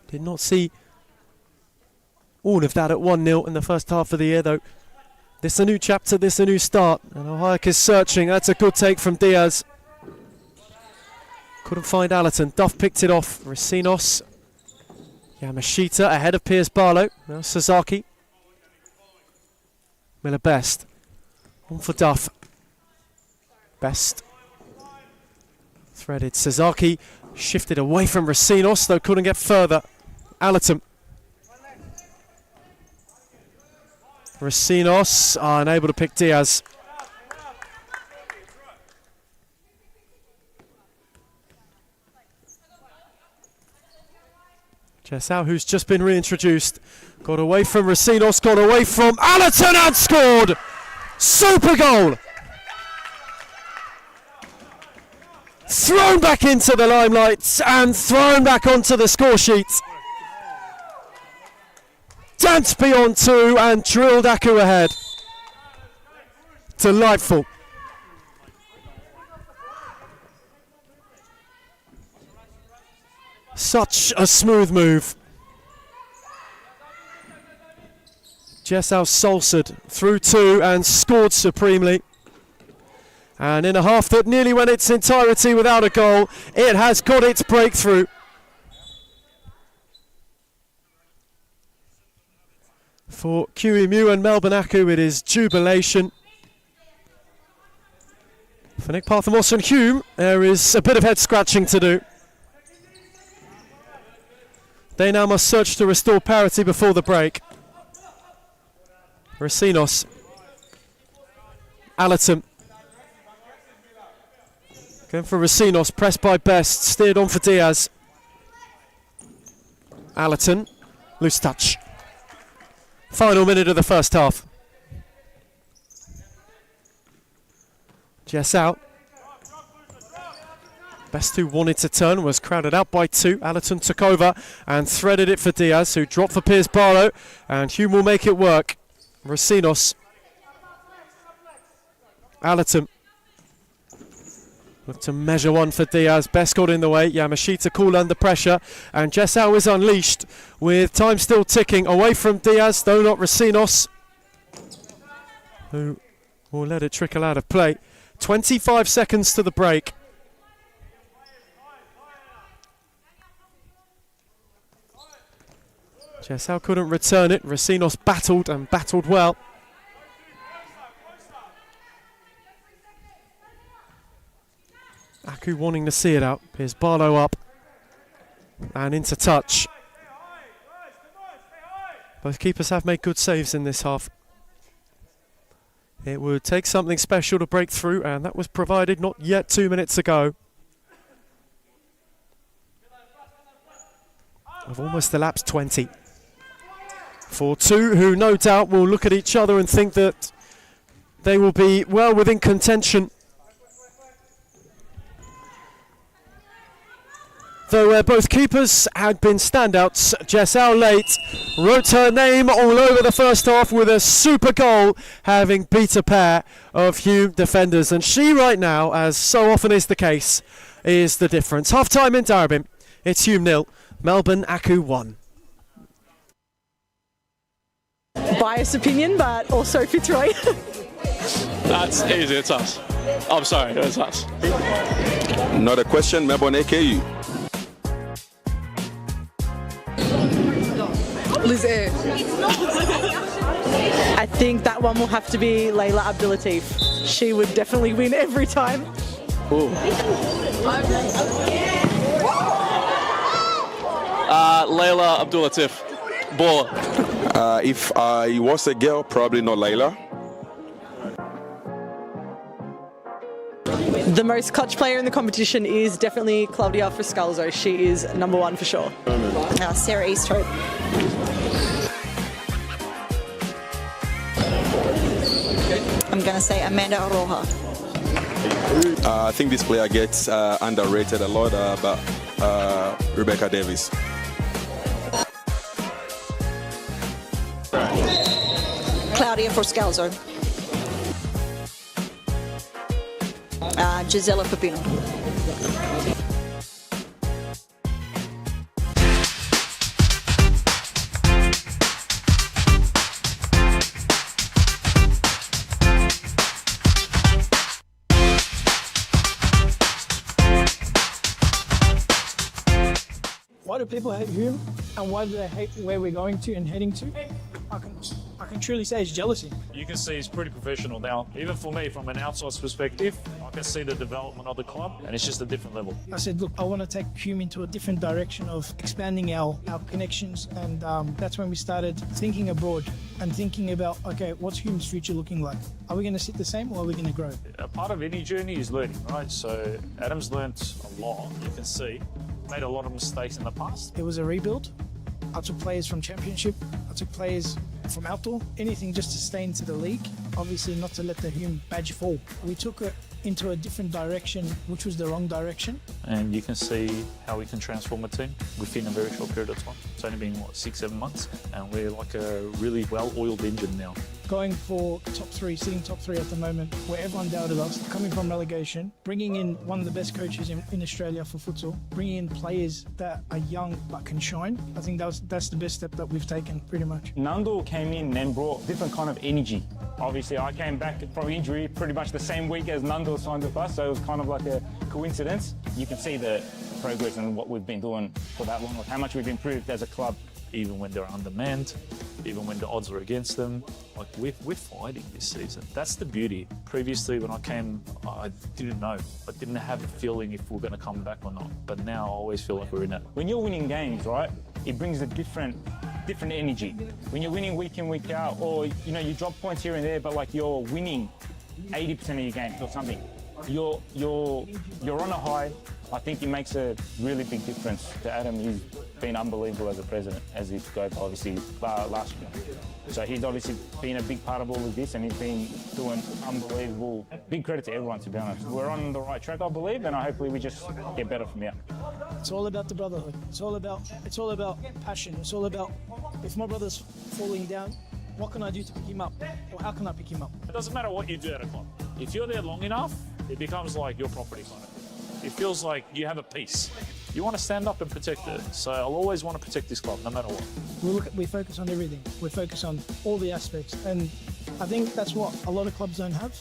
Did not see all of that at 1-0 in the first half of the year, though. This is a new chapter, this is a new start. And Ohayek is searching. That's a good take from Diaz. Couldn't find Allerton. Duff picked it off. Racinos. Yamashita ahead of Piers Barlow. Now Sasaki. Miller Best. On for Duff. Best. Threaded. Sasaki shifted away from Racinos, though couldn't get further. Allerton. Racinos are unable to pick Diaz. Jessau, who's just been reintroduced, got away from Racinos, got away from Allerton and scored! Super goal! Thrown back into the limelight and thrown back onto the score sheet. Danced beyond two and drilled Aku ahead. Delightful. Such a smooth move. Jessau salsed through two and scored supremely. And in a half that nearly went its entirety without a goal, it has got its breakthrough. For QEMU and Melbourne Aku, it is jubilation. For Nick Parthamos and Hume, there is a bit of head scratching to do. They now must search to restore parity before the break. Racinos. Allerton. Going for Racinos, pressed by Best, steered on for Diaz. Allerton, loose touch. Final minute of the first half. Jess out. Best who wanted to turn was crowded out by two. Allerton took over and threaded it for Diaz, who dropped for Piers Barlow, and Hume will make it work. Racinos. Allerton. Look to measure one for Diaz. Best got in the way. Yamashita cool under pressure. And Jessau is unleashed with time still ticking. Away from Diaz, though not Racinos, who will let it trickle out of play. 25 seconds to the break. Jessau couldn't return it. Racinos battled and battled well. Aku wanting to see it out. Here's Barlow up and into touch. Both keepers have made good saves in this half. It would take something special to break through, and that was provided not yet 2 minutes ago. I've almost elapsed 20. For two who no doubt will look at each other and think that they will be well within contention. Though both keepers had been standouts, Jessau late wrote her name all over the first half with a super goal, having beat a pair of Hume defenders. And she right now, as so often is the case, is the difference. Half time in Darebin. It's Hume 0, Melbourne Aku 1. Biased opinion, but also Fitzroy. That's easy, it's us. I'm sorry, it's us. Not a question, Melbourne AKU. Liz Air. I think that one will have to be Layla Abdulatif. She would definitely win every time. Ooh. Layla Abdulatif. Baller. If I was a girl, probably not Layla. The most clutch player in the competition is definitely Claudia Friscalzo. She is number one for sure. Sarah Easthope. I'm going to say Amanda Aroha. I think this player gets underrated a lot, but Rebecca Davis. Claudia Friscalzo. Gisela Pepino. Why do people hate Hume, and why do they hate where we're going to and heading to? I can truly say it's jealousy. You can see he's pretty professional now. Even for me, from an outsider's perspective, I can see the development of the club, and it's just a different level. I said, look, I want to take Hume into a different direction of expanding our connections, and that's when we started thinking abroad and thinking about, okay, what's Hume's future looking like? Are we going to sit the same, or are we going to grow? A part of any journey is learning, right? So Adam's learnt a lot, you can see. Made a lot of mistakes in the past. It was a rebuild, I took players from championship, I took players from outdoor, anything just to stay into the league. Obviously not to let the Hume badge fall. We took it into a different direction, which was the wrong direction. And you can see how we can transform a team within a very short period of time. It's only been, 6-7 months, and we're like a really well-oiled engine now. Going for top three, sitting top three at the moment, where everyone doubted us, coming from relegation, bringing in one of the best coaches in Australia for futsal, bringing in players that are young but can shine. I think that's the best step that we've taken, pretty much. Nando came in and brought different kind of energy. Obviously, I came back from injury pretty much the same week as Nando signed with us, so it was kind of like a coincidence. You can see the progress and what we've been doing for that long, like how much we've improved as a club. Even when they're undermanned, even when the odds are against them, like we're fighting this season. That's the beauty. Previously, when I came, I didn't know. I didn't have a feeling if we're going to come back or not. But now I always feel like we're in it. When you're winning games, right, it brings a different energy. When you're winning week in, week out, or you drop points here and there, but like you're winning 80% of your games or something, you're on a high. I think it makes a really big difference to Adam. He's been unbelievable as a president, as his scope obviously last year. So he's obviously been a big part of all of this, and he's been doing unbelievable. Big credit to everyone, to be honest. We're on the right track, I believe, and hopefully we just get better from here. It's all about the brotherhood. It's all about passion. It's all about, if my brother's falling down, what can I do to pick him up? Or how can I pick him up? It doesn't matter what you do at a club. If you're there long enough, it becomes like your property kind of thing. It feels like you have a piece. You want to stand up and protect it. So I'll always want to protect this club, no matter what. We focus on everything. We focus on all the aspects. And I think that's what a lot of clubs don't have.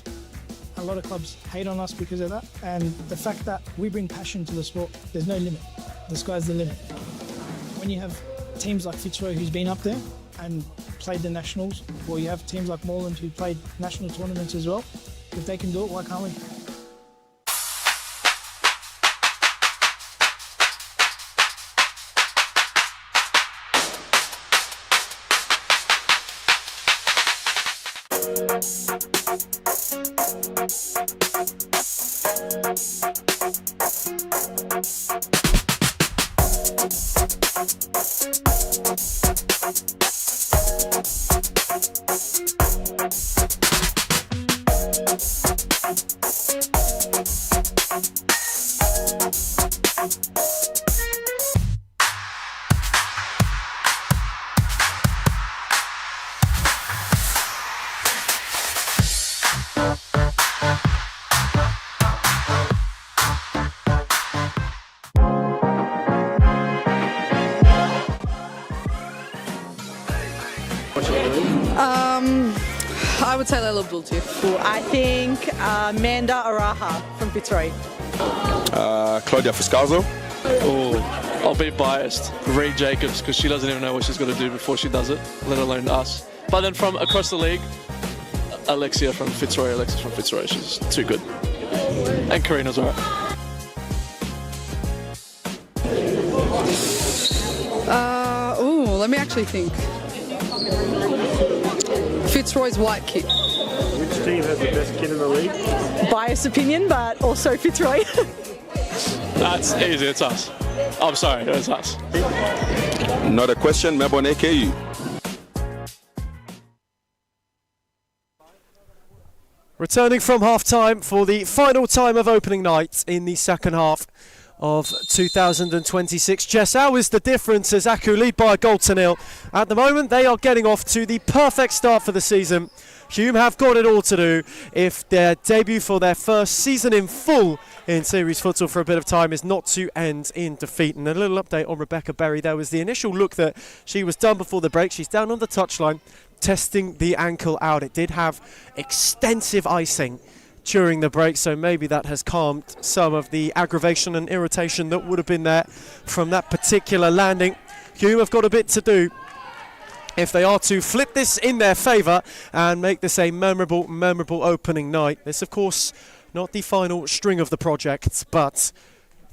A lot of clubs hate on us because of that. And the fact that we bring passion to the sport, there's no limit. The sky's the limit. When you have teams like Fitzroy, who's been up there and played the nationals, or you have teams like Moreland who played national tournaments as well, if they can do it, why can't we? I would say Layla Bulti. I think Amanda Araha from Fitzroy. Claudia Fuscalzo. Oh, I'll be biased. Reed Jacobs, because she doesn't even know what she's got to do before she does it, let alone us. But then from across the league, Alexis from Fitzroy. She's too good. And Karina's alright. Let me actually think. Fitzroy's white kit. Which team has the best kid in the league? Biased opinion, but also Fitzroy. That's easy, it's us. I'm sorry, it's us. Not a question, Melbourne AKU. Returning from half-time for the final time of opening night in the second half of 2026. Jess, how is the difference as Aku lead by a goal to nil? At the moment, they are getting off to the perfect start for the season. Hume have got it all to do if their debut for their first season in full in Series Futsal for a bit of time is not to end in defeat. And a little update on Rebecca Berry. There was the initial look that she was done before the break. She's down on the touchline testing the ankle out. It did have extensive icing during the break, so maybe that has calmed some of the aggravation and irritation that would have been there from that particular landing. Hume have got a bit to do if they are to flip this in their favour and make this a memorable opening night. This, of course, not the final string of the project, but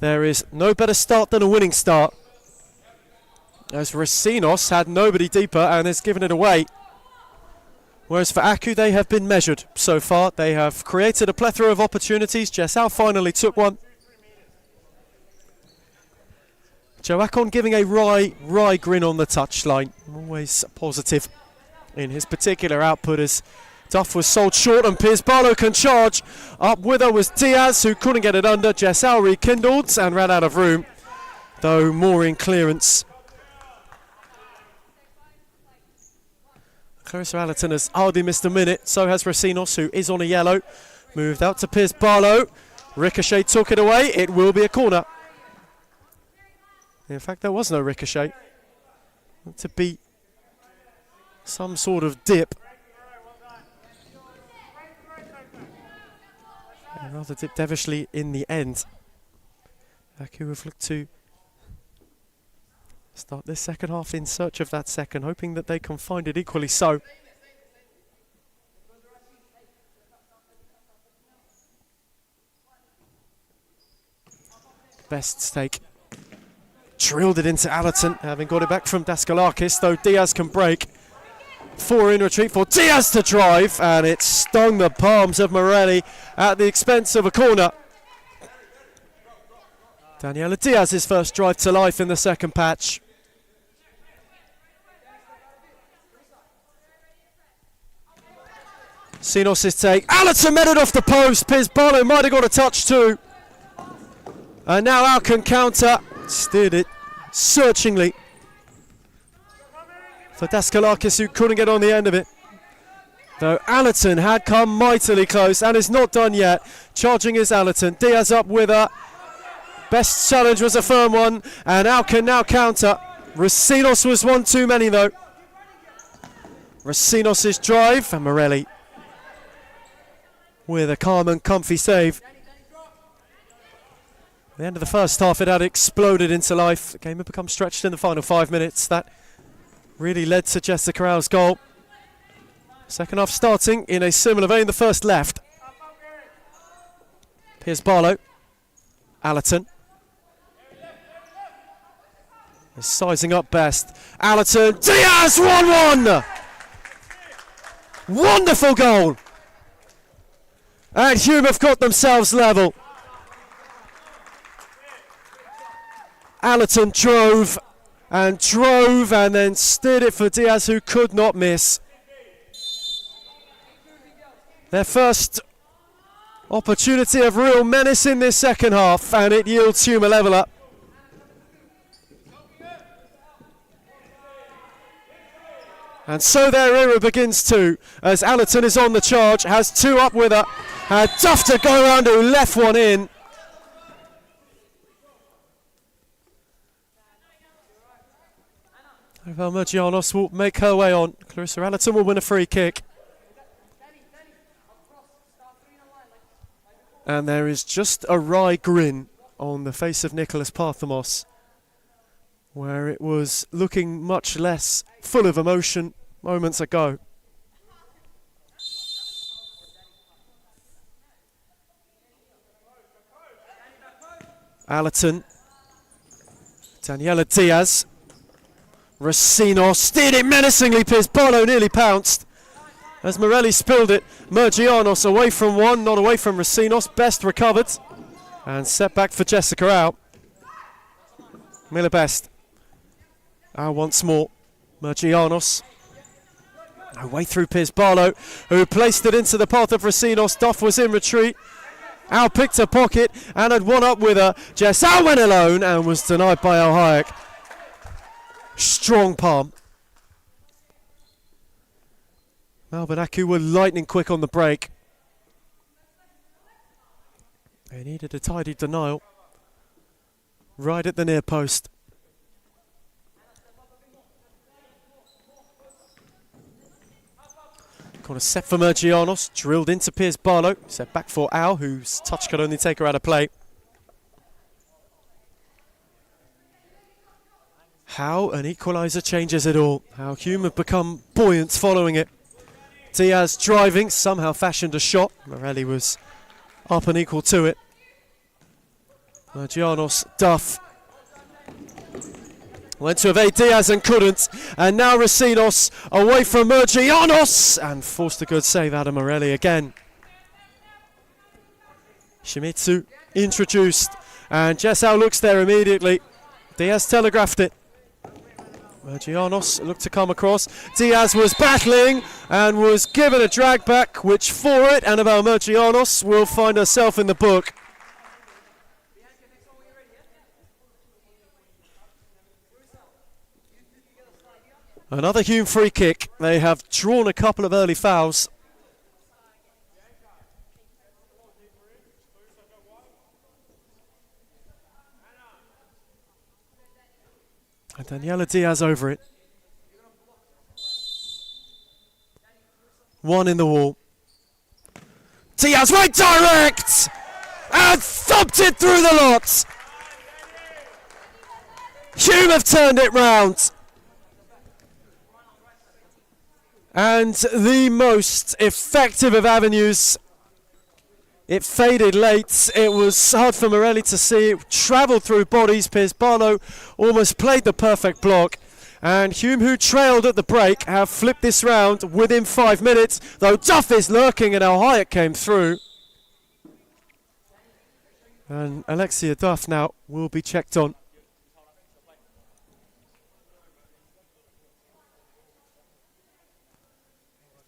there is no better start than a winning start, as Racines had nobody deeper and has given it away. Whereas for Aku, they have been measured so far. They have created a plethora of opportunities. Jessau finally took one. Joakon giving a wry grin on the touchline. Always positive in his particular output as Duff was sold short and Piers Barlow can charge. Up with her was Diaz, who couldn't get it under. Jessal rekindled and ran out of room, though more in clearance. Clarissa Allerton has hardly missed a minute. So has Racines, who is on a yellow. Moved out to Piers Barlow. Ricochet took it away. It will be a corner. In fact, there was no ricochet. To be some sort of dip. And rather dip devishly in the end. Aku have looked to start this second half in search of that second, hoping that they can find it equally so. Best stake. Drilled it into Allerton, having got it back from Daskalakis, though Diaz can break. 4 in retreat for Diaz to drive, and it stung the palms of Morelli at the expense of a corner. Daniela Diaz's first drive to life in the second patch. Sinos' take. Allerton met it off the post. Piers Barlow might have got a touch too. And now Alcan counter. Steered it searchingly for Daskalakis, who couldn't get on the end of it. Though Allerton had come mightily close and is not done yet. Charging is Allerton. Diaz up with her. Best challenge was a firm one, and Alcan now counter. Racines was one too many though. Racines' drive, and Morelli with a calm and comfy save. At the end of the first half, it had exploded into life. The game had become stretched in the final 5 minutes. That really led to Jessica Row's goal. Second half starting in a similar vein. The first left. Piers Barlow. Allerton. Is sizing up best. Allerton. Diaz 1-1! Wonderful goal! And Hume have got themselves level. Allerton drove and then steered it for Diaz, who could not miss. Their first opportunity of real menace in this second half, and it yields Hume a level up. And so their era begins too, as Allerton is on the charge, has 2 up with her, had Duff to go around, who left one in. Valmergianos will make her way on. Clarissa Allerton will win a free kick. And there is just a wry grin on the face of Nicholas Parthamos, where it was looking much less full of emotion moments ago. Allerton. Daniela Diaz. Racines steered it menacingly. Piers Barlow nearly pounced as Morelli spilled it. Mergianos away from one, not away from Racines. Best recovered and set back for Jessica out. Miller Best. Once more. Mergianos. Away through Piers Barlow, who placed it into the path of Racines. Duff was in retreat. Al picked a pocket and had one up with her. Jessal went alone and was denied by Al Hayek. Strong palm. Melbourne Aku were lightning quick on the break. They needed a tidy denial. Right at the near post. Corner set for Mergianos. Drilled into Piers Barlow. Set back for Al, whose touch could only take her out of play. How an equaliser changes it all. How Hume have become buoyant following it. Diaz driving, somehow fashioned a shot. Morelli was up and equal to it. Mergianos, Duff. Went to evade Diaz and couldn't. And now Racines away from Mergianos. And forced a good save out of Morelli again. Shimizu introduced. And Jessal looks there immediately. Diaz telegraphed it. Mergianos looked to come across. Diaz was battling and was given a drag back, which for it, Annabelle Mergianos will find herself in the book. Another Hume free kick. They have drawn a couple of early fouls. And Daniela Diaz over it. One in the wall. Diaz right direct! And thumped it through the lot! Hume have turned it round. And the most effective of avenues. It faded late. It was hard for Morelli to see. It travelled through bodies. Piers Barlow almost played the perfect block. And Hume, who trailed at the break, have flipped this round within 5 minutes. Though Duff is lurking and how high it came through. And Alexia Duff now will be checked on.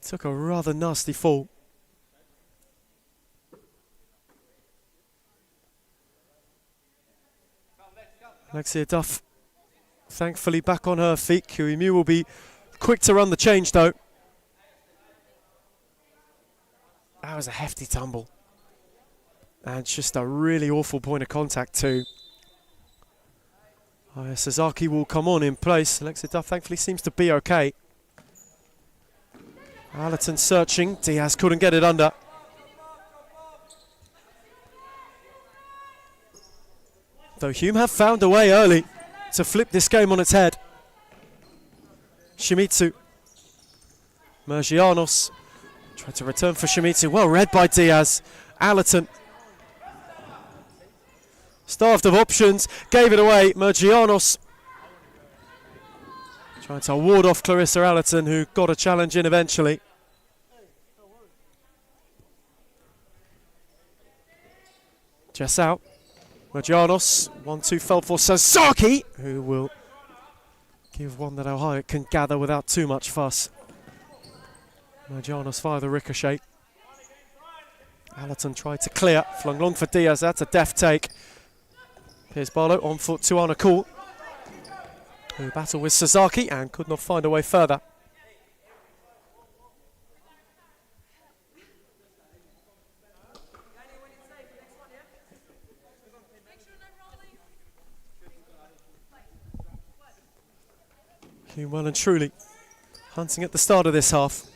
Took a rather nasty fall. Alexia Duff, thankfully back on her feet. Kiwimu will be quick to run the change though. That was a hefty tumble. And just a really awful point of contact too. Sasaki will come on in place. Alexia Duff thankfully seems to be okay. Allerton searching. Diaz couldn't get it under. Though Hume have found a way early to flip this game on its head. Shimizu. Mergianos tried to return for Shimizu. Well read by Diaz. Allerton. Starved of options. Gave it away. Mergianos trying to ward off Clarissa Allerton, who got a challenge in eventually. Jess out. Mergianos, 1-2 fell for Sasaki, who will give one that Ohio can gather without too much fuss. Mergianos via the ricochet. Allerton tried to clear, flung long for Diaz, that's a deft take. Piers Barlow on foot to Anna Cool, who battled with Sasaki and could not find a way further. Hume well and truly hunting at the start of this half.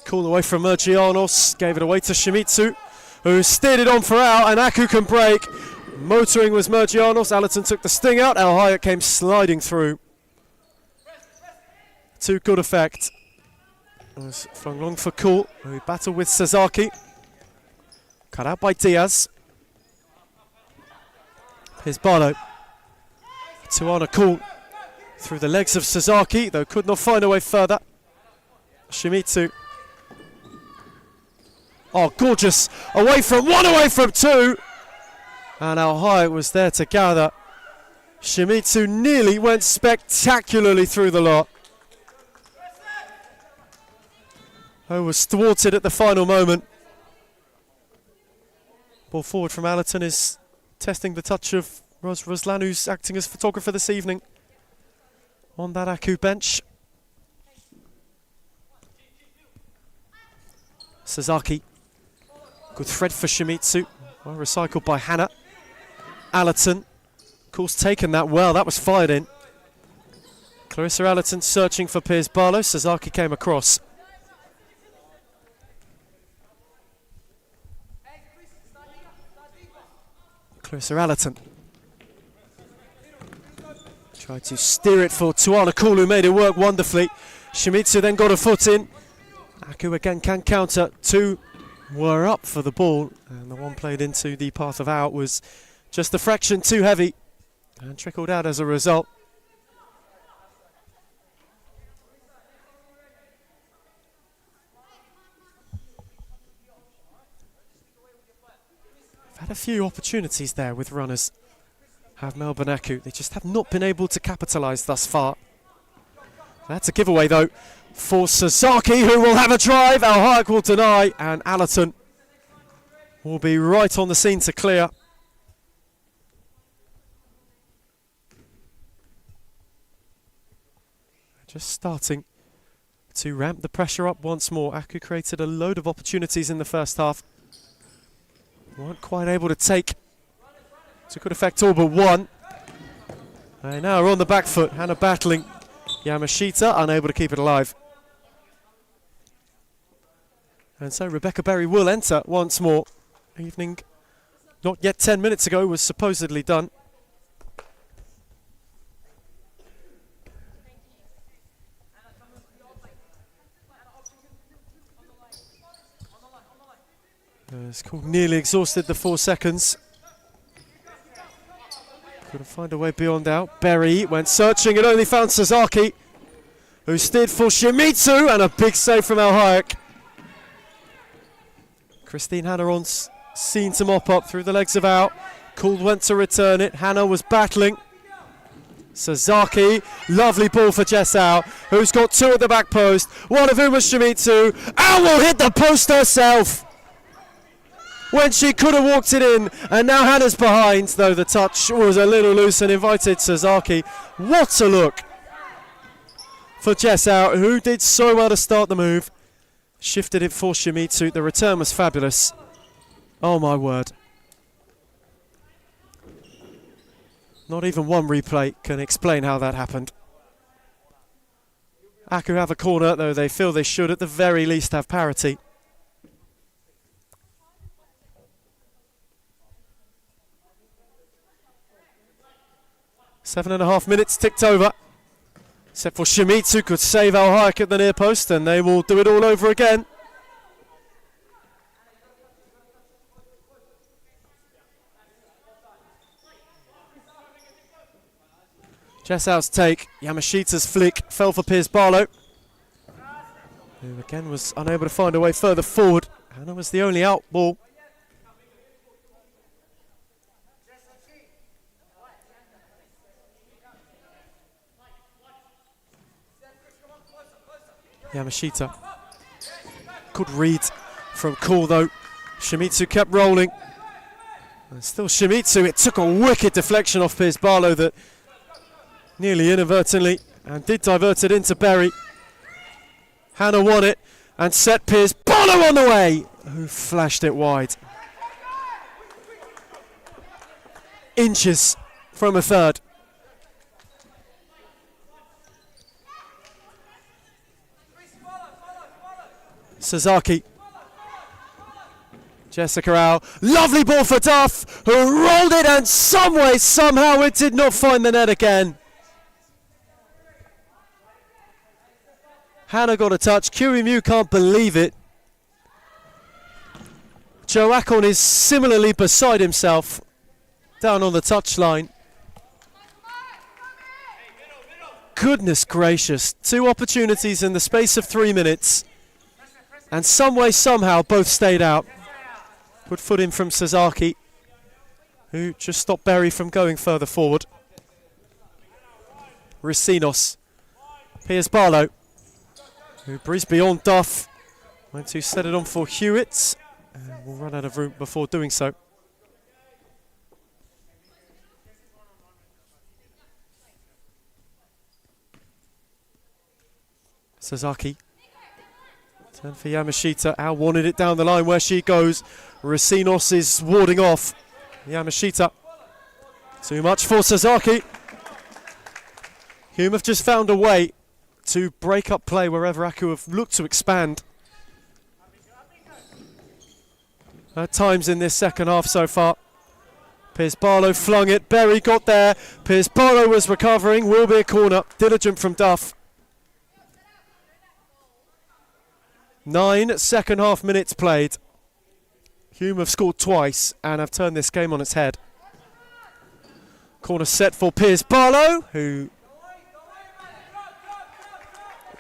Call away from Mergianos, gave it away to Shimizu, who steered it on for Al, and Aku can break. Motoring was Mergianos, Allerton took the sting out, Al Hyatt came sliding through. To good effect. It was flung long for Cool, who battled with Sasaki. Cut out by Diaz. Here's Barlow. To Anna Cool. Through the legs of Sasaki, though could not find a way further. Shimizu. Oh, gorgeous. Away from one, away from two. And Al Hyatt was there to gather. Shimizu nearly went spectacularly through the lot. Oh, was thwarted at the final moment. Ball forward from Allerton is testing the touch of Ruslan, who's acting as photographer this evening on that Aku bench. Sasaki. Good thread for Shimizu. Well, recycled by Hannah. Allerton. Of course, taken that well. That was fired in. Clarissa Allerton searching for Piers Barlow. Sasaki came across. Clarissa Allerton. Tried to steer it for Tuana Cool, who made it work wonderfully. Shimizu then got a foot in. Aku again can counter. Two were up for the ball, and the one played into the path of out was just a fraction too heavy and trickled out as a result. Had a few opportunities there with runners. have Melbourne Aku. They just have not been able to capitalise thus far. That's a giveaway though for Sasaki, who will have a drive. Al Hayek will deny, and Allerton will be right on the scene to clear. Just starting to ramp the pressure up once more. Aku created a load of opportunities in the first half. Weren't quite able to take to good effect all but one. And now we're on the back foot. Hannah battling Yamashita, unable to keep it alive. And so Rebecca Berry will enter once more. Evening, not yet 10 minutes ago, was supposedly done. It's called nearly exhausted the 4 seconds. Couldn't find a way beyond out. Berry went searching and only found Sasaki, who steered for Shimizu, and a big save from Al Hayek. Christine Hannah on scene to mop up through the legs of Al. Could went to return it. Hannah was battling. Sasaki, lovely ball for Jess Al, who's got 2 at the back post, one of whom was Shimizu. Al will hit the post herself when she could have walked it in, and now Hannah's behind, though the touch was a little loose and invited Sasaki. What a look for Jess Al, who did so well to start the move. Shifted it for Shimizu. The return was fabulous. Oh my word. Not even one replay can explain how that happened. Aku have a corner, though they feel they should at the very least have parity. Seven and a half minutes ticked over. Except for Shimizu could save Al Hayek at the near post, and they will do it all over again. Jessal's take, Yamashita's flick fell for Piers Barlow, who again was unable to find a way further forward. Hannah was the only out ball. Yamashita. Good read from Cool though. Shimizu kept rolling. And still Shimizu, it took a wicked deflection off Piers Barlow that nearly inadvertently and did divert it into Berry. Hannah won it and set Piers Barlow on the way, who flashed it wide. Inches from a third. Sasaki. Jessica Al. Lovely ball for Duff, who rolled it, and some way, somehow, it did not find the net again. Hannah got a touch. QEMU can't believe it. Joe Akon is similarly beside himself down on the touchline. Goodness gracious. 2 opportunities in the space of 3 minutes. And some way, somehow, both stayed out. Good foot in from Sasaki, who just stopped Berry from going further forward. Ricinos. Piers Barlow, who breezed beyond Duff. Went to set it on for Hewitt, and will run out of room before doing so. Sasaki. Turn for Yamashita. Al wanted it down the line where she goes. Ricinos is warding off Yamashita. Too much for Sasaki. Hume have just found a way to break up play wherever Aku have looked to expand. At times in this second half so far. Piers Barlow flung it. Berry got there. Piers Barlow was recovering. Will be a corner. Diligent from Duff. 9 second half minutes played. Hume have scored twice and have turned this game on its head. Corner set for Piers Barlow, who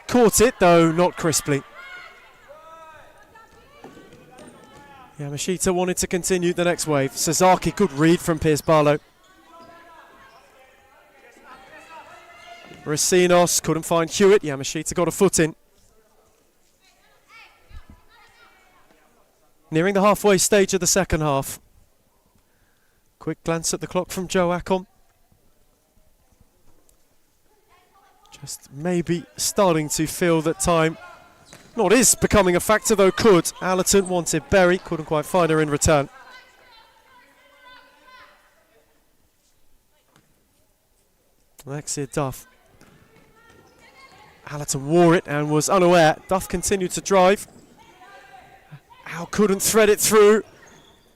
caught it, though not crisply. Yamashita wanted to continue the next wave. Sasaki, good read from Piers Barlow. Racinos couldn't find Hewitt. Yamashita got a foot in. Nearing the halfway stage of the second half. Quick glance at the clock from Joe Acom. Just maybe starting to feel that time not is becoming a factor, though could. Allerton wanted Berry, couldn't quite find her in return. Alexia Duff. Allerton wore it and was unaware. Duff continued to drive. Al couldn't thread it through.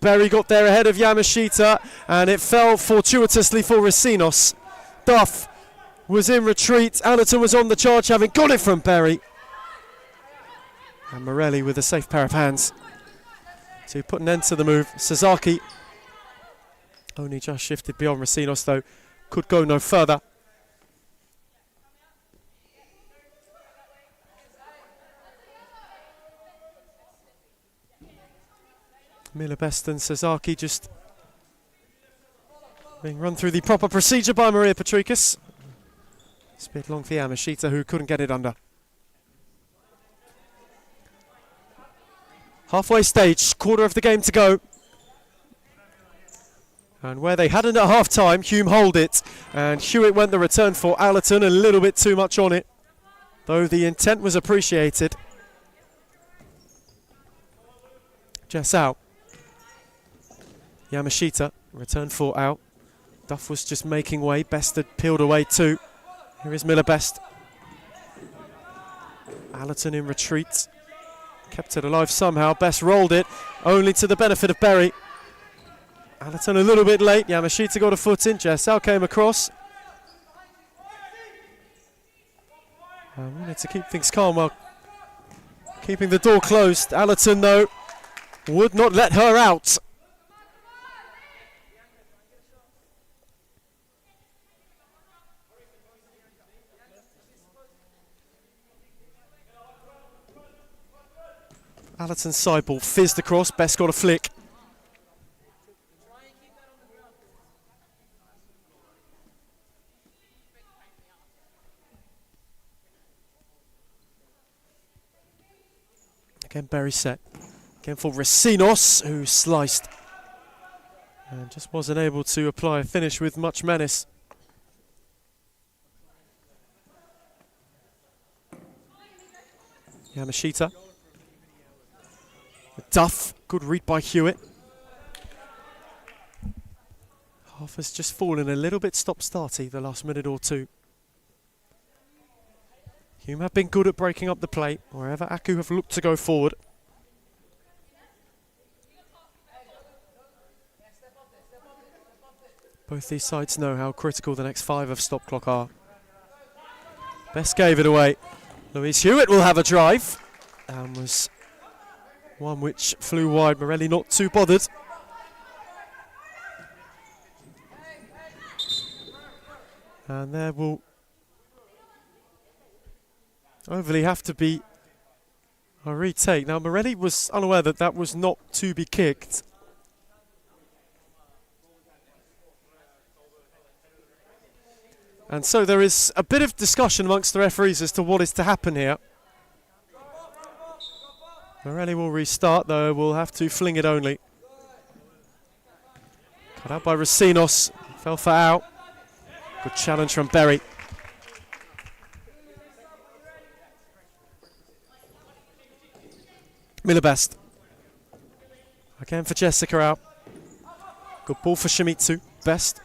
Berry got there ahead of Yamashita, and it fell fortuitously for Racinos. Duff was in retreat. Allerton was on the charge, having got it from Berry. And Morelli with a safe pair of hands to put an end to the move. Sasaki only just shifted beyond Racinos, though could go no further. Miller Best and Sasaki just being run through the proper procedure by Maria Patricus. It's a bit long for Yamashita, who couldn't get it under. Halfway stage, quarter of the game to go. And where they hadn't at half time, Hume hold it. And Hewitt went the return for Allerton, a little bit too much on it, though the intent was appreciated. Jess out. Yamashita, return for out. Duff was just making way. Best had peeled away too. Here is Miller Best. Allerton in retreat. Kept it alive somehow. Best rolled it, only to the benefit of Berry. Allerton a little bit late. Yamashita got a foot in. Jessel came across. Wanted to keep things calm while keeping the door closed. Allerton, though, would not let her out. Allerton's side ball fizzed across. Best got a flick. Again, Berry set. Again for Racinos, who sliced. And just wasn't able to apply a finish with much menace. Yamashita. Duff, good read by Hewitt. Half has just fallen a little bit stop-starty the last minute or two. Hume have been good at breaking up the play wherever Aku have looked to go forward. Both these sides know how critical the next 5 of stop clock are. Best gave it away. Louise Hewitt will have a drive. And was one which flew wide. Morelli not too bothered. And there will overly have to be a retake. Now Morelli was unaware that that was not to be kicked. And so there is a bit of discussion amongst the referees as to what is to happen here. Morelli will restart, though will have to fling it only. Cut out by Racinos, fell for out. Good challenge from Berry. Miller Best. Again for Jessica out. Good ball for Shimizu. Best.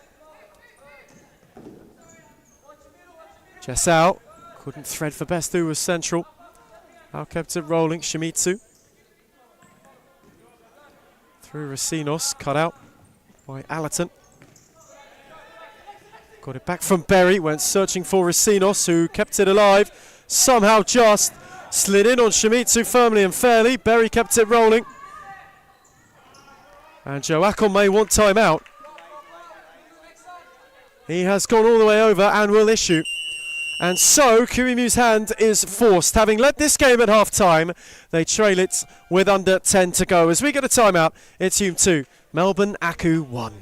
Jess out. Couldn't thread for Best, who was central. Now kept it rolling. Shimizu. Through Racinos. Cut out by Allerton. Got it back from Berry. Went searching for Racinos, who kept it alive. Somehow just slid in on Shimizu firmly and fairly. Berry kept it rolling. And Joe Ackel may want time out. He has gone all the way over and will issue. And so Kirimu's hand is forced. Having led this game at half-time, they trail it with under 10 to go. As we get a timeout, it's Hume 2, Melbourne Aku 1.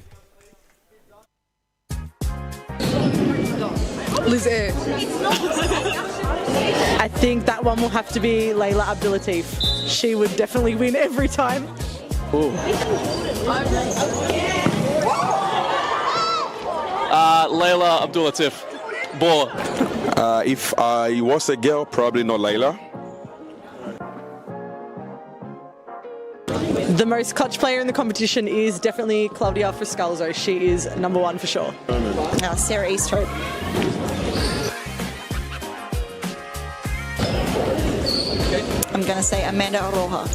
Liz Air. I think that one will have to be Layla Abdulatif. She would definitely win every time. Layla Abdulatif. Ball. If I was a girl, probably not Layla. The most clutch player in the competition is definitely Claudia Friscalzo. She is number one for sure. Sarah Easthope. I'm going to say Amanda Aroha.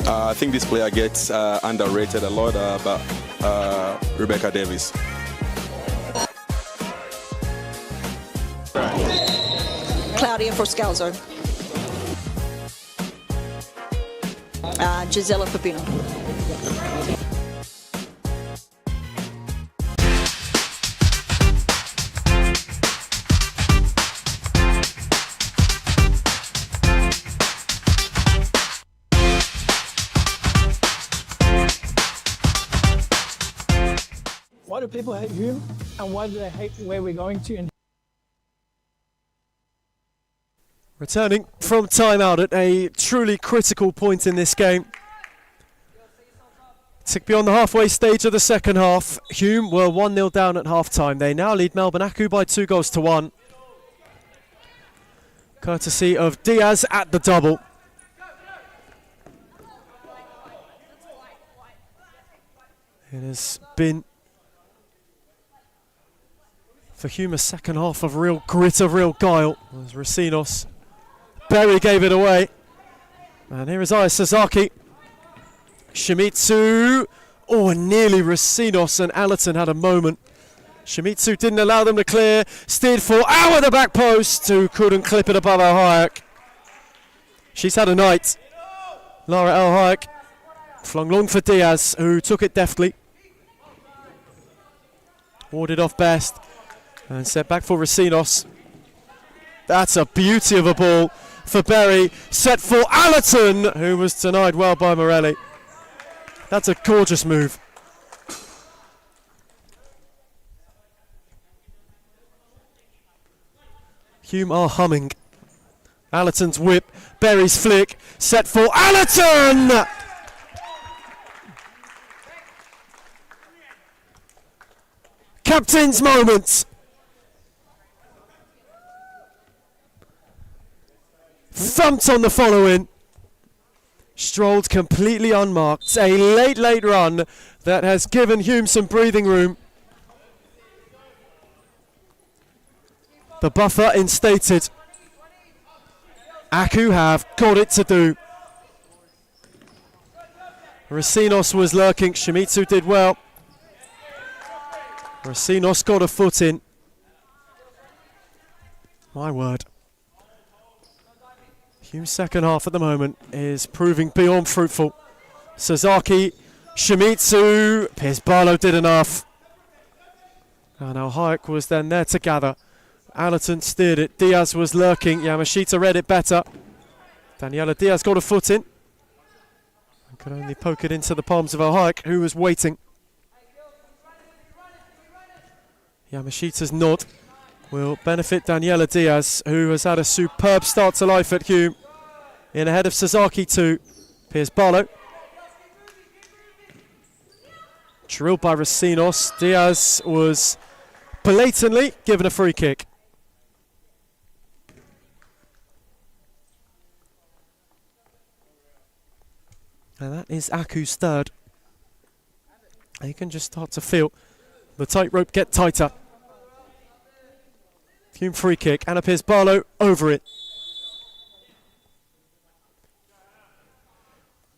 I think this player gets underrated a lot, but Rebecca Davis. Claudia Friscalzo. Gisela Pepino. Why do people hate Hume, and why do they hate where we're going to? And Returning from timeout at a truly critical point in this game. Tick beyond the halfway stage of the second half. Hume were 1-0 down at half-time. They now lead Melbourne Aku by 2-1. Courtesy of Diaz at the double. It has been, for Hume, a second half of real grit, of real guile. As Racinos. Berry gave it away. And here is Aya Sasaki. Shimizu. Oh, nearly Racinos and Allerton had a moment. Shimizu didn't allow them to clear. Steered for at the back post, who couldn't clip it above Al-Hayek. She's had a night. Lara Al-Hayek flung long for Diaz, who took it deftly. Warded off best. And set back for Racinos. That's a beauty of a ball for Berry. Set for Allerton, who was denied well by Morelli. That's a gorgeous move. Hume are humming. Allerton's whip, Berry's flick, set for Allerton! Captain's moment. Thumped on the follow-in. Strolled completely unmarked. A late run that has given Hume some breathing room. The buffer instated. Aku have got it to do. Racinos was lurking. Shimizu did well. Racinos got a foot in. My word. Hume's second half at the moment is proving beyond fruitful. Sasaki, Shimizu, Piers Barlow did enough. And Al-Hayek was then there to gather. Allerton steered it. Diaz was lurking. Yamashita read it better. Daniela Diaz got a foot in. And could only poke it into the palms of Al-Hayek, who was waiting. Yamashita's nod will benefit Daniela Diaz, who has had a superb start to life at Hume. In ahead of Sasaki too. Piers Barlow. Drilled by Racinos. Diaz was blatantly given a free kick. And that is Aku's third. And you can just start to feel the tightrope get tighter. Hume free kick. Anna Piers Barlow over it.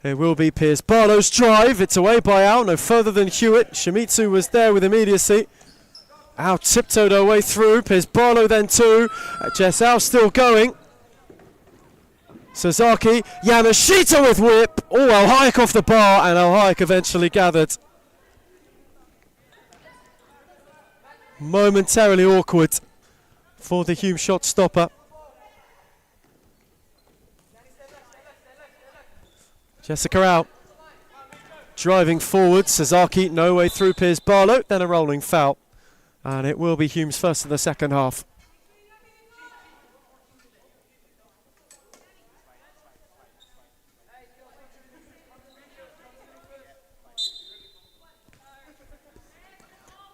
It will be Piers Barlow's drive. It's away by Al, no further than Hewitt. Shimizu was there with immediacy. Al tiptoed her way through. Piers Barlow then too. Jess Al still going. Sasaki, Yamashita with whip. Oh, Al-Hayek off the bar, and Al-Hayek eventually gathered. Momentarily awkward for the Hume shot stopper. Jessica out. Driving forward, Sasaki, no way through Piers Barlow, then a rolling foul. And it will be Hume's first in the second half.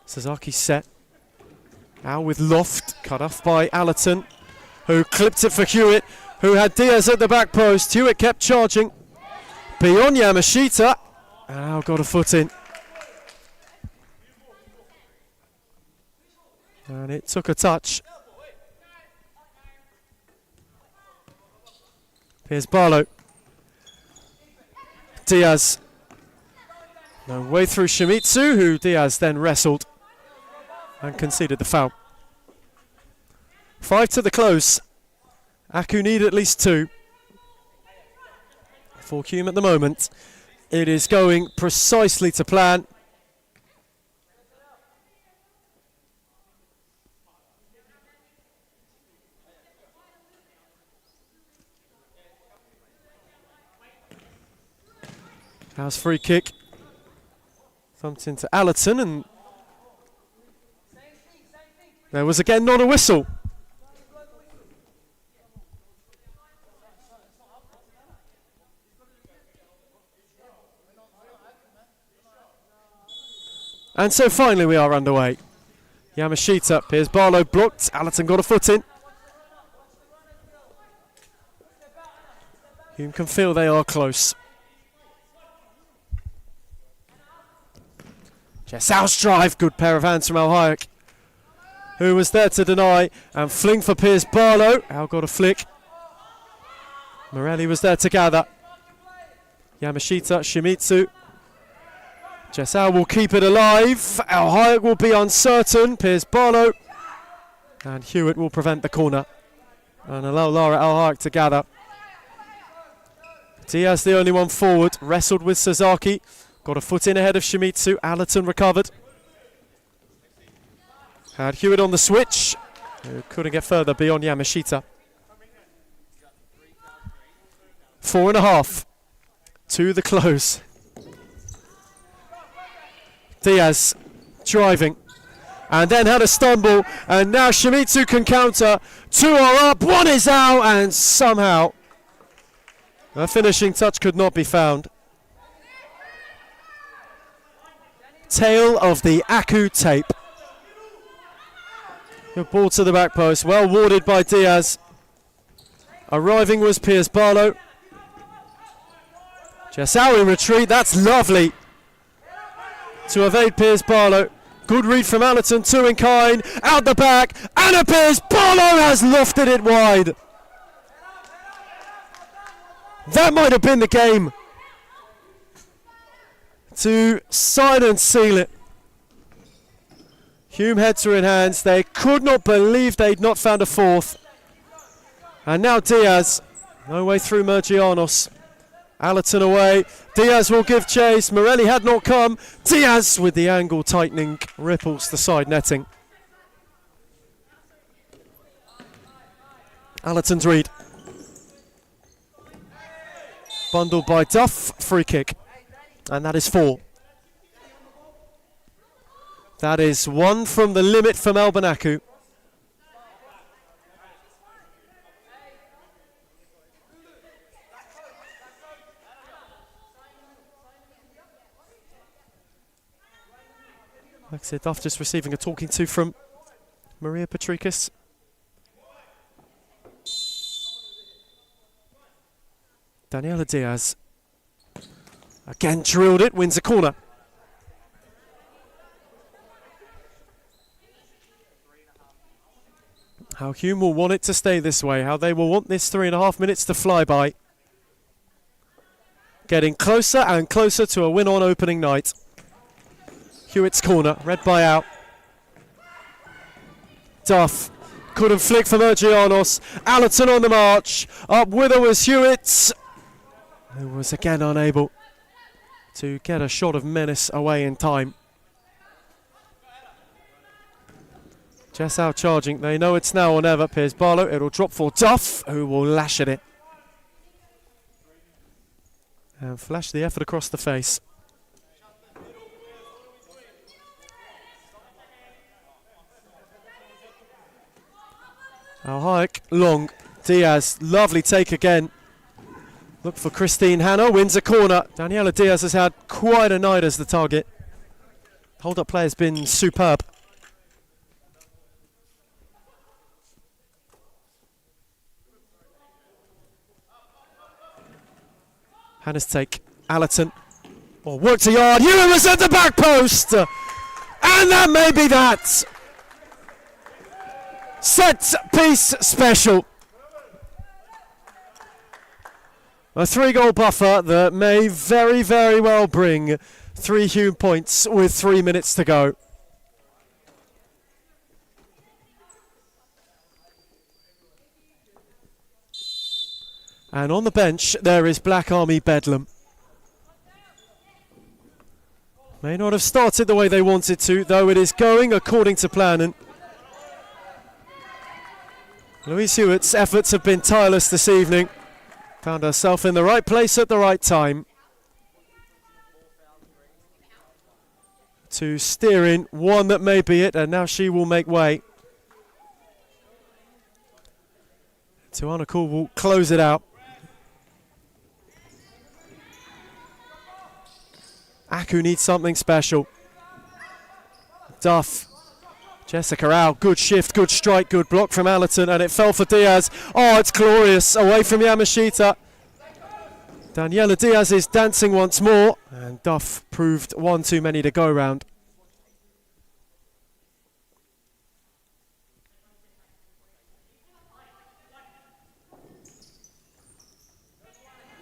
Sasaki set. Now with Loft, cut off by Allerton, who clipped it for Hewitt, who had Diaz at the back post. Hewitt kept charging. Beyond Yamashita. Now got a foot in. And it took a touch. Here's Barlow. Diaz. No way through Shimizu, who Diaz then wrestled and conceded the foul. 5 to the close. Aku need at least 2. For Hume at the moment, it is going precisely to plan. How's free kick? Thumped into Allerton, and there was again not a whistle. And so finally we are underway. Yamashita, here's Barlow blocked, Allerton got a foot in. Hume can feel they are close. Jessau's drive, good pair of hands from Al Hayek, who was there to deny, and fling for Piers Barlow. Al got a flick. Morelli was there to gather. Yamashita, Shimizu. Jessau will keep it alive. Al Hayek will be uncertain. Piers Barlow. And Hewitt will prevent the corner and allow Lara Al Hayek to gather. Diaz the only one forward. Wrestled with Sasaki. Got a foot in ahead of Shimizu. Allerton recovered. Had Hewitt on the switch, who couldn't get further beyond Yamashita. 4.5 to the close. Diaz driving, and then had a stumble, and now Shimizu can counter. 2 are up, 1 is out, and somehow a finishing touch could not be found. Tail of the Aku tape. Good ball to the back post, well warded by Diaz. Arriving was Piers Barlow. Jessau in retreat, that's lovely to evade Piers Barlow. Good read from Allerton, 2 in kind, out the back, and Piers Barlow has lofted it wide. That might have been the game to sign and seal it. Hume heads are in hands. They could not believe they'd not found a fourth. And now Diaz, no way through Mergianos. Allerton away. Diaz will give chase. Morelli had not come. Diaz with the angle tightening, ripples the side netting. Allerton's read. Bundled by Duff, free kick. And that is 4. That is 1 from the limit for Melbourne Aku. Like I said, Duff just receiving a talking to from Maria Patrikis. Daniela Diaz again drilled it, wins a corner. How Hume will want it to stay this way, how they will want this 3.5 minutes to fly by. Getting closer and closer to a win on opening night. Hewitt's corner, read by Al. Duff couldn't flick for Mergianos. Allerton on the march. Up with her was Hewitt, who was again unable to get a shot of menace away in time. Jessau charging. They know it's now or never. Piers Barlow. It'll drop for Duff, who will lash at it. And flash the effort across the face. Al Hayek, long. Diaz, lovely take again. Look for Christine Hanna, wins a corner. Daniela Diaz has had quite a night as the target. Hold-up play has been superb. Hanna's take, Allerton. Oh, worked a yard, Ewan was at the back post! And that may be that. Set piece special. A 3-goal buffer that may very, very well bring 3 Hume points with 3 minutes to go. And on the bench, there is Black Army Bedlam. May not have started the way they wanted to, though it is going according to plan. And Louise Hewitt's efforts have been tireless this evening. Found herself in the right place at the right time to steer in one that may be it, and now she will make way. Tuana Cool will close it out. Aku needs something special. Duff. Jessica Au, good shift, good strike, good block from Allerton, and it fell for Diaz. Oh, it's glorious, away from Yamashita. Daniela Diaz is dancing once more, and Duff proved one too many to go round.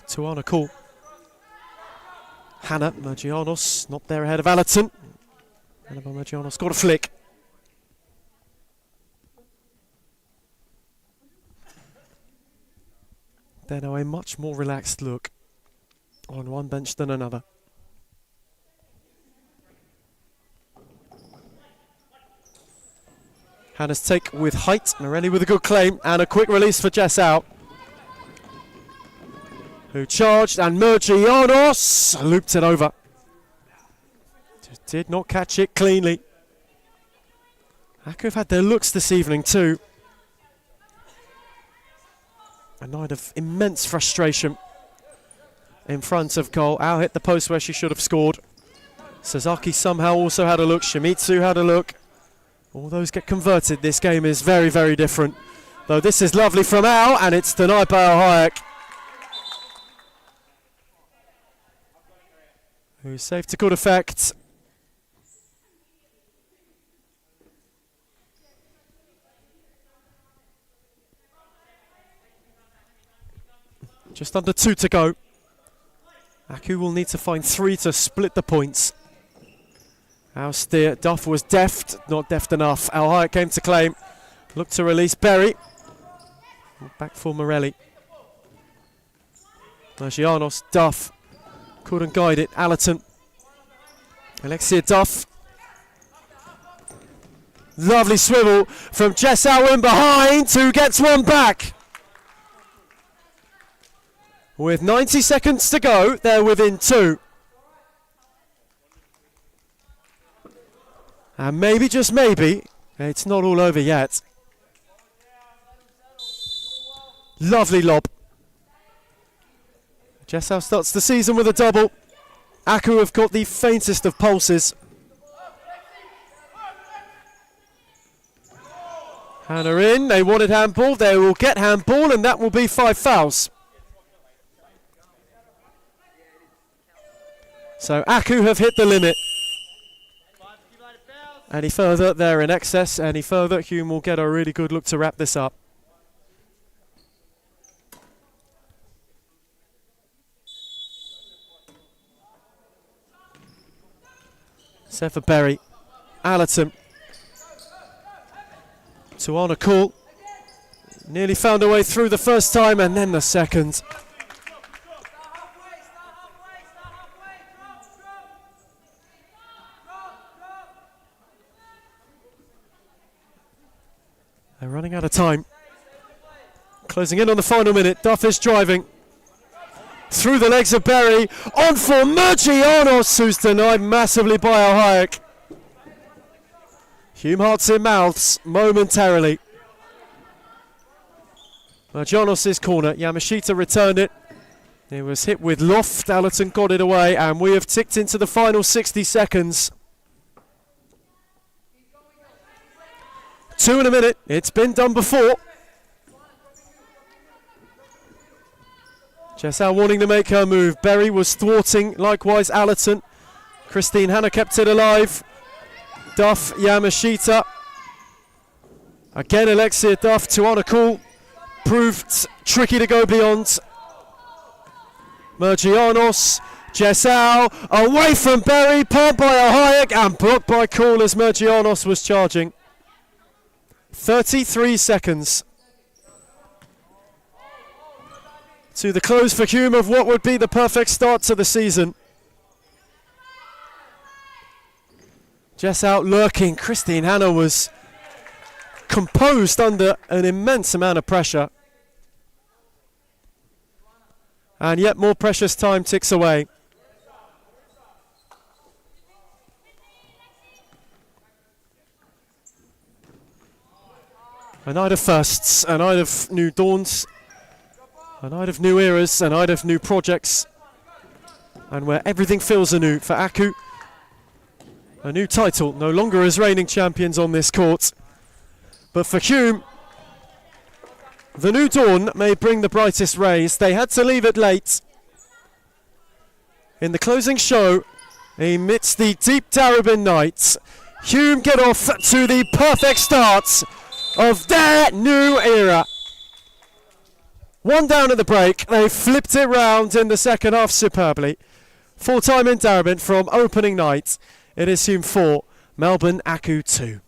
Tuana Cool. Hannah Magianos, not there ahead of Allerton. Hannah Magianos got a flick. They're now a much more relaxed look on one bench than another. Hannah's take with height, Morelli with a good claim, and a quick release for Jess Out, who charged, and Mergianos looped it over. Just did not catch it cleanly. Aku have had their looks this evening too. A night of immense frustration in front of goal. Ao hit the post where she should have scored. Sasaki somehow also had a look. Shimizu had a look. All those get converted. This game is very, very different. Though this is lovely from Ao, and it's denied by Al Hayek, who saved to good effect. Just under 2 to go. Aku will need to find 3 to split the points. Our steer, Duff was deft, not deft enough. Al Hayek came to claim. Looked to release Berry. Back for Morelli. Magianos, Duff. Couldn't guide it. Allerton. Alexia Duff. Lovely swivel from Jess Au in behind, who gets one back. With 90 seconds to go, they're within 2. And maybe, just maybe, it's not all over yet. Lovely lob. Jessau starts the season with a double. Aku have got the faintest of pulses. Hannah in, they wanted handball, they will get handball, and that will be 5 fouls. So Aku have hit the limit. Any further, they're in excess. Any further, Hume will get a really good look to wrap this up. Set for Berry. Allerton. Tuana Cool. Nearly found a way through the first time, and then the second. They're running out of time. Closing in on the final minute. Duff is driving. Through the legs of Berry. On for Mergianos, who's denied massively by Al Hayek. Hume hearts in mouths momentarily. Margianos' corner. Yamashita returned it. It was hit with loft. Allerton got it away, and we have ticked into the final 60 seconds. 2 in a minute. It's been done before. Jessau wanting to make her move. Berry was thwarting, likewise Allerton. Christine Hanna kept it alive. Duff, Yamashita. Again, Alexia Duff to honor call. Proved tricky to go beyond. Margianos, Jessau, away from Berry, pumped by Hayek and blocked by Call as Margianos was charging. 33 seconds to the close for Hume of what would be the perfect start to the season. Jessau lurking. Christine Hanna was composed under an immense amount of pressure. And yet more precious time ticks away. A night of firsts, a night of new dawns, a night of new eras, a night of new projects, and where everything feels anew for Aku. A new title, no longer as reigning champions on this court. But for Hume, the new dawn may bring the brightest rays. They had to leave it late. In the closing show, amidst the deep Darebin night, Hume get off to the perfect start of their new era. One down at the break, they flipped it round in the second half superbly. Full time in Darebin from opening night. It is Hume 4, Melbourne Aku 2.